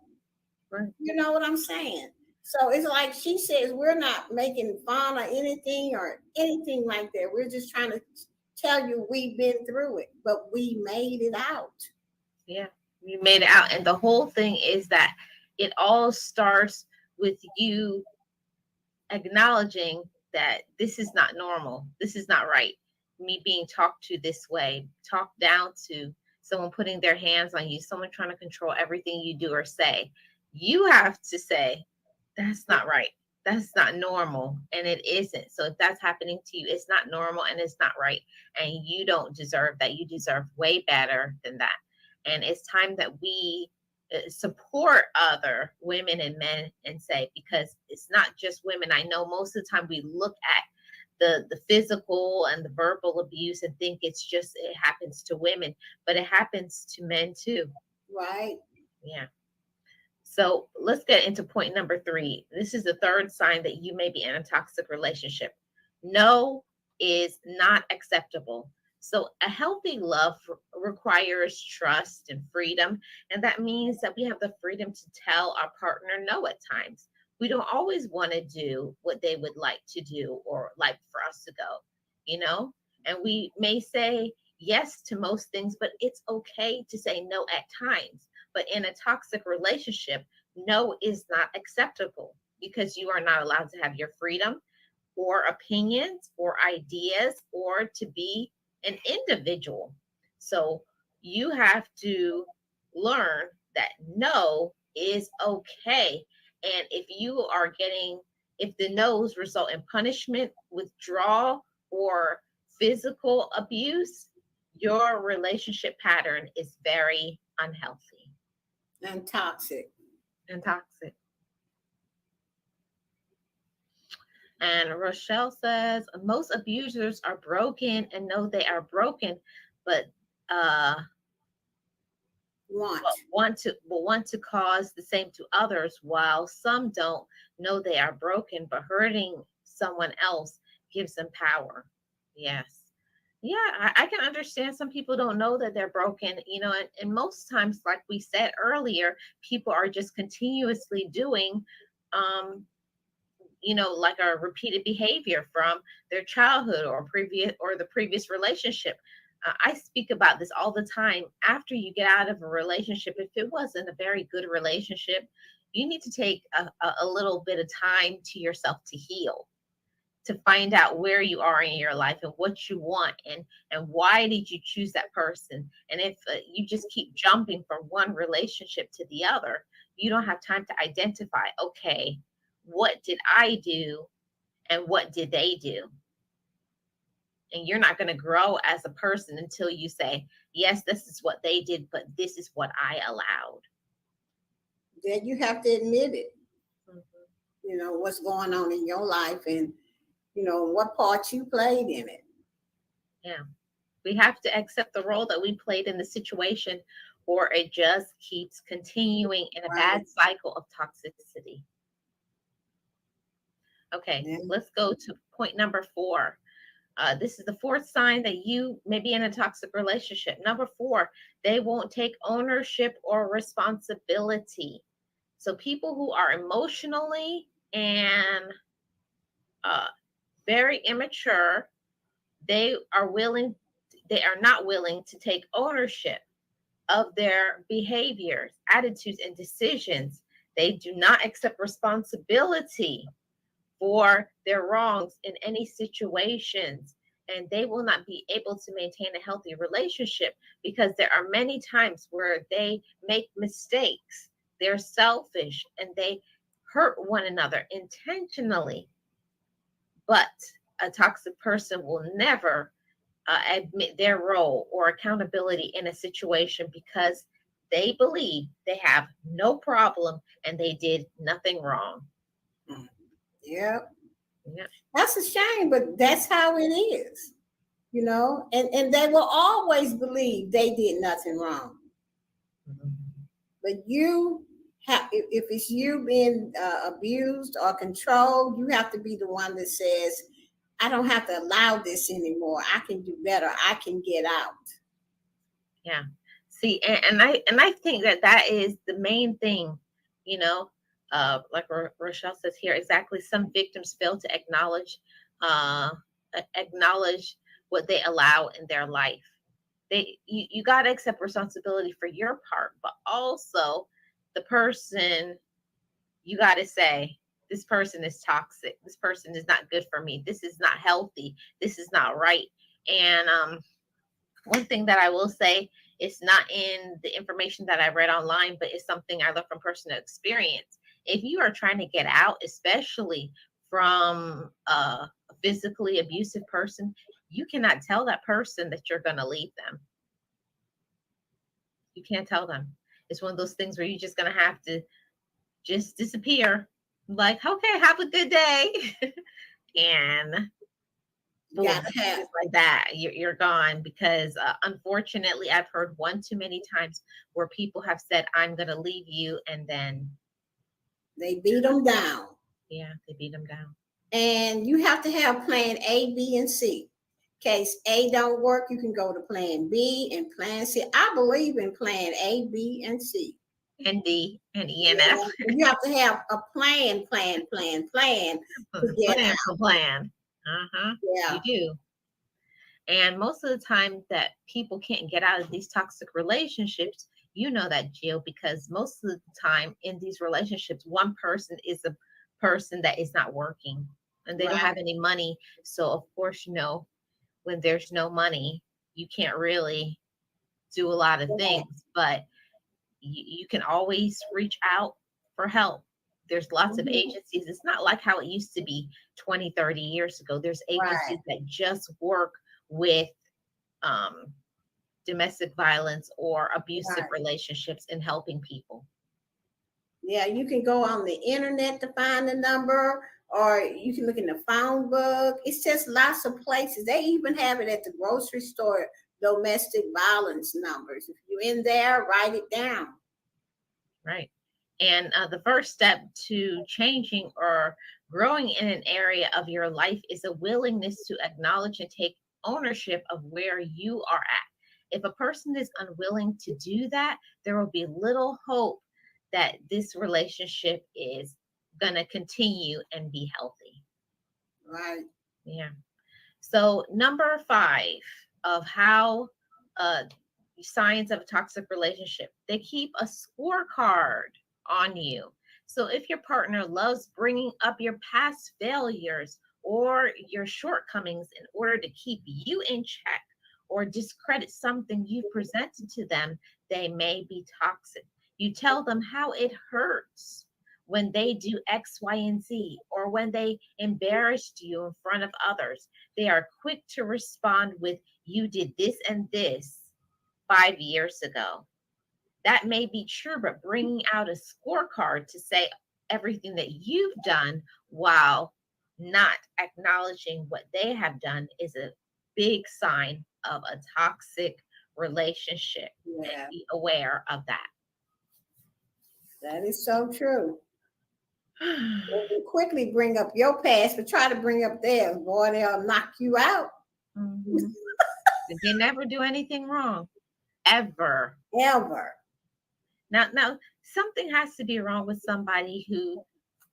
Right. You know what I'm saying? So it's like she says, we're not making fun or anything like that. We're just trying to tell you we've been through it, but we made it out. Yeah, you made it out. And the whole thing is that it all starts with you acknowledging that this is not normal. This is not right. Me being talked to this way, talked down to, someone putting their hands on you, someone trying to control everything you do or say. You have to say, that's not right. That's not normal. And it isn't. So if that's happening to you, it's not normal and it's not right. And you don't deserve that. You deserve way better than that. And it's time that we support other women and men and say, because it's not just women. I know most of the time we look at the physical and the verbal abuse and think it happens to women, but it happens to men too. Right. Yeah. So let's get into point number 3. This is the third sign that you may be in a toxic relationship. No is not acceptable. So a healthy love requires trust and freedom. And that means that we have the freedom to tell our partner no at times. We don't always want to do what they would like to do or like for us to go, you know? And we may say yes to most things, but it's okay to say no at times. But in a toxic relationship, no is not acceptable because you are not allowed to have your freedom or opinions or ideas or to be an individual. So you have to learn that no is okay. And if the no's result in punishment, withdrawal, or physical abuse, your relationship pattern is very unhealthy. And toxic. And Rochelle says, most abusers are broken and know they are broken, but want to cause the same to others, while some don't know they are broken, but hurting someone else gives them power. Yes. Yeah, I can understand some people don't know that they're broken, you know, and most times, like we said earlier, people are just continuously doing, you know, like a repeated behavior from their childhood or the previous relationship. I speak about this all the time. After you get out of a relationship, if it wasn't a very good relationship, you need to take a little bit of time to yourself to heal, to find out where you are in your life and what you want and why did you choose that person. And if you just keep jumping from one relationship to the other, you don't have time to identify, okay, what did I do and what did they do? And you're not going to grow as a person until you say, yes, this is what they did, but this is what I allowed. Then you have to admit it. Mm-hmm. You know, what's going on in your life and you know, what part you played in it. Yeah. We have to accept the role that we played in the situation, or it just keeps continuing in a bad cycle of toxicity. Okay, let's go to point number 4. This is the 4th sign that you may be in a toxic relationship. Number 4, they won't take ownership or responsibility. So people who are emotionally and very immature, they are not willing to take ownership of their behaviors, attitudes, and decisions. They do not accept responsibility for their wrongs in any situations, and they will not be able to maintain a healthy relationship because there are many times where they make mistakes. They're selfish and they hurt one another intentionally. But a toxic person will never admit their role or accountability in a situation because they believe they have no problem and they did nothing wrong. Yep. Yeah. That's a shame, but that's how it is, you know, and they will always believe they did nothing wrong. Mm-hmm. But you if it's you being abused or controlled, you have to be the one that says, I don't have to allow this anymore. I can do better. I can get out. Yeah. See, and I think that is the main thing, you know, like Rochelle says here, exactly. Some victims fail to acknowledge what they allow in their life. You got to accept responsibility for your part, but also the person, you got to say, this person is toxic. This person is not good for me. This is not healthy. This is not right. And one thing that I will say, it's not in the information that I read online, but it's something I learned from personal experience. If you are trying to get out, especially from a physically abusive person, you cannot tell that person that you're going to leave them. You can't tell them. It's one of those things where you're just going to have to just disappear. Like, okay, have a good day. And boom, just like that, you're gone. Because unfortunately, I've heard one too many times where people have said, I'm going to leave you. And then they beat them down. Yeah, they beat them down. And you have to have plan A, B, and C. In case A don't work, you can go to plan B and plan C. I believe in plan A, B, and C. And D and E and F. You have to have a plan to get out. Plan. Yeah. You do. And most of the time that people can't get out of these toxic relationships, you know that, Jill, because most of the time in these relationships, one person is a person that is not working and they don't have any money. So of course, you know, when there's no money, you can't really do a lot of things, but you can always reach out for help. There's lots of agencies. It's not like how it used to be 20, 30 years ago. There's agencies that just work with domestic violence or abusive relationships and helping people. Yeah, you can go on the internet to find the number, or you can look in the phone book. It's just lots of places. They even have it at the grocery store, domestic violence numbers. If you're in there, write it down. Right. And the first step to changing or growing in an area of your life is a willingness to acknowledge and take ownership of where you are at. If a person is unwilling to do that, there will be little hope that this relationship is going to continue and be healthy. Right. Yeah. So number 5 of how signs of a toxic relationship, they keep a scorecard on you. So if your partner loves bringing up your past failures or your shortcomings in order to keep you in check or discredit something you presented to them, they may be toxic. You tell them how it hurts when they do X, Y, and Z, or when they embarrassed you in front of others. They are quick to respond with, you did this and this 5 years ago. That may be true, but bringing out a scorecard to say everything that you've done while not acknowledging what they have done is a big sign of a toxic relationship. Yeah. And be aware of that. That is so true. You quickly bring up your past, but try to bring up theirs. Boy, they'll knock you out. Mm-hmm. They never do anything wrong. Ever. Now, something has to be wrong with somebody who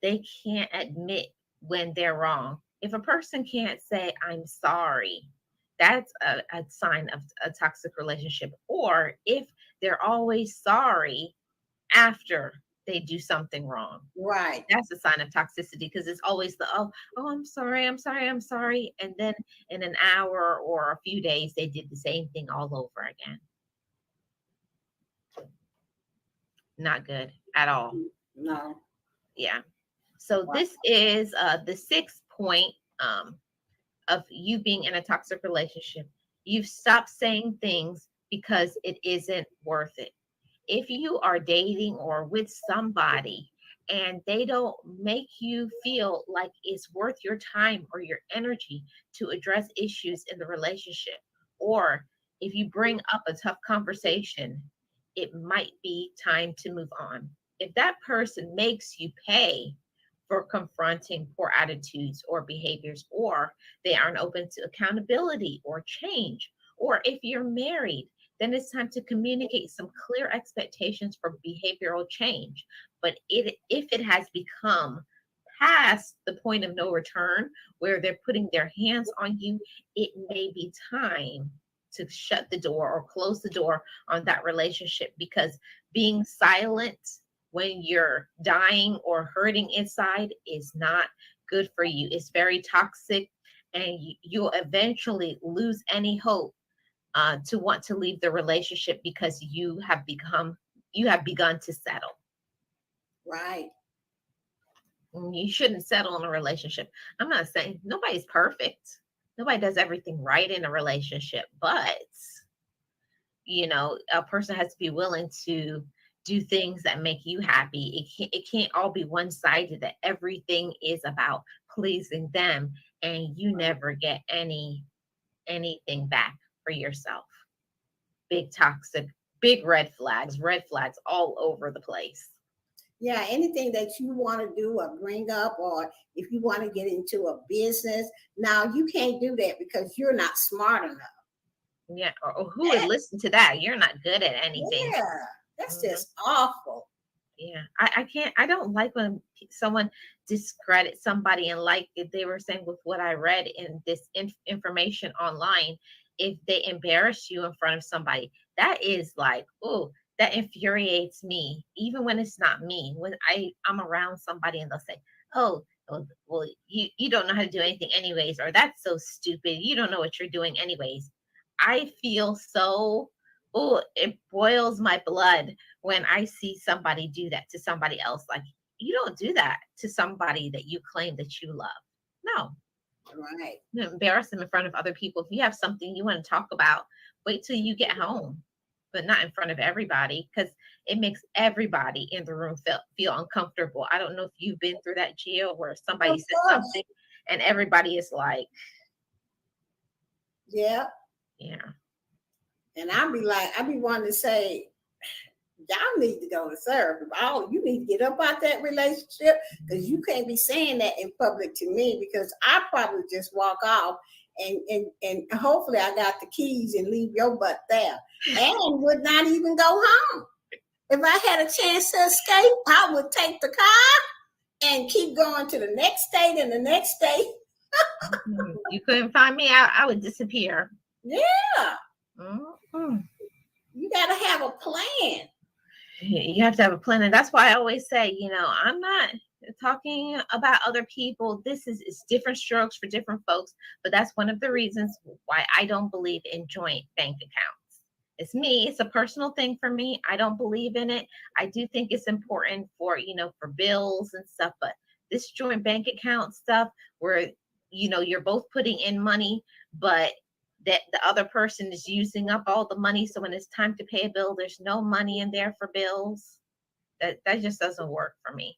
they can't admit when they're wrong. If a person can't say, I'm sorry, that's a sign of a toxic relationship. Or if they're always sorry after they do something wrong. Right. That's a sign of toxicity, because it's always the, oh, I'm sorry. And then in an hour or a few days, they did the same thing all over again. Not good at all. No. Yeah. So this is the 6th point of you being in a toxic relationship. You've stopped saying things because it isn't worth it. If you are dating or with somebody and they don't make you feel like it's worth your time or your energy to address issues in the relationship, or if you bring up a tough conversation, it might be time to move on. if that person makes you pay for confronting poor attitudes or behaviors, or they aren't open to accountability or change, or if you're married, then it's time to communicate some clear expectations for behavioral change. But if it has become past the point of no return, where they're putting their hands on you, it may be time to shut the door or close the door on that relationship, because being silent when you're dying or hurting inside is not good for you. It's very toxic, and you'll eventually lose any hope to want to leave the relationship, because you have begun to settle. Right. You shouldn't settle in a relationship. I'm not saying nobody's perfect. Nobody does everything right in a relationship, but a person has to be willing to do things that make you happy. It can't all be one-sided, that everything is about pleasing them and you never get anything back for yourself. Big toxic, big red flags all over the place. Yeah, anything that you want to do or bring up, or if you want to get into a business, now you can't do that because you're not smart enough. Yeah, or who would listen to that? You're not good at anything. Yeah, that's just awful. Yeah, I don't like when someone discredits somebody, and like they were saying with what I read in this information online, if they embarrass you in front of somebody, that is like, oh, that infuriates me, even when it's not me. When I'm around somebody and they'll say, oh, well, you don't know how to do anything anyways, or that's so stupid, you don't know what you're doing anyways. I feel so, it boils my blood when I see somebody do that to somebody else. Like, you don't do that to somebody that you claim that you love. No. Right. You embarrass them in front of other people. If you have something you want to talk about, wait till you get home, but not in front of everybody, because it makes everybody in the room feel uncomfortable. I don't know if you've been through that, Gio, where somebody says something and everybody is like, yeah. Yeah. And I be wanting to say, y'all need to go to therapy. You need to get up out that relationship, because you can't be saying that in public to me, because I probably just walk off and hopefully I got the keys and leave your butt there and would not even go home. If I had a chance to escape, I would take the car and keep going to the next state and the next state. You couldn't find me out, I would disappear. Yeah. Mm-hmm. You got to have a plan. You have to have a plan. And that's why I always say, I'm not talking about other people. This is different strokes for different folks. But that's one of the reasons why I don't believe in joint bank accounts. It's me. It's a personal thing for me. I don't believe in it. I do think it's important for, for bills and stuff. But this joint bank account stuff where, you're both putting in money, but that the other person is using up all the money. So when it's time to pay a bill, there's no money in there for bills. That just doesn't work for me.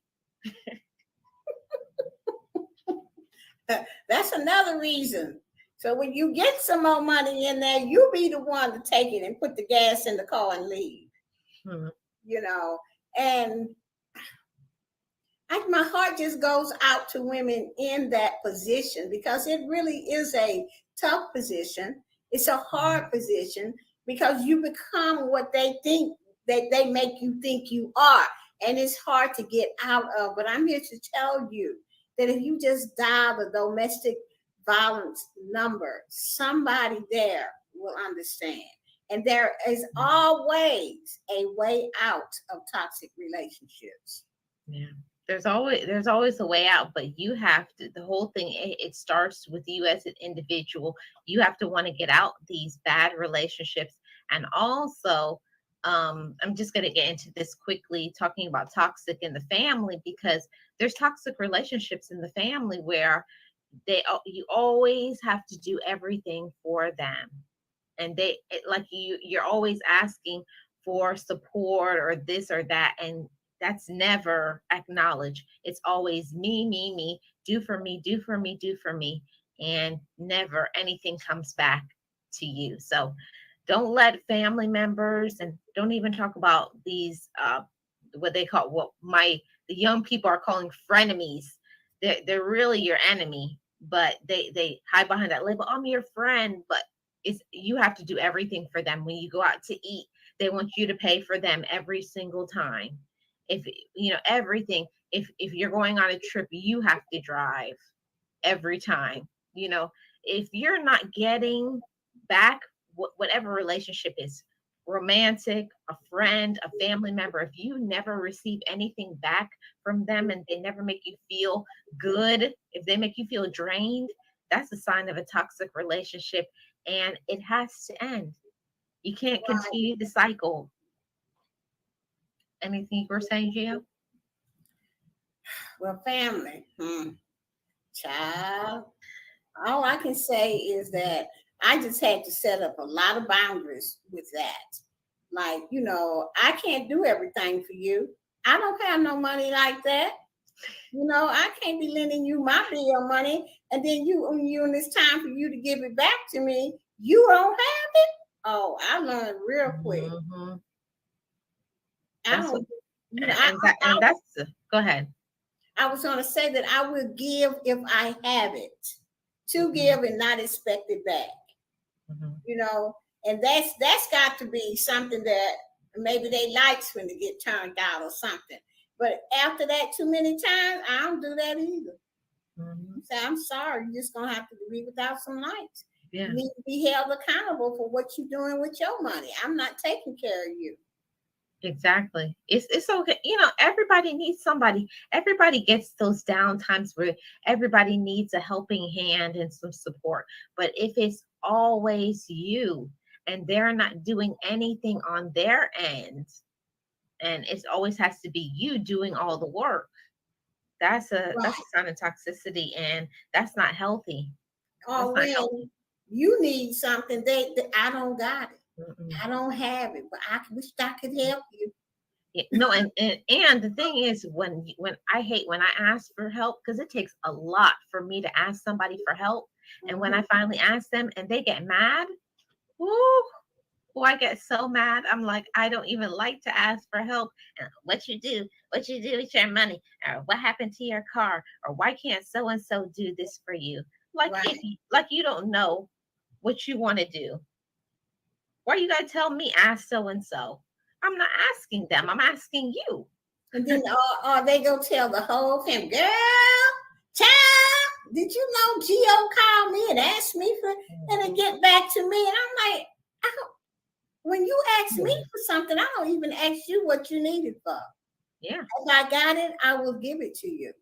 That's another reason. So when you get some more money in there, you be the one to take it and put the gas in the car and leave. Mm-hmm. And my heart just goes out to women in that position, because it really is a tough position. It's a hard position, because you become what they think that they make you think you are. And it's hard to get out of. But I'm here to tell you that if you just dial the domestic violence number, somebody there will understand. And there is always a way out of toxic relationships. Yeah. There's always a way out, but you have to, the whole thing, it starts with you as an individual. You have to want to get out these bad relationships. And also, I'm just going to get into this quickly, talking about toxic in the family, because there's toxic relationships in the family where you always have to do everything for them. And you're always asking for support or this or that. And that's never acknowledged. It's always me, do for me, do for me, do for me. And never anything comes back to you. So don't let family members, and don't even talk about these what they call the young people are calling frenemies. They're really your enemy, but they hide behind that label. I'm your friend, but you have to do everything for them. When you go out to eat, they want you to pay for them every single time. If everything. If you're going on a trip, you have to drive every time. If you're not getting back whatever relationship is, romantic, a friend, a family member, if you never receive anything back from them and they never make you feel good, if they make you feel drained, that's a sign of a toxic relationship, and it has to end. You can't continue the cycle. Anything you were saying, Gio? Well, family, child, all I can say is that I just had to set up a lot of boundaries with that. Like, I can't do everything for you. I don't have no money like that. I can't be lending you my bill money, and then when it's time for you to give it back to me, you don't have it. Oh, I learned real quick. Go ahead. I was going to say that I will give if I have it, to give and not expect it back. And that's got to be something that maybe they likes when they get turned out or something. But after that, too many times, I don't do that either. So I'm sorry, you're just gonna have to be without some lights. Yeah. You need to be held accountable for what you're doing with your money. I'm not taking care of you. Exactly. It's okay. Everybody needs somebody. Everybody gets those down times where everybody needs a helping hand and some support. But if it's always you and they're not doing anything on their end, and it always has to be you doing all the work, that's a sign of toxicity, and that's not healthy. Or when you need something, I don't got it. I don't have it, but I wish I could help you. No, and the thing is, when I hate when I ask for help, because it takes a lot for me to ask somebody for help, and when I finally ask them and they get mad, I get so mad. I'm like, I don't even like to ask for help. And what you do with your money, or what happened to your car, or why can't so and so do this for you? Like you don't know what you want to do. Why you gotta tell me ask so and so? I'm not asking them. I'm asking you. And then they go tell the whole family, girl, child, did you know Gio called me and asked me for, and then get back to me? And I'm like, when you ask me for something, I don't even ask you what you need it for. Yeah. If I got it, I will give it to you.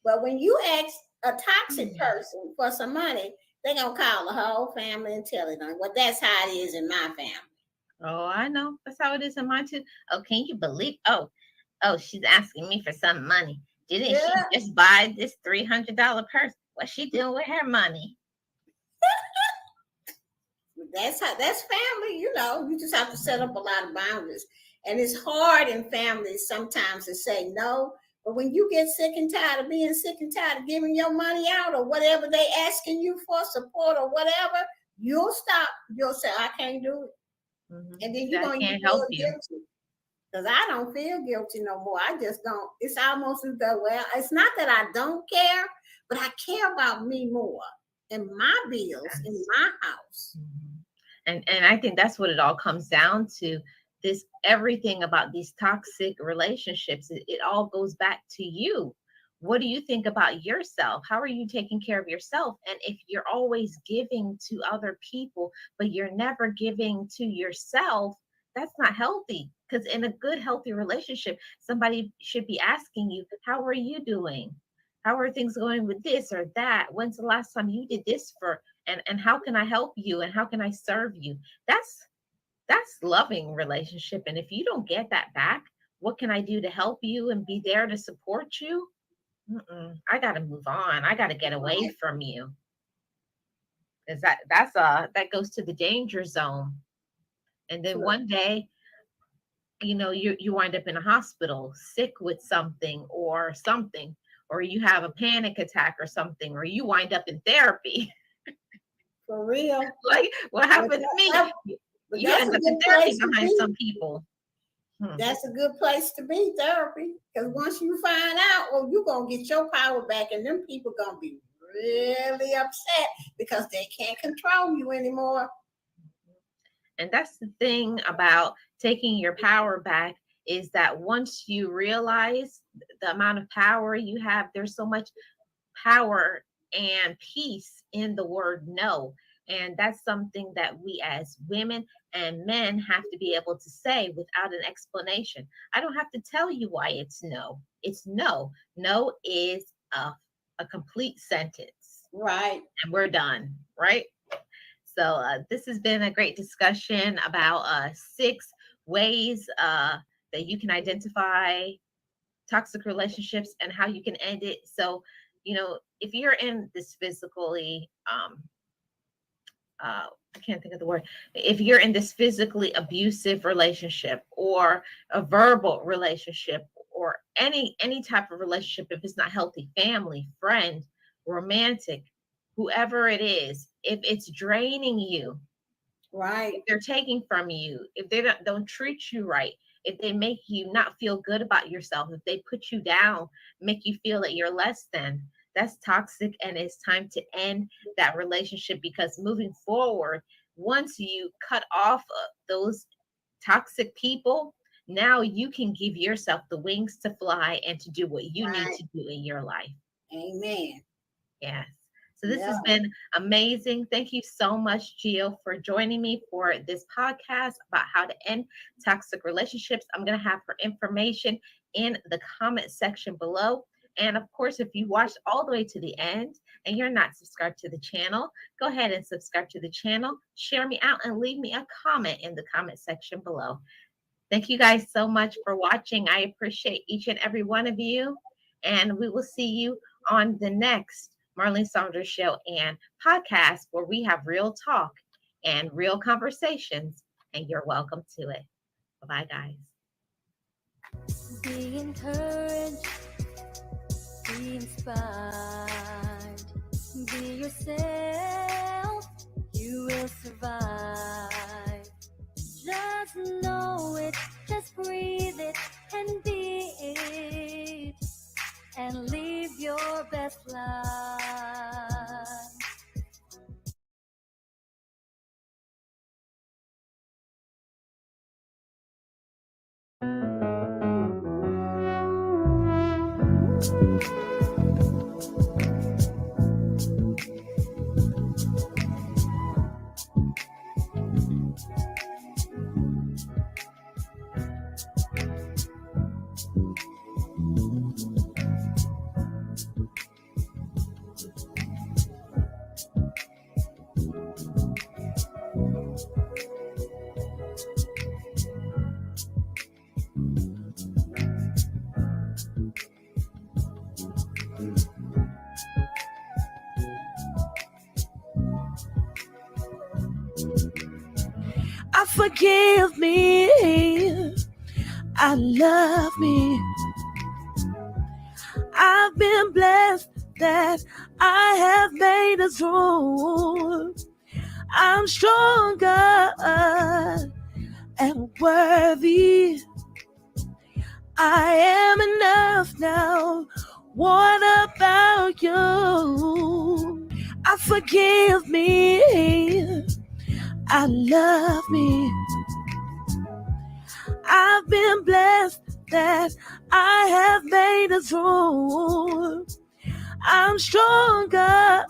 But when you ask a toxic person for some money, they're going to call the whole family and tell it. Well, that's how it is in my family. Oh, I know. That's how it is in mine too. Oh, can you believe? Oh, she's asking me for some money. Didn't she just buy this $300 purse? What's she doing with her money? That's family, you just have to set up a lot of boundaries. And it's hard in families sometimes to say no. But when you get sick and tired of being sick and tired of giving your money out or whatever they asking you for, support or whatever, you'll stop. You'll say, I can't do it. And then you're going to feel guilty. Because I don't feel guilty no more. I just don't. It's almost as though, it's not that I don't care, but I care about me more and my bills in my house. And I think that's what it all comes down to. This everything about these toxic relationships, it all goes back to you. What do you think about yourself? How are you taking care of yourself? And if you're always giving to other people, but you're never giving to yourself, that's not healthy. Because in a good, healthy relationship, somebody should be asking you, how are you doing? How are things going with this or that? When's the last time you did this for, and how can I help you? And how can I serve you? That's loving relationship. And if you don't get that back, what can I do to help you and be there to support you? I got to move on. I got to get away from you. Because that goes to the danger zone. And then one day, you wind up in a hospital sick with something, or you have a panic attack or something, or you wind up in therapy. For real. Like what happened to me? You end up in therapy behind some people. That's a good place to be, therapy. Because once you find out, oh, you're going to get your power back, and them people going to be really upset because they can't control you anymore. And that's the thing about taking your power back, is that once you realize the amount of power you have, there's so much power and peace in the word no. And that's something that we as women and men have to be able to say without an explanation. I don't have to tell you why it's no. It's no. No is a complete sentence. Right. And we're done, right? So this has been a great discussion about 6 ways that you can identify toxic relationships and how you can end it. So, you know, if you're in this physically, I can't think of the word. If you're in this physically abusive relationship or a verbal relationship or any type of relationship, if it's not healthy, family, friend, romantic, whoever it is, if it's draining you, right? If they're taking from you, if they don't treat you right, if they make you not feel good about yourself, if they put you down, make you feel that you're less than, that's toxic, and it's time to end that relationship, because moving forward, once you cut off those toxic people, now you can give yourself the wings to fly and to do what you need to do in your life. Amen. Yes. So this has been amazing. Thank you so much, Gio, for joining me for this podcast about how to end toxic relationships. I'm going to have her information in the comment section below. And of course, if you watched all the way to the end and you're not subscribed to the channel, go ahead and subscribe to the channel, share me out, and leave me a comment in the comment section below. Thank you guys so much for watching. I appreciate each and every one of you. And we will see you on the next Marlene Saunders Show and podcast, where we have real talk and real conversations, and you're welcome to it. Bye-bye, guys. Be encouraged, be inspired, be yourself, you will survive. Just know it, just breathe it, and be it, and live your best life. Forgive me, I love me. I've been blessed that I have made a strong. I'm stronger and worthy. I am enough now. What about you? I forgive me, I love me. I've been blessed that I have made a strong. I'm stronger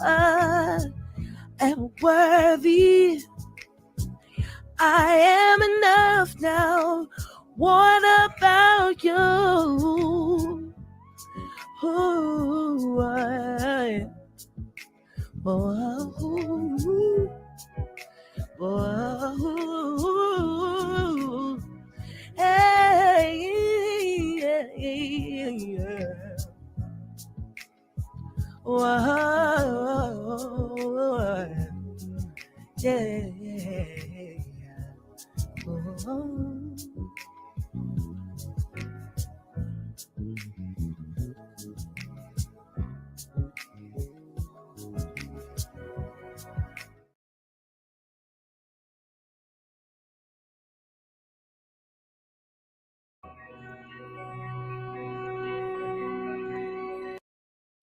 and worthy. I am enough now. What about you? Ooh, hey, yeah.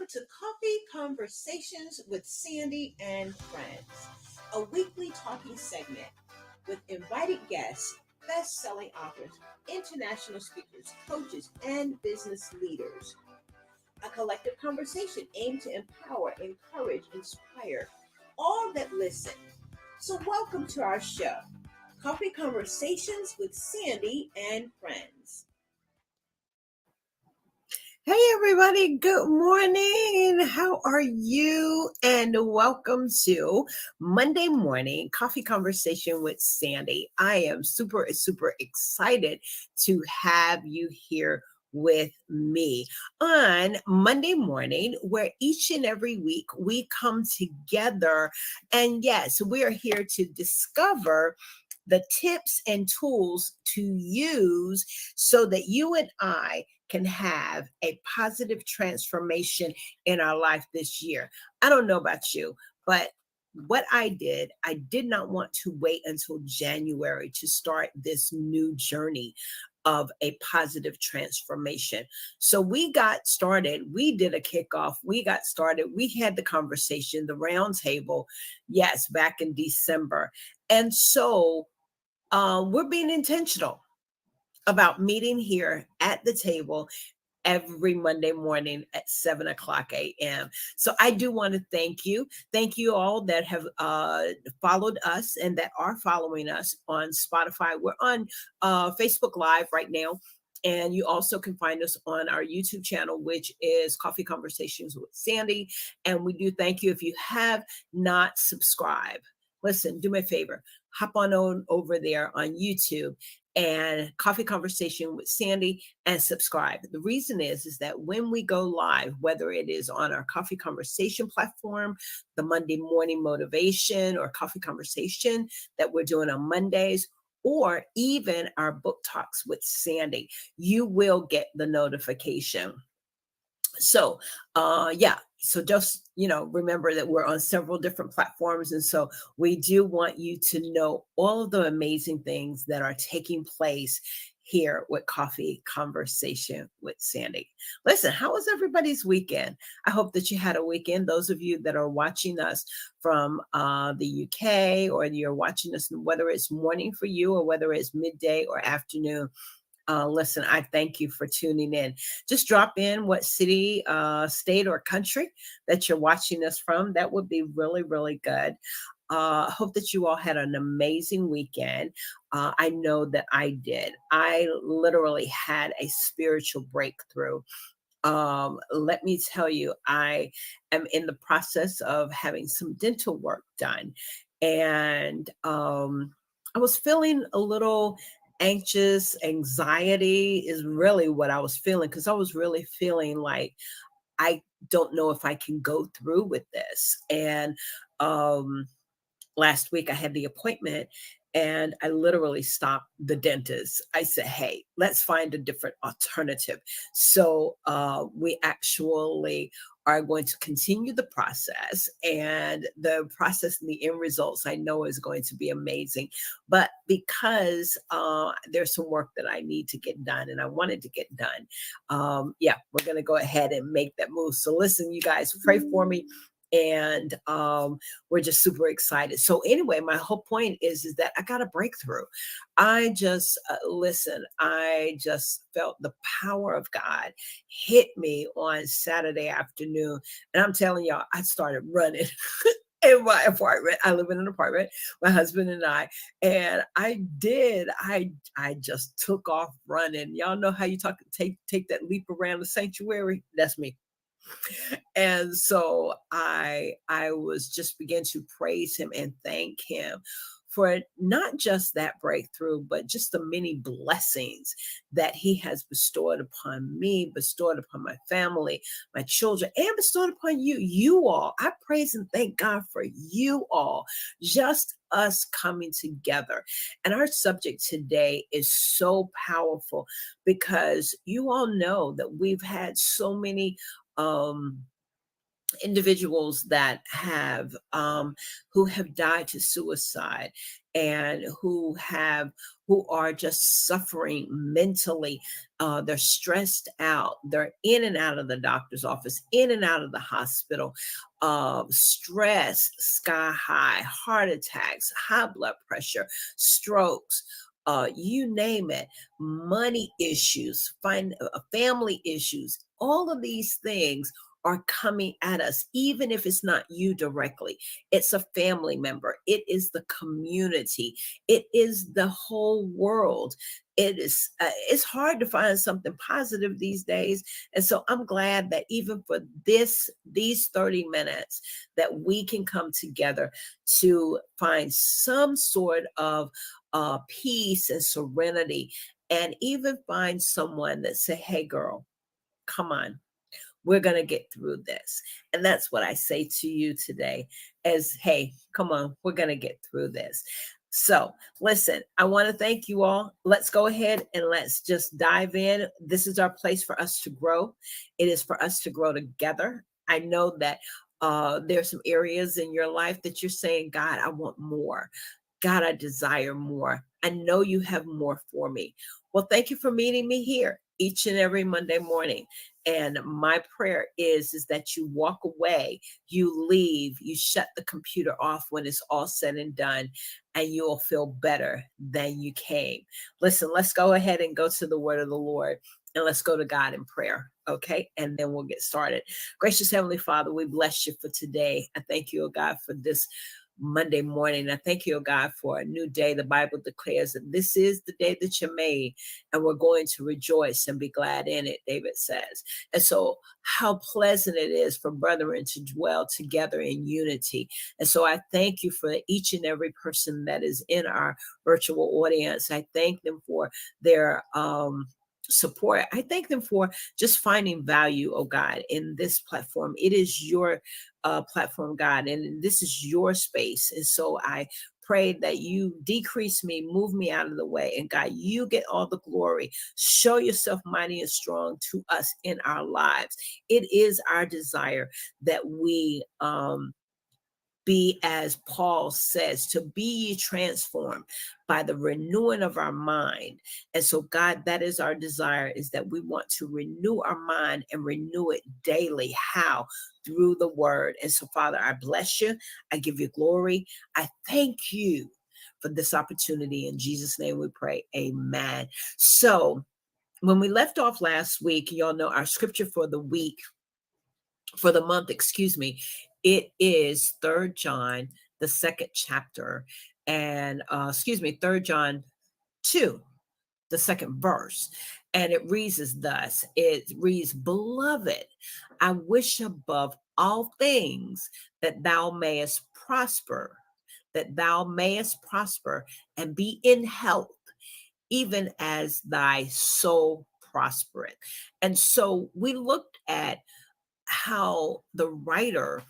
to Coffee Conversations with Sandy and Friends, a weekly talking segment with invited guests, best-selling authors, international speakers, coaches, and business leaders. A collective conversation aimed to empower, encourage, inspire all that listen. So welcome to our show, Coffee Conversations with Sandy and Friends. Hey everybody, good morning. How are you? And welcome to Monday morning Coffee Conversation with Sandy. I am super excited to have you here with me on Monday morning, where each and every week we come together. And yes, we are here to discover the tips and tools to use so that you and I can have a positive transformation in our life this year. I don't know about you, but what I did not want to wait until January to start this new journey of a positive transformation. So we got started. We did a kickoff. We got started. We had the conversation, the round table, yes, back in December. And so we're being intentional about meeting here at the table every Monday morning at 7 o'clock a.m. So I do want to thank you. Thank you all that have followed us and that are following us on Spotify. We're on Facebook Live right now. And you also can find us on our YouTube channel, which is Coffee Conversations with Sandy. And we do thank you if you have not subscribed. Listen, do me a favor. Hop on over there on YouTube and Coffee Conversation with Sandy and subscribe. The reason is that when we go live, whether it is on our Coffee Conversation platform, the Monday Morning Motivation or Coffee Conversation that we're doing on Mondays, or even our Book Talks with Sandy, you will get the notification. So, so just, remember that we're on several different platforms. And so we do want you to know all of the amazing things that are taking place here with Coffee Conversation with Sandy. Listen, how was everybody's weekend? I hope that you had a weekend. Those of you that are watching us from the UK, or you're watching us, whether it's morning for you or whether it's midday or afternoon, listen, I thank you for tuning in. Just drop in what city, state, or country that you're watching us from. That would be really, really good. Hope that you all had an amazing weekend. I know that I did. I literally had a spiritual breakthrough. Let me tell you, I am in the process of having some dental work done. And I was feeling a little anxious. Anxiety is really what I was feeling, because I was really feeling like I don't know if I can go through with this. And last week I had the appointment and I literally stopped the dentist. I said, hey, let's find a different alternative. So we actually are going to continue the process, and the process and the end results I know is going to be amazing. But because there's some work that I need to get done and I wanted to get done, we're going to go ahead and make that move. So listen, you guys, pray for me. And we're just super excited. So anyway, my whole point is that I got a breakthrough. I just I just felt the power of God hit me on Saturday afternoon, and I'm telling y'all, I started running in my apartment. I live in an apartment, my husband and I just took off running. Y'all know how you take that leap around the sanctuary? That's me. And so I was just began to praise him and thank him for not just that breakthrough, but just the many blessings that he has bestowed upon me, bestowed upon my family, my children, and bestowed upon you all. I praise and thank God for you all, just us coming together. And our subject today is so powerful because you all know that we've had so many individuals that have who have died to suicide, and who are just suffering mentally. They're stressed out, they're in and out of the doctor's office, in and out of the hospital, stress sky high, heart attacks, high blood pressure, strokes, you name it, money issues, family issues. All of these things are coming at us, even if it's not you directly. It's a family member. It is the community. It is the whole world. It is. It's hard to find something positive these days, and so I'm glad that even for these 30 minutes, that we can come together to find some sort of peace and serenity, and even find someone that say, "Hey, girl, come on. We're going to get through this." And that's what I say to you today is, hey, come on, we're going to get through this. So listen, I want to thank you all. Let's go ahead and let's just dive in. This is our place for us to grow. It is for us to grow together. I know that there's some areas in your life that you're saying, God, I want more. God, I desire more. I know you have more for me. Well, thank you for meeting me here each and every Monday morning. And my prayer is that you walk away, you leave, you shut the computer off when it's all said and done, and you'll feel better than you came. Listen, let's go ahead and go to the word of the Lord, and let's go to God in prayer. Okay. And then we'll get started. Gracious Heavenly Father, we bless you for today. I thank you, oh God, for this Monday morning. I thank you, oh God, for a new day. The Bible declares that this is the day that you made, and we're going to rejoice and be glad in it, David says. And so how pleasant it is for brethren to dwell together in unity. And so I thank you for each and every person that is in our virtual audience. I thank them for their support. I thank them for just finding value, oh God, in this platform. It is your platform, God, and this is your space. And so I pray that you decrease me, move me out of the way, and God, you get all the glory. Show yourself mighty and strong to us in our lives. It is our desire that we be, as Paul says, to be ye transformed by the renewing of our mind. And so, God, that is our desire, is that we want to renew our mind and renew it daily. How? Through the word. And so, Father, I bless you. I give you glory. I thank you for this opportunity. In Jesus' name we pray. Amen. So when we left off last week, y'all know our scripture for the week, for the month, excuse me, it is 3 John, the 2nd chapter, and 3 John 2, the 2nd verse. And it reads as thus. It reads, "Beloved, I wish above all things that thou mayest prosper and be in health, even as thy soul prospereth." And so we looked at how the writer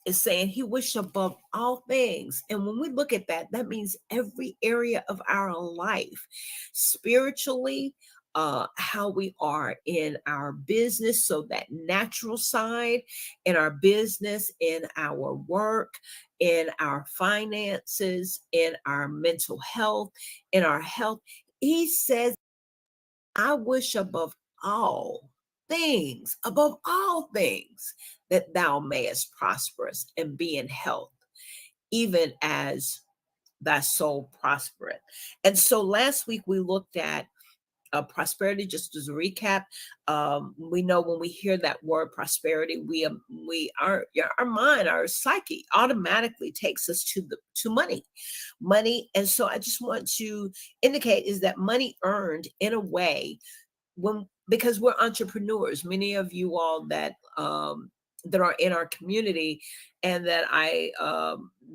is saying he wished above all things. And when we look at that, that means every area of our life, spiritually, how we are in our business, so that natural side, in our business, in our work, in our finances, in our mental health, in our health. He says, I wish above all things, that thou mayest prosper and be in health, even as thy soul prospereth. And so last week we looked at prosperity. Just as a recap, we know when we hear that word prosperity, our mind, our psyche automatically takes us to money. And so I just want to indicate is that money earned in a way, because we're entrepreneurs. Many of you all that are in our community and that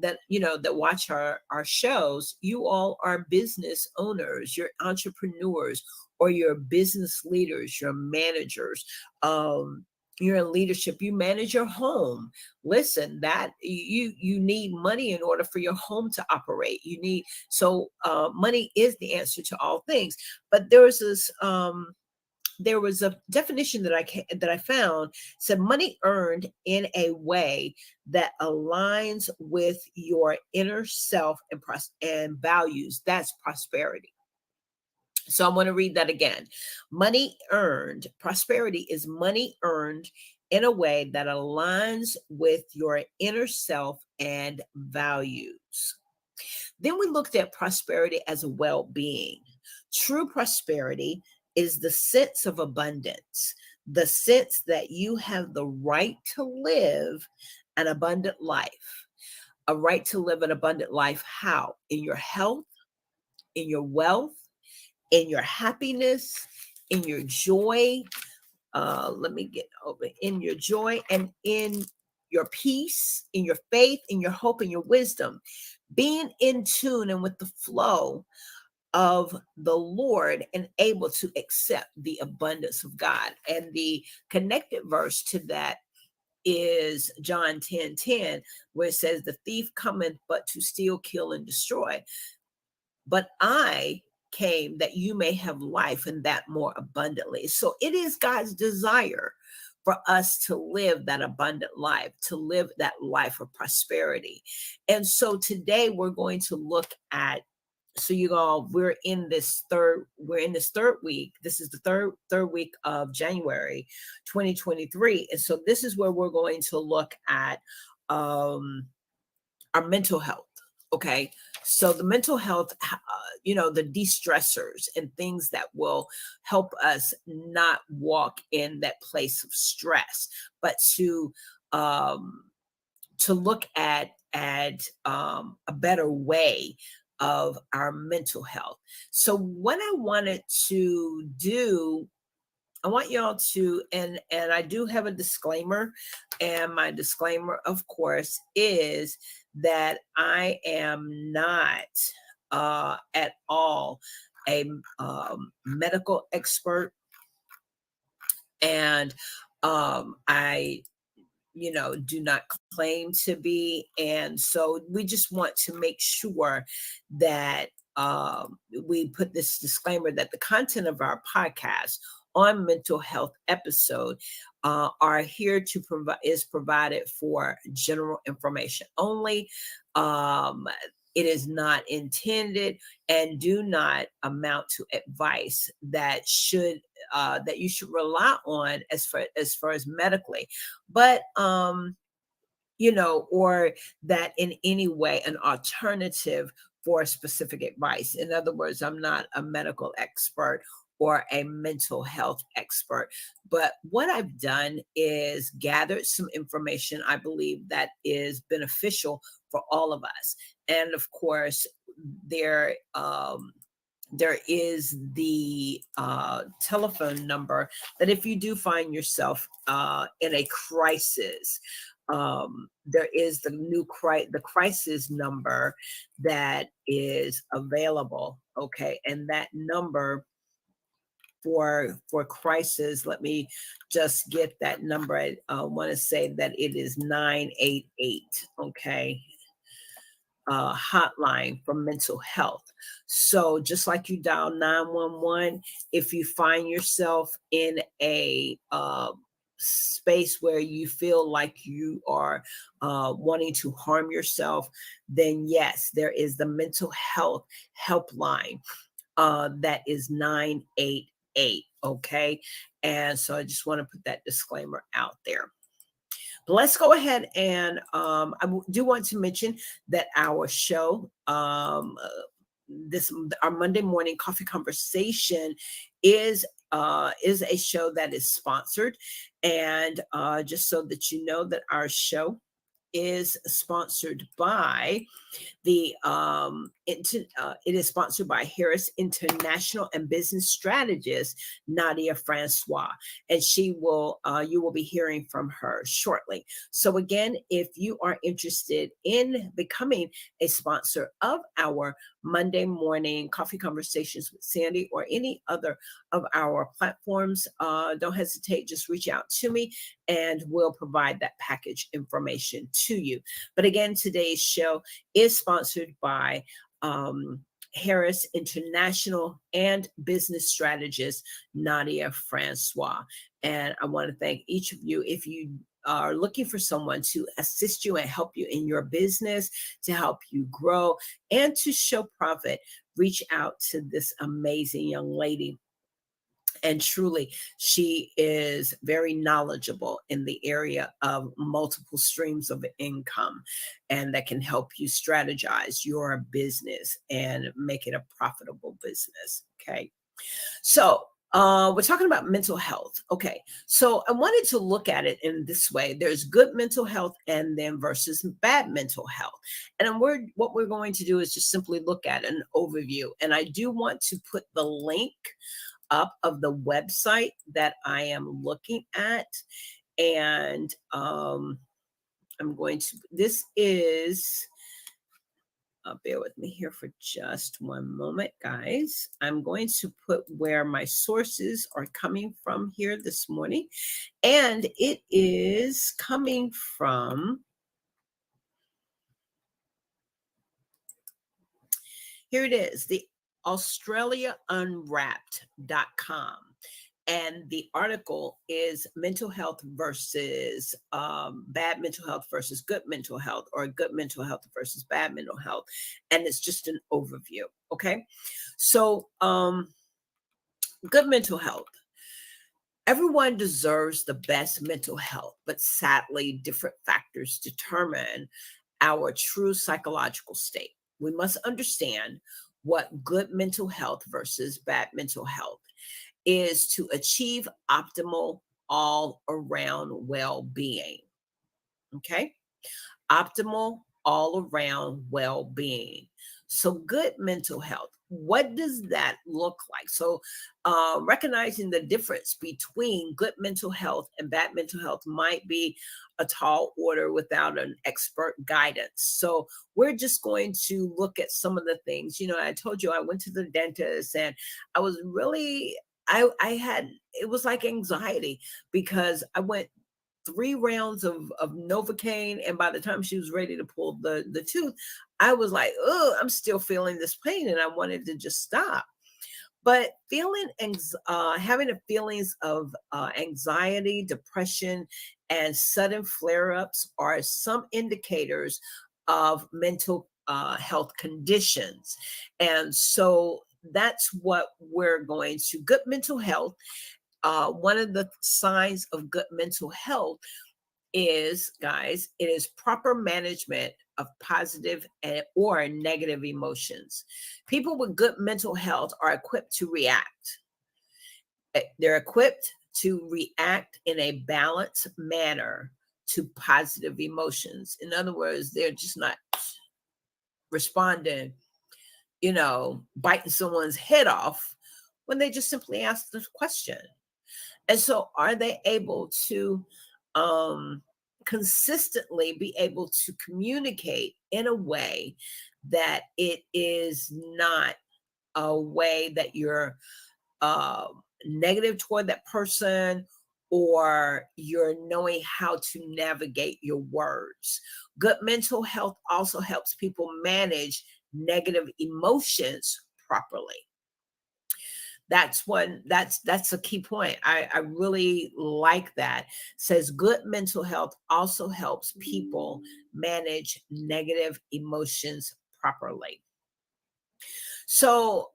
that watch our shows, you all are business owners, you're entrepreneurs, or you're business leaders, you're managers, you're in leadership, you manage your home. Listen, that you need money in order for your home to operate. Money is the answer to all things. But there's this there was a definition that I found, said money earned in a way that aligns with your inner self and values. That's prosperity. So I want to read that again. Money earned, prosperity is money earned in a way that aligns with your inner self and values. Then we looked at prosperity as a well-being. True prosperity is the sense of abundance, the sense that you have the right to live an abundant life. A right to live an abundant life, how? In your health, in your wealth, in your happiness, in your joy. Let me get over in your joy and in your peace, in your faith, in your hope, in your wisdom. Being in tune and with the flow of the Lord and able to accept the abundance of God. And the connected verse to that is John 10:10, where it says, the thief cometh but to steal, kill, and destroy. But I came that you may have life and that more abundantly. So it is God's desire for us to live that abundant life, to live that life of prosperity. And so today we're going to look at, so you all, we're in this third week. This is the third week of January 2023. And so this is where we're going to look at our mental health. Okay, so the mental health, the de-stressors and things that will help us not walk in that place of stress, but to look at a better way of our mental health. So what I wanted to do, I want y'all to, and I do have a disclaimer, and my disclaimer, of course, is that I am not at all a medical expert, and I do not claim to be. And so we just want to make sure that we put this disclaimer that the content of our podcast on mental health episode are here to is provided for general information only. It is not intended and do not amount to advice that you should rely on as far as medically, but or that in any way an alternative for specific advice. In other words, I'm not a medical expert or a mental health expert, but what I've done is gathered some information I believe that is beneficial for all of us. And of course, there is the telephone number that if you do find yourself in a crisis, there is the crisis number that is available. Okay, and that number for crisis, let me just get that number. I want to say that it is 988. Okay. Hotline for mental health. So just like you dial 911, if you find yourself in a space where you feel like you are wanting to harm yourself, then yes, there is the mental health helpline that is 988. Okay. And so I just want to put that disclaimer out there. But let's go ahead and I do want to mention that our show, our Monday morning coffee conversation is a show that is sponsored. And just so that you know that our show is sponsored by it is sponsored by Harris International and business strategist Nadia Francois, and you will be hearing from her shortly. So again, if you are interested in becoming a sponsor of our Monday morning coffee conversations with Sandy or any other of our platforms, don't hesitate, just reach out to me and we'll provide that package information to you. But again, today's show is sponsored by Harris International and business strategist Nadia Francois. And I want to thank each of you. If you are looking for someone to assist you and help you in your business, to help you grow and to show profit, reach out to this amazing young lady. And truly, she is very knowledgeable in the area of multiple streams of income, and that can help you strategize your business and make it a profitable business. Okay. So we're talking about mental health. Okay. So I wanted to look at it in this way. There's good mental health and then versus bad mental health. And what we're going to do is just simply look at an overview. And I do want to put the link up of the website that I am looking at. And I'm going to, this is, bear with me here for just one moment, guys. I'm going to put where my sources are coming from here this morning. And it is coming from, here it is, the AustraliaUnwrapped.com. And the article is mental health versus bad mental health versus good mental health, or good mental health versus bad mental health. And it's just an overview. Okay. So good mental health. Everyone deserves the best mental health, but sadly, different factors determine our true psychological state. We must understand what good mental health versus bad mental health is to achieve optimal all-around well-being. Okay? Optimal all-around well-being. So good mental health, what does that look like? So recognizing the difference between good mental health and bad mental health might be a tall order without an expert guidance. So we're just going to look at some of the things. You know, I told you I went to the dentist and I was really, it was like anxiety because I went 3 rounds of Novocaine, and by the time she was ready to pull the tooth, I was like, oh, I'm still feeling this pain and I wanted to just stop. But having the feelings of anxiety, depression, and sudden flare-ups are some indicators of mental health conditions. And so that's what we're going to. Good mental health. One of the signs of good mental health is, guys, it is proper management of positive or negative emotions. People with good mental health are equipped to react. They're equipped to react in a balanced manner to positive emotions. In other words, they're just not responding, biting someone's head off when they just simply ask the question. And so are they able to consistently be able to communicate in a way that it is not a way that you're negative toward that person, or you're knowing how to navigate your words. Good mental health also helps people manage negative emotions properly. That's a key point. I really like that. Says good mental health also helps people manage negative emotions properly. So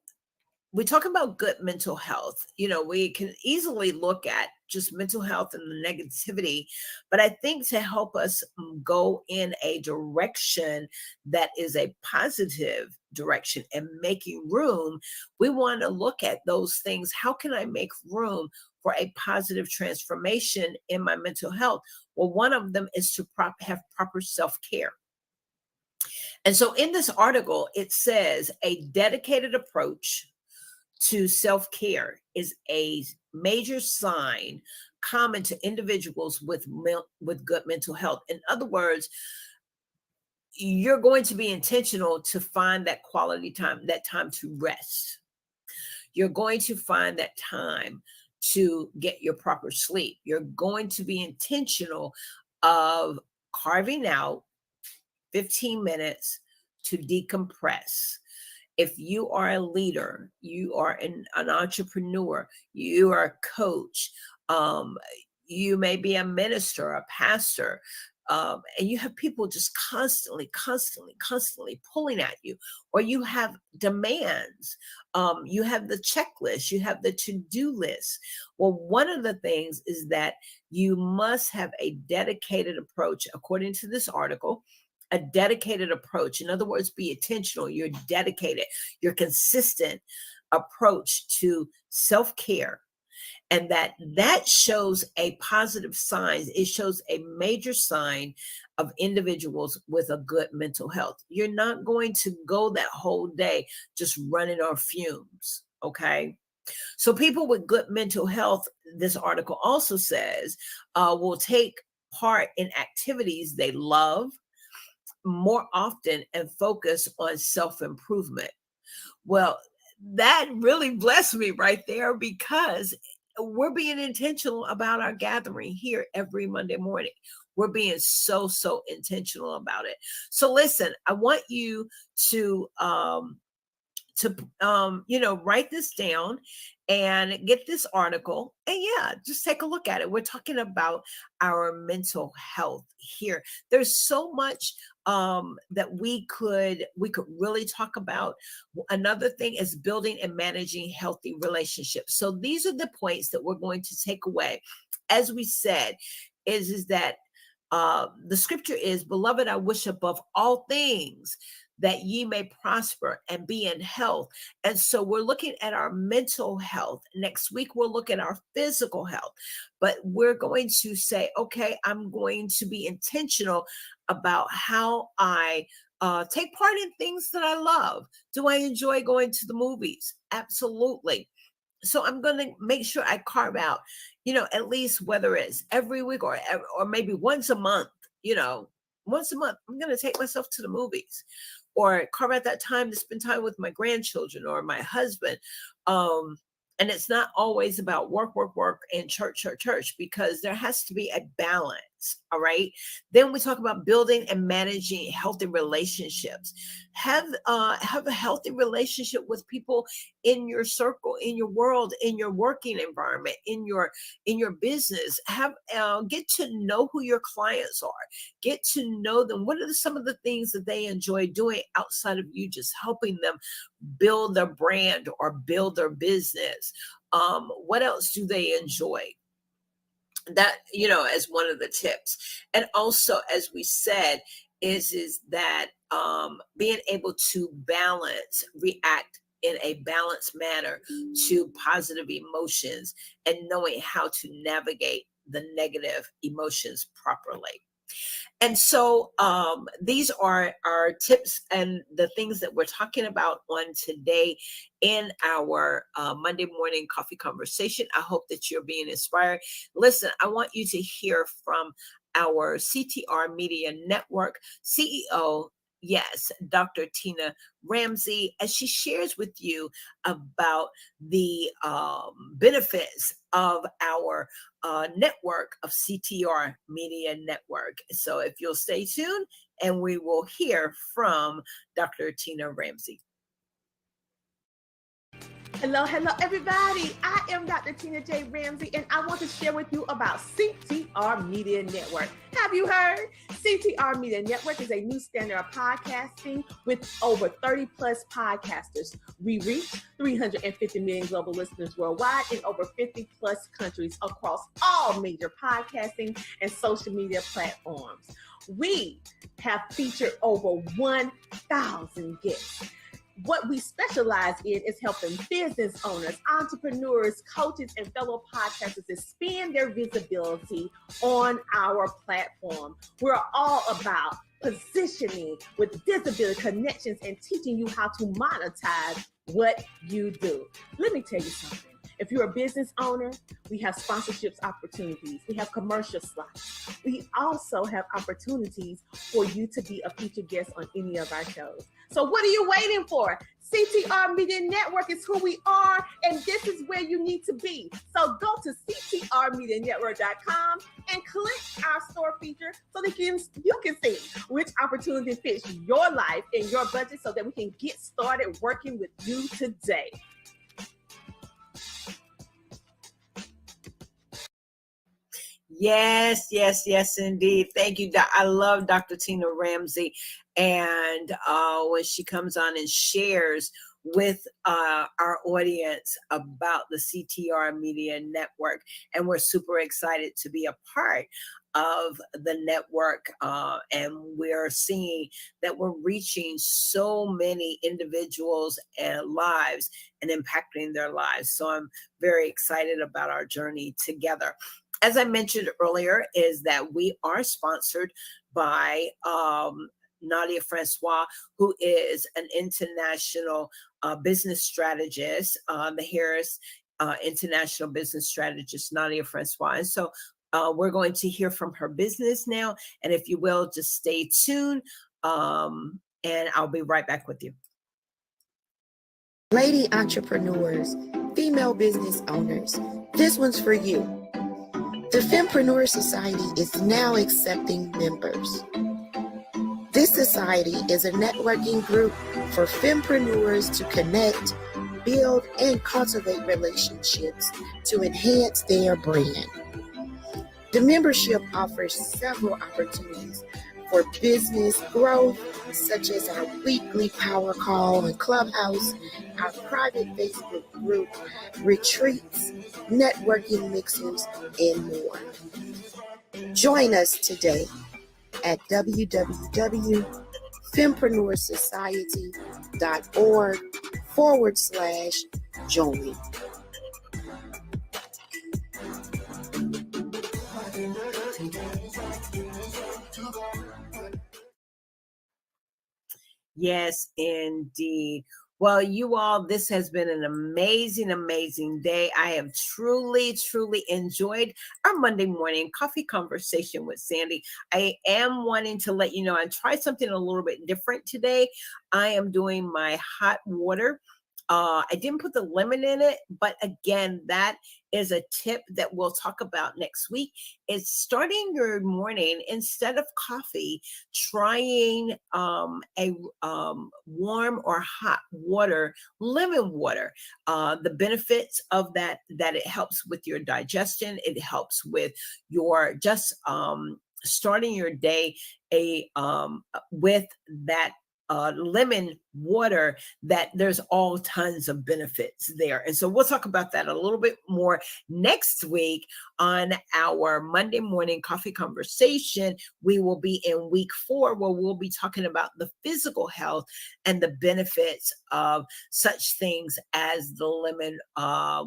we talk about good mental health. We can easily look at just mental health and the negativity, but I think to help us go in a direction that is a positive direction and making room, we want to look at those things. How can I make room for a positive transformation in my mental health? Well, one of them is to have proper self-care. And so in this article, it says a dedicated approach to self-care is a major sign common to individuals with good mental health. In other words, you're going to be intentional to find that quality time, that time to rest. You're going to find that time to get your proper sleep. You're going to be intentional of carving out 15 minutes to decompress. If you are a leader, you are an entrepreneur, you are a coach, you may be a minister, a pastor, and you have people just constantly pulling at you, or you have demands, you have the checklist, you have the to-do list. Well, one of the things is that you must have a dedicated approach, according to this article, a dedicated approach. In other words, be intentional, you're dedicated, you're consistent approach to self-care. And that shows a positive sign. It shows a major sign of individuals with a good mental health. You're not going to go that whole day just running on fumes, okay? So people with good mental health, this article also says, will take part in activities they love more often and focus on self-improvement. Well, that really blessed me right there, because we're being intentional about our gathering here every Monday morning. We're being so intentional about it. So listen, I want you to write this down and get this article, and just take a look at it. We're talking about our mental health here. There's so much that we could really talk about. Another thing is building and managing healthy relationships. So these are the points that we're going to take away. As we said, is that the scripture is, beloved, I wish above all things that ye may prosper and be in health. And so we're looking at our mental health. Next week, we'll look at our physical health, but we're going to say, okay, I'm going to be intentional about how I take part in things that I love. Do I enjoy going to the movies? Absolutely. So I'm going to make sure I carve out, at least whether it's every week or maybe once a month, once a month, I'm going to take myself to the movies, or carve out that time to spend time with my grandchildren or my husband. And it's not always about work, and church, because there has to be a balance. All right. Then we talk about building and managing healthy relationships. Have a healthy relationship with people in your circle, in your world, in your working environment, in your business. Get to know who your clients are. Get to know them. What are some of the things that they enjoy doing outside of you just helping them build their brand or build their business? What else do they enjoy? That, as one of the tips. And also, as we said, is that being able to react in a balanced manner to positive emotions, and knowing how to navigate the negative emotions properly. And so these are our tips and the things that we're talking about on today in our Monday morning coffee conversation. I hope that you're being inspired. Listen, I want you to hear from our CTR Media Network CEO, yes, Dr. Tina Ramsey, as she shares with you about the benefits of our network of CTR Media Network. So if you'll stay tuned, and we will hear from Dr. Tina Ramsey. Hello, everybody. I am Dr. Tina J. Ramsey, and I want to share with you about CTR Media Network. Have you heard? CTR Media Network is a new standard of podcasting with over 30 plus podcasters. We reach 350 million global listeners worldwide in over 50 plus countries across all major podcasting and social media platforms. We have featured over 1,000 guests. What we specialize in is helping business owners, entrepreneurs, coaches, and fellow podcasters expand their visibility on our platform. We're all about positioning with disability connections and teaching you how to monetize what you do. Let me tell you something. If you're a business owner, we have sponsorships opportunities. We have commercial slots. We also have opportunities for you to be a featured guest on any of our shows. So what are you waiting for? CTR Media Network is who we are, and this is where you need to be. So go to ctrmedianetwork.com and click our store feature so that you can see which opportunity fits your life and your budget so that we can get started working with you today. Yes, yes, yes, indeed. Thank you. I love Dr. Tina Ramsey. And when she comes on and shares with our audience about the CTR Media Network, and we're super excited to be a part of the network, and we're seeing that we're reaching so many individuals and lives and impacting their lives. So I'm very excited about our journey together. As I mentioned earlier, is that we are sponsored by Nadia Francois, who is an international business strategist, the Harris International Business Strategist, Nadia Francois. And so we're going to hear from her business now. And if you will, just stay tuned, and I'll be right back with you. Lady entrepreneurs, female business owners, this one's for you. The Fempreneur Society is now accepting members. This society is a networking group for fempreneurs to connect, build, and cultivate relationships to enhance their brand. The membership offers several opportunities for business growth, such as our weekly power call and Clubhouse, our private Facebook group, retreats, networking mixers, and more. Join us today at www.fempreneurssociety.org/join. Yes, indeed. Well, you all, this has been an amazing, amazing day. I have truly, truly enjoyed our Monday morning coffee conversation with Sandy. I am wanting to let you know I tried something a little bit different today. I am doing my hot water. I didn't put the lemon in it, but again, that is a tip that we'll talk about next week. Is starting your morning, instead of coffee, trying a warm or hot water, lemon water. The benefits of that it helps with your digestion. It helps with your just starting your day with that lemon water, that there's all tons of benefits there. And so we'll talk about that a little bit more next week on our Monday morning coffee conversation. We will be in week 4, where we'll be talking about the physical health and the benefits of such things as the lemon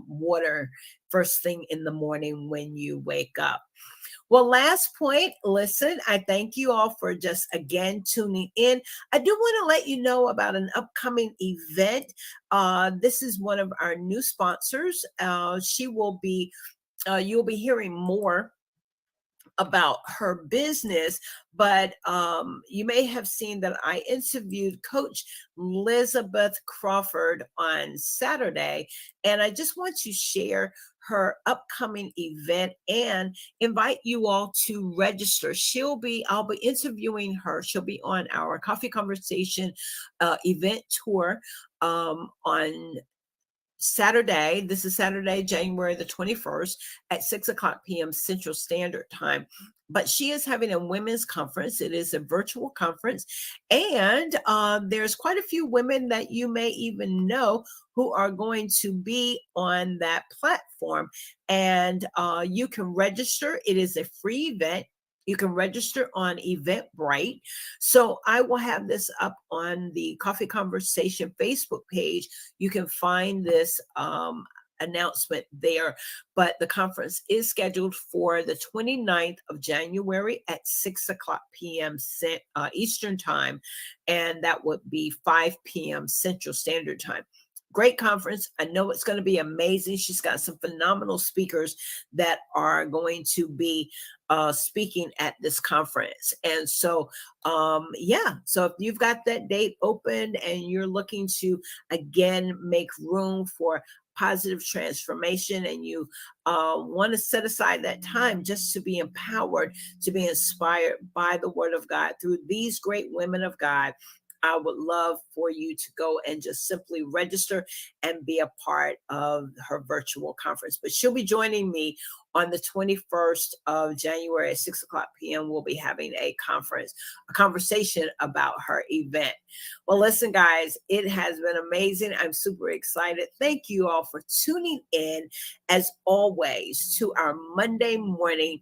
water first thing in the morning when you wake up. Well, last point, listen, I thank you all for just again tuning in. I do want to let you know about an upcoming event. This is one of our new sponsors. She will be, you'll be hearing more about her business, but you may have seen that I interviewed Coach Elizabeth Crawford on Saturday, and I just want to share her upcoming event and invite you all to register. I'll be interviewing her. She'll be on our Coffee Conversation event tour on Saturday. This is Saturday, January the 21st at 6:00 p.m. Central Standard Time. But she is having a women's conference. It is a virtual conference. And there's quite a few women that you may even know who are going to be on that platform. And you can register. It is a free event. You can register on Eventbrite. So I will have this up on the Coffee Conversation Facebook page. You can find this announcement there, but the conference is scheduled for the 29th of January at 6:00 p.m. Eastern Time, and that would be 5 p.m. Central Standard Time. Great conference. I know it's going to be amazing. She's got some phenomenal speakers that are going to be speaking at this conference. And so, yeah, so if you've got that date open and you're looking to, again, make room for positive transformation, and you want to set aside that time just to be empowered, to be inspired by the word of God through these great women of God, I would love for you to go and just simply register and be a part of her virtual conference. But she'll be joining me on the 21st of January at 6 o'clock p.m. We'll be having a conversation about her event. Well, listen, guys, it has been amazing. I'm super excited. Thank you all for tuning in, as always, to our Monday morning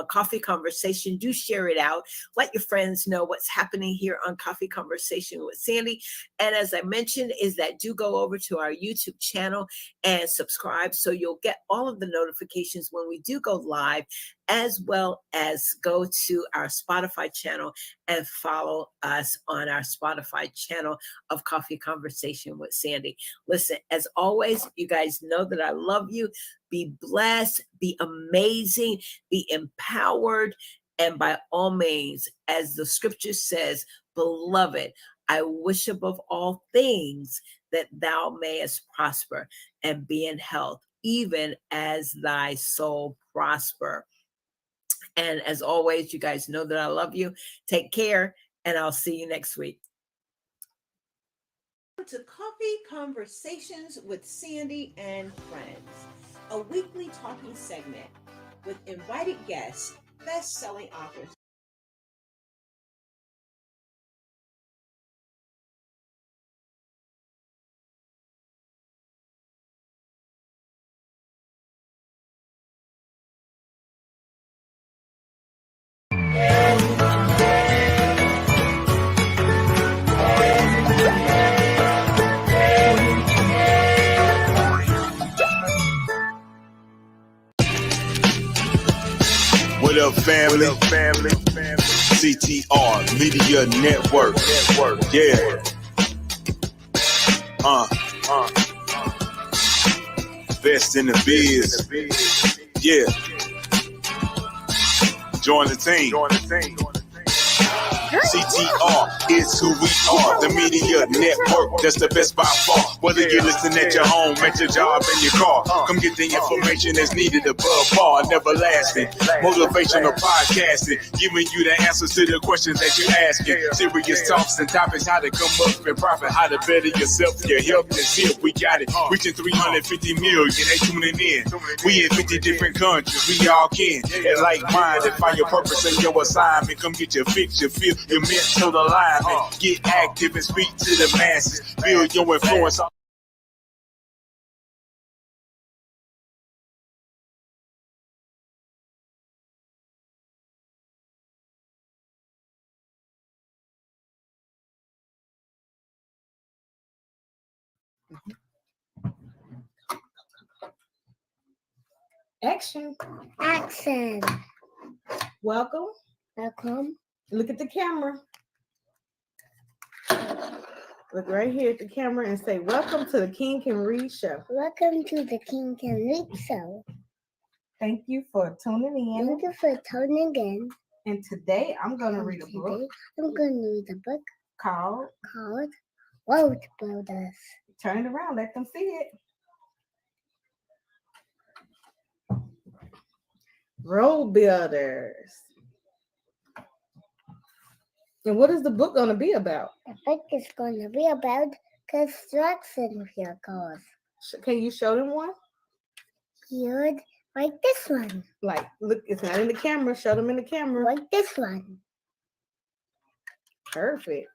coffee conversation. Do share it out. Let your friends know what's happening here on Coffee Conversation with Sandy. And as I mentioned, is that do go over to our YouTube channel and subscribe, so you'll get all of the notifications when we do go live, as well as go to our Spotify channel and follow us on our Spotify channel of Coffee Conversation with Sandy. Listen, as always, you guys know that I love you. Be blessed, be amazing, be empowered, and by all means, as the scripture says, beloved, I wish above all things that thou mayest prosper and be in health, even as thy soul prosper. And as always, you guys know that I love you. Take care, and I'll see you next week. To Coffee Conversations with Sandy and Friends, a weekly talking segment with invited guests, best-selling authors. What up, family? CTR Media Network. Yeah. Best in the biz. Yeah. Join the team. CTR is who we are, the media network, that's the best by far. Whether you listen at your home, at your job, in your car, come get the information that's needed above par, never lasting. Motivational podcasting, giving you the answers to the questions that you're asking. Serious talks and topics, how to come up and profit, how to better yourself, your health and tip. We got it, reaching 350 million, they tuning in. We in 50 different countries, we all can. And like minded, find your purpose and your assignment. Come get your fix, your feel, your mental alignment. Get active and speak to the masses. Build your influence. Action. Welcome. Look at the camera. Look right here at the camera and say, welcome to the King Can Read Show. Welcome to the King Can Read Show. Thank you for tuning in. Thank you for tuning in. And today I'm going to read a book. I'm going to read a book called Road Builders. Turn it around, let them see it. Road Builders. And what is the book going to be about? The book is going to be about construction vehicles. Can you show them one? Here, like this one. Like, look, it's not in the camera. Show them in the camera. Like this one. Perfect.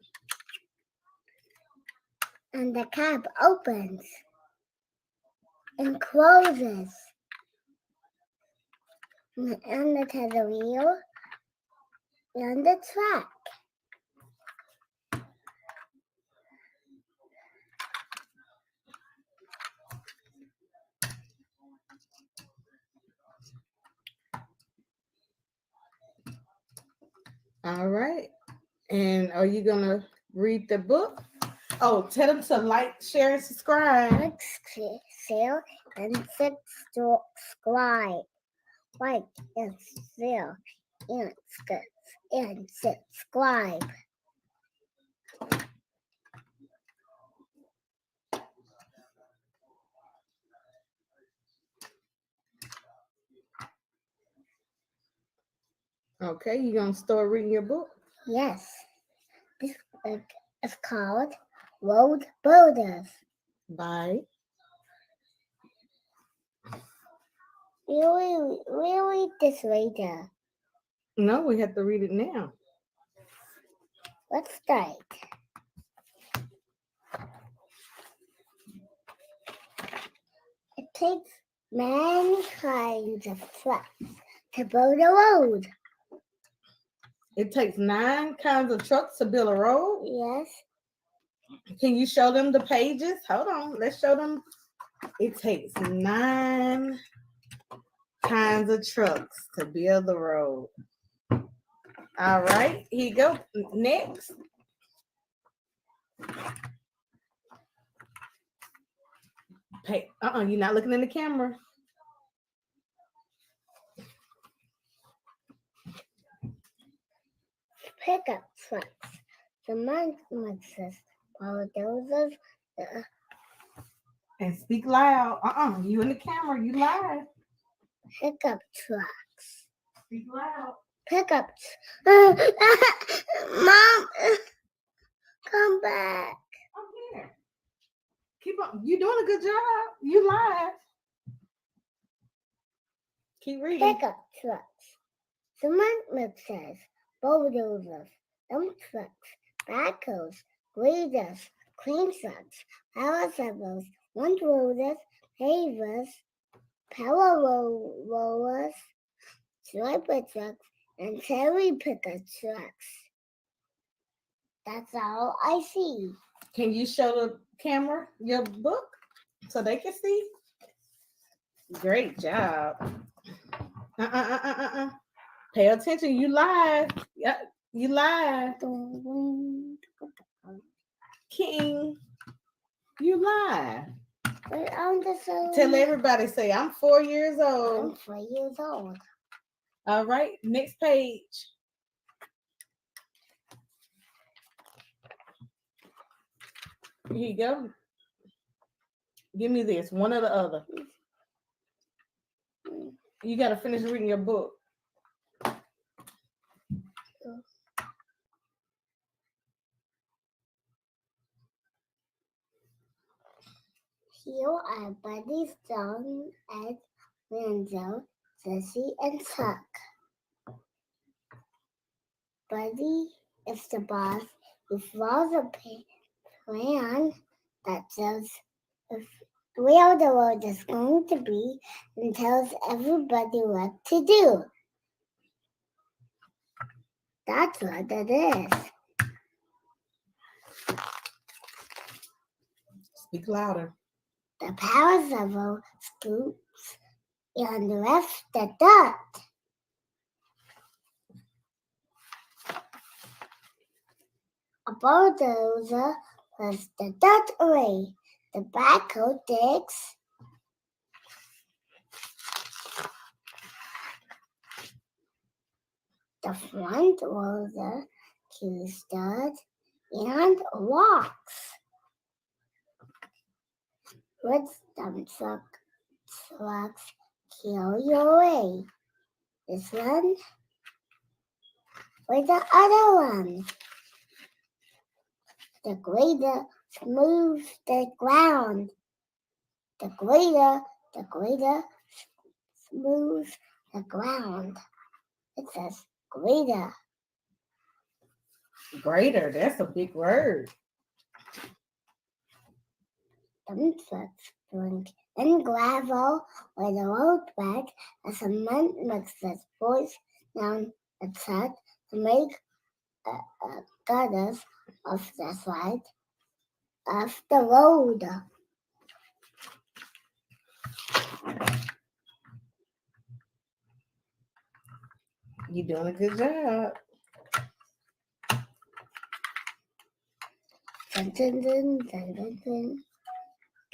And the cab opens and closes. And it has a wheel and the track. All right. And are you going to read the book? Oh, tell them to like, share, and subscribe. Like, share, and subscribe. Like and share and subscribe. Okay, you gonna start reading your book? Yes. This book is called Road Builders. Bye. We'll read this later. No, we have to read it now. Let's start. It takes many kinds of trucks to build a road. It takes 9 kinds of trucks to build a road? Yes. Can you show them the pages? Hold on, let's show them. It takes 9 kinds of trucks to build the road. All right, here you go. Next. Hey, you're not looking in the camera. Pickup trucks. The mixes, bulldozers. And speak loud. You in the camera, you live. Pickup trucks. Speak loud. Pickup. Mom, come back. I'm here. Keep on. You're doing a good job. You live. Keep reading. Pickup trucks. Cement mixers, bulldozers, dump trucks, backhoes, graders, clean trucks, power shovels, winch loaders, pavers, power rollers, sniper trucks, and cherry picker trucks. That's all I see. Can you show the camera your book so they can see? Great job. Pay attention. You live. Yeah, you live. King, you live. Tell everybody, say, I'm 4 years old. I'm 4 years old. All right, next page. Here you go. Give me this, one or the other. You got to finish reading your book. Here are Buddy, John, Ed, Renzo, Jesse, and Chuck. Buddy is the boss who follows a plan that says where the road is going to be and tells everybody what to do. That's what it is. Speak louder. The power shovel scoops and lifts the dirt. A bulldozer lifts the dirt away. The backhoe digs. The front loader kills dirt and rocks. With dump trucks kill your way. This one with the other one. The grader smooths the ground. The grader smooths the ground. It says grader. Grader, that's a big word. Dump trucks drink in gravel or the road bed as cement mixes force down the truck to make gutters off the side of the road. You're doing a good job. Dun, dun, dun, dun, dun, dun.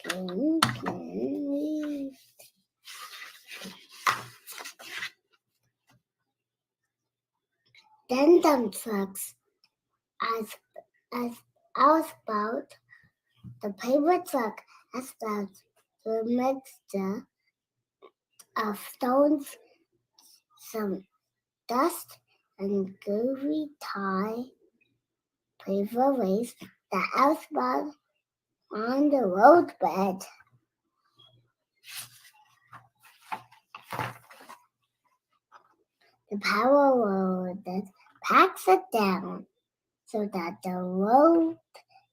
Can we? Then dump trucks as about the paper truck as about the mixture of stones, some dust, and gooey tie paper waste that outspot on the roadbed. The power loader packs it down so that the road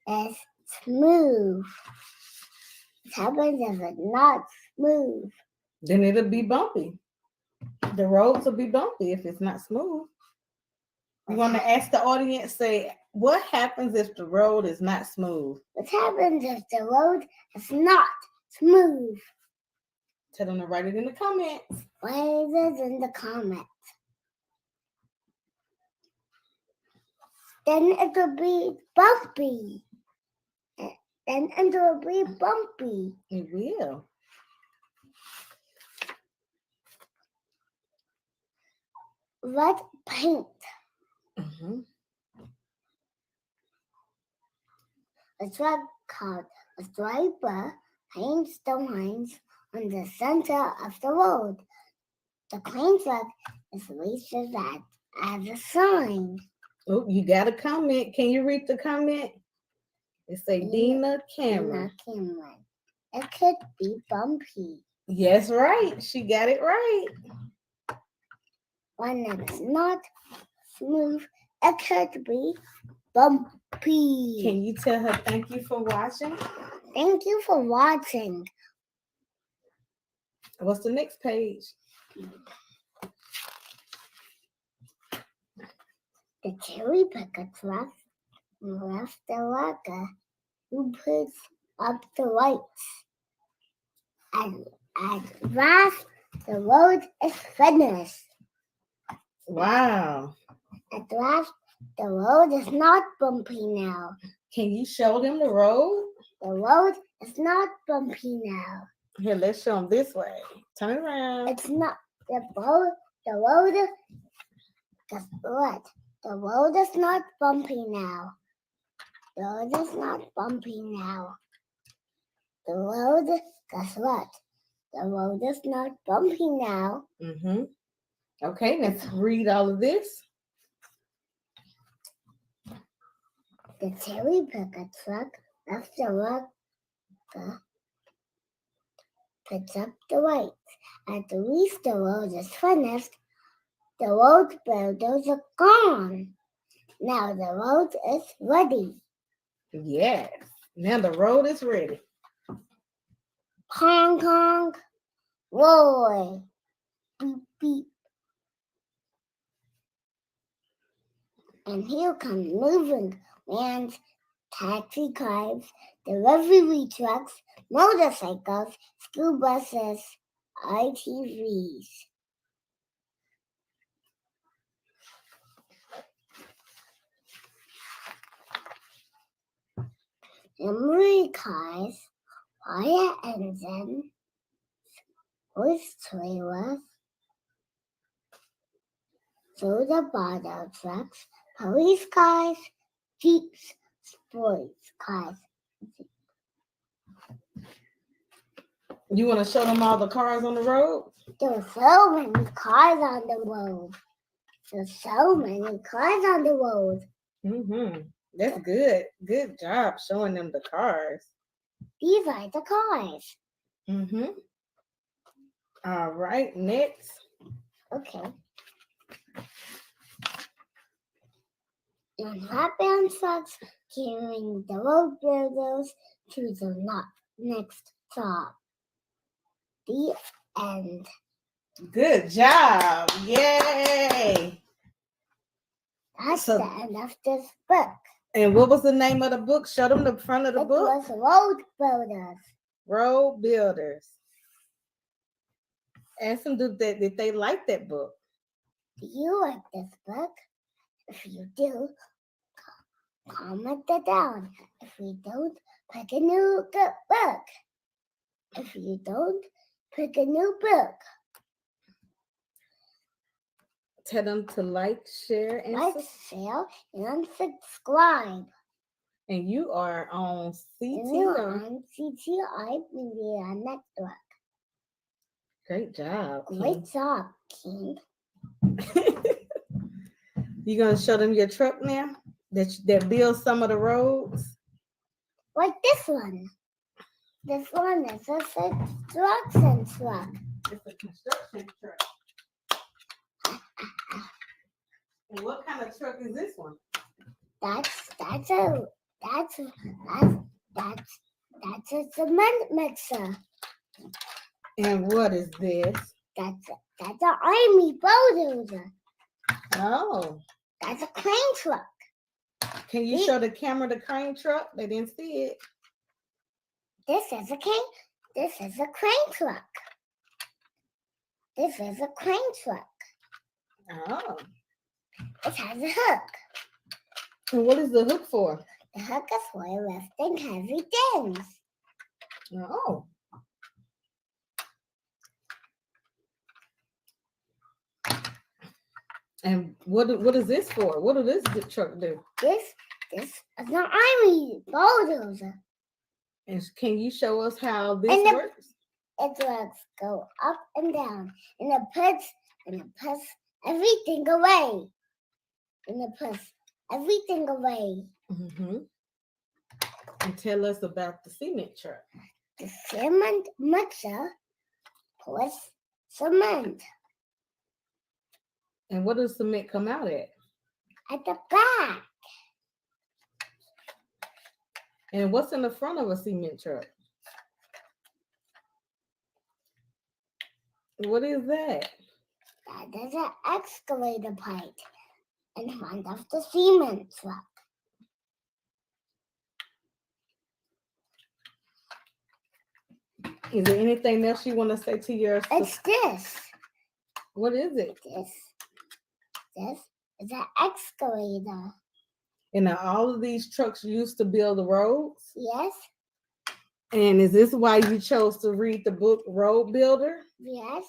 is smooth. What happens if it's not smooth? Then it'll be bumpy. The roads will be bumpy if it's not smooth. You want to ask the audience, say, what happens if the road is not smooth? What happens if the road is not smooth? Tell them to write it in the comments. Write it in the comments. Then it will be bumpy. Then it will be bumpy. It will. Red paint. A truck called a striper paints the lines on the center of the road. The clean truck is listed as a sign. Oh, you got a comment. Can you read the comment? It say Dina Cameron. It could be bumpy. Yes, right. She got it right. When it's not smooth, it could be bumpy. Can you tell her thank you for watching? Thank you for watching. What's the next page? The cherry picker truck left the worker who puts up the lights. At last, the road is finished. Wow. At last, the road is not bumpy now. Can you show them the road? The road is not bumpy now. Here, let's show them this way. Turn around. It's not the road. Guess what? The road is not bumpy now. The road is not bumpy now. The road, guess what? The road is not bumpy now. Okay, let's read all of this. The cherry picker truck left the worker puts up the lights. At least the road is finished. The road builders are gone. Now the road is ready. Yes. Now the road is ready. Honk, honk. Roy. Beep, beep. And here come moving vans, taxi cabs, delivery trucks, motorcycles, school buses, ITVs. Memory cars, fire engines, horse trailers, soda bottle trucks, police cars, jeeps, sports cars. You want to show them all the cars on the road? There are so many cars on the road. There's so many cars on the road. That's good. Good job showing them the cars. These are the cars. All right, next. Okay. And hotbound trucks carrying the road builders to the next stop. The end. Good job. Yay. That's the end of this book. And what was the name of the book? Show them the front of the book. It was Road Builders. Road Builders. Ask them did they like that book. Do you like this book? If you do, comment it down. If you don't pick a new good book. If you don't pick a new book. Tell them to like, share, and Like, share, and subscribe. And you are on CT. And you're on CTI Media Network. Great job. Great job, King. You gonna show them your truck now? That builds some of the roads? Like this one. This one is a construction truck. It's a construction truck. And what kind of truck is this one? That's a cement mixer. And what is this? That's an army bulldozer. Oh. That's a crane truck. Can you show the camera the crane truck? They didn't see it. This is a crane truck. This is a crane truck. Oh. It has a hook. And what is the hook for? The hook is for lifting heavy things. Oh. And what is this for? What does this truck do? This is an army bulldozer. And can you show us how this works? It works go up and down, and it puts everything away. And it puts everything away. Mm-hmm. And tell us about the cement truck. The cement mixer puts cement. And what does cement come out at? At the back. And what's in the front of a cement truck? What is that? That is an excavator pipe in front of the cement truck. Is there anything else you want to say to your sister? It's this. What is it? This is an excavator. And are all of these trucks used to build the roads? Yes. And is this why you chose to read the book Road Builder? Yes.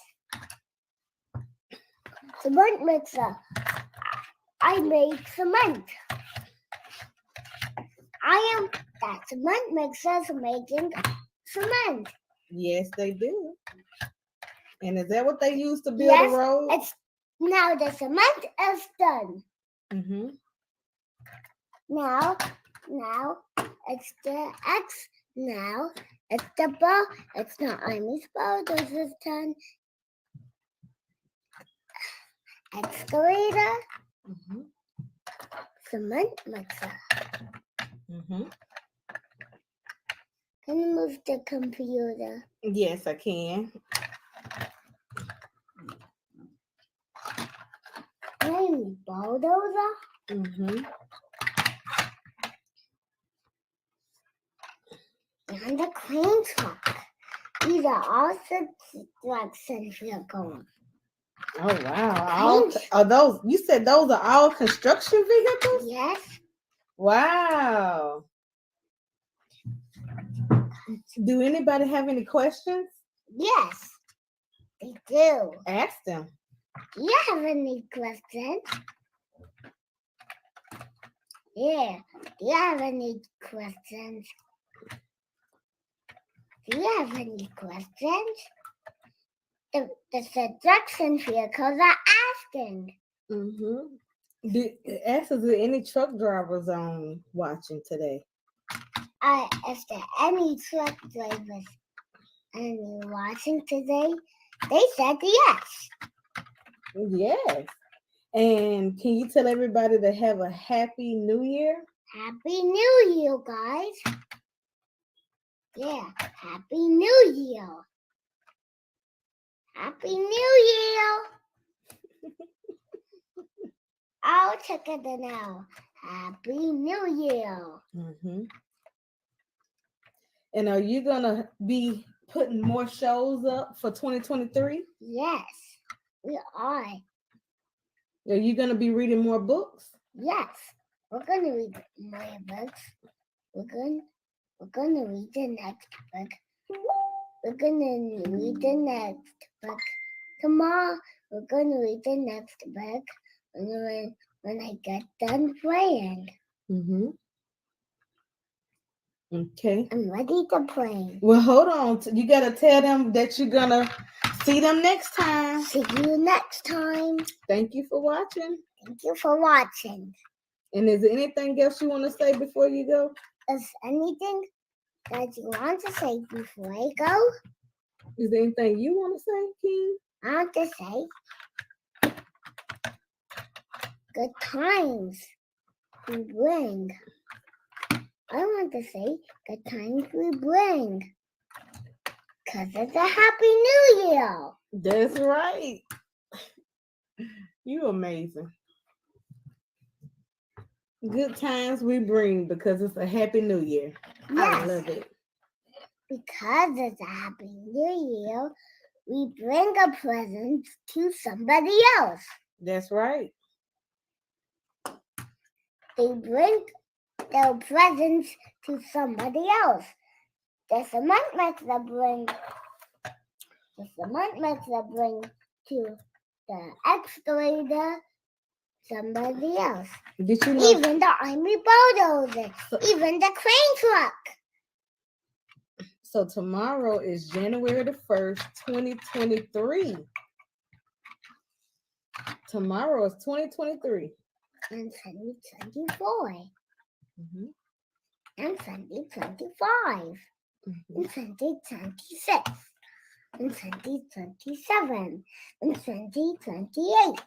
Cement mixer. I made cement. That cement mixer is making cement. Yes, they do. And is that what they use to build a road? Now the cement is done. Mm-hmm. Now it's the X. Now it's the ball. It's the army's bulldozer's turn. Excavator. Mm-hmm. Cement mixer. Mm-hmm. Can you move the computer? Yes, I can. Army bulldozer. Mm-hmm. And the crane truck. These are all trucks and vehicles. Oh wow! Are those? You said those are all construction vehicles? Yes. Wow. Do anybody have any questions? Yes, they do. Ask them. Do you have any questions? Yeah. Do you have any questions? Do you have any questions? The construction vehicles are asking. Mm-hmm. Ask, is there any truck drivers on watching today? Is there any truck drivers watching today? They said yes. Yes. And can you tell everybody to have a happy new year? Happy New Year, guys. Yeah, Happy New Year. Happy New Year. I'll check it now. Happy New Year. Mm-hmm. And are you going to be putting more shows up for 2023? Yes, we are. Are you going to be reading more books? Yes, we're going to read more books. we're gonna read the next book. We're gonna read the next book. Tomorrow, we're gonna read the next book when I get done playing. Mm-hmm. Okay. I'm ready to play. Well, hold on. You gotta tell them that you're gonna see them next time. See you next time. Thank you for watching. Thank you for watching. And is there anything else you want to say before you go? Is anything that you want to say before I go? Is there anything you want to say, King? I want to say good times we bring. I want to say good times we bring. Because it's a Happy New Year. That's right. You amazing. Good times we bring because it's a Happy New Year. I Yes. love it. Because it's a Happy New Year, we bring a present to somebody else. That's right. They bring their presents to somebody else. There's a month makes a bring. There's a month makes a bring to the excavator somebody else. Did you know? Even the army bulldozer, even the crane truck. So tomorrow is January the 1st, 2023. Tomorrow is 2023. And 2024. Mm-hmm. And 2025. And 2026. And 2027. And 2028.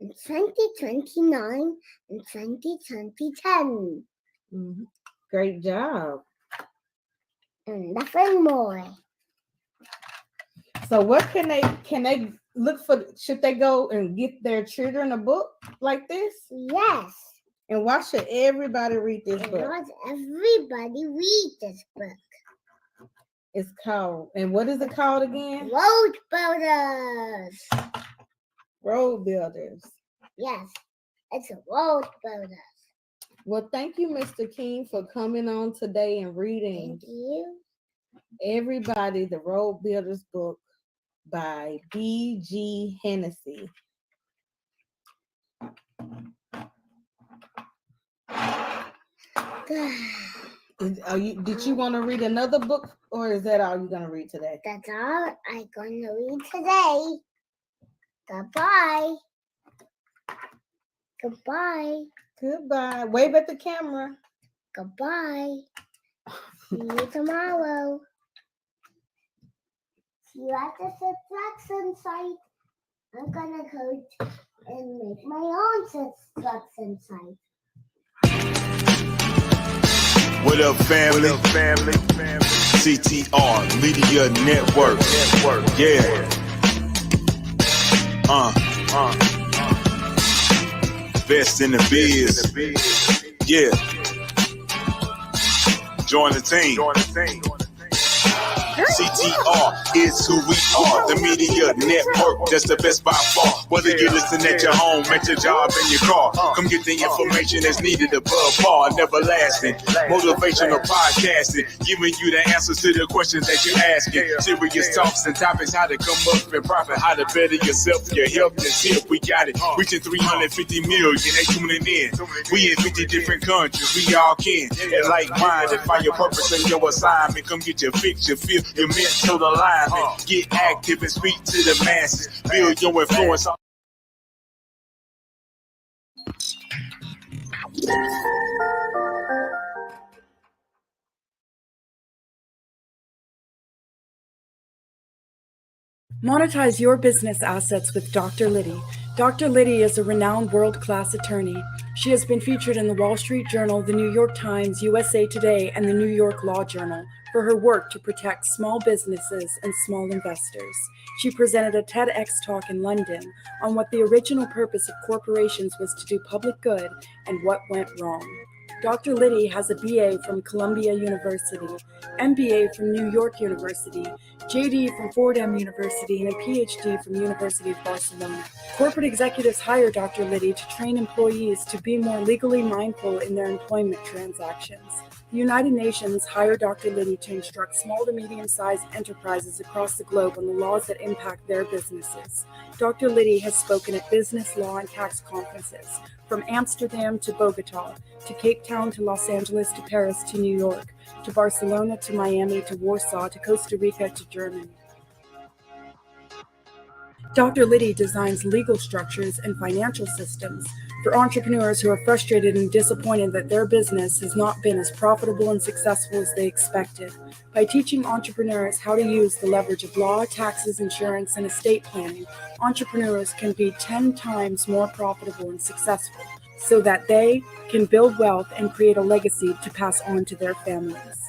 And 2029. And 2010. Mm-hmm. Great job. And nothing more. So what can they look for? Should they go and get their children a book like this? Yes. And why should everybody read this book? Because everybody read this book. It's called, and what is it called again? Road Builders. Road Builders. Yes, it's a Road Builders. Well, thank you, Mr. King, for coming on today and reading. Thank you. Everybody, the Road Builders book by B.G. Hennessy. Did you want to read another book, or is that all you're going to read today? That's all I'm going to read today. Goodbye. Goodbye. Goodbye. Wave at the camera. Goodbye. See you tomorrow. See you at the Six Flags site. I'm gonna go and make my own Six Flags site. What up, family? CTR Media Network. Yeah. Best in the biz. Yeah. Join the team. CTR is who we are, the media network, that's the best by far. Whether you listen at your home, at your job, in your car, come get the information that's needed above par, never lasting. Motivational podcasting, giving you the answers to the questions that you're asking. Serious talks and topics, how to come up and profit, how to better yourself, your health and tip. We got it, reaching 350 million, they tuning in. We in 50 different countries, we all can. And like minded, find your purpose and your assignment. Come get your picture, feel your mental alignment. Get active and speak to the masses. Build your influence. Monetize your business assets with Dr. Liddy. Dr. Liddy is a renowned world-class attorney. She has been featured in the Wall Street Journal, the New York Times, USA Today, and the New York Law Journal for her work to protect small businesses and small investors. She presented a TEDx talk in London on what the original purpose of corporations was to do public good and what went wrong. Dr. Liddy has a BA from Columbia University, MBA from New York University, JD from Fordham University, and a PhD from University of Barcelona. Corporate executives hire Dr. Liddy to train employees to be more legally mindful in their employment transactions. The United Nations hired Dr. Liddy to instruct small to medium-sized enterprises across the globe on the laws that impact their businesses. Dr. Liddy has spoken at business, law, and tax conferences, from Amsterdam to Bogota, to Cape Town to Los Angeles to Paris to New York, to Barcelona to Miami to Warsaw to Costa Rica to Germany. Dr. Liddy designs legal structures and financial systems for entrepreneurs who are frustrated and disappointed that their business has not been as profitable and successful as they expected. By teaching entrepreneurs how to use the leverage of law, taxes, insurance, and estate planning, entrepreneurs can be 10 times more profitable and successful so that they can build wealth and create a legacy to pass on to their families.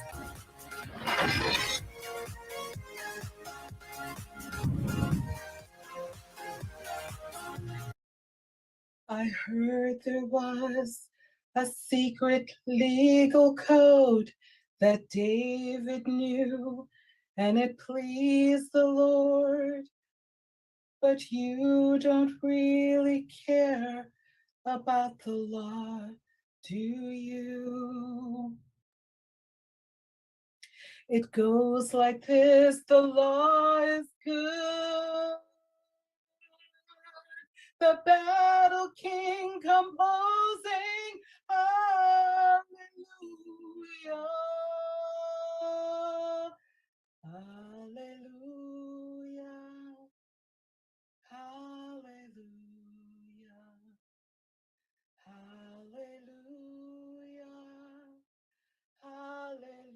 I heard there was a secret legal code that David knew, and it pleased the Lord. But you don't really care about the law, do you? It goes like this: the law is good, the battle king composing, hallelujah, hallelujah, hallelujah, hallelujah, hallelujah.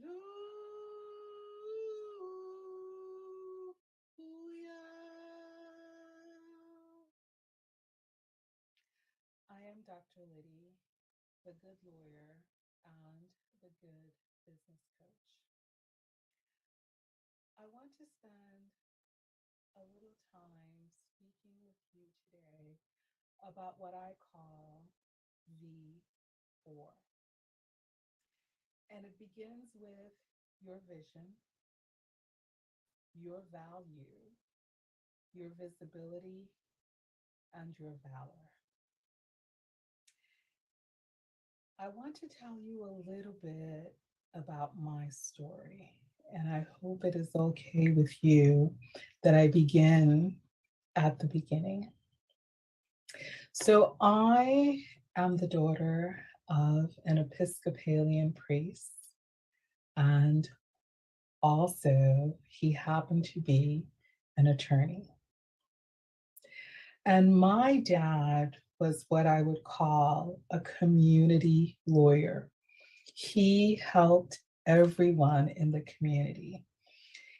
I am Dr. Liddy, the good lawyer and the good business coach. I want to spend a little time speaking with you today about what I call V4. And it begins with your vision, your value, your visibility, and your valor. I want to tell you a little bit about my story, and I hope it is okay with you that I begin at the beginning. So I am the daughter of an Episcopalian priest, and also he happened to be an attorney. And my dad was what I would call a community lawyer. He helped everyone in the community.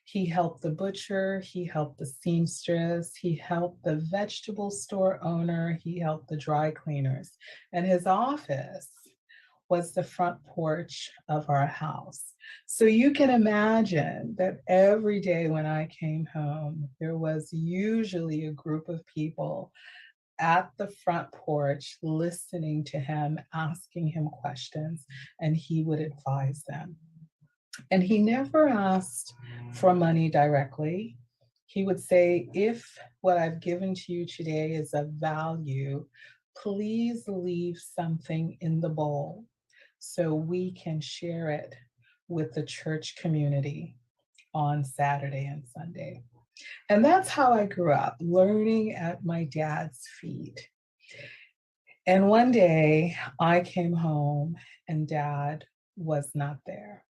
He helped the butcher, he helped the seamstress, he helped the vegetable store owner, he helped the dry cleaners. And his office was the front porch of our house. So you can imagine that every day when I came home, there was usually a group of people at the front porch listening to him, asking him questions, and he would advise them. And he never asked for money directly. He would say, if what I've given to you today is of value, please leave something in the bowl so we can share it with the church community on Saturday and Sunday. And that's how I grew up, learning at my dad's feet. And one day I came home and Dad was not there.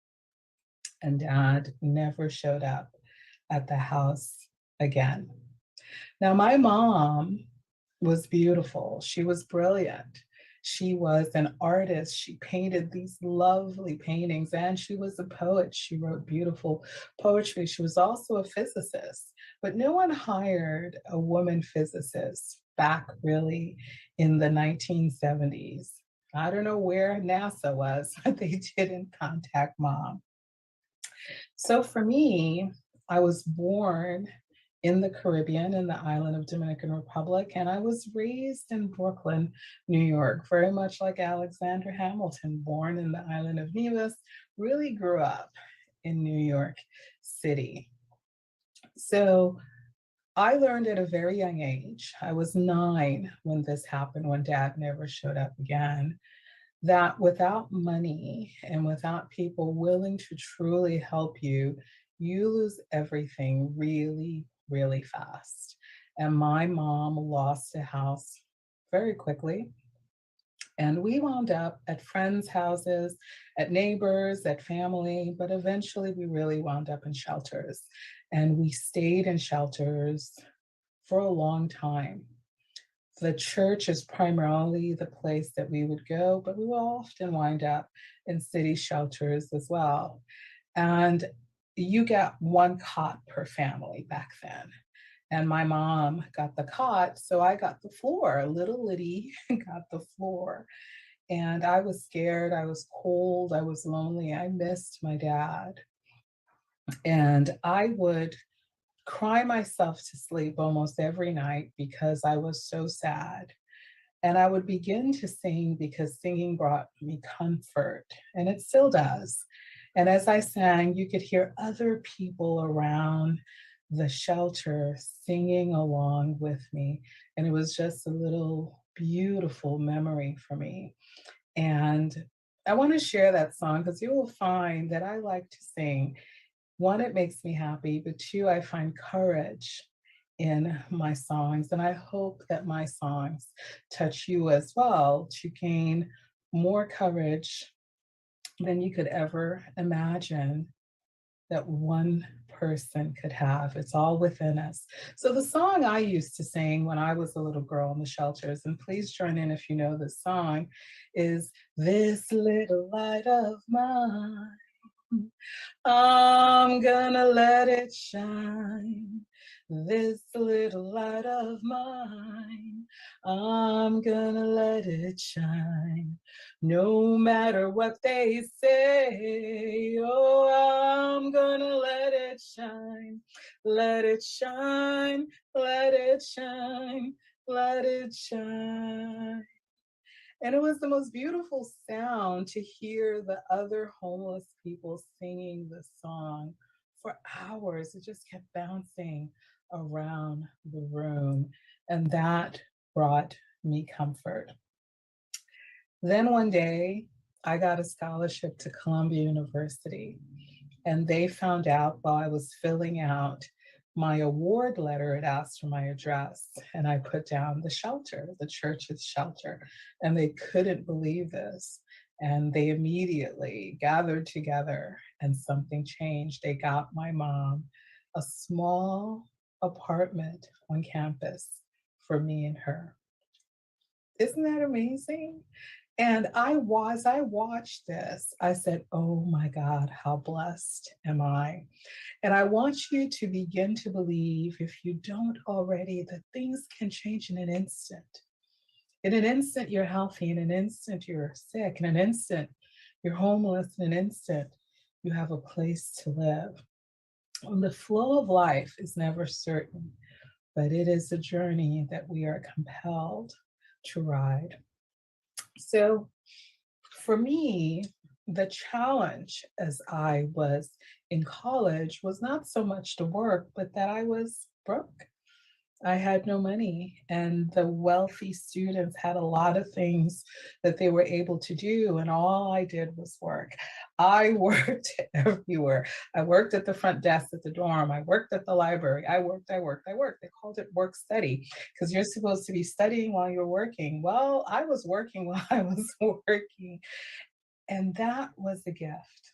And Dad never showed up at the house again. Now, my mom was beautiful. She was brilliant. She was an artist. She painted these lovely paintings, and she was a poet. She wrote beautiful poetry. She was also a physicist, but no one hired a woman physicist back really in the 1970s. I don't know where NASA was, but they didn't contact Mom. So for me, I was born in the Caribbean, in the island of Dominican Republic, and I was raised in Brooklyn, New York, very much like Alexander Hamilton, born in the island of Nevis, really grew up in New York City. So I learned at a very young age, I was 9 when this happened, when dad never showed up again, that without money and without people willing to truly help you, you lose everything really, really fast. And my mom lost a house very quickly. And we wound up at friends' houses, at neighbors, at family, but eventually we really wound up in shelters. And we stayed in shelters for a long time. The church is primarily the place that we would go, but we will often wind up in city shelters as well. And you got one cot per family back then. And my mom got the cot, so I got the floor. Little Liddy got the floor. And I was scared, I was cold, I was lonely, I missed my dad. And I would cry myself to sleep almost every night because I was so sad. And I would begin to sing because singing brought me comfort, and it still does. And as I sang, you could hear other people around the shelter singing along with me. And it was just a little beautiful memory for me. And I want to share that song because you will find that I like to sing. One, it makes me happy, but two, I find courage in my songs. And I hope that my songs touch you as well to gain more courage than you could ever imagine that one person could have. It's all within us. So the song I used to sing when I was a little girl in the shelters, and please join in if you know this song, is "This Little Light of Mine, I'm gonna let it shine. This little light of mine, I'm gonna let it shine. No matter what they say, oh, I'm gonna let it shine. Let it shine, let it shine, let it shine." And it was the most beautiful sound to hear the other homeless people singing the song for hours. It just kept bouncing around the room, and that brought me comfort. Then one day, I got a scholarship to Columbia University, and they found out while I was filling out my award letter, it asked for my address, and I put down the shelter, the church's shelter, and they couldn't believe this. And they immediately gathered together and something changed. They got my mom a small apartment on campus for me and her. Isn't that amazing? And I watched this, I said, oh my God, how blessed am I? And I want you to begin to believe, if you don't already, that things can change in an instant. In an instant, you're healthy. In an instant, you're sick. In an instant, you're homeless. In an instant, you have a place to live. And the flow of life is never certain, but it is a journey that we are compelled to ride. So for me, the challenge as I was in college was not so much to work, but that I was broke. I had no money, and the wealthy students had a lot of things that they were able to do, and all I did was work. I worked everywhere. I worked at the front desk at the dorm. I worked at the library. I worked. They called it work study because you're supposed to be studying while you're working. Well, I was working while I was working, and that was a gift,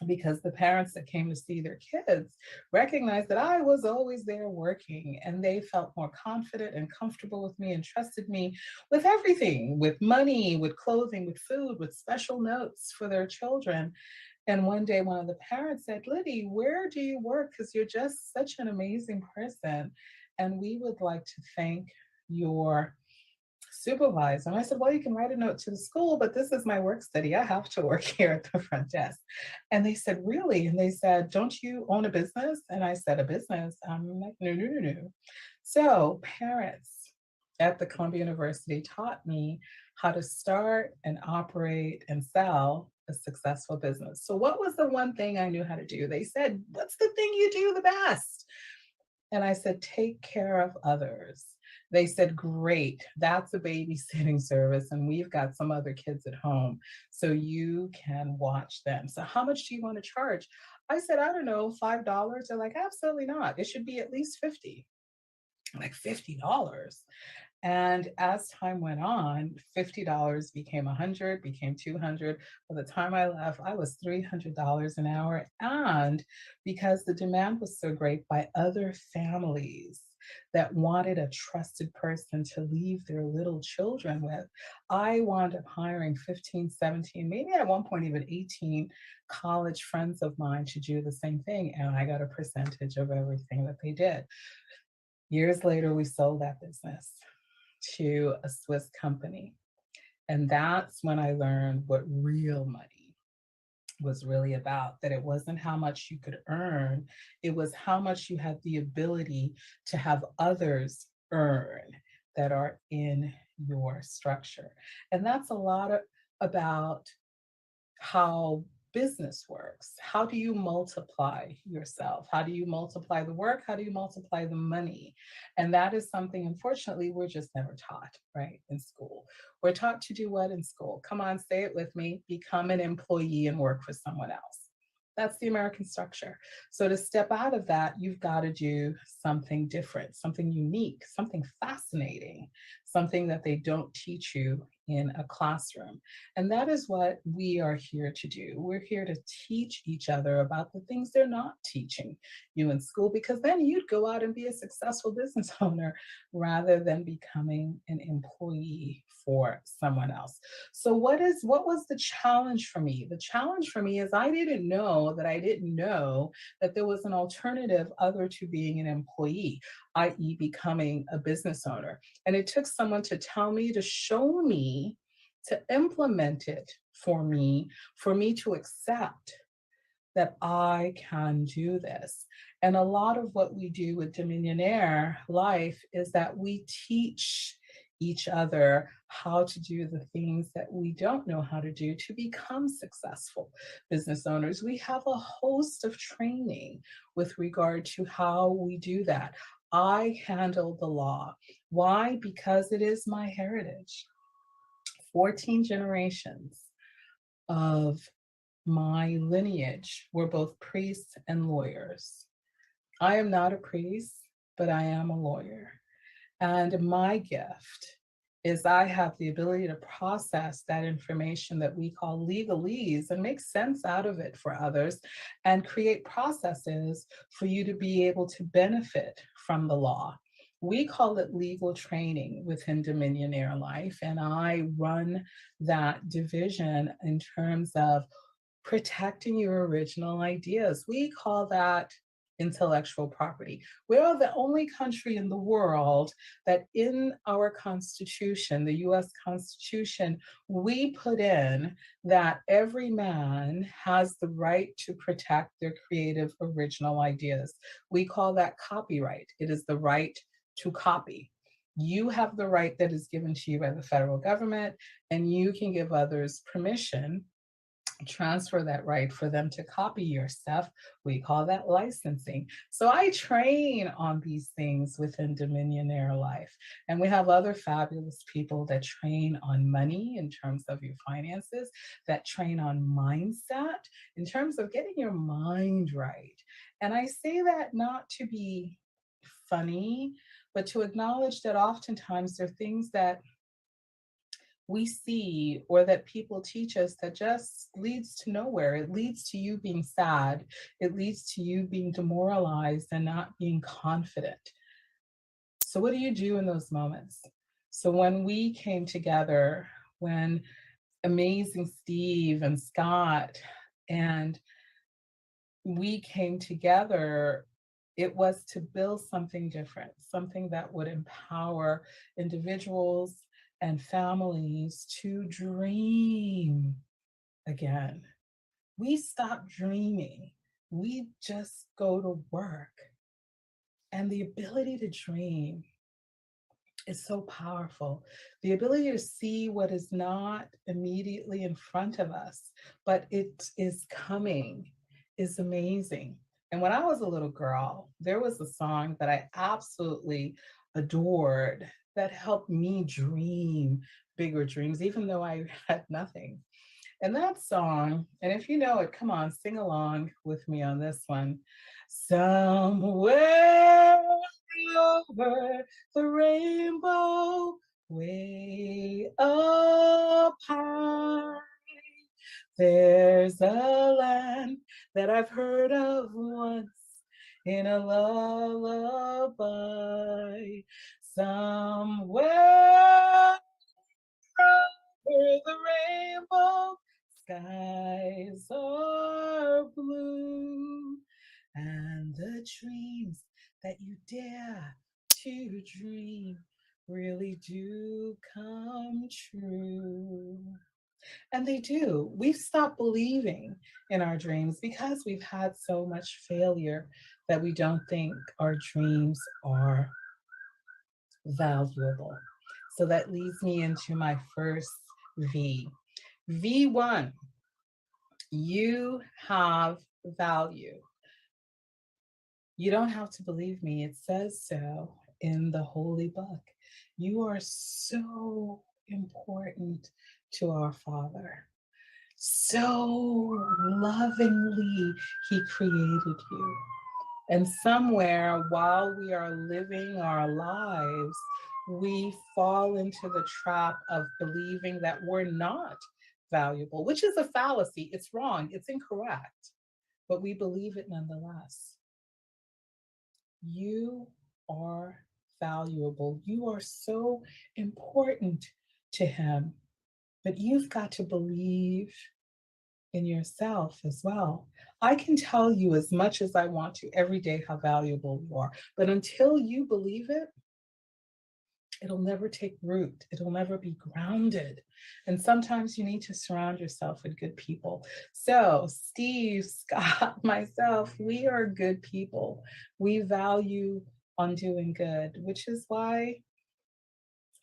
because the parents that came to see their kids recognized that I was always there working, and they felt more confident and comfortable with me and trusted me with everything, with money, with clothing, with food, with special notes for their children. And one day, one of the parents said, Liddy, where do you work? Because you're just such an amazing person. And we would like to thank your supervisor. And I said, well, you can write a note to the school, but this is my work study. I have to work here at the front desk. And they said, really? And they said, don't you own a business? And I said, a business? I'm like, no. So parents at the Columbia University taught me how to start and operate and sell a successful business. So what was the one thing I knew how to do? They said, what's the thing you do the best? And I said, take care of others. They said, great, that's a babysitting service. And we've got some other kids at home, so you can watch them. So how much do you want to charge? I said, I don't know, $5. They're like, absolutely not. It should be at least 50. I'm like, $50. And as time went on, $50 became 100, became 200. By the time I left, I was $300 an hour. And because the demand was so great by other families that wanted a trusted person to leave their little children with, I wound up hiring 15, 17, maybe at one point even 18 college friends of mine to do the same thing. And I got a percentage of everything that they did. Years later, we sold that business to a Swiss company. And that's when I learned what real money was really about, that it wasn't how much you could earn, it was how much you had the ability to have others earn that are in your structure. And that's a lot about how business works. How do you multiply yourself? How do you multiply the work? How do you multiply the money? And that is something, unfortunately, we're just never taught, right, in school. We're taught to do what in school? Come on, say it with me. Become an employee and work for someone else. That's the American structure. So to step out of that, you've got to do something different, something unique, something fascinating, something that they don't teach you in a classroom. And that is what we are here to do. We're here to teach each other about the things they're not teaching you in school, because then you'd go out and be a successful business owner rather than becoming an employee for someone else. So what was the challenge for me? The challenge for me is I didn't know that there was an alternative other to being an employee, i.e. becoming a business owner. And it took someone to tell me, to show me, to implement it for me to accept that I can do this. And a lot of what we do with Dominionaire Life is that we teach each other how to do the things that we don't know how to do to become successful business owners. We have a host of training with regard to how we do that. I handle the law. Why? Because it is my heritage. 14 generations of my lineage were both priests and lawyers. I am not a priest, but I am a lawyer. And my gift is I have the ability to process that information that we call legalese and make sense out of it for others and create processes for you to be able to benefit from the law. We call it legal training within Dominionaire Life, and I run that division in terms of protecting your original ideas. We call that intellectual property. We are the only country in the world that in our Constitution, the US Constitution, we put in that every man has the right to protect their creative original ideas. We call that copyright. It is the right to copy. You have the right that is given to you by the federal government, and you can give others permission, transfer that right for them to copy your stuff. We call that licensing. So I train on these things within Dominionaire Life. And we have other fabulous people that train on money in terms of your finances, that train on mindset in terms of getting your mind right. And I say that not to be funny, but to acknowledge that oftentimes there are things that we see or that people teach us that just leads to nowhere. It leads to you being sad. It leads to you being demoralized and not being confident. So what do you do in those moments? So when we came together, when amazing Steve and Scott and we came together, it was to build something different, something that would empower individuals and families to dream again. We stop dreaming. We just go to work. And the ability to dream is so powerful. The ability to see what is not immediately in front of us, but it is coming, is amazing. And when I was a little girl, there was a song that I absolutely adored that helped me dream bigger dreams, even though I had nothing. And that song, and if you know it, come on, sing along with me on this one. Somewhere over the rainbow, way up high, there's a land that I've heard of once in a lullaby. Somewhere over the rainbow, skies are blue, and the dreams that you dare to dream really do come true. And they do. We've stopped believing in our dreams because we've had so much failure that we don't think our dreams are valuable. So that leads me into my first V. V1, you have value. You don't have to believe me. It says so in the holy book. You are so important to our Father. So lovingly, He created you. And somewhere while we are living our lives, we fall into the trap of believing that we're not valuable, which is a fallacy. It's wrong. It's incorrect. But we believe it nonetheless. You are valuable. You are so important to Him. But you've got to believe in yourself as well. I can tell you as much as I want to every day how valuable you are, but until you believe it, it'll never take root. It'll never be grounded. And sometimes you need to surround yourself with good people. So Steve, Scott, myself, we are good people. We value on doing good, which is why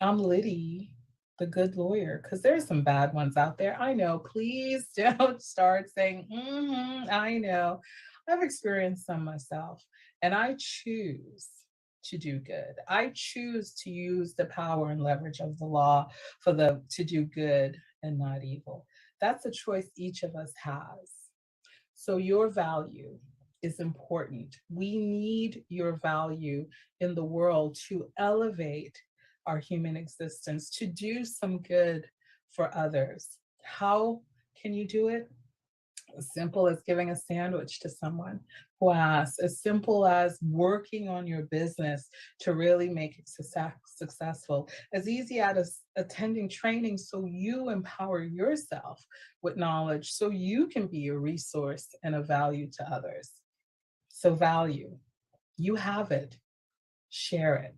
I'm Liddy, the good lawyer, because there's some bad ones out there. I know, please don't start saying, I know. I've experienced some myself, and I choose to do good. I choose to use the power and leverage of the law to do good and not evil. That's a choice each of us has. So your value is important. We need your value in the world to elevate our human existence, to do some good for others. How can you do it? As simple as giving a sandwich to someone who asks, as simple as working on your business to really make it successful, as easy as attending training so you empower yourself with knowledge so you can be a resource and a value to others. So value, you have it, share it.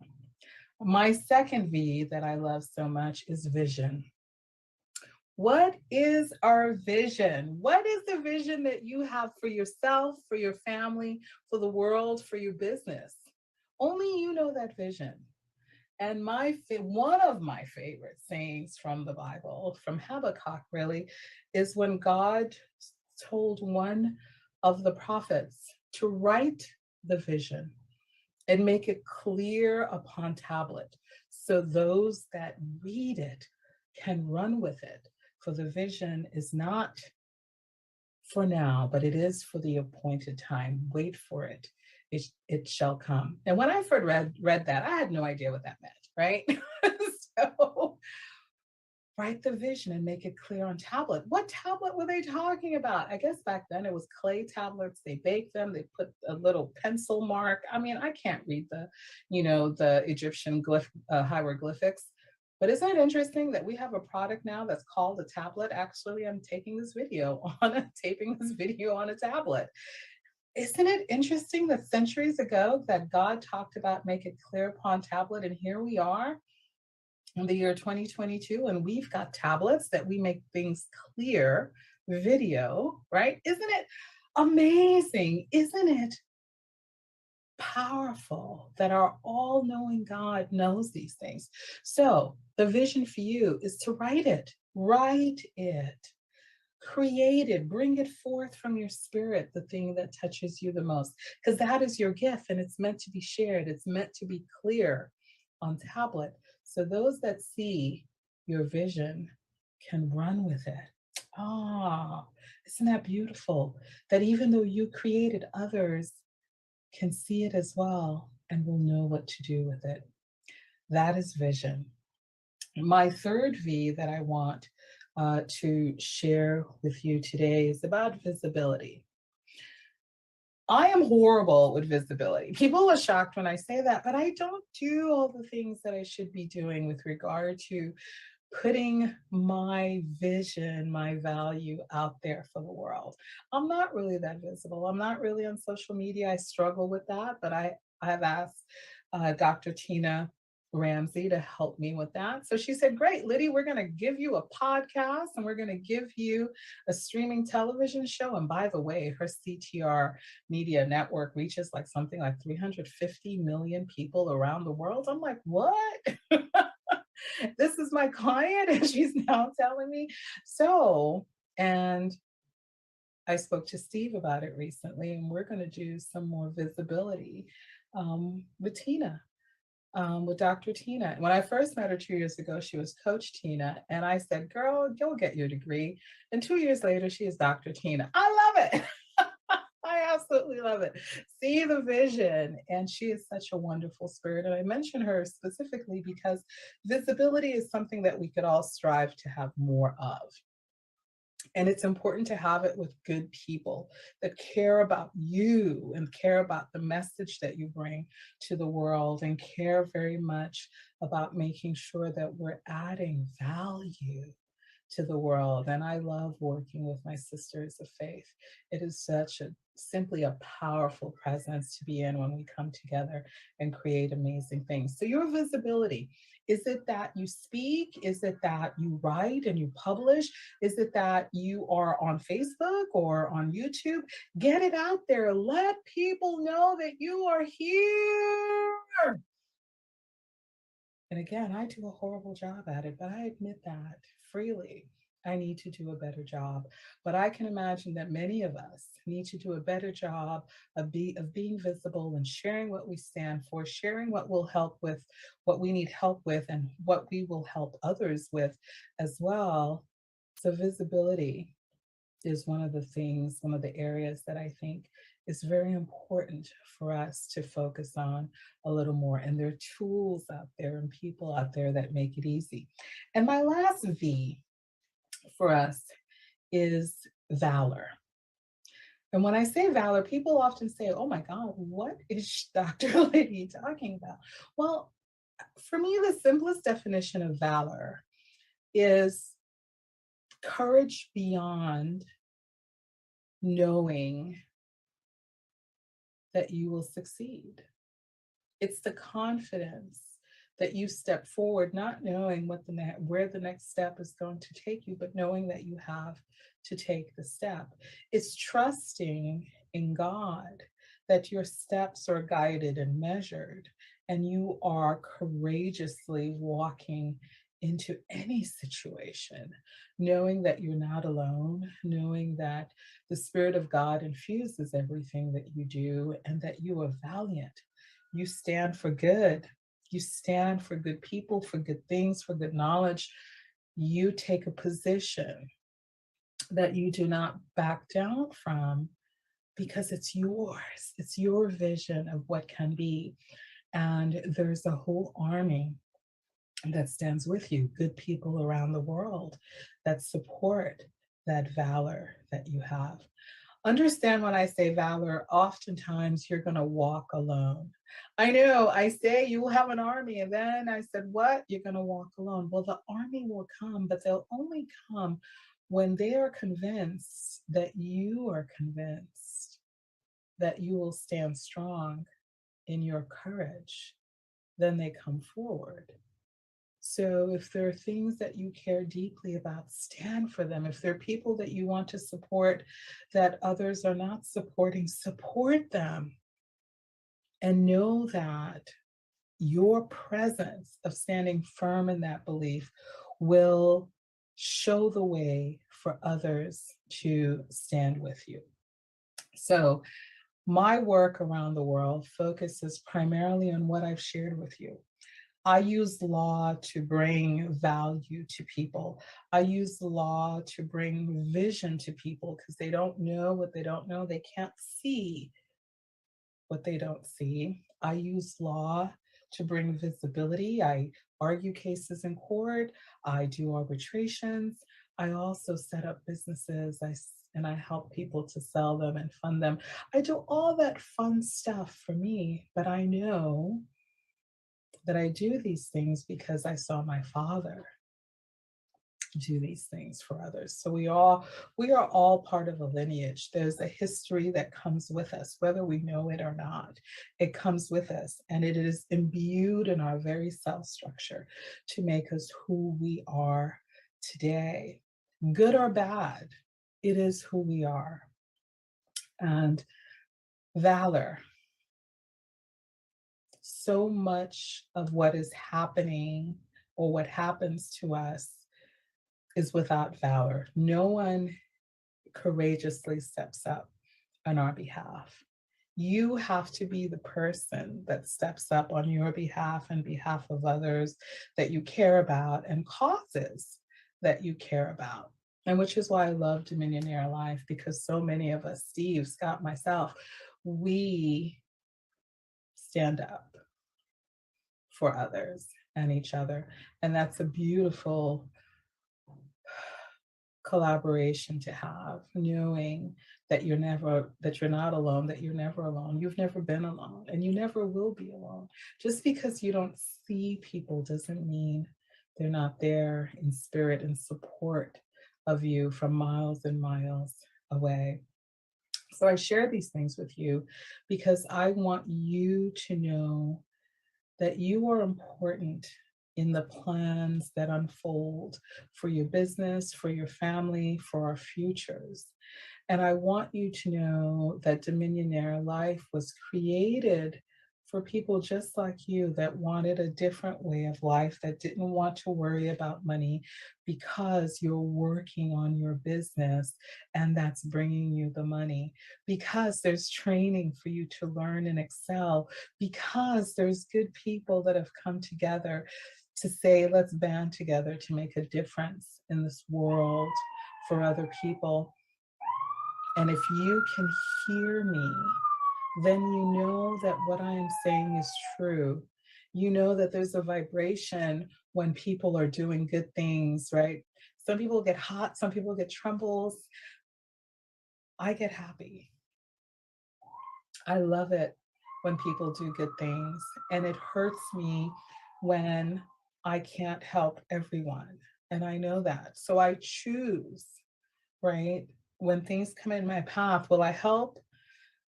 My second V that I love so much is vision. What is our vision? What is the vision that you have for yourself, for your family, for the world, for your business? Only you know that vision. And one of my favorite sayings from the Bible, from Habakkuk really, is when God told one of the prophets to write the vision and make it clear upon tablet so those that read it can run with it. For the vision is not for now, but it is for the appointed time. Wait for it. It shall come. And when I first read that, I had no idea what that meant, right? So write the vision and make it clear on tablet. What tablet were they talking about? I guess back then it was clay tablets. They baked them. They put a little pencil mark. I mean, I can't read the Egyptian hieroglyphics. But isn't it interesting that we have a product now that's called a tablet? Actually, I'm taping this video on a tablet. Isn't it interesting that centuries ago that God talked about make it clear upon tablet, and here we are in the year 2022, and we've got tablets that we make things clear, video, right? Isn't it amazing? Isn't it? powerful that our all-knowing God knows these things. So the vision for you is to write it, create it, bring it forth from your spirit, the thing that touches you the most, because that is your gift and it's meant to be shared. It's meant to be clear on tablet. So those that see your vision can run with it. Ah, isn't that beautiful? That even though you created, others can see it as well and will know what to do with it. That is vision. My third V that I want to share with you today is about visibility. I am horrible with visibility. People are shocked when I say that, but I don't do all the things that I should be doing with regard to putting my vision, my value out there for the world. I'm not really that visible. I'm not really on social media. I struggle with that, but I have asked Dr. Tina Ramsey to help me with that. So she said, great, Liddy, we're going to give you a podcast and we're going to give you a streaming television show. And by the way, her CTR Media Network reaches like something like 350 million people around the world. I'm like, what? This is my client and she's now telling me. So, and I spoke to Steve about it recently and we're going to do some more visibility with Tina. With Dr. Tina. When I first met her 2 years ago, she was Coach Tina. And I said, girl, go get your degree. And 2 years later, she is Dr. Tina. I love it. I absolutely love it. See the vision. And she is such a wonderful spirit. And I mention her specifically because visibility is something that we could all strive to have more of. And it's important to have it with good people that care about you and care about the message that you bring to the world and care very much about making sure that we're adding value to the world. And I love working with my sisters of faith. It is simply a powerful presence to be in when we come together and create amazing things. So your visibility, is it that you speak? Is it that you write and you publish? Is it that you are on Facebook or on YouTube? Get it out there. Let people know that you are here. And again, I do a horrible job at it, but I admit that freely. I need to do a better job. But I can imagine that many of us need to do a better job of being visible and sharing what we stand for, sharing what will help with what we need help with and what we will help others with as well. So visibility is one of the areas that I think is very important for us to focus on a little more. And there are tools out there and people out there that make it easy. And my last V for us is valor. And when I say valor, people often say, oh my God, what is Dr. Liddy talking about? Well, for me, the simplest definition of valor is courage beyond knowing that you will succeed. It's the confidence that you step forward, not knowing where the next step is going to take you, but knowing that you have to take the step. It's trusting in God that your steps are guided and measured, and you are courageously walking into any situation, knowing that you're not alone, knowing that the Spirit of God infuses everything that you do, and that you are valiant. You stand for good. You stand for good people, for good things, for good knowledge. You take a position that you do not back down from because it's yours. It's your vision of what can be. And there's a whole army that stands with you, good people around the world that support that valor that you have. Understand when I say valor, oftentimes you're going to walk alone. I know I say you will have an army, and then I said, what? You're going to walk alone. Well, the army will come, but they'll only come when they are convinced that you are convinced that you will stand strong in your courage. Then they come forward. So if there are things that you care deeply about, stand for them. If there are people that you want to support that others are not supporting, support them. And know that your presence of standing firm in that belief will show the way for others to stand with you. So my work around the world focuses primarily on what I've shared with you. I use law to bring value to people. I use law to bring vision to people because they don't know what they don't know. They can't see what they don't see. I use law to bring visibility. I argue cases in court. I do arbitrations. I also set up businesses. And I help people to sell them and fund them. I do all that fun stuff for me, but I know that I do these things because I saw my father do these things for others. So we are all part of a lineage. There's a history that comes with us, whether we know it or not. It comes with us, and it is imbued in our very cell structure to make us who we are today. Good or bad, it is who we are. And valor. So much of what is happening or what happens to us is without valor. No one courageously steps up on our behalf. You have to be the person that steps up on your behalf and behalf of others that you care about and causes that you care about. And which is why I love Dominionaire Life, because so many of us, Steve, Scott, myself, we stand up for others and each other. And that's a beautiful collaboration to have, knowing that you're not alone, that you're never alone. You've never been alone, and you never will be alone. Just because you don't see people doesn't mean they're not there in spirit and support of you from miles and miles away. So I share these things with you because I want you to know that you are important in the plans that unfold for your business, for your family, for our futures. And I want you to know that Dominionaire Life was created for people just like you that wanted a different way of life, that didn't want to worry about money because you're working on your business and that's bringing you the money, because there's training for you to learn and excel, because there's good people that have come together to say, let's band together to make a difference in this world for other people. And if you can hear me, then you know that what I am saying is true. You know that there's a vibration when people are doing good things, right? Some people get hot, some people get trembles. I get happy. I love it when people do good things, and it hurts me when I can't help everyone. And I know that. So I choose, right? When things come in my path, will I help?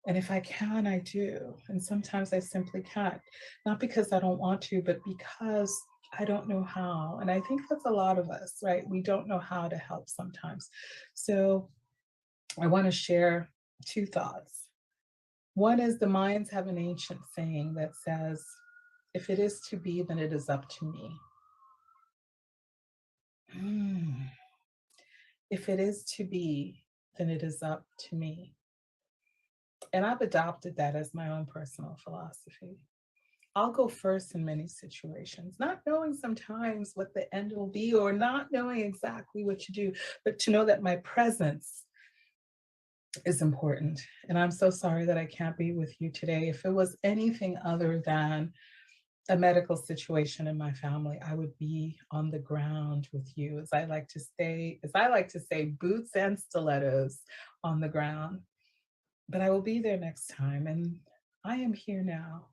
And if I can, I do. And sometimes I simply can't, not because I don't want to, but because I don't know how. And I think that's a lot of us, right? We don't know how to help sometimes. So I want to share two thoughts. One is the Mayans have an ancient saying that says, if it is to be, then it is up to me. If it is to be, then it is up to me. And I've adopted that as my own personal philosophy. I'll go first in many situations, not knowing sometimes what the end will be or not knowing exactly what to do, but to know that my presence is important. And I'm so sorry that I can't be with you today. If it was anything other than a medical situation in my family, I would be on the ground with you, as I like to say, boots and stilettos on the ground. But I will be there next time, and I am here now.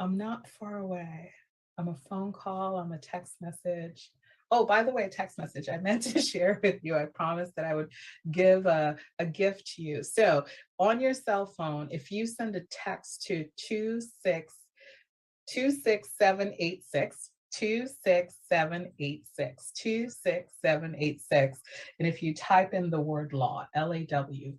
I'm not far away. I'm a phone call, I'm a text message. Oh, by the way, text message, I meant to share with you. I promised that I would give a gift to you. So on your cell phone, if you send a text to 26786, 26786, and if you type in the word law, LAW,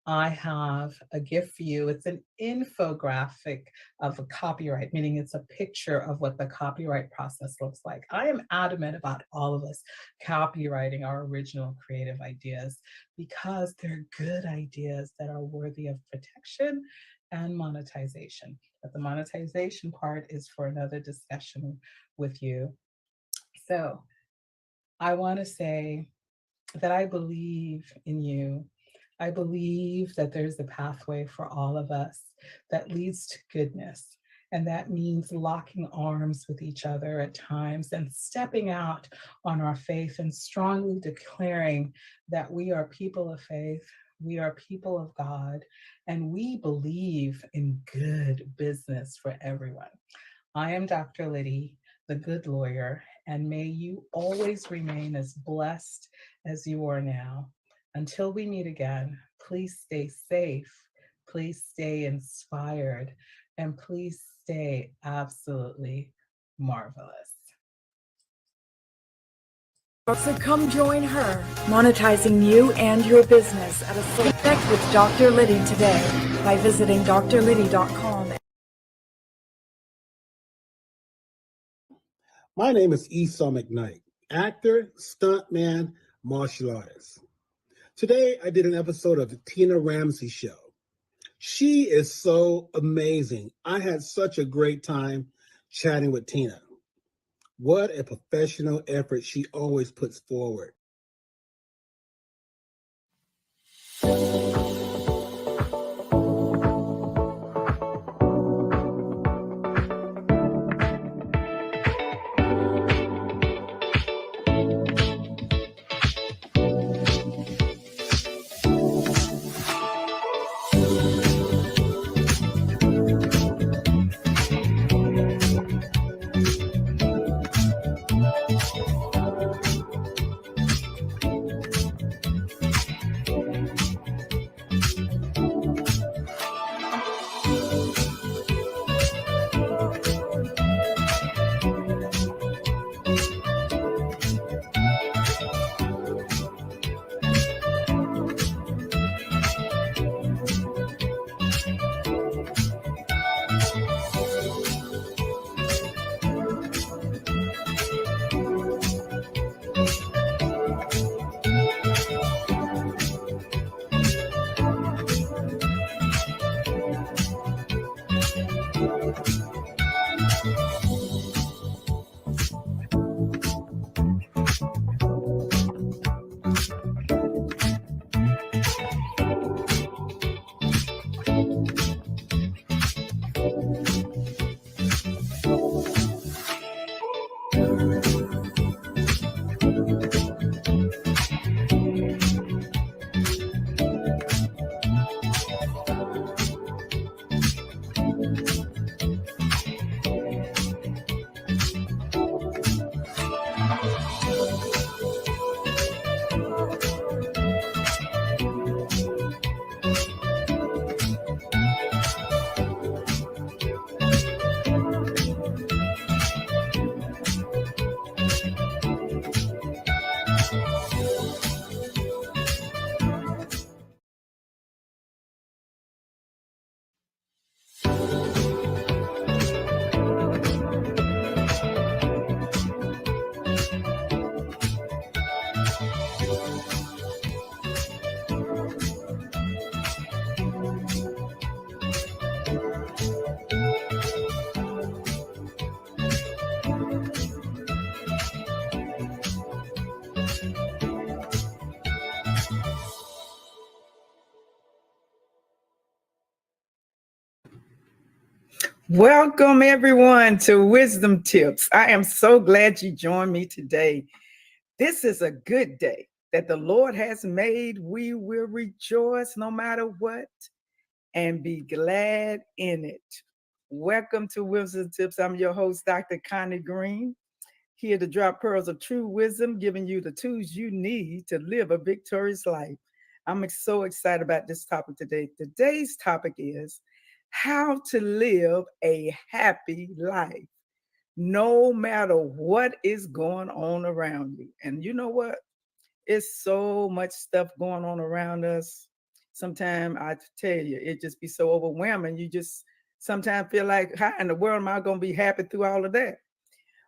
I have a gift for you. It's an infographic of a copyright, meaning it's a picture of what the copyright process looks like. I am adamant about all of us copywriting our original creative ideas because they're good ideas that are worthy of protection and monetization. But the monetization part is for another discussion with you. So I want to say that I believe in you. I believe that there's a pathway for all of us that leads to goodness. And that means locking arms with each other at times and stepping out on our faith and strongly declaring that we are people of faith, we are people of God, and we believe in good business for everyone. I am Dr. Liddy, the good lawyer, and may you always remain as blessed as you are now. Until we meet again, please stay safe, please stay inspired, and please stay absolutely marvelous. So come join her, monetizing you and your business at a Connect with Dr. Liddy today by visiting drliddy.com. My name is Esau McKnight, actor, stuntman, martial artist. Today, I did an episode of the Tina Ramsey Show. She is so amazing. I had such a great time chatting with Tina. What a professional effort she always puts forward. Welcome, everyone, to Wisdom Tips. I am so glad you joined me today. This is a good day that the Lord has made. We will rejoice no matter what and be glad in it. Welcome to Wisdom Tips. I'm your host, Dr. Connie Green, here to drop pearls of true wisdom, giving you the tools you need to live a victorious life. I'm so excited about this topic today. Today's topic is how to live a happy life, no matter what is going on around you. And you know what? It's so much stuff going on around us, sometimes I tell you, it just be so overwhelming. You just sometimes feel like, how in the world am I going to be happy through all of that?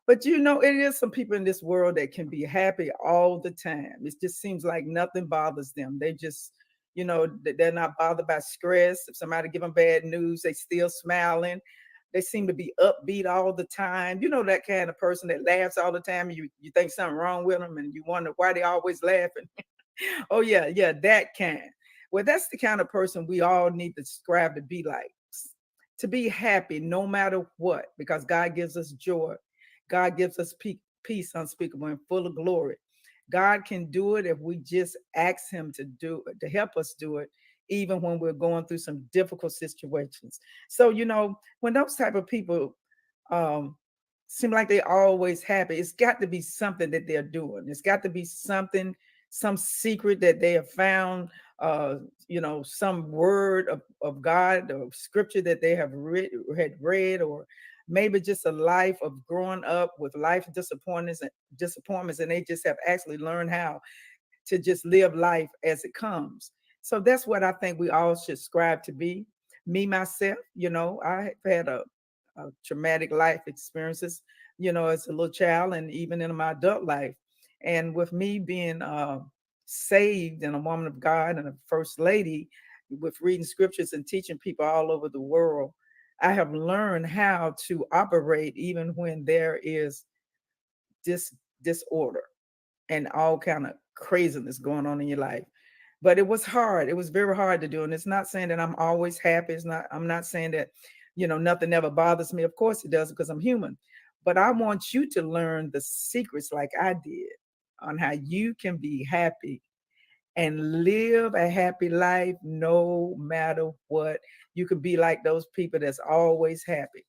But you know, it is some people in this world that can be happy all the time. It just seems like nothing bothers them. They just, you know, they're not bothered by stress. If somebody give them bad news, they still smiling. They seem to be upbeat all the time. You know, that kind of person that laughs all the time. And you think something wrong with them and you wonder why they always laughing. Oh yeah, that kind. Well, that's the kind of person we all need to strive to be like. To be happy no matter what, because God gives us joy. God gives us peace unspeakable and full of glory. God can do it if we just ask him to help us do it, even when we're going through some difficult situations. So, you know, when those type of people seem like they're always happy, it's got to be something that they're doing. It's got to be something, some secret that they have found, you know, some word of God or scripture that they have read, or maybe just a life of growing up with life disappointments, and they just have actually learned how to just live life as it comes. So that's what I think we all should strive to be. Me, myself, you know, I have had a traumatic life experiences, you know, as a little child and even in my adult life. And with me being saved and a woman of God and a first lady, with reading scriptures and teaching people all over the world, I have learned how to operate even when there is disorder and all kind of craziness going on in your life. But it was hard. It was very hard to do. And it's not saying that I'm always happy. I'm not saying that, you know, nothing ever bothers me. Of course it does, because I'm human. But I want you to learn the secrets like I did on how you can be happy and live a happy life no matter what. You could be like those people that's always happy.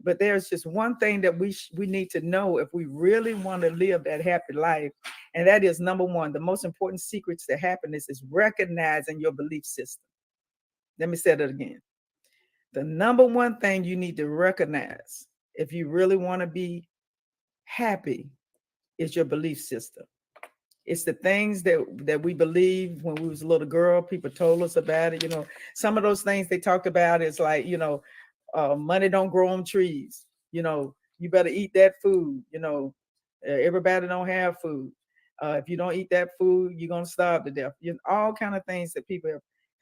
But there's just one thing that we need to know if we really want to live that happy life. And that is, number one, the most important secrets to happiness is recognizing your belief system. Let me say that again. The number one thing you need to recognize if you really want to be happy is your belief system. It's the things that we believe when we was a little girl. People told us about it. You know, some of those things they talked about is like, you know, money don't grow on trees. You know, you better eat that food. You know, everybody don't have food. If you don't eat that food, you're gonna starve to death. You know, all kind of things that people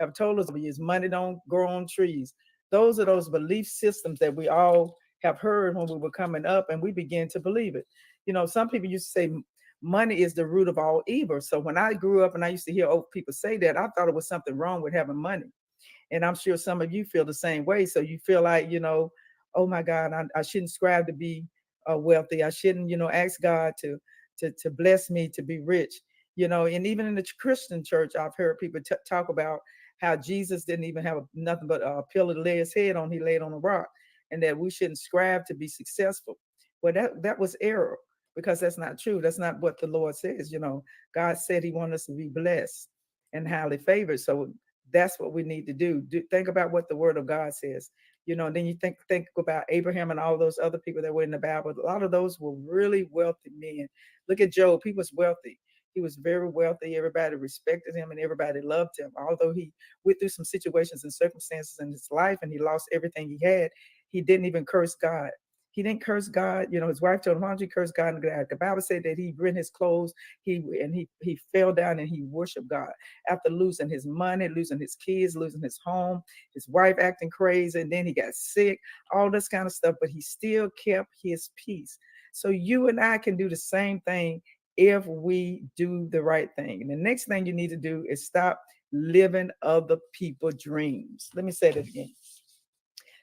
have told us over years. Money don't grow on trees. Those are those belief systems that we all have heard when we were coming up, and we began to believe it. You know, some people used to say money is the root of all evil. So when I grew up and I used to hear old people say that, I thought it was something wrong with having money. And I'm sure some of you feel the same way. So you feel like, you know, oh my God, I shouldn't strive to be wealthy. I shouldn't, you know, ask God to bless me to be rich. You know, and even in the Christian church, I've heard people talk about how Jesus didn't even have nothing but a pillow to lay his head on. He laid on a rock, and that we shouldn't strive to be successful. Well, that was error, because that's not true. That's not what the Lord says. You know, God said he wanted us to be blessed and highly favored. So that's what we need to do. Think about what the word of God says. You know, and then you think about Abraham and all those other people that were in the Bible. A lot of those were really wealthy men. Look at Job. He was wealthy. He was very wealthy. Everybody respected him and everybody loved him. Although he went through some situations and circumstances in his life and he lost everything he had, he didn't even curse God. He didn't curse God. You know, his wife told him, why don't you curse God? And the Bible said that he rent his clothes. He fell down and he worshiped God after losing his money, losing his kids, losing his home, his wife acting crazy. And then he got sick, all this kind of stuff, but he still kept his peace. So you and I can do the same thing if we do the right thing. And the next thing you need to do is stop living other people's dreams. Let me say that again.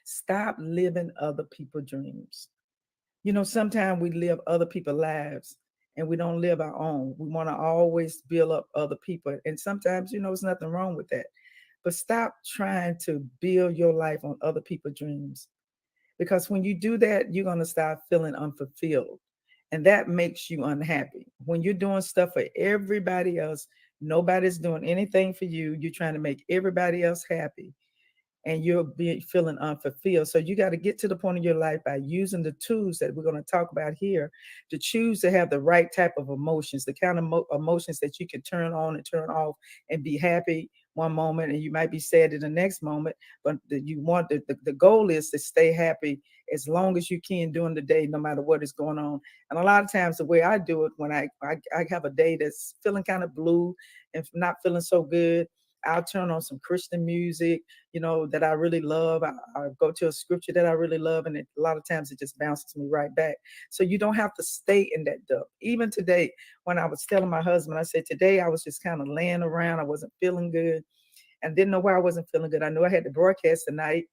Stop living other people's dreams. You know, sometimes we live other people's lives and we don't live our own. We want to always build up other people. And sometimes, you know, there's nothing wrong with that. But stop trying to build your life on other people's dreams. Because when you do that, you're going to start feeling unfulfilled. And that makes you unhappy. When you're doing stuff for everybody else, nobody's doing anything for you. You're trying to make everybody else happy. And you'll be feeling unfulfilled. So you got to get to the point in your life by using the tools that we're going to talk about here to choose to have the right type of emotions, the kind of emotions that you can turn on and turn off and be happy one moment and you might be sad in the next moment, but you want the goal is to stay happy as long as you can during the day, no matter what is going on. And a lot of times the way I do it, when I have a day that's feeling kind of blue and not feeling so good, I'll turn on some Christian music, that I really love. I go to a scripture that I really love, and a lot of times it just bounces me right back. So you don't have to stay in that dump. Even today, when I was telling my husband, I said, today I was just kind of laying around. I wasn't feeling good and didn't know why I wasn't feeling good. I knew I had to broadcast tonight.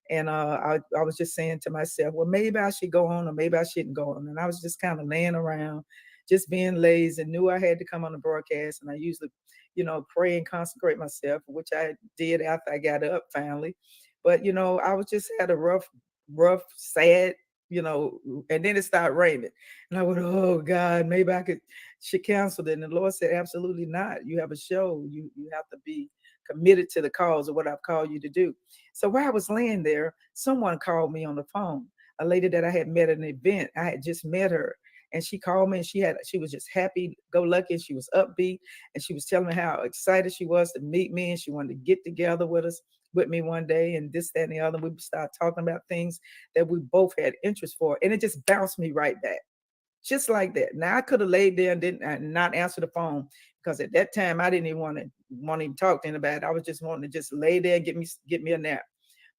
And I was just saying to myself, well, maybe I should go on or maybe I shouldn't go on. And I was just kind of laying around, just being lazy, and knew I had to come on the broadcast. And I usually, pray and consecrate myself, which I did after I got up finally. But, I was just had a rough, sad, and then it started raining. And I went, oh God, maybe should cancel it. And the Lord said, absolutely not. You have a show. You have to be committed to the cause of what I've called you to do. So while I was laying there, someone called me on the phone, a lady that I had met at an event. I had just met her. And she called me and she was just happy, go lucky. She was upbeat. And she was telling me how excited she was to meet me. And she wanted to get together with me one day, and this, that, and the other. We started talking about things that we both had interest for. And it just bounced me right back. Just like that. Now I could have laid there and not answer the phone, because at that time I didn't even want to even talk to anybody. I was just wanting to just lay there and get me a nap.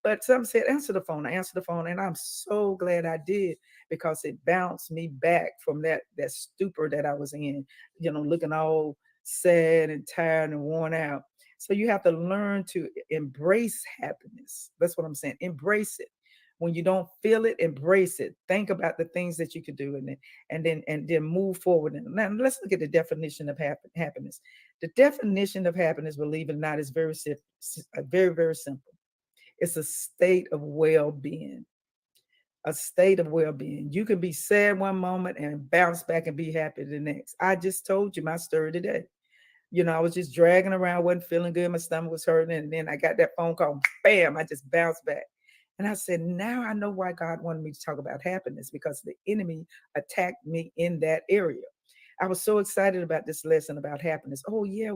But some said, answer the phone. I answered the phone, and I'm so glad I did, because it bounced me back from that stupor that I was in, looking all sad and tired and worn out. So you have to learn to embrace happiness. That's what I'm saying. Embrace it. When you don't feel it, embrace it. Think about the things that you could do and then move forward. And now let's look at the definition of happiness. The definition of happiness, believe it or not, is very, very simple. It's a state of well-being. A state of well-being. You can be sad one moment and bounce back and be happy the next. I just told you my story today. I was just dragging around, wasn't feeling good. My stomach was hurting. And then I got that phone call, bam, I just bounced back. And I said, now I know why God wanted me to talk about happiness, because the enemy attacked me in that area. I was so excited about this lesson about happiness. Oh yeah,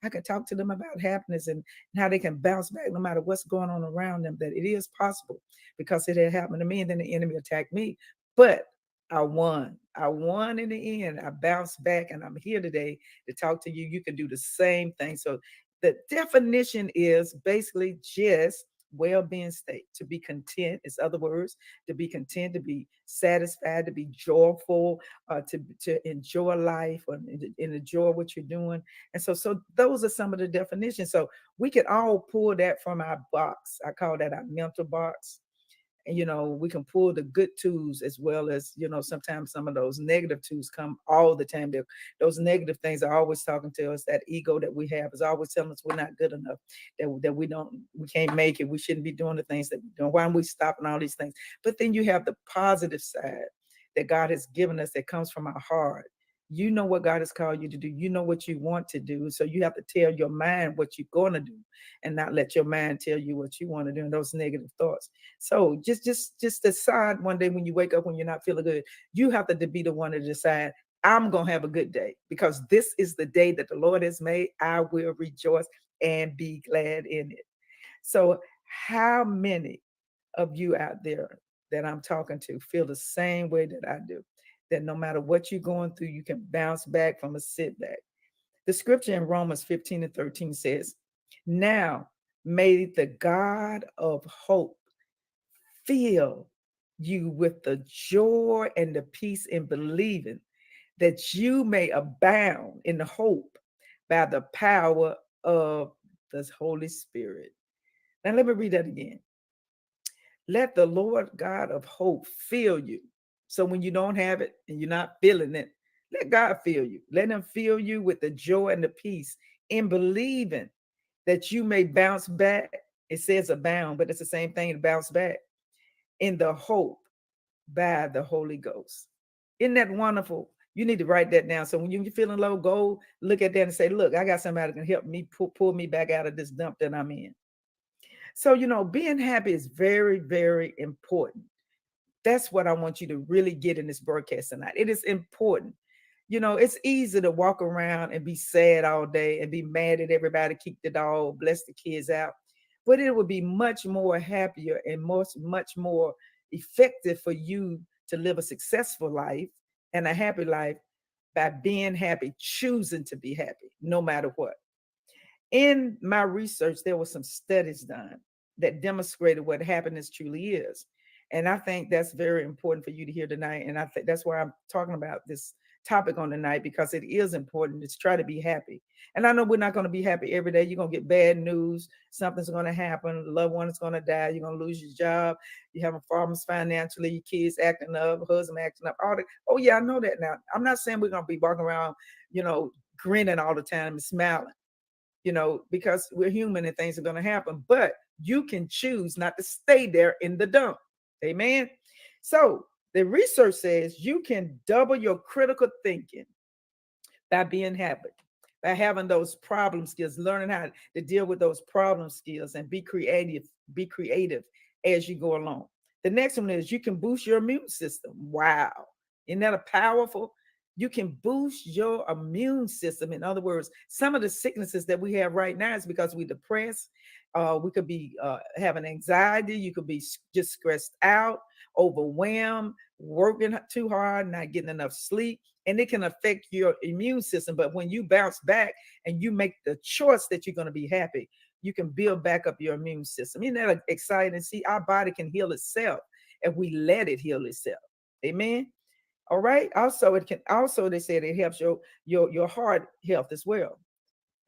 I can talk to them about happiness and how they can bounce back no matter what's going on around them, that it is possible, because it had happened to me and then the enemy attacked me. But I won. I won in the end. I bounced back, and I'm here today to talk to you. You can do the same thing. So the definition is basically just well-being state, to be content. Is other words, to be content, to be satisfied, to be joyful, to enjoy life, or enjoy what you're doing. And so those are some of the definitions. So we can all pull that from our box. I call that our mental box. And we can pull the good tools as well as, sometimes some of those negative tools come all the time. Those negative things are always talking to us. That ego that we have is always telling us we're not good enough, that we can't make it. We shouldn't be doing the things that we're doing. Why aren't we stopping all these things? But then you have the positive side that God has given us that comes from our heart. You know what God has called you to do. You know what you want to do. So you have to tell your mind what you're going to do, and not let your mind tell you what you want to do and those negative thoughts. So just decide one day when you wake up, when you're not feeling good, you have to be the one to decide, I'm going to have a good day, because this is the day that the Lord has made. I will rejoice and be glad in it. So how many of you out there that I'm talking to feel the same way that I do? That no matter what you're going through, you can bounce back from a setback. The scripture in Romans 15:13 says, now may the God of hope fill you with the joy and the peace in believing, that you may abound in the hope by the power of the Holy Spirit. Now let me read that again. Let the Lord God of hope fill you. So when you don't have it and you're not feeling it, let God fill you. Let him fill you with the joy and the peace in believing, that you may bounce back. It says abound, but it's the same thing, to bounce back in the hope by the Holy Ghost. Isn't that wonderful? You need to write that down. So when you're feeling low, go look at that and say, look, I got somebody that can help me pull me back out of this dump that I'm in. So, being happy is very, very important. That's what I want you to really get in this broadcast tonight. It is important. You know, it's easy to walk around and be sad all day and be mad at everybody, kick the dog, bless the kids out. But it would be much more happier and much more effective for you to live a successful life and a happy life by being happy, choosing to be happy, no matter what. In my research, there were some studies done that demonstrated what happiness truly is. And I think that's very important for you to hear tonight. And I think that's why I'm talking about this topic on tonight, because it is important to try to be happy. And I know we're not going to be happy every day. You're going to get bad news. Something's going to happen. A loved one is going to die. You're going to lose your job. You're having problems financially. Your kids acting up, husband acting up. All that. Oh, yeah, I know that now. I'm not saying we're going to be walking around, you know, grinning all the time and smiling, you know, because we're human and things are going to happen. But you can choose not to stay there in the dump. Amen. So the research says you can double your critical thinking by being happy, by having those problem skills, learning how to deal with those problem skills and be creative as you go along. The next one is you can boost your immune system. Wow. Isn't that a powerful? You can boost your immune system. In other words, some of the sicknesses that we have right now is because we're depressed. We could be having anxiety. You could be just stressed out, overwhelmed, working too hard, not getting enough sleep, and it can affect your immune system. But when you bounce back and you make the choice that you're going to be happy, you can build back up your immune system. Isn't that exciting? See, our body can heal itself if we let it heal itself. Amen. All right. Also, it can they said it helps your heart health as well.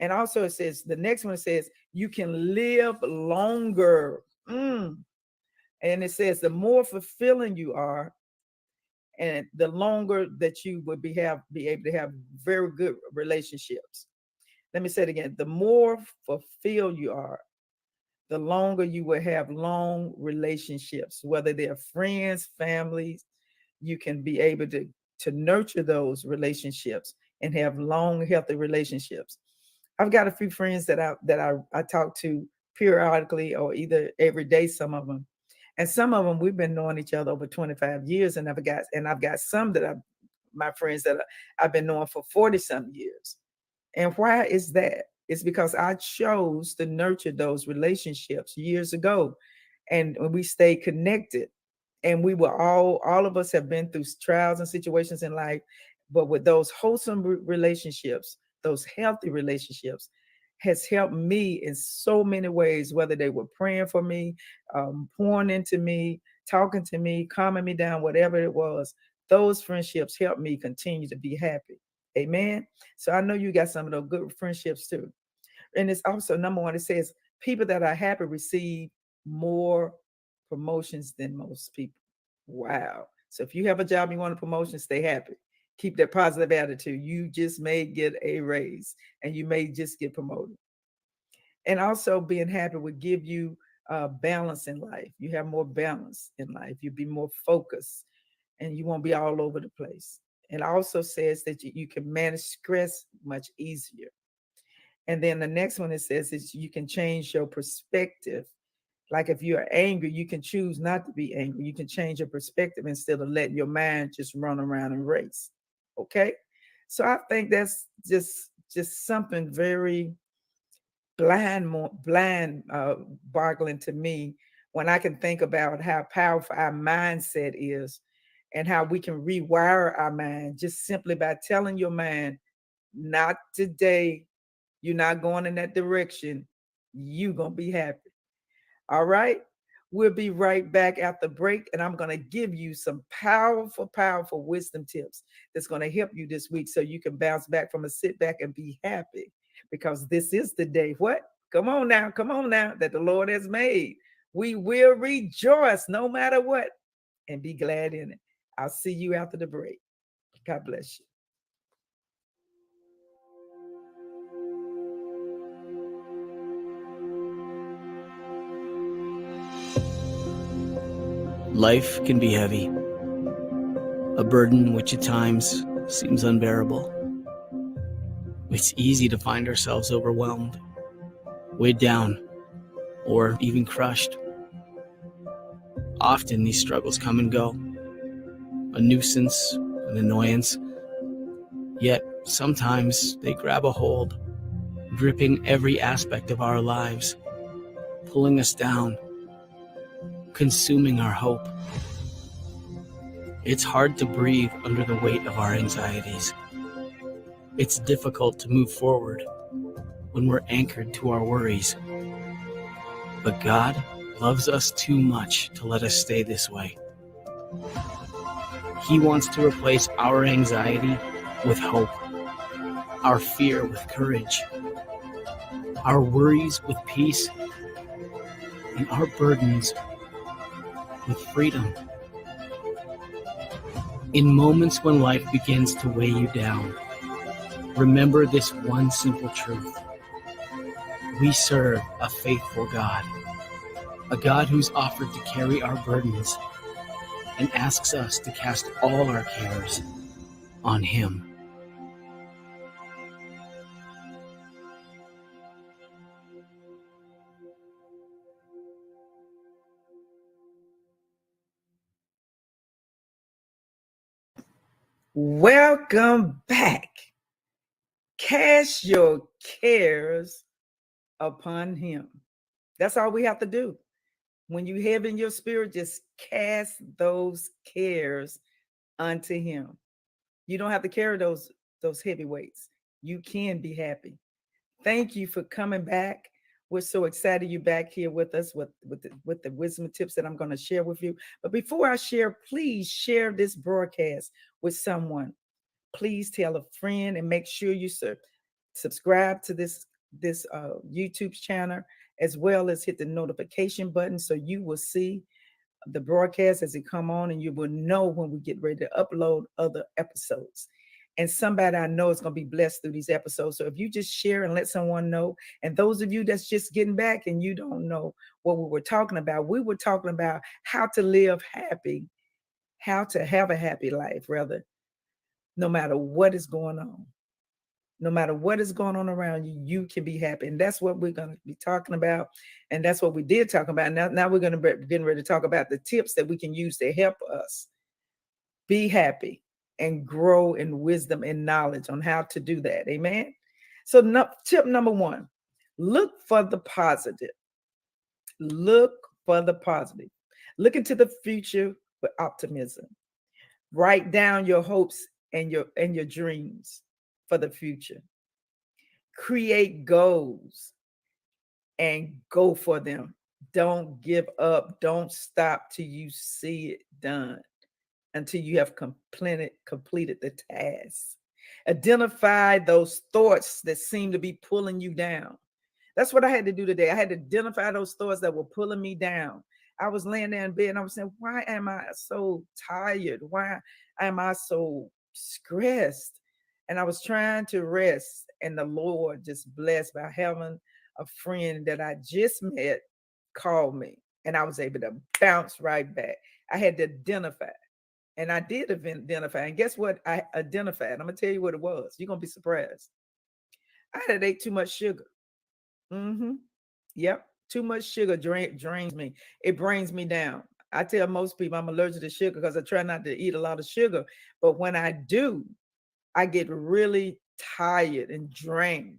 And also it says, the next one says, you can live longer. And it says, the more fulfilling you are, and the longer that you would be able to have very good relationships. Let me say it again. The more fulfilled you are, the longer you will have long relationships, whether they're friends, families. You can be able to nurture those relationships and have long, healthy relationships. I've got a few friends that I talk to periodically or either every day, some of them. And some of them, we've been knowing each other over 25 years. And I've got some my friends that I've been knowing for 40-some years. And why is that? It's because I chose to nurture those relationships years ago. And we stayed connected. And we were all of us have been through trials and situations in life. But with those wholesome relationships, those healthy relationships, has helped me in so many ways, whether they were praying for me, pouring into me, talking to me, calming me down, whatever it was. Those friendships helped me continue to be happy. Amen. So I know you got some of those good friendships too. And it's also number one, it says people that are happy receive more promotions than most people. Wow. So if you have a job, you want a promotion, stay happy. Keep that positive attitude. You just may get a raise and you may just get promoted. And also being happy would give you balance in life. You have more balance in life. You'll be more focused and you won't be all over the place. It also says that you can manage stress much easier. And then the next one, it says that you can change your perspective. Like if you're angry, you can choose not to be angry. You can change your perspective instead of letting your mind just run around and race. Okay. So I think that's just something very boggling to me when I can think about how powerful our mindset is and how we can rewire our mind just simply by telling your mind, not today, you're not going in that direction, you're going to be happy. All right. We'll be right back after break, and I'm going to give you some powerful, powerful wisdom tips that's going to help you this week so you can bounce back from a sit back and be happy, because this is the day. What? Come on now, that the Lord has made. We will rejoice no matter what and be glad in it. I'll see you after the break. God bless you. Life can be heavy, a burden which at times seems unbearable. It's easy to find ourselves overwhelmed, weighed down, or even crushed. Often these struggles come and go, a nuisance, an annoyance, Yet sometimes they grab a hold, gripping every aspect of our lives, pulling us down, consuming our hope. It's hard to breathe under the weight of our anxieties. It's difficult to move forward when we're anchored to our worries. But God loves us too much to let us stay this way. He wants to replace our anxiety with hope, our fear with courage, our worries with peace, and our burdens with freedom. In moments when life begins to weigh you down, remember this one simple truth. We serve a faithful God, a God who's offered to carry our burdens and asks us to cast all our cares on Him. Welcome back. Cast your cares upon Him. That's all we have to do. When you have in your spirit, just cast those cares unto Him. You don't have to carry those heavy weights. You can be happy. Thank you for coming back. We're so excited you're back here with us with the wisdom tips that I'm going to share with you. But before I share, please share this broadcast with someone. Please tell a friend and make sure you subscribe to this YouTube channel, as well as hit the notification button so you will see the broadcast as it come on, and you will know when we get ready to upload other episodes. And somebody I know is going to be blessed through these episodes. So if you just share and let someone know, and those of you that's just getting back and you don't know what we were talking about how to live happy, how to have a happy life, rather, no matter what is going on. No matter what is going on around you, you can be happy. And that's what we're going to be talking about. And that's what we did talk about. Now we're going to be getting ready to talk about the tips that we can use to help us be happy and grow in wisdom and knowledge on how to do that. Amen. So tip number 1, look for the positive. Look for the positive. Look into the future with optimism. Write down your hopes and your dreams for the future. Create goals and go for them. Don't give up. Don't stop till you see it done, until you have completed the task. Identify those thoughts that seem to be pulling you down. That's what I had to do today. I had to identify those thoughts that were pulling me down. I was laying there in bed and I was saying, why am I so tired? Why am I so stressed? And I was trying to rest, and the Lord just blessed by having a friend that I just met call me, and I was able to bounce right back. I had to identify, and I did identify. And guess what I identified? I'm going to tell you what it was. You're going to be surprised. I had ate too much sugar. Yep. Too much sugar drains me. It brings me down. I tell most people I'm allergic to sugar because I try not to eat a lot of sugar. But when I do, I get really tired and drained.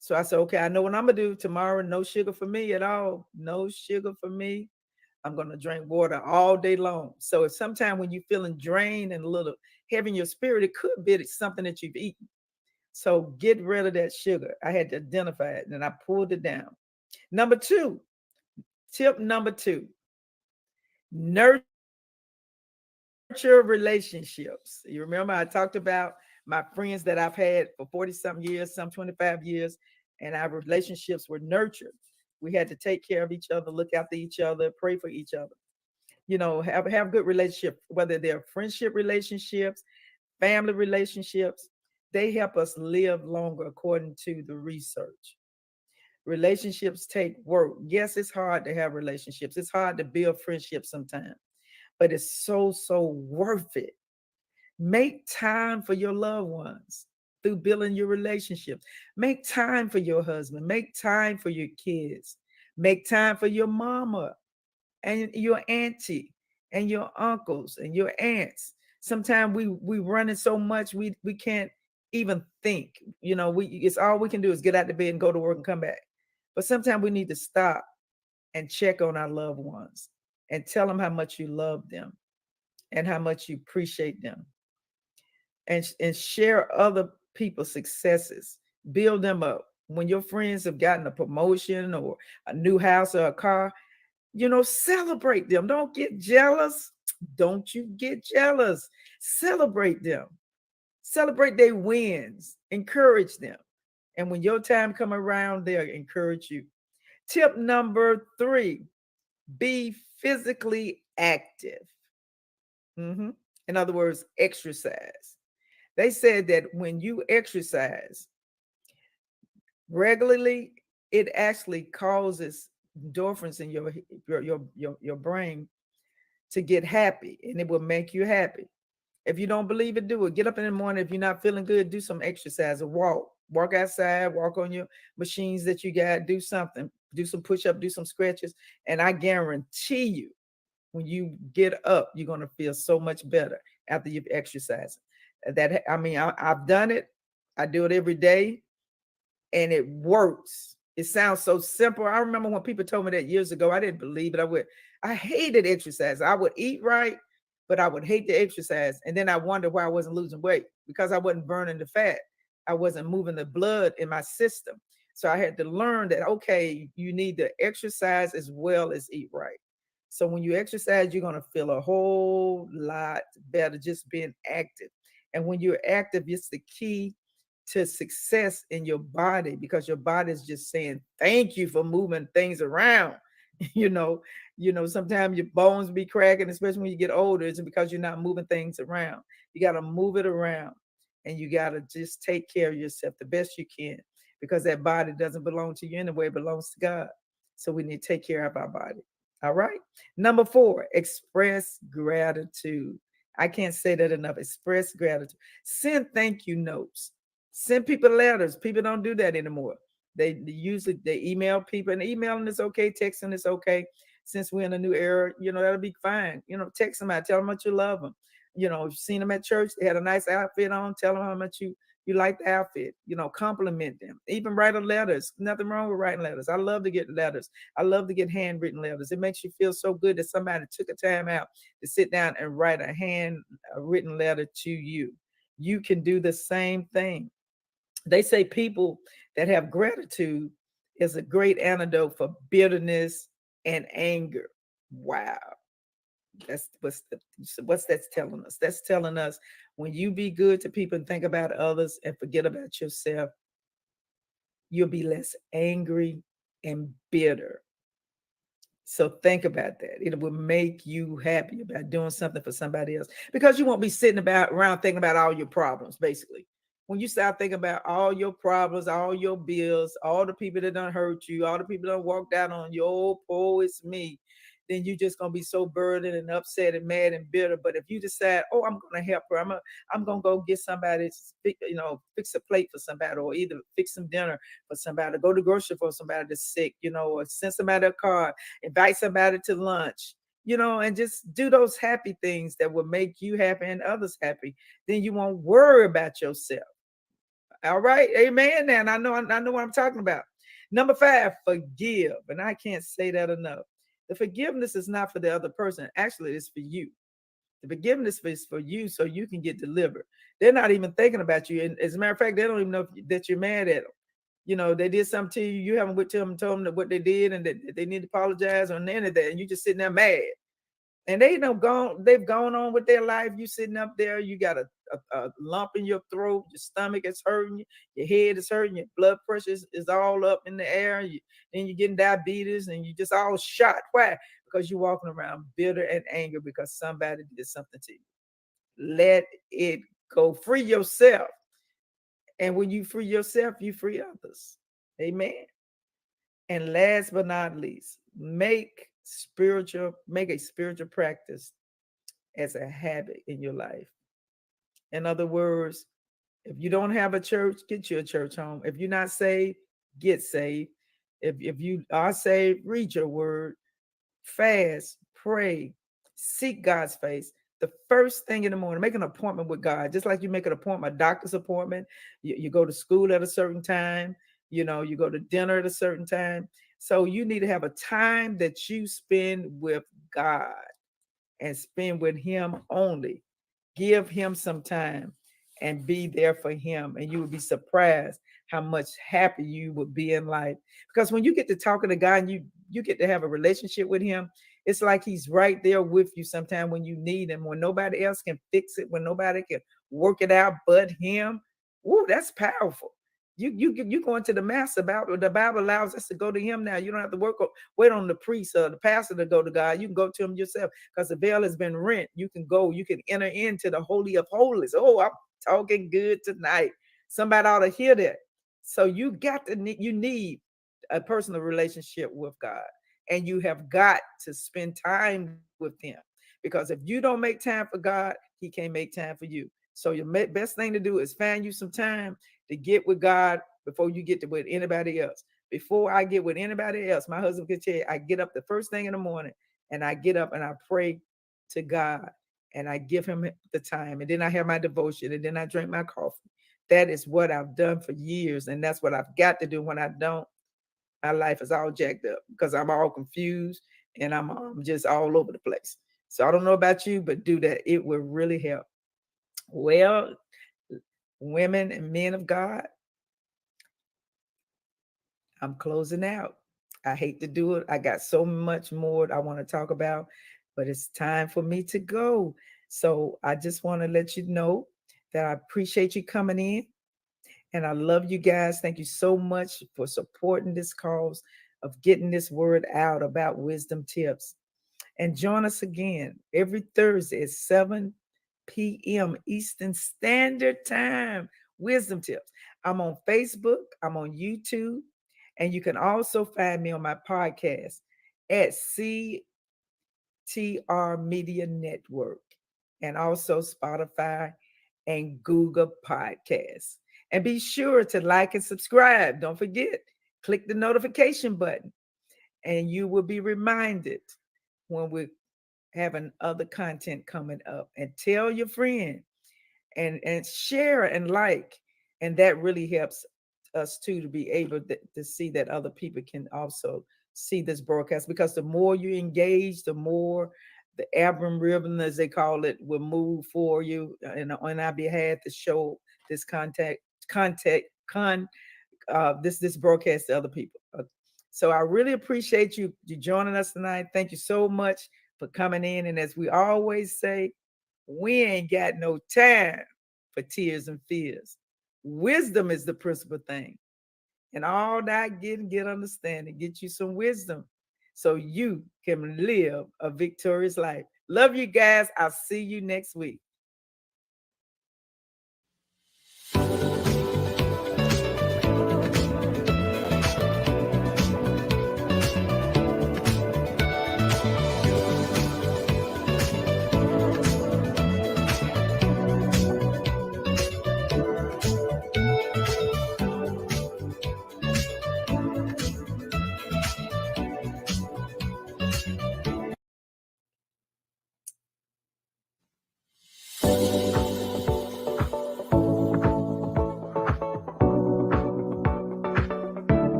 So I said, okay, I know what I'm going to do tomorrow. No sugar for me at all. No sugar for me. I'm going to drink water all day long. So if sometime when you're feeling drained and a little heavy in your spirit, it could be something that you've eaten. So get rid of that sugar. I had to identify it, and I pulled it down. Tip number 2, nurture relationships. You remember I talked about my friends that I've had for 40-something years, some 25 years, and our relationships were nurtured. We had to take care of each other, look after each other, pray for each other. You know, have good relationships, whether they're friendship relationships, family relationships. They help us live longer according to the research. Relationships take work. Yes, it's hard to have relationships. It's hard to build friendships sometimes, but it's so worth it. Make time for your loved ones through building your relationships. Make time for your husband. Make time for your kids. Make time for your mama and your auntie and your uncles and your aunts. Sometimes we running so much we can't even think. It's all we can do is get out of bed and go to work and come back. But sometimes we need to stop and check on our loved ones and tell them how much you love them and how much you appreciate them, and share other people's successes, build them up. When your friends have gotten a promotion or a new house or a car, celebrate them. Don't get jealous. Don't you get jealous. Celebrate them. Celebrate their wins. Encourage them. And when your time come around, they'll encourage you. Tip number 3, be physically active. In other words, exercise. They said that when you exercise regularly, it actually causes endorphins in your brain to get happy, and it will make you happy. If you don't believe it, do it. Get up in the morning. If you're not feeling good, do some exercise or walk outside, walk on your machines that you got, do something, do some push-up, do some stretches. And I guarantee you, when you get up, you're going to feel so much better after you've exercised. I've done it. I do it every day, and it works. It sounds so simple. I remember when people told me that years ago, I didn't believe it. I hated exercise. I would eat right, but I would hate the exercise. And then I wondered why I wasn't losing weight, because I wasn't burning the fat. I wasn't moving the blood in my system. So I had to learn that, okay, you need to exercise as well as eat right. So when you exercise, you're going to feel a whole lot better just being active. And when you're active, it's the key to success in your body, because your body is just saying, thank you for moving things around. Sometimes your bones be cracking, especially when you get older. It's because you're not moving things around. You got to move it around, and you got to just take care of yourself the best you can, because that body doesn't belong to you anyway. It belongs to God. So we need to take care of our body. All right. Number 4, express gratitude. I can't say that enough. Express gratitude. Send thank you notes. Send people letters. People don't do that anymore. They usually email people, and emailing is okay. Texting is okay. Since we're in a new era, that'll be fine. Text somebody, tell them how much you love them. If you've seen them at church, they had a nice outfit on, tell them how much you like the outfit, compliment them. Even write a letters. Nothing wrong with writing letters. I love to get letters. I love to get handwritten letters. It makes you feel so good that somebody took a time out to sit down and write a handwritten letter to you. You can do the same thing. They say people that have gratitude is a great antidote for bitterness and anger. Wow. That's what's that's telling us. That's telling us when you be good to people and think about others and forget about yourself, you'll be less angry and bitter. So think about that. It will make you happy about doing something for somebody else, because you won't be sitting around thinking about all your problems, basically. When you start thinking about all your problems, all your bills, all the people that done hurt you, all the people that walked out on you, oh, poor it's me, then you're just going to be so burdened and upset and mad and bitter. But if you decide, oh, I'm going to help her, I'm going to go get somebody, fix a plate for somebody, or either fix some dinner for somebody, go to grocery for somebody that's sick, or send somebody a card, invite somebody to lunch, and just do those happy things that will make you happy and others happy. Then you won't worry about yourself. All right. Amen. And I know what I'm talking about. Number 5, forgive. And I can't say that enough. The forgiveness is not for the other person. Actually, it's for you. The forgiveness is for you so you can get delivered. They're not even thinking about you. And as a matter of fact, they don't even know that you're mad at them. They did something to you. You haven't went to them and told them that what they did and that they need to apologize or any of that. And you just sitting there mad. And they've gone on with their life. You sitting up there, you got a lump in your throat, your stomach is hurting you, your head is hurting, your blood pressure is all up in the air. Then you're getting diabetes and you just all shot. Why? Because you're walking around bitter and angry because somebody did something to you. Let it go. Free yourself. And when you free yourself, you free others. Amen. And last but not least, make a spiritual practice as a habit in your life. In other words, if you don't have a church, get you a church home. If you're not saved, get saved. If you are saved, read your word, fast, pray, seek God's face, The first thing in the morning, make an appointment with God, just like you make an appointment, a doctor's appointment. You go to school at a certain time, you go to dinner at a certain time. So you need to have a time that you spend with God and spend with him only. Give him some time and be there for him. And you would be surprised how much happy you would be in life. Because when you get to talking to God and you get to have a relationship with him, it's like he's right there with you sometime when you need him, when nobody else can fix it, when nobody can work it out but him. Ooh, that's powerful. You go into the master Bible. The Bible allows us to go to him now. You don't have to wait on the priest or the pastor to go to God. You can go to him yourself because the veil has been rent. You can go, you can enter into the Holy of Holies. Oh, I'm talking good tonight. Somebody ought to hear that. So you need a personal relationship with God, and you have got to spend time with him, because if you don't make time for God, he can't make time for you. So your best thing to do is find you some time to get with God before you get to with anybody else. Before I get with anybody else, my husband can tell you, I get up the first thing in the morning and I get up and I pray to God and I give him the time. And then I have my devotion and then I drink my coffee. That is what I've done for years. And that's what I've got to do. When I don't, my life is all jacked up because I'm all confused and I'm just all over the place. So I don't know about you, but do that. It will really help. Well, women and men of God, I'm closing out. I hate to do it. I got so much more I want to talk about, but it's time for me to go. So I just want to let you know that I appreciate you coming in and I love you guys. Thank you so much for supporting this cause of getting this word out about wisdom tips. And join us again every Thursday at 7 p.m. Eastern Standard Time. Wisdom tips. I'm on Facebook. I'm on YouTube. And you can also find me on my podcast at CTR Media Network and also Spotify and Google Podcasts. And be sure to like and subscribe. Don't forget, click the notification button and you will be reminded when we're having other content coming up. And tell your friend and share and like. And that really helps us too to be able to see that other people can also see this broadcast, because the more you engage, the more the algorithm, as they call it, will move for you and on our behalf to show this this broadcast to other people. So I really appreciate you joining us tonight. Thank you so much for coming in. And as we always say, we ain't got no time for tears and fears. Wisdom is the principal thing. And all that get understanding, get you some wisdom so you can live a victorious life. Love you guys. I'll see you next week.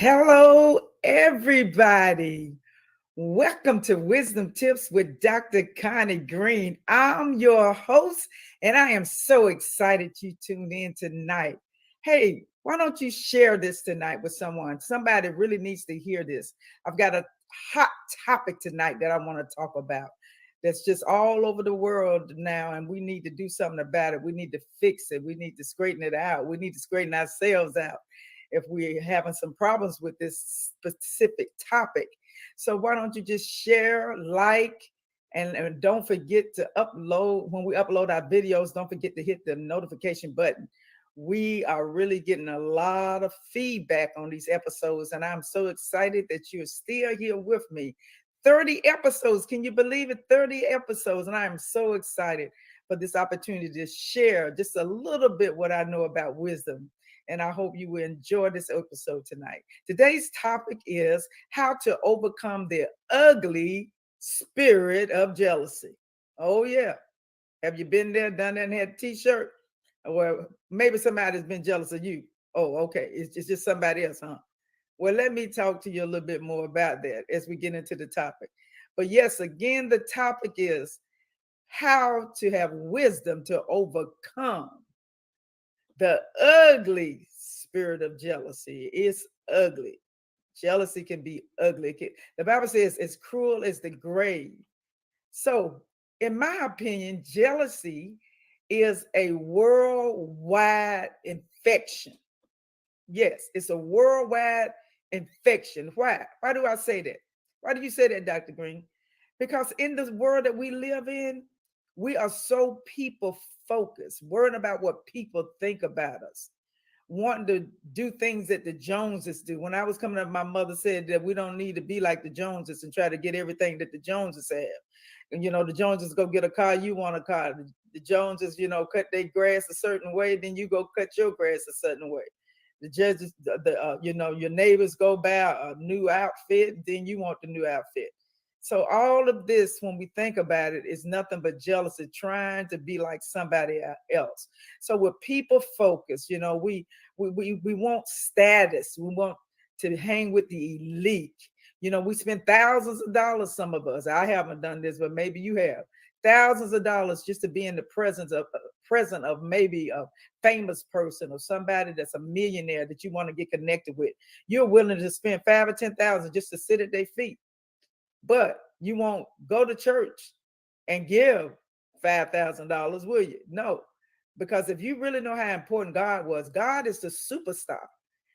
Hello, everybody. Welcome to Wisdom Tips with Dr. Connie Green. I'm your host, and I am so excited you tuned in tonight. Hey, why don't you share this tonight with someone? Somebody really needs to hear this. I've got a hot topic tonight that I want to talk about that's just all over the world now, and we need to do something about it. We need to fix it. We need to straighten it out. We need to straighten ourselves out if we're having some problems with this specific topic. So why don't you just share, like, and don't forget to upload. When we upload our videos, don't forget to hit the notification button. We are really getting a lot of feedback on these episodes, and I'm so excited that you're still here with me. 30 episodes. Can you believe it? 30 episodes. And I am so excited for this opportunity to share just a little bit what I know about wisdom. And I hope you will enjoy this episode tonight. Today's topic is how to overcome the ugly spirit of jealousy. Oh, yeah. Have you been there, done that, and had a t-shirt? Or maybe somebody's been jealous of you. Oh, okay. It's just somebody else, huh? Well, let me talk to you a little bit more about that as we get into the topic. But yes, again, the topic is how to have wisdom to overcome the ugly spirit of jealousy. It's ugly. Jealousy can be ugly. The Bible says it's cruel as the grave. So, in my opinion, jealousy is a worldwide infection. Yes, it's a worldwide infection. Why? Why do I say that? Why do you say that, Dr. Green? Because in this world that we live in, we are so people focused, worrying about what people think about us, wanting to do things that the Joneses do. When I was coming up, my mother said that we don't need to be like the Joneses and try to get everything that the Joneses have. And, the Joneses go get a car, you want a car. The Joneses, cut their grass a certain way, then you go cut your grass a certain way. The judges, your neighbors go buy a new outfit, then you want the new outfit. So all of this, when we think about it, is nothing but jealousy, trying to be like somebody else. So we're people focused, we want status. We want to hang with the elite. We spend thousands of dollars, some of us. I haven't done this, but maybe you have. Thousands of dollars just to be in the presence of maybe a famous person or somebody that's a millionaire that you want to get connected with. You're willing to spend $5,000 or $10,000 just to sit at their feet. But you won't go to church and give $5,000, will you? No, because if you really know how important God was, God is the superstar,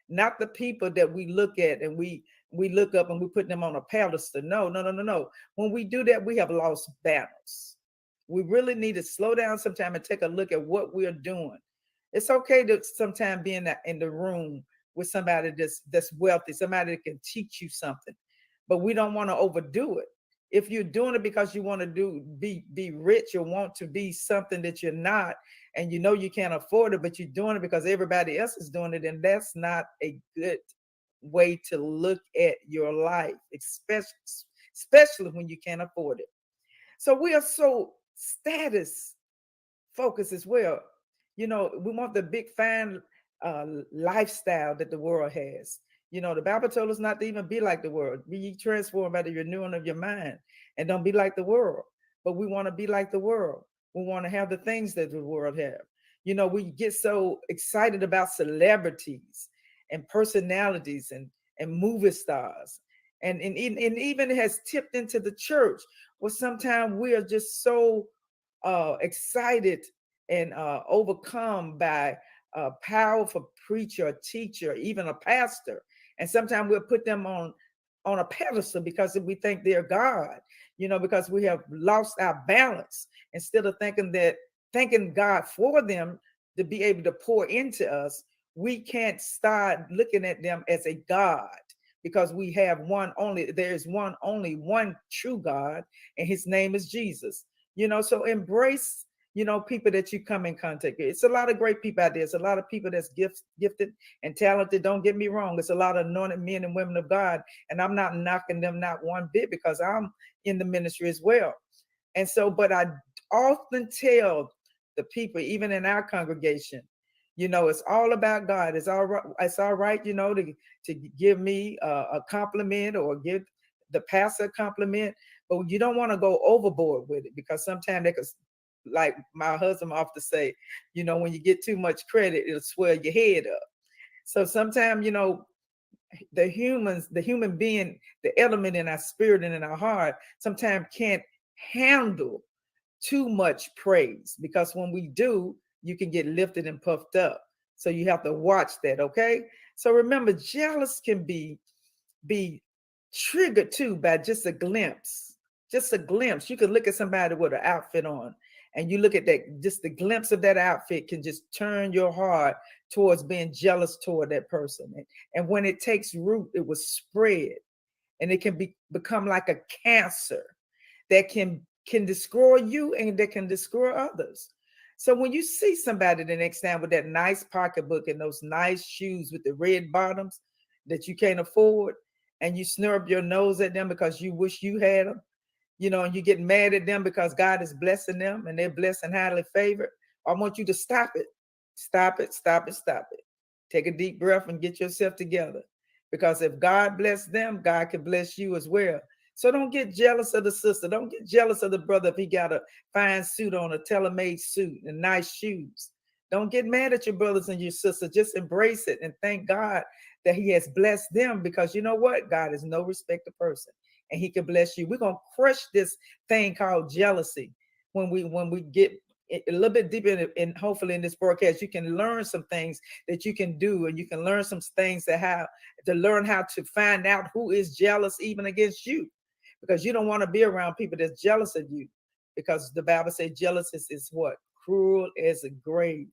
not the people that we look at and we look up and we put them on a pedestal. No. When we do that, we have lost balance. We really need to slow down sometime and take a look at what we're doing. It's okay to sometimes be in the room with somebody that's wealthy, somebody that can teach you something. But we don't want to overdo it. If you're doing it because you want to be rich or want to be something that you're not, and you can't afford it, but you're doing it because everybody else is doing it, and that's not a good way to look at your life, especially when you can't afford it. So we are so status focused as well. We want the big fine lifestyle that the world has. The Bible told us not to even be like the world. Be transformed by the renewing of your mind, and don't be like the world. But we want to be like the world. We want to have the things that the world have. We get so excited about celebrities and personalities and movie stars. And even it has tipped into the church, where sometimes we are just so excited and overcome by a powerful preacher, a teacher, even a pastor. And sometimes we'll put them on a pedestal because we think they're God, because we have lost our balance. Instead of thanking God for them to be able to pour into us, we can't start looking at them as a God, because we have there's one true God, and his name is Jesus. So embrace people that you come in contact with. It's a lot of great people out there. It's a lot of people that's gifted and talented. Don't get me wrong. It's a lot of anointed men and women of God. And I'm not knocking them, not one bit, because I'm in the ministry as well. And so, but I often tell the people, even in our congregation, You know, it's all about God. It's all right. It's all right, you know, to give me a compliment or give the pastor a compliment, but you don't want to go overboard with it, because sometimes they could, like my husband often say, you know, when you get too much credit, it'll swell your head up. So sometimes, you know, the human being, the element in our spirit and in our heart, sometimes can't handle too much praise, because when we do, you can get lifted and puffed up. So you have to watch that, okay? So remember, jealous can be triggered too by just a glimpse. Just a glimpse. You can look at somebody with an outfit on, and you look at that, just the glimpse of that outfit can just turn your heart towards being jealous toward that person. And when it takes root, it will spread, and it can become like a cancer that can destroy you and that can destroy others. So when you see somebody the next time with that nice pocketbook and those nice shoes with the red bottoms that you can't afford, and you snub your nose at them because you wish you had them, you know, and you get mad at them because God is blessing them and they're blessed and highly favored, I want you to stop it. Stop it, stop it, stop it. Take a deep breath and get yourself together. Because if God bless them, God can bless you as well. So don't get jealous of the sister. Don't get jealous of the brother if he got a fine suit on, a tailor-made suit and nice shoes. Don't get mad at your brothers and your sisters. Just embrace it and thank God that he has blessed them, because you know what? God is no respecter of person, and he can bless you. We're going to crush this thing called jealousy when we get a little bit deeper in hopefully in this broadcast, you can learn some things that you can do, and you can learn some things to learn how to find out who is jealous even against you, because you don't want to be around people that's jealous of you, because the Bible says jealousy is what? Cruel as a grave.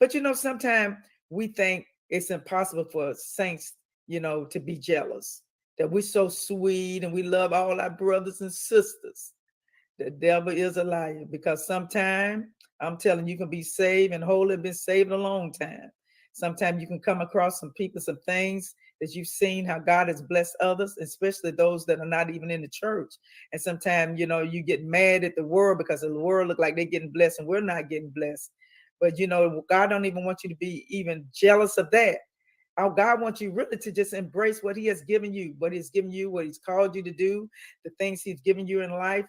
But you know, sometimes we think it's impossible for saints, you know, to be jealous, that we're so sweet and we love all our brothers and sisters. The devil is a liar, because sometimes, I'm telling you, can be saved and wholly been saved a long time. Sometimes you can come across some people, some things that you've seen how God has blessed others, especially those that are not even in the church. And sometimes, you know, you get mad at the world because the world look like they're getting blessed and we're not getting blessed. But you know, God don't even want you to be even jealous of that. Oh, God wants you really to just embrace what he has given you, what he's given you, what he's called you to do, the things he's given you in life.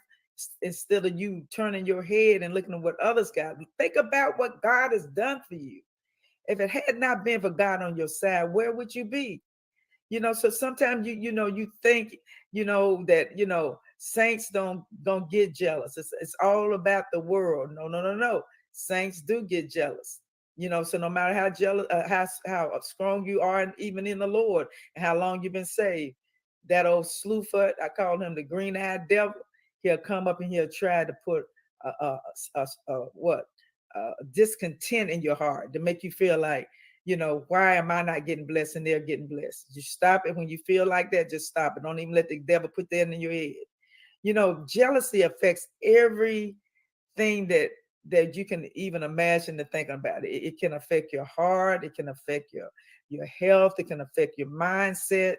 Instead of you turning your head and looking at what others got, think about what God has done for you. If it had not been for God on your side, where would you be? You know, so sometimes you think, you know, that, you know, saints don't get jealous. It's all about the world. No. Saints do get jealous. You know, so no matter how jealous, how strong you are, and even in the Lord, and how long you've been saved, that old slewfoot, I call him the green-eyed devil. He'll come up and he'll try to put discontent in your heart to make you feel like, you know, why am I not getting blessed and they're getting blessed? You stop it when you feel like that. Just stop it. Don't even let the devil put that in your head. You know, jealousy affects everything that you can even imagine to think about. It can affect your heart. It can affect your health. It can affect your mindset.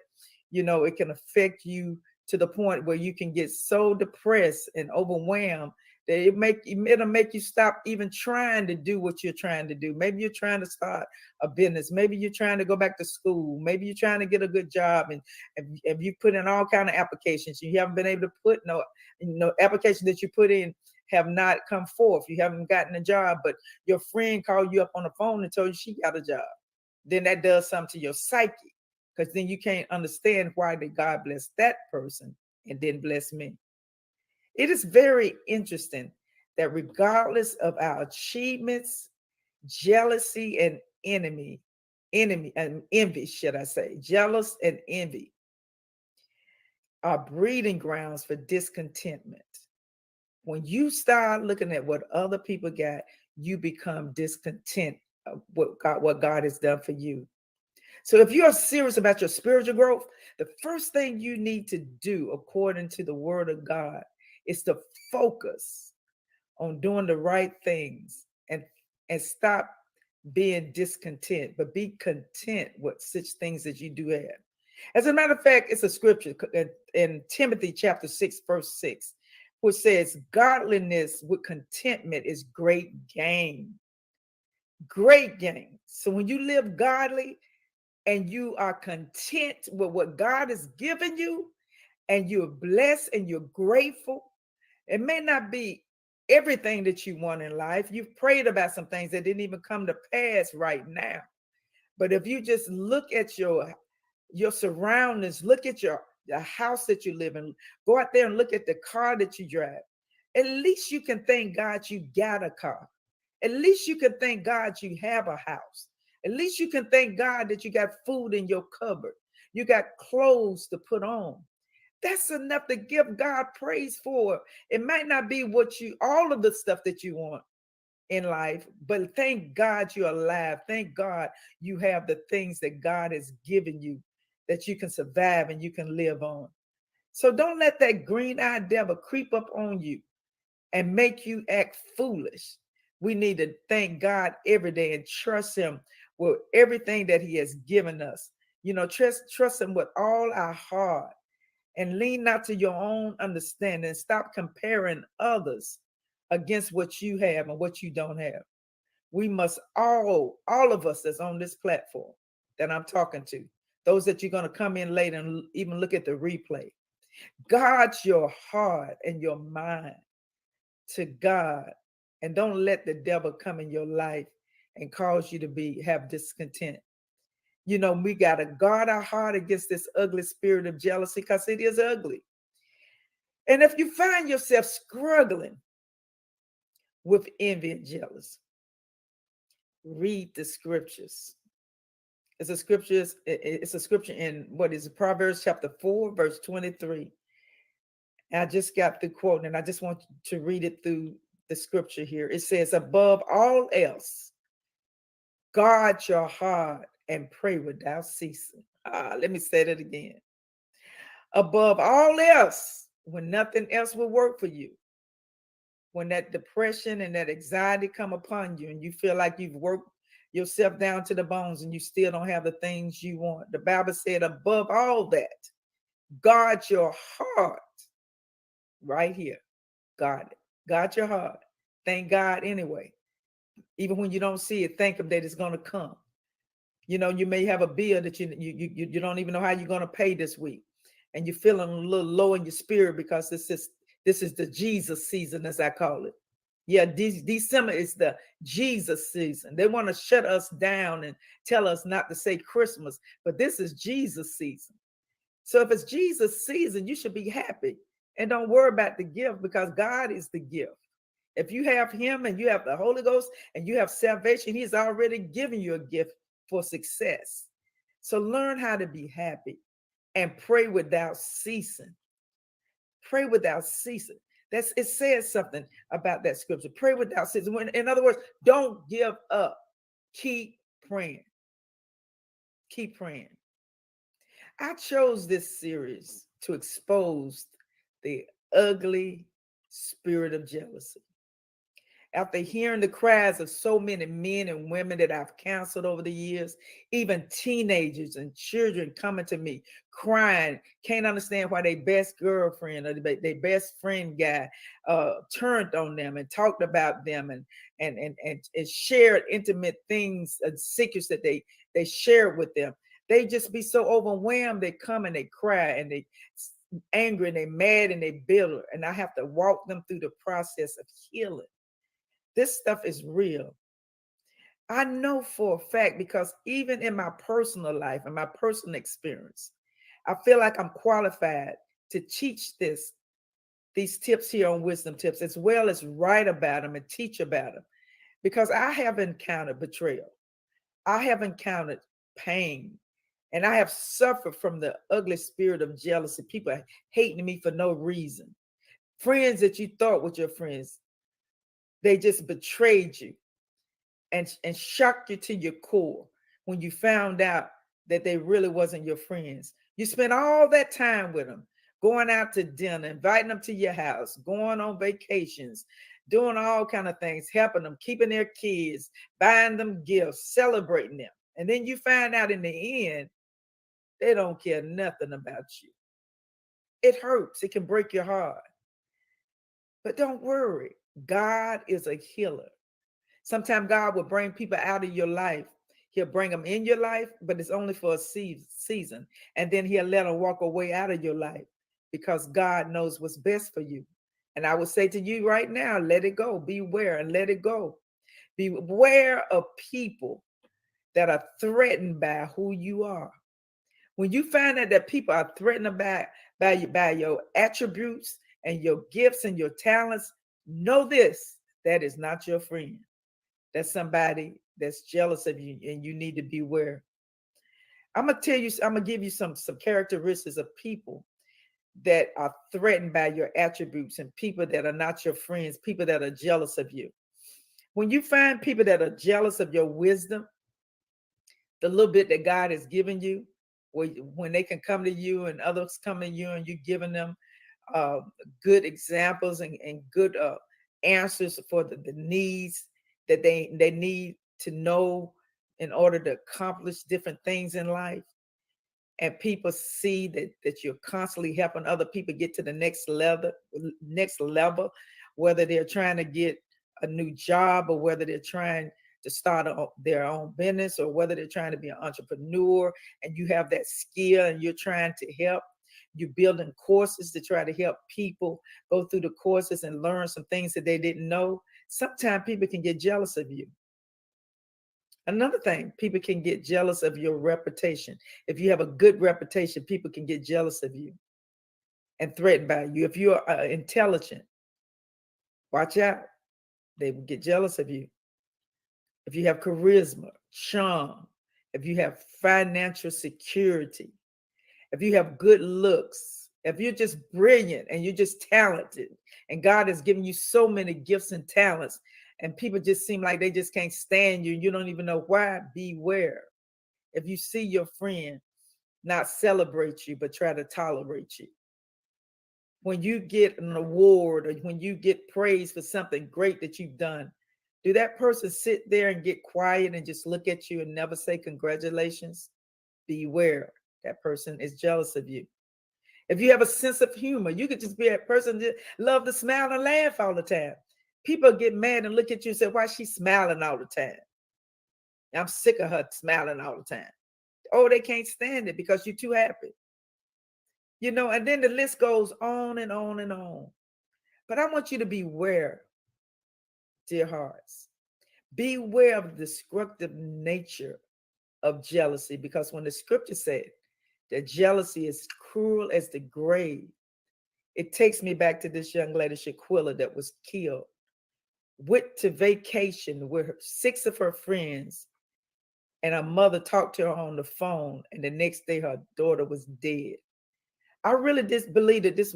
You know, it can affect you to the point where you can get so depressed and overwhelmed that it'll make you stop even trying to do what you're trying to do. Maybe you're trying to start a business. Maybe you're trying to go back to school. Maybe you're trying to get a good job, and if you put in all kind of applications, you haven't been able to put no application that you put in have not come forth. You haven't gotten a job, but your friend called you up on the phone and told you she got a job. Then that does something to your psyche, because then you can't understand why did God bless that person and didn't bless me. It is very interesting that regardless of our achievements, jealousy and envy, should I say, jealous and envy are breeding grounds for discontentment. When you start looking at what other people got, you become discontent of what God has done for you. So if you are serious about your spiritual growth, the first thing you need to do, according to the word of God, is to focus on doing the right things and stop being discontent, but be content with such things that you do have. As a matter of fact, it's a scripture in Timothy chapter 6, verse 6, which says, godliness with contentment is great gain. great gain. So when you live godly and you are content with what God has given you, and you're blessed and you're grateful, it may not be everything that you want in life. You've prayed about some things that didn't even come to pass right now. But if you just look at your surroundings, look at the house that you live in, go out there and look at the car that you drive. At least you can thank God you got a car. At least you can thank God you have a house. At least you can thank God that you got food in your cupboard. You got clothes to put on. That's enough to give God praise for. It might not be all of the stuff that you want in life, but thank God you're alive. Thank God you have the things that God has given you that you can survive and you can live on. So don't let that green-eyed devil creep up on you and make you act foolish. We need to thank God every day and trust him with everything that he has given us. Trust him with all our heart. And lean not to your own understanding. Stop comparing others against what you have and what you don't have. We must all of us that's on this platform that I'm talking to, those that you're going to come in later and even look at the replay, guard your heart and your mind to God, and don't let the devil come in your life and cause you to have discontent. We got to guard our heart against this ugly spirit of jealousy, because it is ugly. And if you find yourself struggling with envy and jealousy, read the scriptures. It's a scripture in Proverbs chapter 4, verse 23. And I just got the quote, and I just want to read it through the scripture here. It says, above all else, guard your heart and pray without ceasing. Let me say that again. Above all else, when nothing else will work for you, when that depression and that anxiety come upon you and you feel like you've worked yourself down to the bones and you still don't have the things you want, the Bible said, above all that, guard your heart. Right here, guard it. Guard your heart. Thank God anyway. Even when you don't see it, think of that it's going to come. You may have a bill that you don't even know how you're going to pay this week, and you're feeling a little low in your spirit because this is the Jesus season, as I call it. Yeah, December is the Jesus season. They want to shut us down and tell us not to say Christmas, but this is Jesus season. So if it's Jesus season, you should be happy and don't worry about the gift, because God is the gift. If you have him and you have the Holy Ghost and you have salvation, he's already given you a gift for success. So learn how to be happy and pray without ceasing. Pray without ceasing. It says something about that scripture. Pray without ceasing. In other words, don't give up. Keep praying. Keep praying. I chose this series to expose the ugly spirit of jealousy. After hearing the cries of so many men and women that I've counseled over the years, even teenagers and children coming to me crying, can't understand why their best girlfriend or their best friend guy turned on them and talked about them and shared intimate things and secrets that they shared with them. They just be so overwhelmed. They come and they cry and they angry and they mad and they bitter, and I have to walk them through the process of healing. This stuff is real. I know for a fact, because even in my personal life and my personal experience, I feel like I'm qualified to teach these tips here on Wisdom Tips, as well as write about them and teach about them, because I have encountered betrayal. I have encountered pain, and I have suffered from the ugly spirit of jealousy, people hating me for no reason. Friends that you thought were your friends, they just betrayed you and shocked you to your core when you found out that they really wasn't your friends. You spent all that time with them, going out to dinner, inviting them to your house, going on vacations, doing all kind of things, helping them, keeping their kids, buying them gifts, celebrating them. And then you find out in the end, they don't care nothing about you. It hurts. It can break your heart. But don't worry. God is a healer. Sometimes God will bring people out of your life. He'll bring them in your life, but it's only for a season. And then he'll let them walk away out of your life because God knows what's best for you. And I would say to you right now, let it go. Beware and let it go. Beware of people that are threatened by who you are. When you find out that people are threatened by your attributes and your gifts and your talents, know this, that is not your friend. That's somebody that's jealous of you, and you need to beware. I'm gonna give you some characteristics of people that are threatened by your attributes and people that are not your friends, people that are jealous of you. When you find people that are jealous of your wisdom, the little bit that God has given you, when they can come to you and others come to you and you're giving them good examples and good answers for the needs that they need to know in order to accomplish different things in life. And people see that you're constantly helping other people get to the next level, whether they're trying to get a new job or whether they're trying to start their own business or whether they're trying to be an entrepreneur, and you have that skill and you're trying to help. You're building courses to try to help people go through the courses and learn some things that they didn't know. Sometimes people can get jealous of you. Another thing, people can get jealous of your reputation. If you have a good reputation, people can get jealous of you and threatened by you. If you're intelligent, watch out. They will get jealous of you. If you have charisma, charm, if you have financial security, if you have good looks, if you're just brilliant and you're just talented, and God has given you so many gifts and talents, and people just seem like they just can't stand you, you don't even know why, beware. If you see your friend not celebrate you, but try to tolerate you. When you get an award or when you get praise for something great that you've done, do that person sit there and get quiet and just look at you and never say congratulations? Beware. That person is jealous of you. If you have a sense of humor, you could just be a person that love to smile and laugh all the time. People get mad and look at you and say, why is she smiling all the time? I'm sick of her smiling all the time. Oh, they can't stand it because you're too happy. You know, and then the list goes on and on and on. But I want you to beware, dear hearts. Beware of the destructive nature of jealousy, because when the scripture said that jealousy is cruel as the grave, it takes me back to this young lady, Shaquilla, that was killed. Went to vacation with 6 of her friends, and her mother talked to her on the phone, and the next day her daughter was dead. I really just believe that this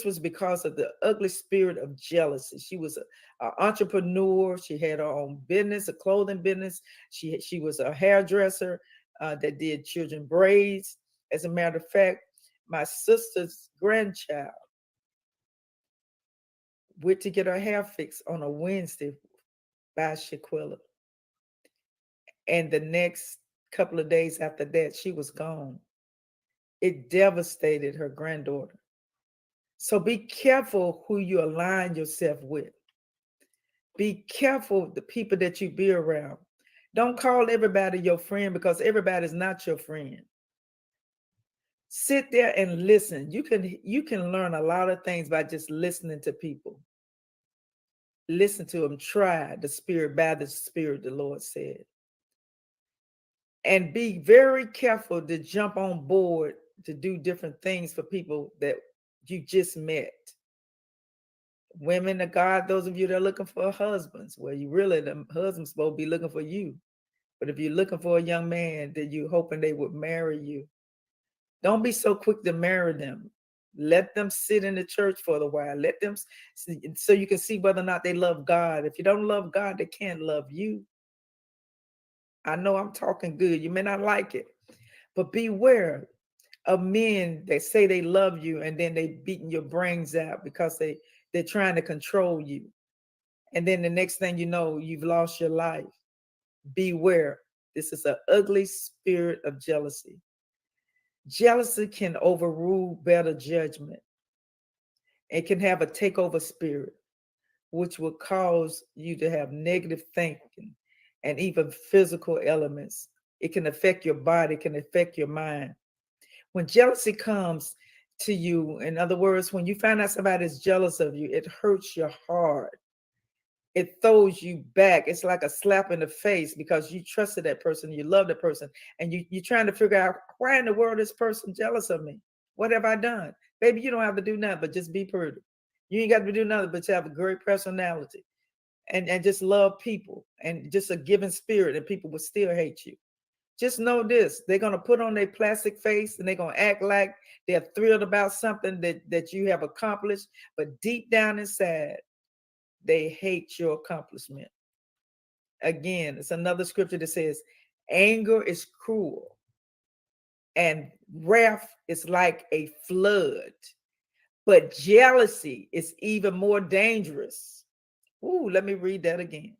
was because of the ugly spirit of jealousy. She was an entrepreneur. She had her own business, a clothing business. She was a hairdresser that did children braids. As a matter of fact, my sister's grandchild went to get her hair fixed on a Wednesday by Shaquilla. And the next couple of days after that, she was gone. It devastated her granddaughter. So be careful who you align yourself with. Be careful the people that you be around. Don't call everybody your friend, because everybody's not your friend. Sit there and listen. You can learn a lot of things by just listening to people. Listen to them. Try the spirit by the spirit, the Lord said. And be very careful to jump on board to do different things for people that you just met. Women of God, those of you that are looking for husbands, well, the husband's supposed to be looking for you. But if you're looking for a young man that you're hoping they would marry you, don't be so quick to marry them. Let them sit in the church for a while. Let them, so you can see whether or not they love God. If you don't love God, they can't love you. I know I'm talking good. You may not like it, but beware of men that say they love you and then they beating your brains out because they're trying to control you. And then the next thing you know, you've lost your life. Beware. This is an ugly spirit of jealousy. Jealousy can overrule better judgment. It can have a takeover spirit. which will cause you to have negative thinking and even physical elements. It can affect your body, can affect your mind. When jealousy comes to you, in other words, when you find out somebody is jealous of you, it hurts your heart. It throws you back. It's like a slap in the face because you trusted that person, you love that person, and you're trying to figure out why in the world is this person jealous of me? What have I done? Baby, you don't have to do nothing but just be pretty. You ain't got to do nothing but to have a great personality and just love people and just a giving spirit, and people will still hate you. Just know this, they're going to put on their plastic face and they're going to act like they're thrilled about something that you have accomplished, but deep down inside, they hate your accomplishment. Again, it's another scripture that says, anger is cruel and wrath is like a flood, but jealousy is even more dangerous. Ooh, let me read that again.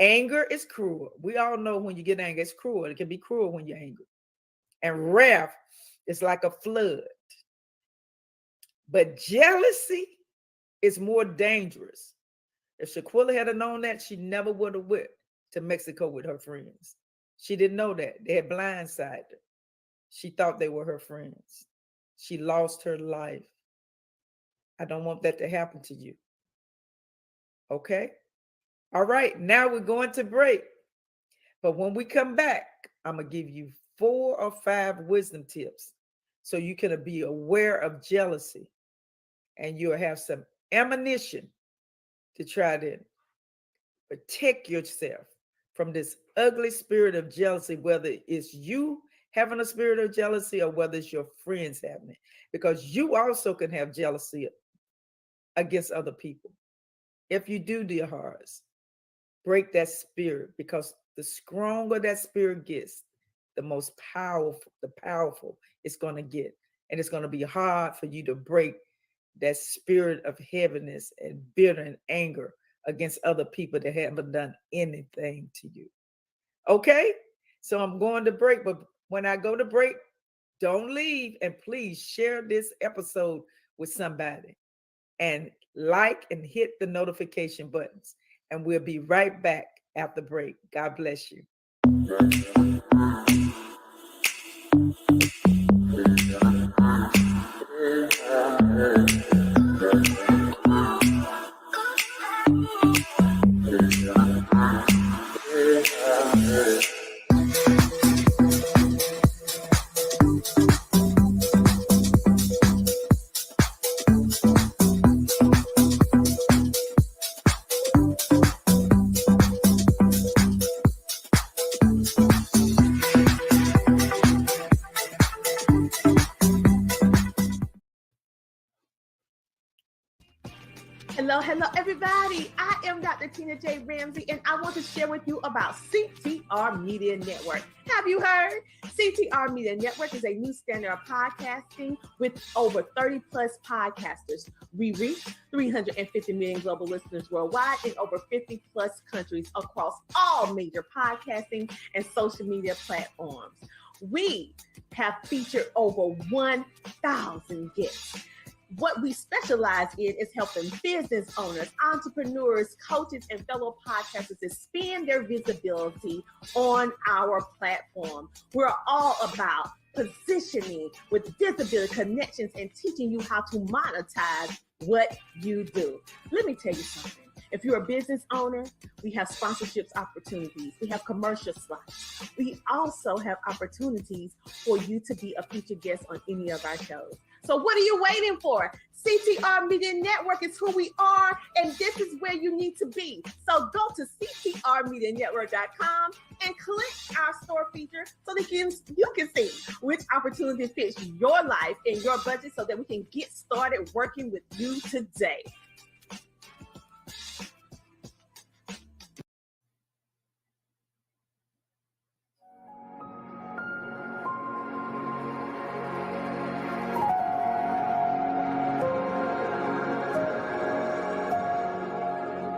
Anger is cruel. We all know when you get angry, it's cruel. It can be cruel when you're angry. And wrath is like a flood. But jealousy is more dangerous. If Shaquilla had known that, she never would have went to Mexico with her friends. She didn't know that. They had blindsided her. She thought they were her friends. She lost her life. I don't want that to happen to you. Okay? All right, now we're going to break. But when we come back, I'm going to give you 4 or 5 wisdom tips so you can be aware of jealousy and you'll have some ammunition to try to protect yourself from this ugly spirit of jealousy, whether it's you having a spirit of jealousy or whether it's your friends having it, because you also can have jealousy against other people. If you do, dear hearts, break that spirit, because the stronger that spirit gets, the most powerful it's going to get. And it's going to be hard for you to break that spirit of heaviness and bitter and anger against other people that haven't done anything to you. Okay? So I'm going to break, but when I go to break, don't leave, and please share this episode with somebody and like and hit the notification buttons. And we'll be right back after break. God bless you. Hello, everybody. I am Dr. Tina J. Ramsey, and I want to share with you about CTR Media Network. Have you heard? CTR Media Network is a new standard of podcasting with over 30 plus podcasters. We reach 350 million global listeners worldwide in over 50 plus countries across all major podcasting and social media platforms. We have featured over 1,000 guests. What we specialize in is helping business owners, entrepreneurs, coaches, and fellow podcasters expand their visibility on our platform. We're all about positioning with visibility, connections, and teaching you how to monetize what you do. Let me tell you something. If you're a business owner, we have sponsorships opportunities. We have commercial slots. We also have opportunities for you to be a featured guest on any of our shows. So what are you waiting for? CTR Media Network is who we are, and this is where you need to be. So go to ctrmedianetwork.com and click our store feature so that you can see which opportunity fits your life and your budget so that we can get started working with you today.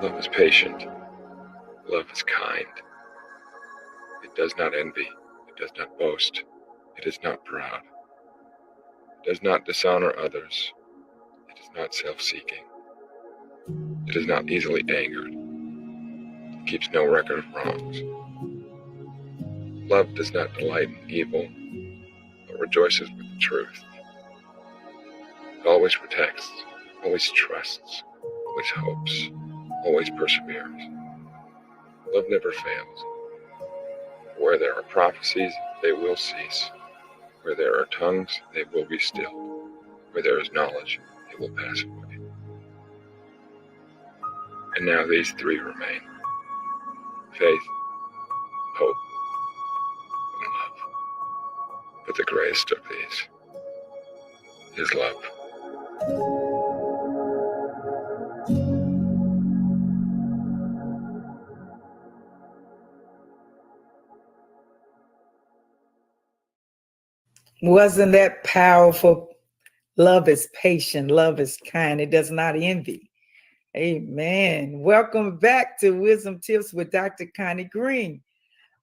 Love is patient. Love is kind. It does not envy. It does not boast. It is not proud. It does not dishonor others. It is not self-seeking. It is not easily angered. It keeps no record of wrongs. Love does not delight in evil, but rejoices with the truth. It always protects, always trusts, always hopes, always perseveres. Love never fails. Where there are prophecies, they will cease. Where there are tongues, they will be stilled. Where there is knowledge, it will pass away. And now these three remain: faith, hope, and love. But the greatest of these is love. Wasn't that powerful? Love is patient, love is kind, it does not envy. Amen. Welcome back to Wisdom Tips with Dr. Connie Green.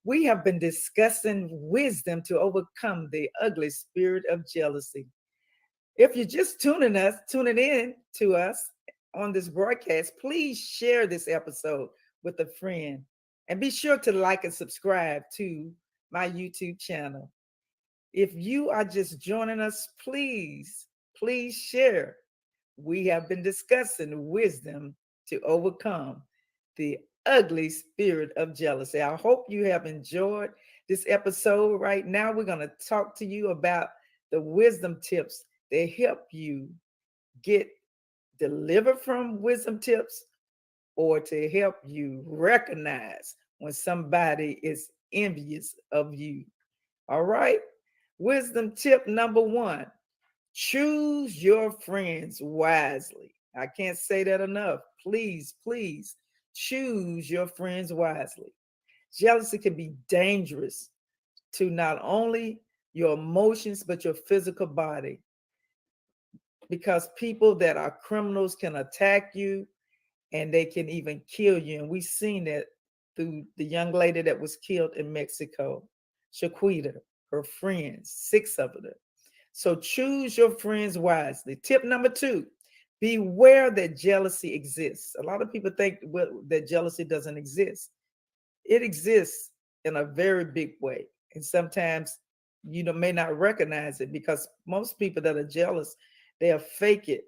We have been discussing wisdom to overcome the ugly spirit of jealousy. If you're just tuning in to us on this broadcast, please share this episode with a friend and be sure to like and subscribe to my YouTube channel. If you are just joining us, please share. We have been discussing wisdom to overcome the ugly spirit of jealousy. I hope you have enjoyed this episode. Right now, we're going to talk to you about the wisdom tips that help you get delivered from wisdom tips, or to help you recognize when somebody is envious of you. All right. Wisdom tip number 1, choose your friends wisely. I can't say that enough. Please choose your friends wisely. Jealousy can be dangerous to not only your emotions, but your physical body, because people that are criminals can attack you and they can even kill you. And we've seen that through the young lady that was killed in Mexico, Shaquita, her friends, 6 of them. So choose your friends wisely. Tip number 2, beware that jealousy exists. A lot of people think that jealousy doesn't exist. It exists in a very big way. And sometimes you may not recognize it, because most people that are jealous, they'll fake it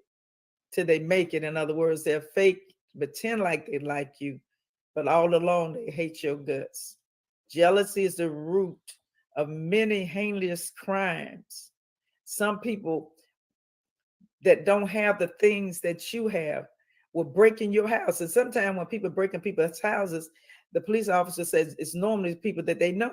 till they make it. In other words, they'll pretend like they like you, but all along they hate your guts. Jealousy is the root of many heinous crimes. Some people that don't have the things that you have will break in your house. And sometimes when people break in people's houses, the police officer says it's normally people that they know.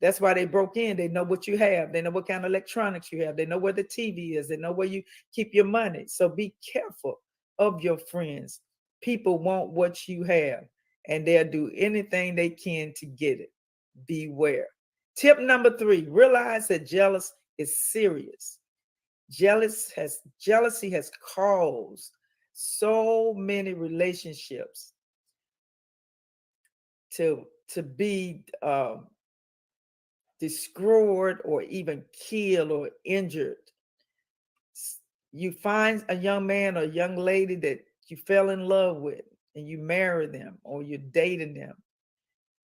That's why they broke in. They know what you have. They know what kind of electronics you have. They know where the TV is. They know where you keep your money. So be careful of your friends. People want what you have, and they'll do anything they can to get it. Beware. Tip number 3, realize that jealousy is serious. Jealousy has caused so many relationships to be destroyed or even killed or injured. You find a young man or a young lady that you fell in love with and you marry them, or you're dating them.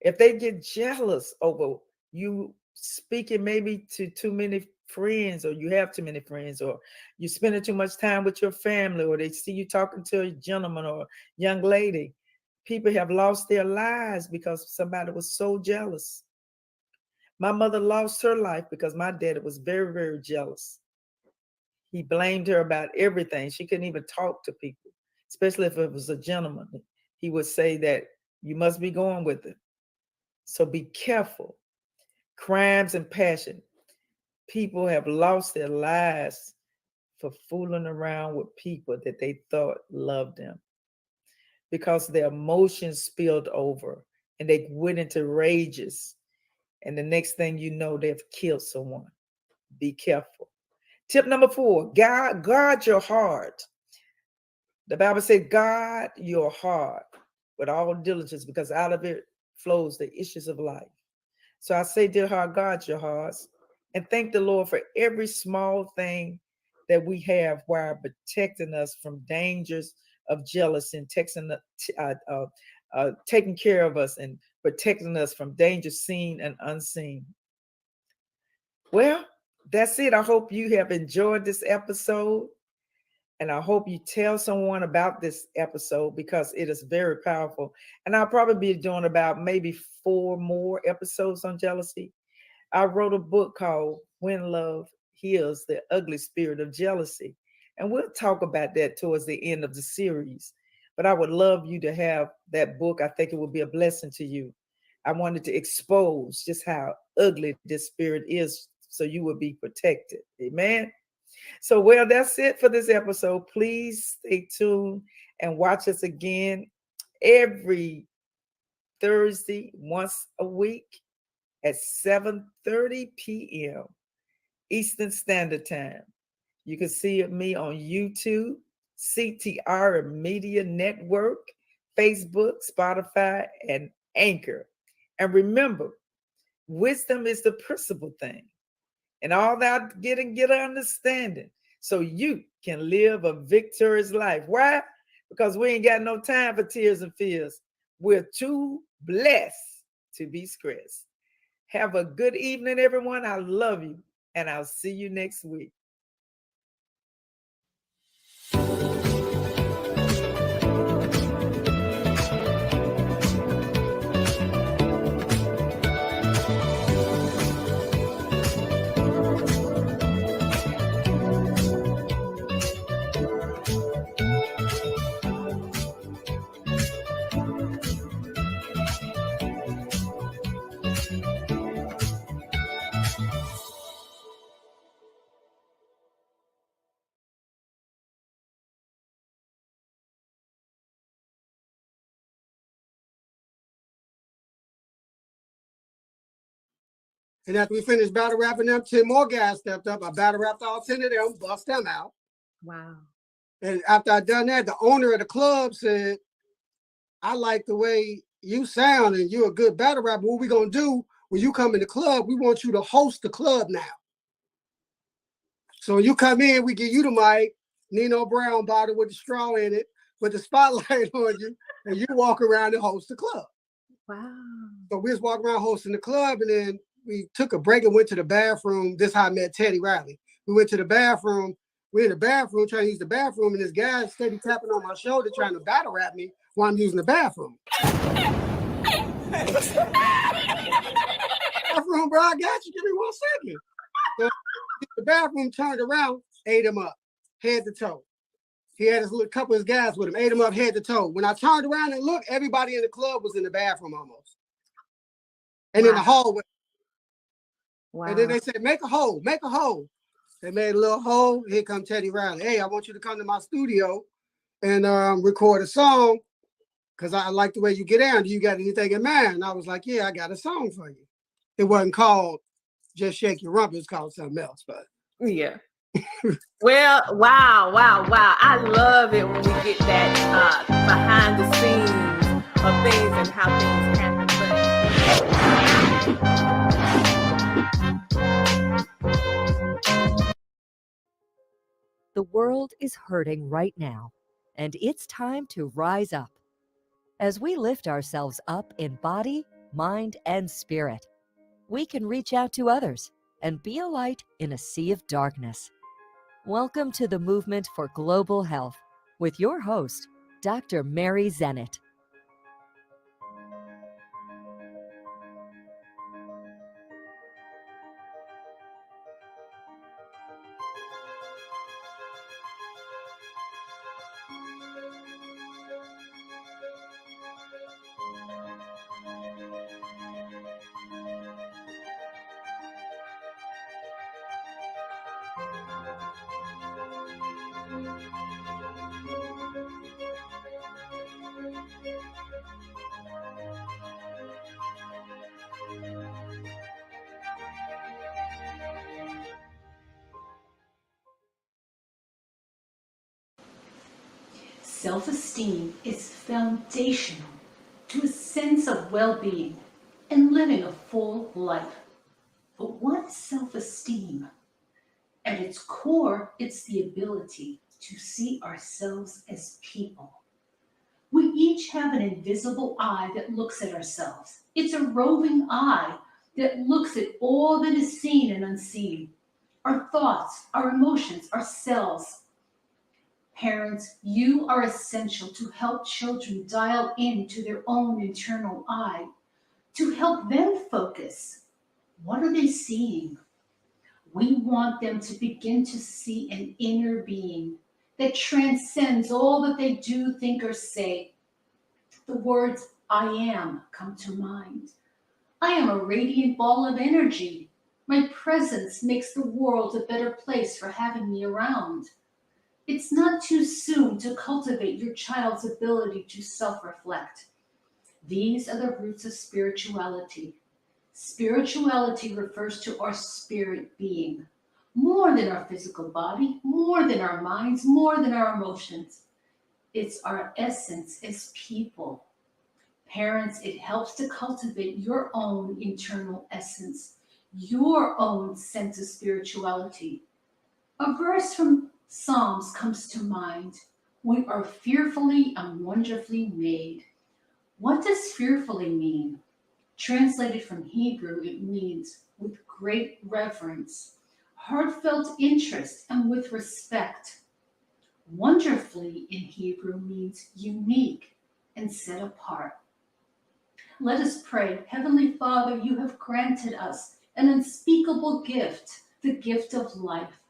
If they get jealous over you speaking maybe to too many friends, or you have too many friends, or you're spending too much time with your family, or they see you talking to a gentleman or a young lady, people have lost their lives because somebody was so jealous. My mother lost her life because my daddy was very, very jealous. He blamed her about everything. She couldn't even talk to people, especially if it was a gentleman. He would say that you must be going with it. So be careful. Crimes and passion. People have lost their lives for fooling around with people that they thought loved them, because their emotions spilled over and they went into rages. And the next thing you know, they've killed someone. Be careful. Tip number 4, guard your heart. The Bible says, guard your heart with all diligence, because out of it flows the issues of life. So I say, dear heart, guard your hearts, and thank the Lord for every small thing that we have while protecting us from dangers of jealousy and taking care of us and protecting us from danger seen and unseen. Well, that's it. I hope you have enjoyed this episode. And I hope you tell someone about this episode because it is very powerful. And I'll probably be doing about maybe 4 more episodes on jealousy. I wrote a book called When Love Heals the Ugly Spirit of Jealousy. And we'll talk about that towards the end of the series. But I would love you to have that book. I think it would be a blessing to you. I wanted to expose just how ugly this spirit is so you will be protected. Amen. So, well, that's it for this episode. Please stay tuned and watch us again every Thursday, once a week at 7:30 p.m. Eastern Standard Time. You can see me on YouTube, CTR Media Network, Facebook, Spotify, and Anchor. And remember, wisdom is the principal thing. And all that get understanding so you can live a victorious life. Why? Because we ain't got no time for tears and fears. We're too blessed to be stressed. Have a good evening, everyone. I love you, and I'll see you next week. And after we finished battle rapping them, 10 more guys stepped up. I battle rapped all 10 of them, bust them out. Wow. And after I done that, the owner of the club said, I like the way you sound and you're a good battle rapper. What we gonna do when you come in the club, we want you to host the club now. So you come in, we give you the mic, Nino Brown bottle with the straw in it, with the spotlight on you, and you walk around and host the club. Wow. So we just walk around hosting the club, and then we took a break and went to the bathroom. This is how I met Teddy Riley. We went to the bathroom. We're in the bathroom trying to use the bathroom, and this guy steady tapping on my shoulder trying to battle rap me while I'm using the bathroom. Bathroom, bro, I got you. Give me 1 second. So the bathroom turned around, ate him up, head to toe. He had his little couple of his guys with him, ate him up head to toe. When I turned around and looked, everybody in the club was in the bathroom almost. And in the hallway. Wow. And then they said, make a hole, make a hole. They made a little hole. Here come Teddy Riley. Hey, I want you to come to my studio and record a song because I like the way you get down. Do you got anything in mind? And I was like, yeah, I got a song for you. It wasn't called Just Shake Your Rump. It's called something else, but. Yeah. Well, wow. I love it when we get that behind the scenes of things and how things happen. The world is hurting right now, and it's time to rise up. As we lift ourselves up in body, mind, and spirit, we can reach out to others and be a light in a sea of darkness. Welcome to the Movement for Global Health with your host, Dr. Mary Zenit. Self-esteem is foundational to a sense of well-being and living a full life. But what is self-esteem? At its core, it's the ability to see ourselves as people. We each have an invisible eye that looks at ourselves. It's a roving eye that looks at all that is seen and unseen. Our thoughts, our emotions, ourselves. Parents, you are essential to help children dial into their own internal eye, to help them focus. What are they seeing? We want them to begin to see an inner being that transcends all that they do, think, or say. The words I am come to mind. I am a radiant ball of energy. My presence makes the world a better place for having me around. It's not too soon to cultivate your child's ability to self-reflect. These are the roots of spirituality. Spirituality refers to our spirit being, more than our physical body, more than our minds, more than our emotions. It's our essence as people. Parents, it helps to cultivate your own internal essence, your own sense of spirituality. A verse from Psalms comes to mind. We are fearfully and wonderfully made. What does fearfully mean? Translated from Hebrew, it means with great reverence, heartfelt interest, and with respect. Wonderfully in Hebrew means unique and set apart. Let us pray. Heavenly Father, you have granted us an unspeakable gift, the gift of life.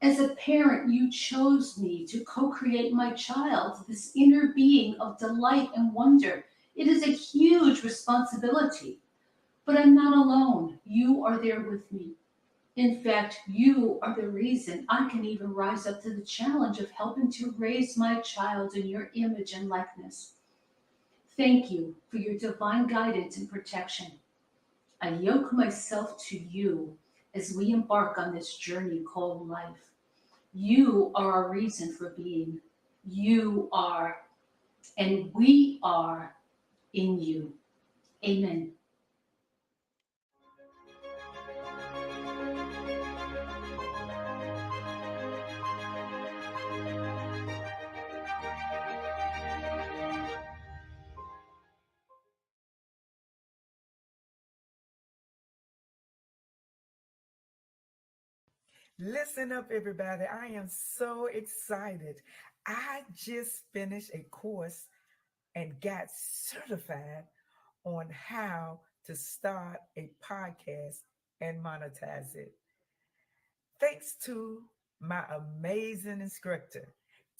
As a parent, you chose me to co-create my child, this inner being of delight and wonder. It is a huge responsibility, but I'm not alone. You are there with me. In fact, you are the reason I can even rise up to the challenge of helping to raise my child in your image and likeness. Thank you for your divine guidance and protection. I yoke myself to you as we embark on this journey called life. You are our reason for being. You are, and we are in you. Amen. Listen up, everybody. I am so excited. I just finished a course and got certified on how to start a podcast and monetize it. Thanks to my amazing instructor,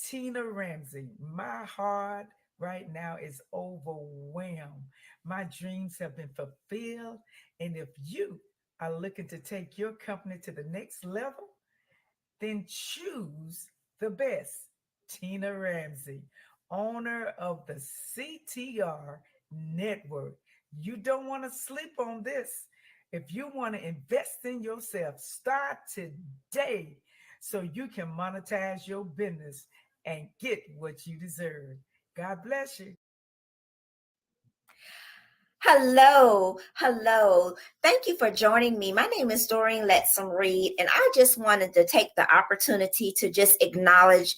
Tina Ramsey. My heart right now is overwhelmed. My dreams have been fulfilled. And if you are looking to take your company to the next level, then choose the best. Tina Ramsey, owner of the CTR Network. You don't want to sleep on this. If you want to invest in yourself, start today so you can monetize your business and get what you deserve. God bless you. Hello. Thank you for joining me. My name is Doreen Letson Reed, and I just wanted to take the opportunity to just acknowledge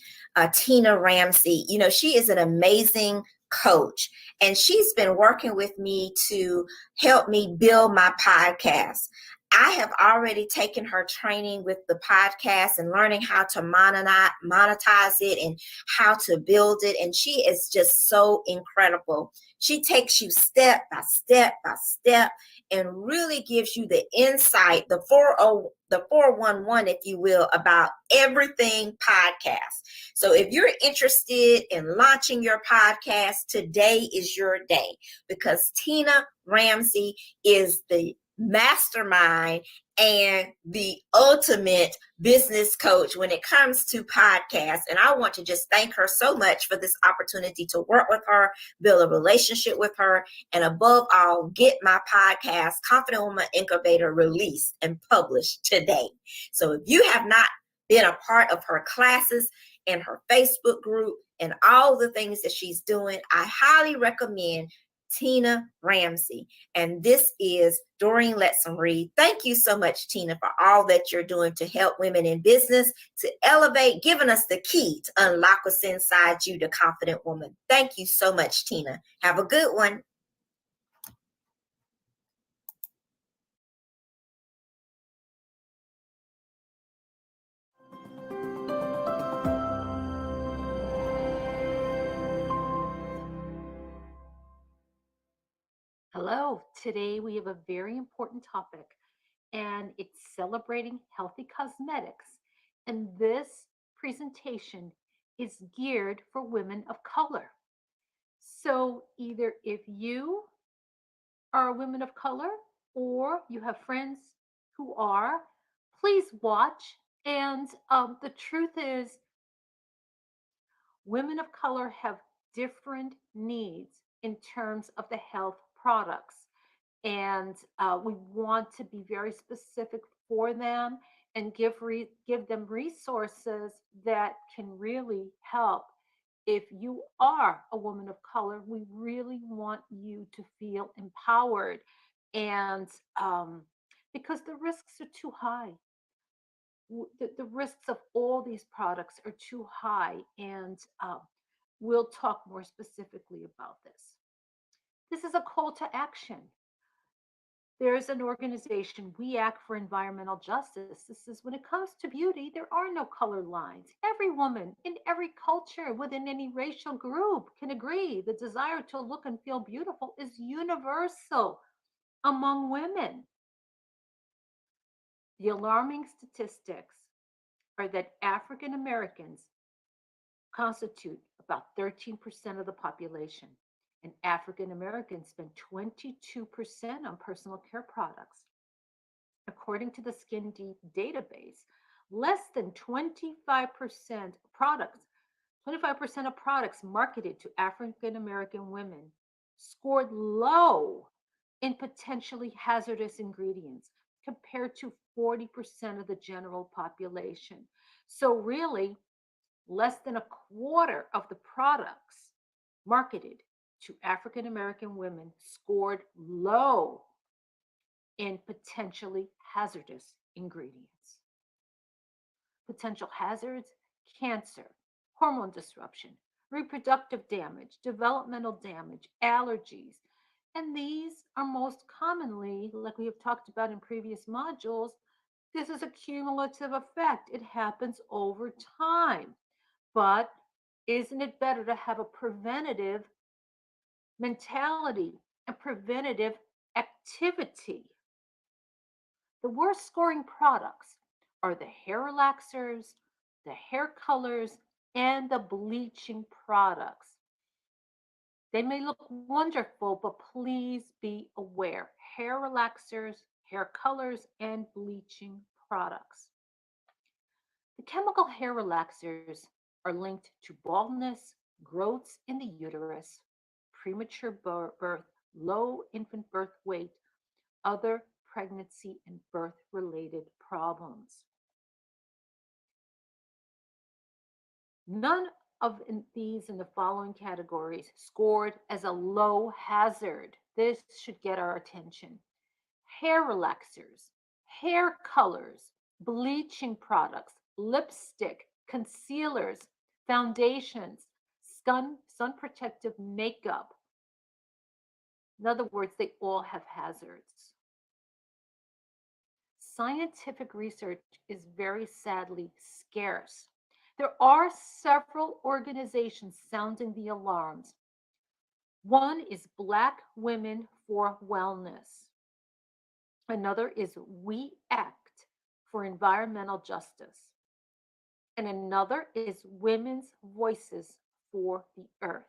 Tina Ramsey. You know, she is an amazing coach, and she's been working with me to help me build my podcast. I have already taken her training with the podcast and learning how to monetize it and how to build it. And she is just so incredible. She takes you step by step by step and really gives you the insight, the 411, if you will, about everything podcast. So if you're interested in launching your podcast, today is your day, because Tina Ramsey is the mastermind and the ultimate business coach when it comes to podcasts. And I want to just thank her so much for this opportunity to work with her, build a relationship with her, and above all, get my podcast, Confident Woman Incubator, released and published today. So if you have not been a part of her classes and her Facebook group and all the things that she's doing, I highly recommend Tina Ramsey. And this is Doreen Letson Reed. Thank you so much, Tina, for all that you're doing to help women in business, to elevate, giving us the key to unlock what's inside you, the confident woman. Thank you so much, Tina. Have a good one. Hello, today we have a very important topic, and it's celebrating healthy cosmetics. And this presentation is geared for women of color. So either if you are a woman of color or you have friends who are, please watch. And the truth is, women of color have different needs in terms of the health products. And we want to be very specific for them and give them resources that can really help. If you are a woman of color, we really want you to feel empowered, and because the risks are too high. The risks of all these products are too high, and we'll talk more specifically about this. This is a call to action. There's an organization, We Act for Environmental Justice. This is when it comes to beauty, there are no color lines. Every woman in every culture within any racial group can agree the desire to look and feel beautiful is universal among women. The alarming statistics are that African Americans constitute about 13% of the population. And African Americans spend 22% on personal care products. According to the Skin Deep database, less than 25% of products marketed to African American women scored low in potentially hazardous ingredients compared to 40% of the general population. So really, less than a quarter of the products marketed to African American women scored low in potentially hazardous ingredients. Potential hazards: cancer, hormone disruption, reproductive damage, developmental damage, allergies. And these are most commonly, like we have talked about in previous modules, this is a cumulative effect. It happens over time. But isn't it better to have a preventative mentality and preventative activity? The worst scoring products are the hair relaxers, the hair colors, and the bleaching products. They may look wonderful, but please be aware. Hair relaxers, hair colors, and bleaching products. The chemical hair relaxers are linked to baldness, growths in the uterus, premature birth, low infant birth weight, other pregnancy and birth-related problems. None of these in the following categories scored as a low hazard. This should get our attention. Hair relaxers, hair colors, bleaching products, lipstick, concealers, foundations, sun protective makeup. In other words, they all have hazards. Scientific research is very sadly scarce. There are several organizations sounding the alarms. One is Black Women for Wellness. Another is We Act for Environmental Justice. And another is Women's Voices for the Earth.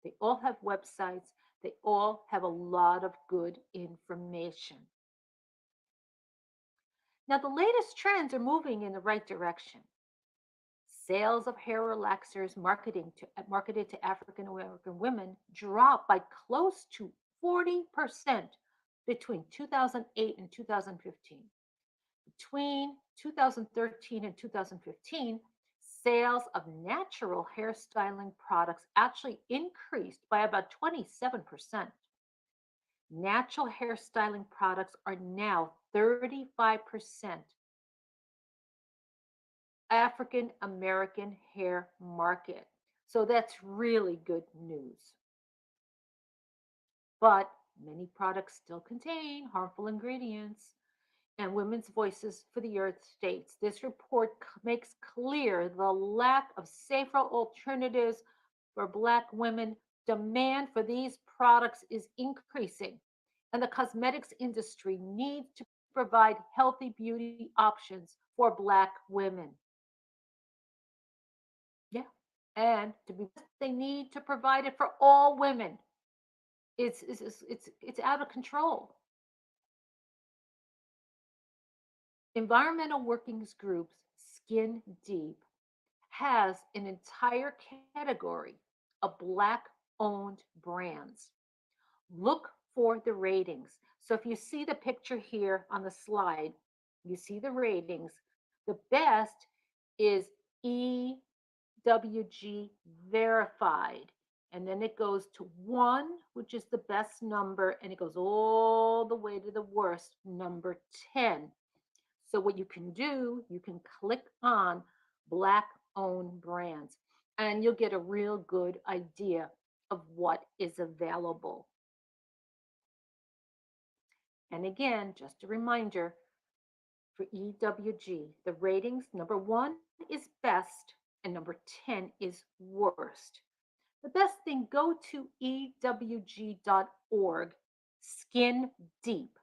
They all have websites. They all have a lot of good information. Now, the latest trends are moving in the right direction. Sales of hair relaxers marketed to African American women dropped by close to 40% between 2008 and 2015. Between 2013 and 2015, sales of natural hairstyling products actually increased by about 27%. natural hairstyling products are now 35% African American hair market. So that's really good news. But many products still contain harmful ingredients, and Women's Voices for the Earth states this report makes clear the lack of safer alternatives for Black women. Demand for these products is increasing, and the cosmetics industry needs to provide healthy beauty options for Black women. Yeah, and to be they need to provide it for all women. It's out of control. Environmental Workings Group's Skin Deep has an entire category of Black owned brands. Look for the ratings. So if you see the picture here on the slide, you see the ratings. The best is EWG verified. And then it goes to 1, which is the best number, and it goes all the way to the worst, number 10. So what you can do, you can click on Black owned brands, and you'll get a real good idea of what is available. And again, just a reminder for EWG, the ratings, number 1 is best and number 10 is worst. The best thing, go to ewg.org, skin deep,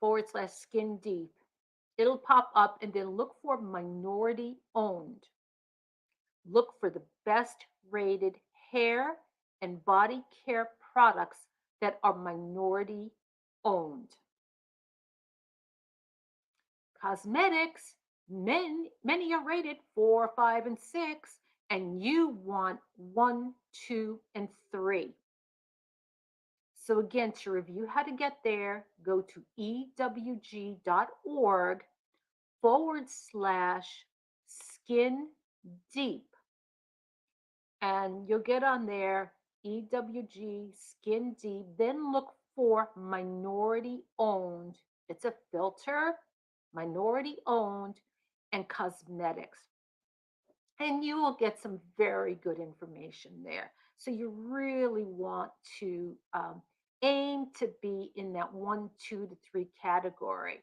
/skin deep. It'll pop up, and then look for minority owned. Look for the best rated hair and body care products that are minority owned. Cosmetics, many are rated 4, 5, and 6, and you want 1, 2, and 3. So again, to review how to get there, go to ewg.org /skin deep. And you'll get on there, EWG Skin Deep. Then look for minority owned. It's a filter, minority owned, and cosmetics. And you will get some very good information there. So you really want to aim to be in that 1, 2 to 3 category.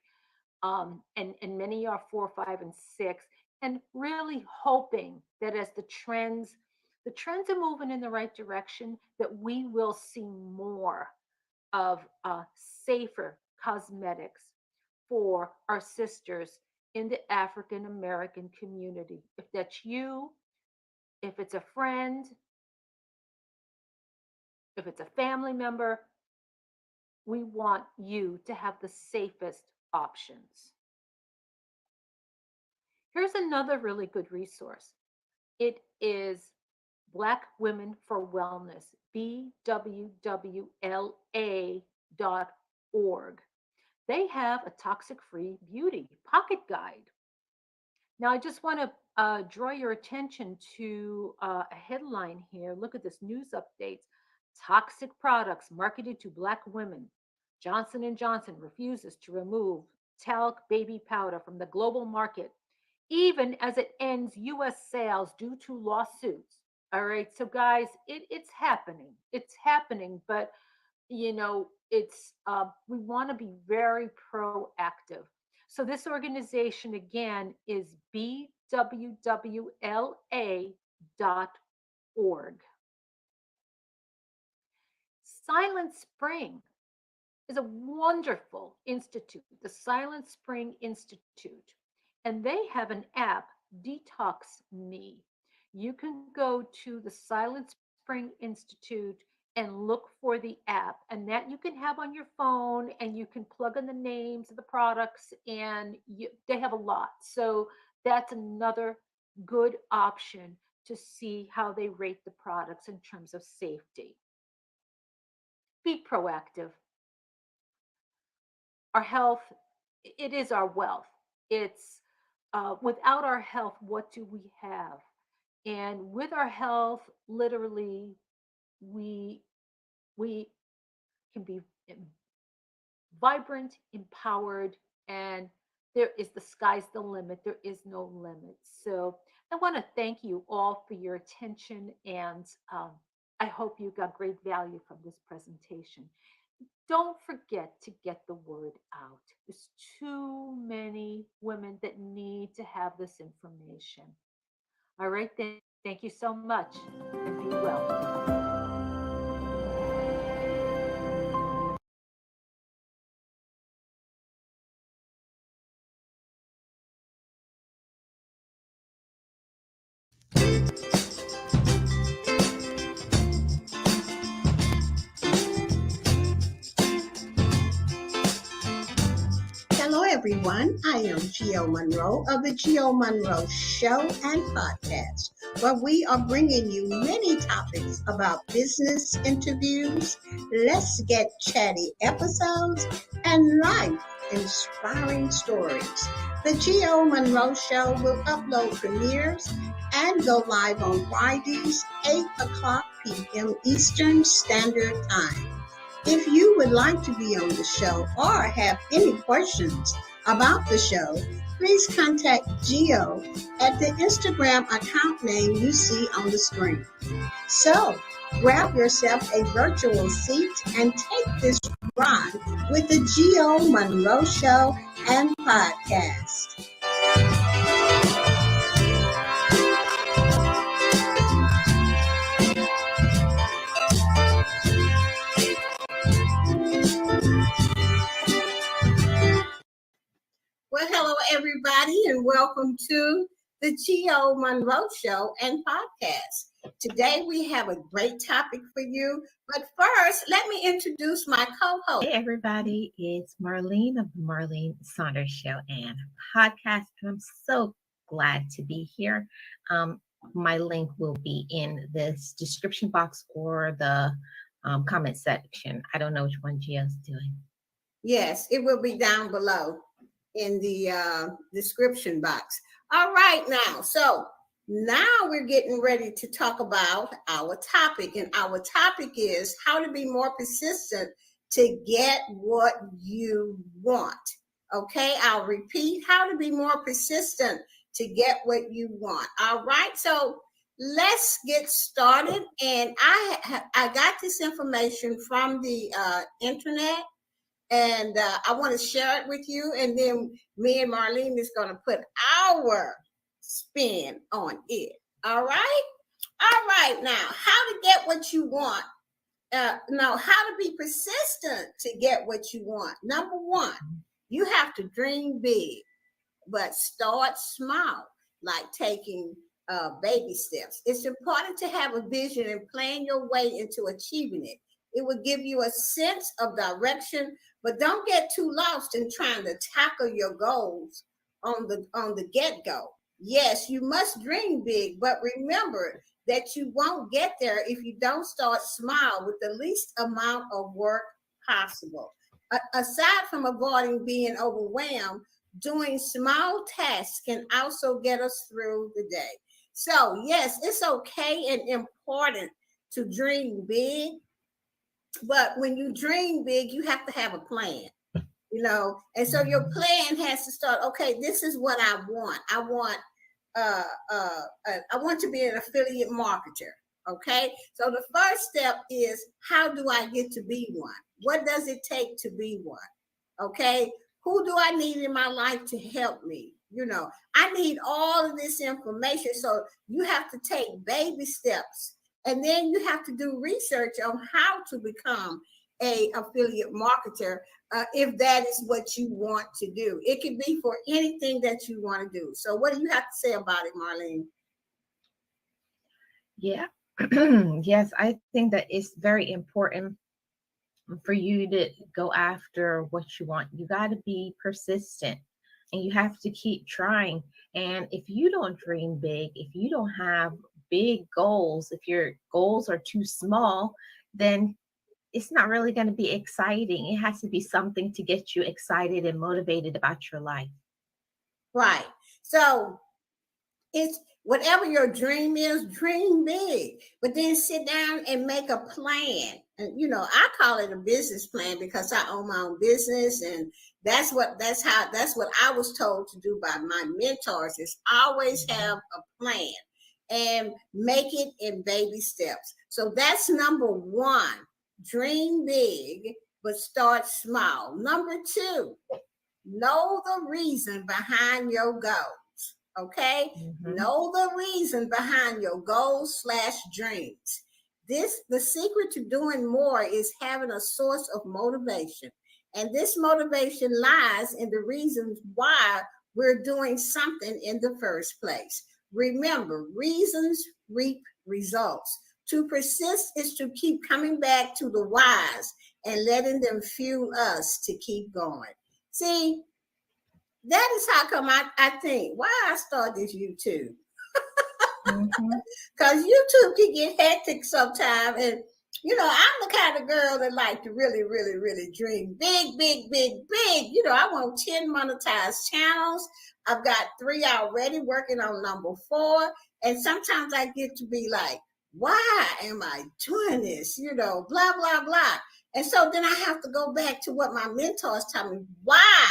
And many are 4, 5, and 6. And really hoping that as the trends are moving in the right direction, that we will see more of safer cosmetics for our sisters in the African American community. If that's you, if it's a friend, if it's a family member, we want you to have the safest options. Here's another really good resource. It is Black Women for Wellness, BWWLA.org. They have a toxic-free beauty pocket guide. Now, I just want to draw your attention to a headline here. Look at this, news updates. Toxic products marketed to Black women. Johnson & Johnson refuses to remove talc baby powder from the global market, even as it ends U.S. sales due to lawsuits. All right, so guys, it's happening. It's happening, but you know, it's we want to be very proactive. So this organization again is BWWLA.org. Silent Spring is a wonderful institute, the Silent Spring Institute, and they have an app, Detox Me. You can go to the Silent Spring Institute and look for the app, and that you can have on your phone, and you can plug in the names of the products, and they have a lot. So that's another good option to see how they rate the products in terms of safety. Be proactive. Our health, it is our wealth. It's without our health, what do we have? And with our health, literally, we can be vibrant, empowered, and the sky's the limit. There is no limit. So I want to thank you all for your attention, and I hope you got great value from this presentation. Don't forget to get the word out. There's too many women that need to have this information. All right, then. Thank you so much, and be well. Hello, everyone. I am Gio Monroe of the Gio Monroe Show and Podcast, where we are bringing you many topics about business interviews, let's get chatty episodes, and life-inspiring stories. The Gio Monroe Show will upload premieres and go live on Fridays, 8 o'clock p.m. Eastern Standard Time. If you would like to be on the show or have any questions about the show, please contact Gio at the Instagram account name you see on the screen. So, grab yourself a virtual seat and take this ride with the Gio Monroe Show and Podcast. Well, hello, everybody, and welcome to the Gio Monroe Show and Podcast. Today, we have a great topic for you. But first, let me introduce my co-host. Hey, everybody. It's Marlene of the Marlene Saunders Show and Podcast. And I'm so glad to be here. My link will be in this description box or the comment section. I don't know which one Gio's doing. Yes, it will be down below in the description box. All right, now we're getting ready to talk about our topic, and our topic is how to be more persistent to get what you want. Okay, I'll repeat, how to be more persistent to get what you want. All right, so let's get started. And I got this information from the internet, and I want to share it with you, and then me and Marlene is going to put our spin on it. All right? All right, now, how to get what you want. Now, how to be persistent to get what you want. Number one, you have to dream big, but start small, like taking baby steps. It's important to have a vision and plan your way into achieving it. It will give you a sense of direction, but don't get too lost in trying to tackle your goals on the get-go. Yes, you must dream big, but remember that you won't get there if you don't start small with the least amount of work possible. Aside from avoiding being overwhelmed, doing small tasks can also get us through the day. So yes, it's okay and important to dream big, but when you dream big, you have to have a plan, and so your plan has to start, okay, this is what I want. I want to be an affiliate marketer. Okay, so the first step is, how do I get to be one? What does it take to be one? Okay, who do I need in my life to help me? I need all of this information. So you have to take baby steps, and then you have to do research on how to become an affiliate marketer if that is what you want to do. It can be for anything that you want to do. So what do you have to say about it, Marlene? Yeah. Yes, I think that it's very important for you to go after what you want. You got to be persistent, and you have to keep trying. And if you don't dream big, if you don't have big goals, if your goals are too small, then it's not really going to be exciting. It has to be something to get you excited and motivated about your life. Right. So it's whatever your dream is, dream big, but then sit down and make a plan. And I call it a business plan because I own my own business, and that's what I was told to do by my mentors, is always have a plan and make it in baby steps. So that's number one. Dream big, but start small. Number two, know the reason behind your goals. Okay? Know the reason behind your goals/dreams. The secret to doing more is having a source of motivation. And this motivation lies in the reasons why we're doing something in the first place. Remember, reasons reap results. To persist is to keep coming back to the whys and letting them fuel us to keep going. See, that is how come I think why I started this YouTube. Because YouTube can get hectic sometimes. And, I'm the kind of girl that like to really, really, really dream big, big, big, big. I want 10 monetized channels. I've got 3 already, working on number 4. And sometimes I get to be like, why am I doing this? Blah, blah, blah. And so then I have to go back to what my mentors tell me. Why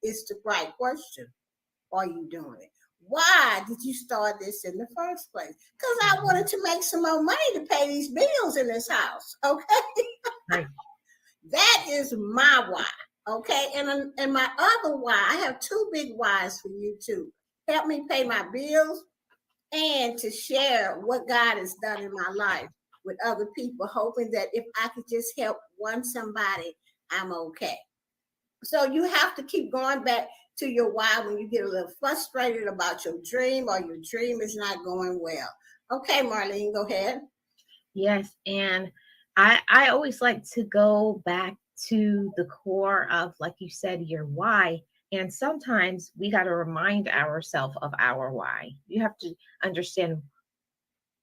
is the right question. Are you doing it? Why did you start this in the first place? Because I wanted to make some more money to pay these bills in this house. Okay. Right. That is my why. Okay. And my other why, I have 2 big whys for you too. Help me pay my bills and to share what God has done in my life with other people, hoping that if I could just help somebody, I'm okay. So you have to keep going back to your why when you get a little frustrated about your dream or your dream is not going well. Okay, Marlene, go ahead. Yes, and I always like to go back to the core of, like you said, your why. And sometimes we got to remind ourselves of our why. You have to understand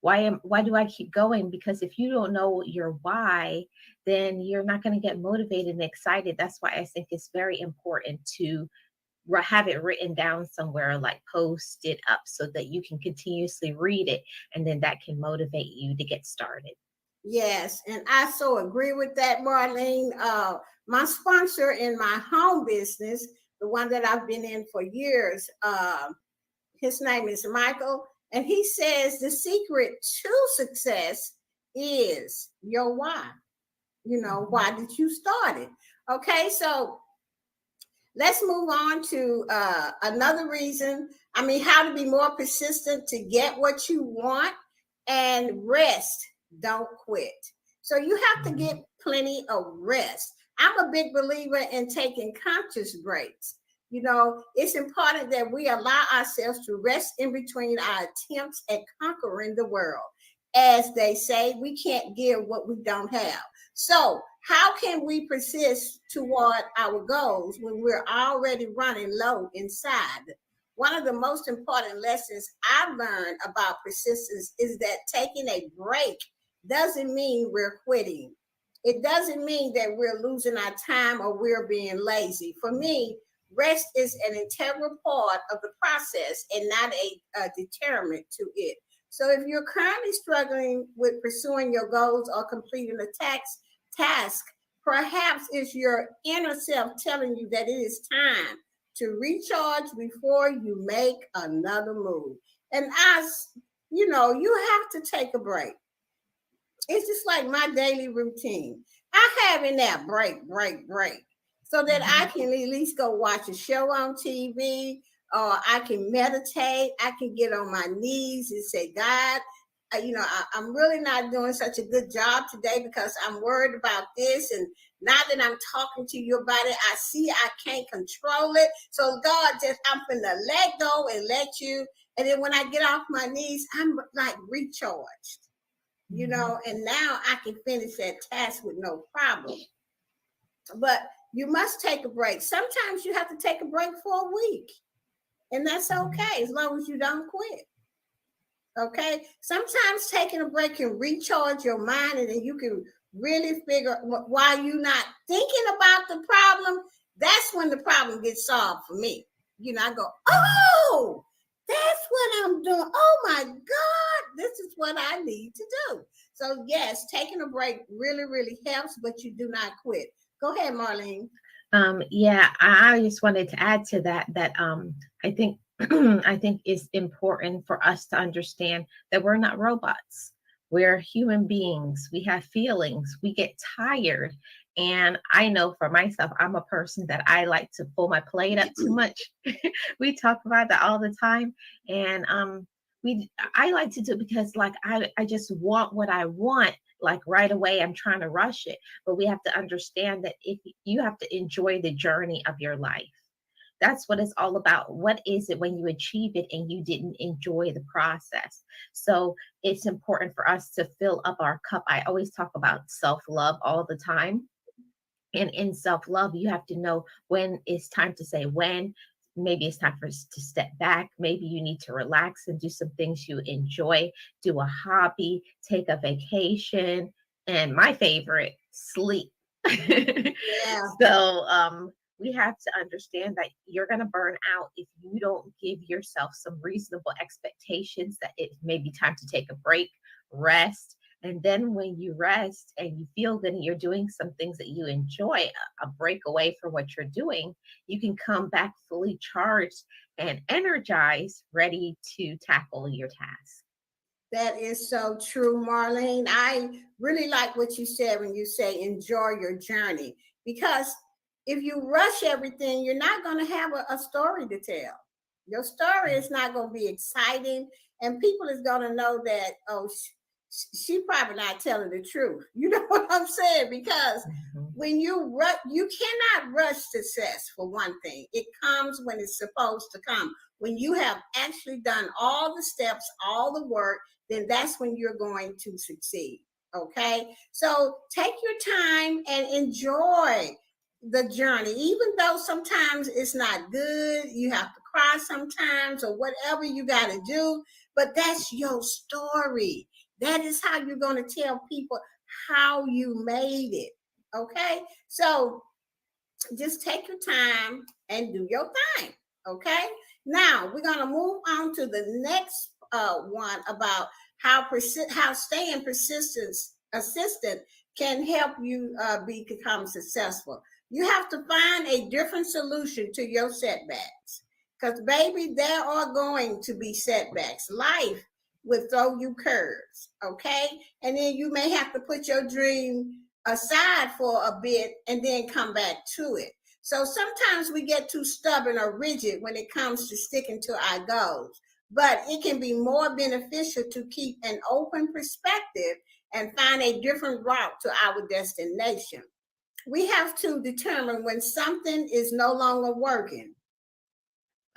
why do I keep going? Because if you don't know your why, then you're not going to get motivated and excited. That's why I think it's very important to have it written down somewhere, like post it up so that you can continuously read it, and then that can motivate you to get started. Yes, and I so agree with that, Marlene. My sponsor in my home business, the one that I've been in for years, his name is Michael, and he says the secret to success is your why. Why did you start it? Okay, so let's move on to another reason. How to be more persistent to get what you want, and rest. Don't quit. So you have to get plenty of rest. I'm a big believer in taking conscious breaks. It's important that we allow ourselves to rest in between our attempts at conquering the world. As they say, we can't give what we don't have. So how can we persist toward our goals when we're already running low inside? One of the most important lessons I've learned about persistence is that taking a break doesn't mean we're quitting. It doesn't mean that we're losing our time or we're being lazy. For me, rest is an integral part of the process and not a deterrent to it. So if you're currently struggling with pursuing your goals or completing a task, perhaps it's your inner self telling you that it is time to recharge before you make another move. And you have to take a break. It's just like my daily routine. I have in that break, so that I can at least go watch a show on TV, or I can meditate. I can get on my knees and say, God, I'm really not doing such a good job today because I'm worried about this. And now that I'm talking to you about it, I see I can't control it. So God, I'm finna let go and let you. And then when I get off my knees, I'm like recharged, and now I can finish that task with no problem. But you must take a break. Sometimes you have to take a break for a week, and that's okay as long as you don't quit. Okay. Sometimes taking a break can recharge your mind, and then you can really figure why you're not thinking about the problem. That's when the problem gets solved for me. I go, oh, That's what I'm doing. Oh my God, this is what I need to do. So yes, taking a break really, really helps, but you do not quit. Go ahead, Marlene. Yeah, I just wanted to add to that I think I think it's important for us to understand that we're not robots. We're human beings. We have feelings. We get tired. And I know for myself, I'm a person that I like to pull my plate up too much. We talk about that all the time. And I like to do it because like I just want what I want like right away. I'm trying to rush it. But we have to understand that if you have to enjoy the journey of your life. That's what it's all about. What is it when you achieve it and you didn't enjoy the process? So it's important for us to fill up our cup. I always talk about self-love all the time. And in self-love, you have to know when it's time to say when. Maybe it's time for us to step back. Maybe you need to relax and do some things you enjoy. Do a hobby, take a vacation. And my favorite, sleep. Yeah. So we have to understand that you're going to burn out if you don't give yourself some reasonable expectations that it may be time to take a break, rest. And then when you rest and you feel good and you're doing some things that you enjoy, a break away from what you're doing, you can come back fully charged and energized, ready to tackle your task. That is so true, Marlene. I really like what you said when you say enjoy your journey, because if you rush everything, you're not going to have a story to tell. Your story is not going to be exciting, and people is going to know that, oh, she probably not telling the truth. You know what I'm saying? Because when you rush, you cannot rush success, for one thing. It comes when it's supposed to come. When you have actually done all the steps, all the work, then that's when you're going to succeed. Okay? So take your time and enjoy the journey, even though sometimes it's not good. You have to cry sometimes or whatever you got to do, but that's your story. That is how you're going to tell people how you made it. Okay? So just take your time and do your thing. Okay? Now we're going to move on to the next one about how staying persistent can help you become successful. You have to find a different solution to your setbacks, because baby, there are going to be setbacks. Life will throw you curves, okay? And then you may have to put your dream aside for a bit and then come back to it. So sometimes we get too stubborn or rigid when it comes to sticking to our goals, but it can be more beneficial to keep an open perspective and find a different route to our destination. We have to determine when something is no longer working,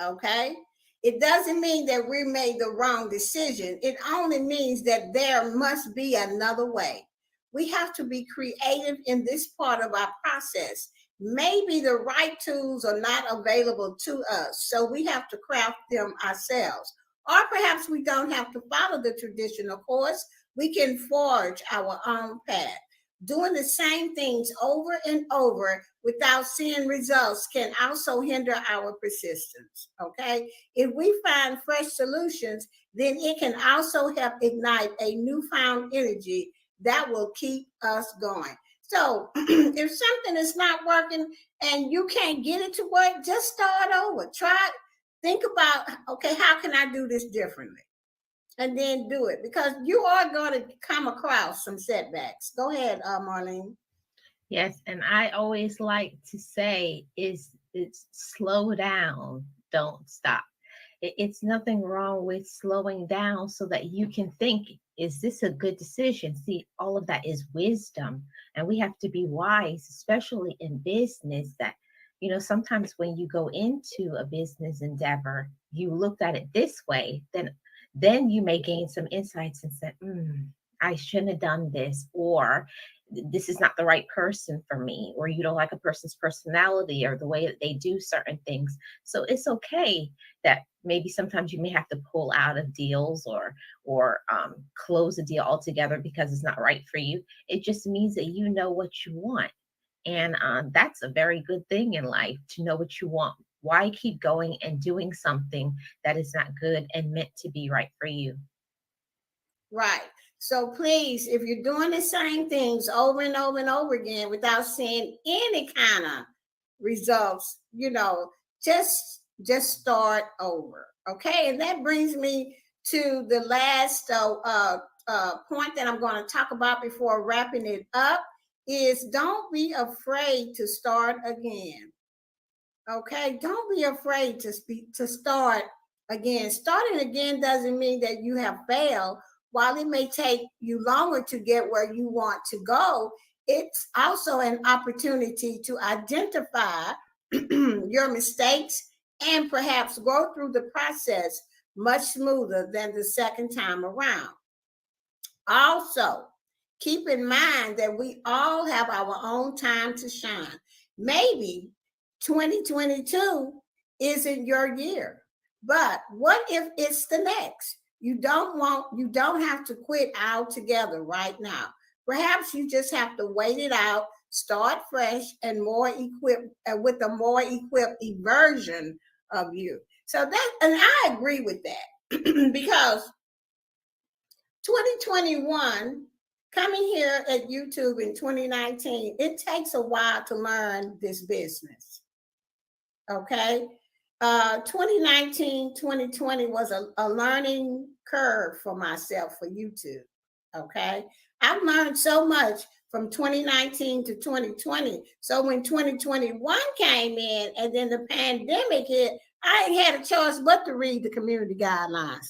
okay? It doesn't mean that we made the wrong decision. It only means that there must be another way. We have to be creative in this part of our process. Maybe the right tools are not available to us, so we have to craft them ourselves. Or perhaps we don't have to follow the traditional course. We can forge our own path. Doing the same things over and over without seeing results can also hinder our persistence, okay? If we find fresh solutions, then it can also help ignite a newfound energy that will keep us going. So if something is not working and you can't get it to work, just start over. Think about, okay, how can I do this differently? And then do it, because you are going to come across some setbacks. Go ahead, Marlene. Yes, and I always like to say it's slow down, don't stop. It's nothing wrong with slowing down so that you can think, is this a good decision? See, all of that is wisdom, and we have to be wise, especially in business, that, you know, sometimes when you go into a business endeavor, you looked at it this way, then you may gain some insights and say, I shouldn't have done this, or this is not the right person for me, or you don't like a person's personality or the way that they do certain things. So it's okay that maybe sometimes you may have to pull out of deals or close a deal altogether because it's not right for you. It just means that you know what you want. And that's a very good thing in life, to know what you want Why keep going and doing something that is not good and meant to be right for you? Right. So please, if you're doing the same things over and over and over again without seeing any kind of results, just start over. Okay. And that brings me to the last point that I'm going to talk about before wrapping it up is don't be afraid to start again. Okay. Don't be afraid to start again. Starting again doesn't mean that you have failed. While it may take you longer to get where you want to go, it's also an opportunity to identify your mistakes and perhaps go through the process much smoother than the second time around. Also, keep in mind that we all have our own time to shine. Maybe 2022 isn't your year, but what if it's the next? You don't have to quit altogether right now. Perhaps you just have to wait it out, start fresh and more equipped with a more equipped version of you. So and I agree with that because 2021, coming here at YouTube in 2019, it takes a while to learn this business. Okay. 2019, 2020 was a learning curve for myself for YouTube. Okay. I've learned so much from 2019 to 2020. So when 2021 came in and then the pandemic hit, I ain't had a choice but to read the community guidelines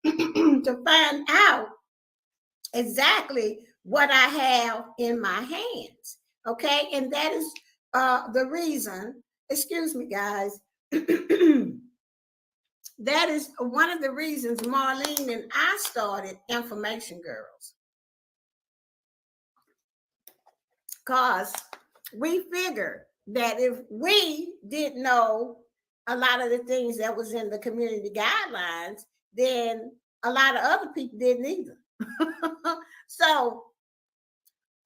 to find out exactly what I have in my hands. Okay. And that is the reason. Excuse me, guys. That is one of the reasons Marlene and I started Information Girls. Because we figured that if we didn't know a lot of the things that was in the community guidelines, then a lot of other people didn't either. So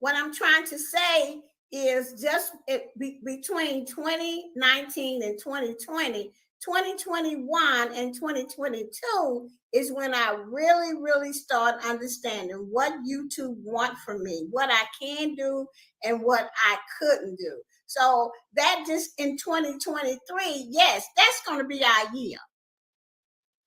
what I'm trying to say is just between 2019 and 2020, 2021 and 2022 is when I really, really start understanding what YouTube want from me, what I can do and what I couldn't do. So that just in 2023, yes, that's going to be our year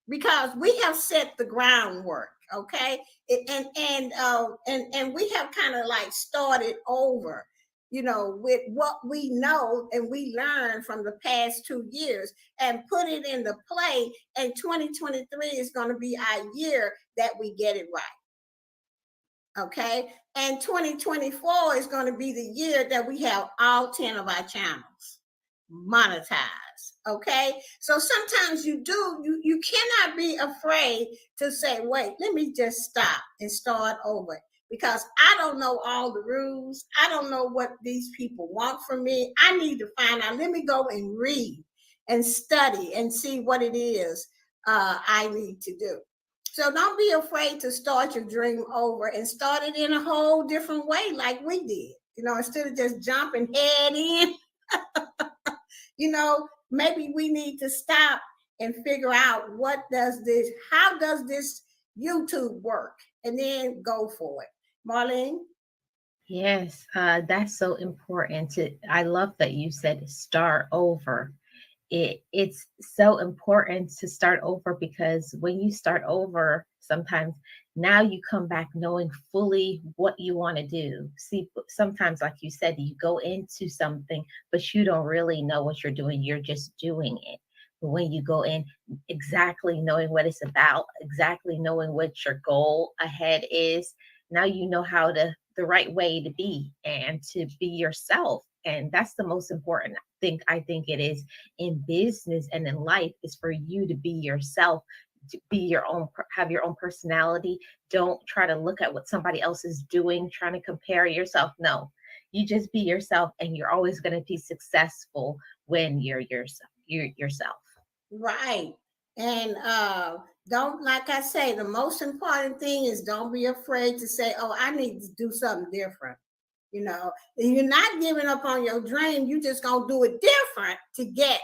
because we have set the groundwork. Okay. And we have kind of like started over, with what we know and we learned from the past 2 years and put it into play. And 2023 is going to be our year that we get it right. Okay. And 2024 is going to be the year that we have all 10 of our channels monetized. Okay. So sometimes you cannot be afraid to say, wait, let me just stop and start over. Because I don't know all the rules. I don't know what these people want from me. I need to find out. Let me go and read and study and see what it is I need to do. So don't be afraid to start your dream over and start it in a whole different way like we did. Instead of just jumping head in, maybe we need to stop and figure out how does this YouTube work? And then go for it. Marlene? Yes, that's so important. I love that you said start over. It's so important to start over because when you start over, sometimes now you come back knowing fully what you want to do. See, sometimes, like you said, you go into something, but you don't really know what you're doing. You're just doing it. But when you go in exactly knowing what it's about, exactly knowing what your goal ahead is, now you know the right way to be and to be yourself. And that's the most important thing I think it is in business and in life is for you to be yourself, to be your own, have your own personality. Don't try to look at what somebody else is doing, trying to compare yourself. No, you just be yourself and you're always going to be successful when you're yourself. Right. And don't, like I say, the most important thing is don't be afraid to say, oh, I need to do something different. You know, you're not giving up on your dream. You just gonna do it different to get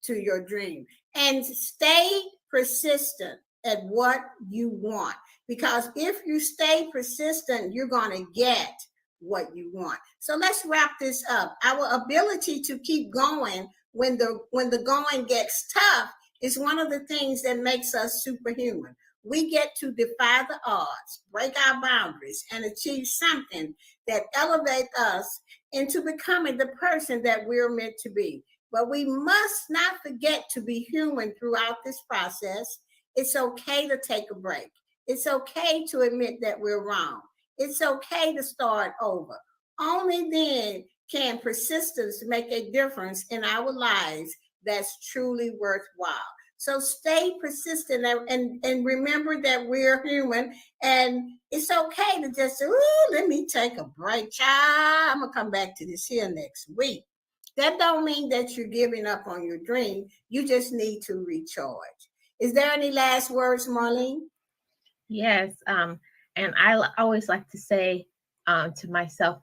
to your dream, and stay persistent at what you want. Because if you stay persistent, you're gonna get what you want. So let's wrap this up. Our ability to keep going when the going gets tough is one of the things that makes us superhuman. We get to defy the odds, break our boundaries, and achieve something that elevates us into becoming the person that we're meant to be. But we must not forget to be human throughout this process. It's okay to take a break. It's okay to admit that we're wrong. It's okay to start over. Only then can persistence make a difference in our lives that's truly worthwhile. So stay persistent and remember that we're human, and it's okay to just say, ooh, let me take a break, child. I'm gonna come back to this here next week. That don't mean that you're giving up on your dream. You just need to recharge. Is there any last words, Marlene? Yes. And I always like to say to myself,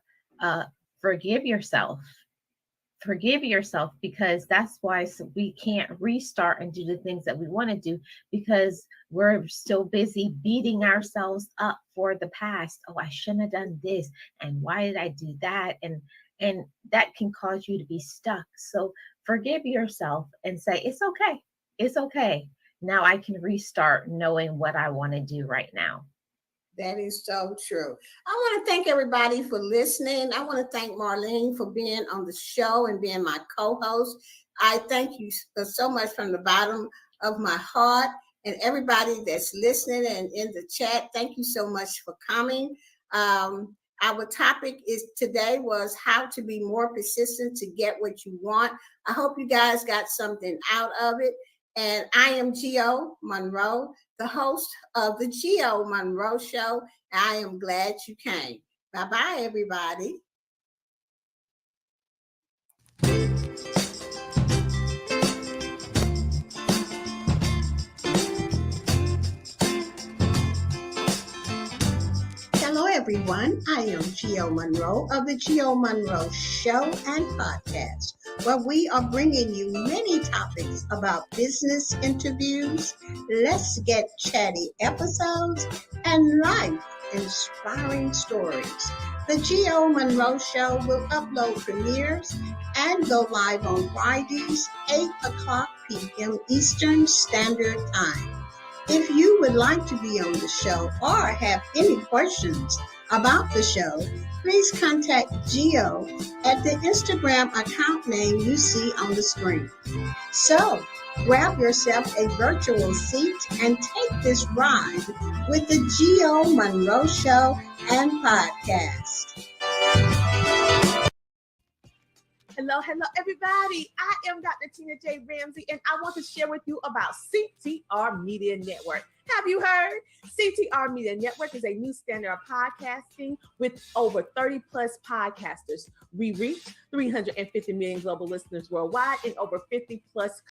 forgive yourself. Forgive yourself, because that's why we can't restart and do the things that we want to do, because we're still busy beating ourselves up for the past. Oh, I shouldn't have done this, and why did I do that? And that can cause you to be stuck. So forgive yourself and say, it's okay. It's okay. Now I can restart knowing what I want to do right now. That is so true. I want to thank everybody for listening. I want to thank Marlene for being on the show and being my co-host. I thank you so much from the bottom of my heart, and everybody that's listening and in the chat. Thank you so much for coming. Our topic today was how to be more persistent to get what you want. I hope you guys got something out of it. And I am Gio Monroe, the host of the Gio Monroe Show. I am glad you came. Bye-bye, everybody. Hello, everyone. I am Gio Monroe of the Gio Monroe Show and Podcast, where we are bringing you many topics about business interviews, let's get chatty episodes, and life-inspiring stories. The Gio Monroe Show will upload premieres and go live on Fridays, 8 o'clock p.m. Eastern Standard Time. If you would like to be on the show or have any questions about the show, please contact Gio at the Instagram account name you see on the screen. So, grab yourself a virtual seat and take this ride with the Gio Monroe Show and Podcast. Hello, everybody. I am Dr. Tina J. Ramsey, and I want to share with you about CTR Media Network. Have you heard? CTR Media Network is a new standard of podcasting with over 30 plus podcasters. We reach 350 million global listeners worldwide in over 50 plus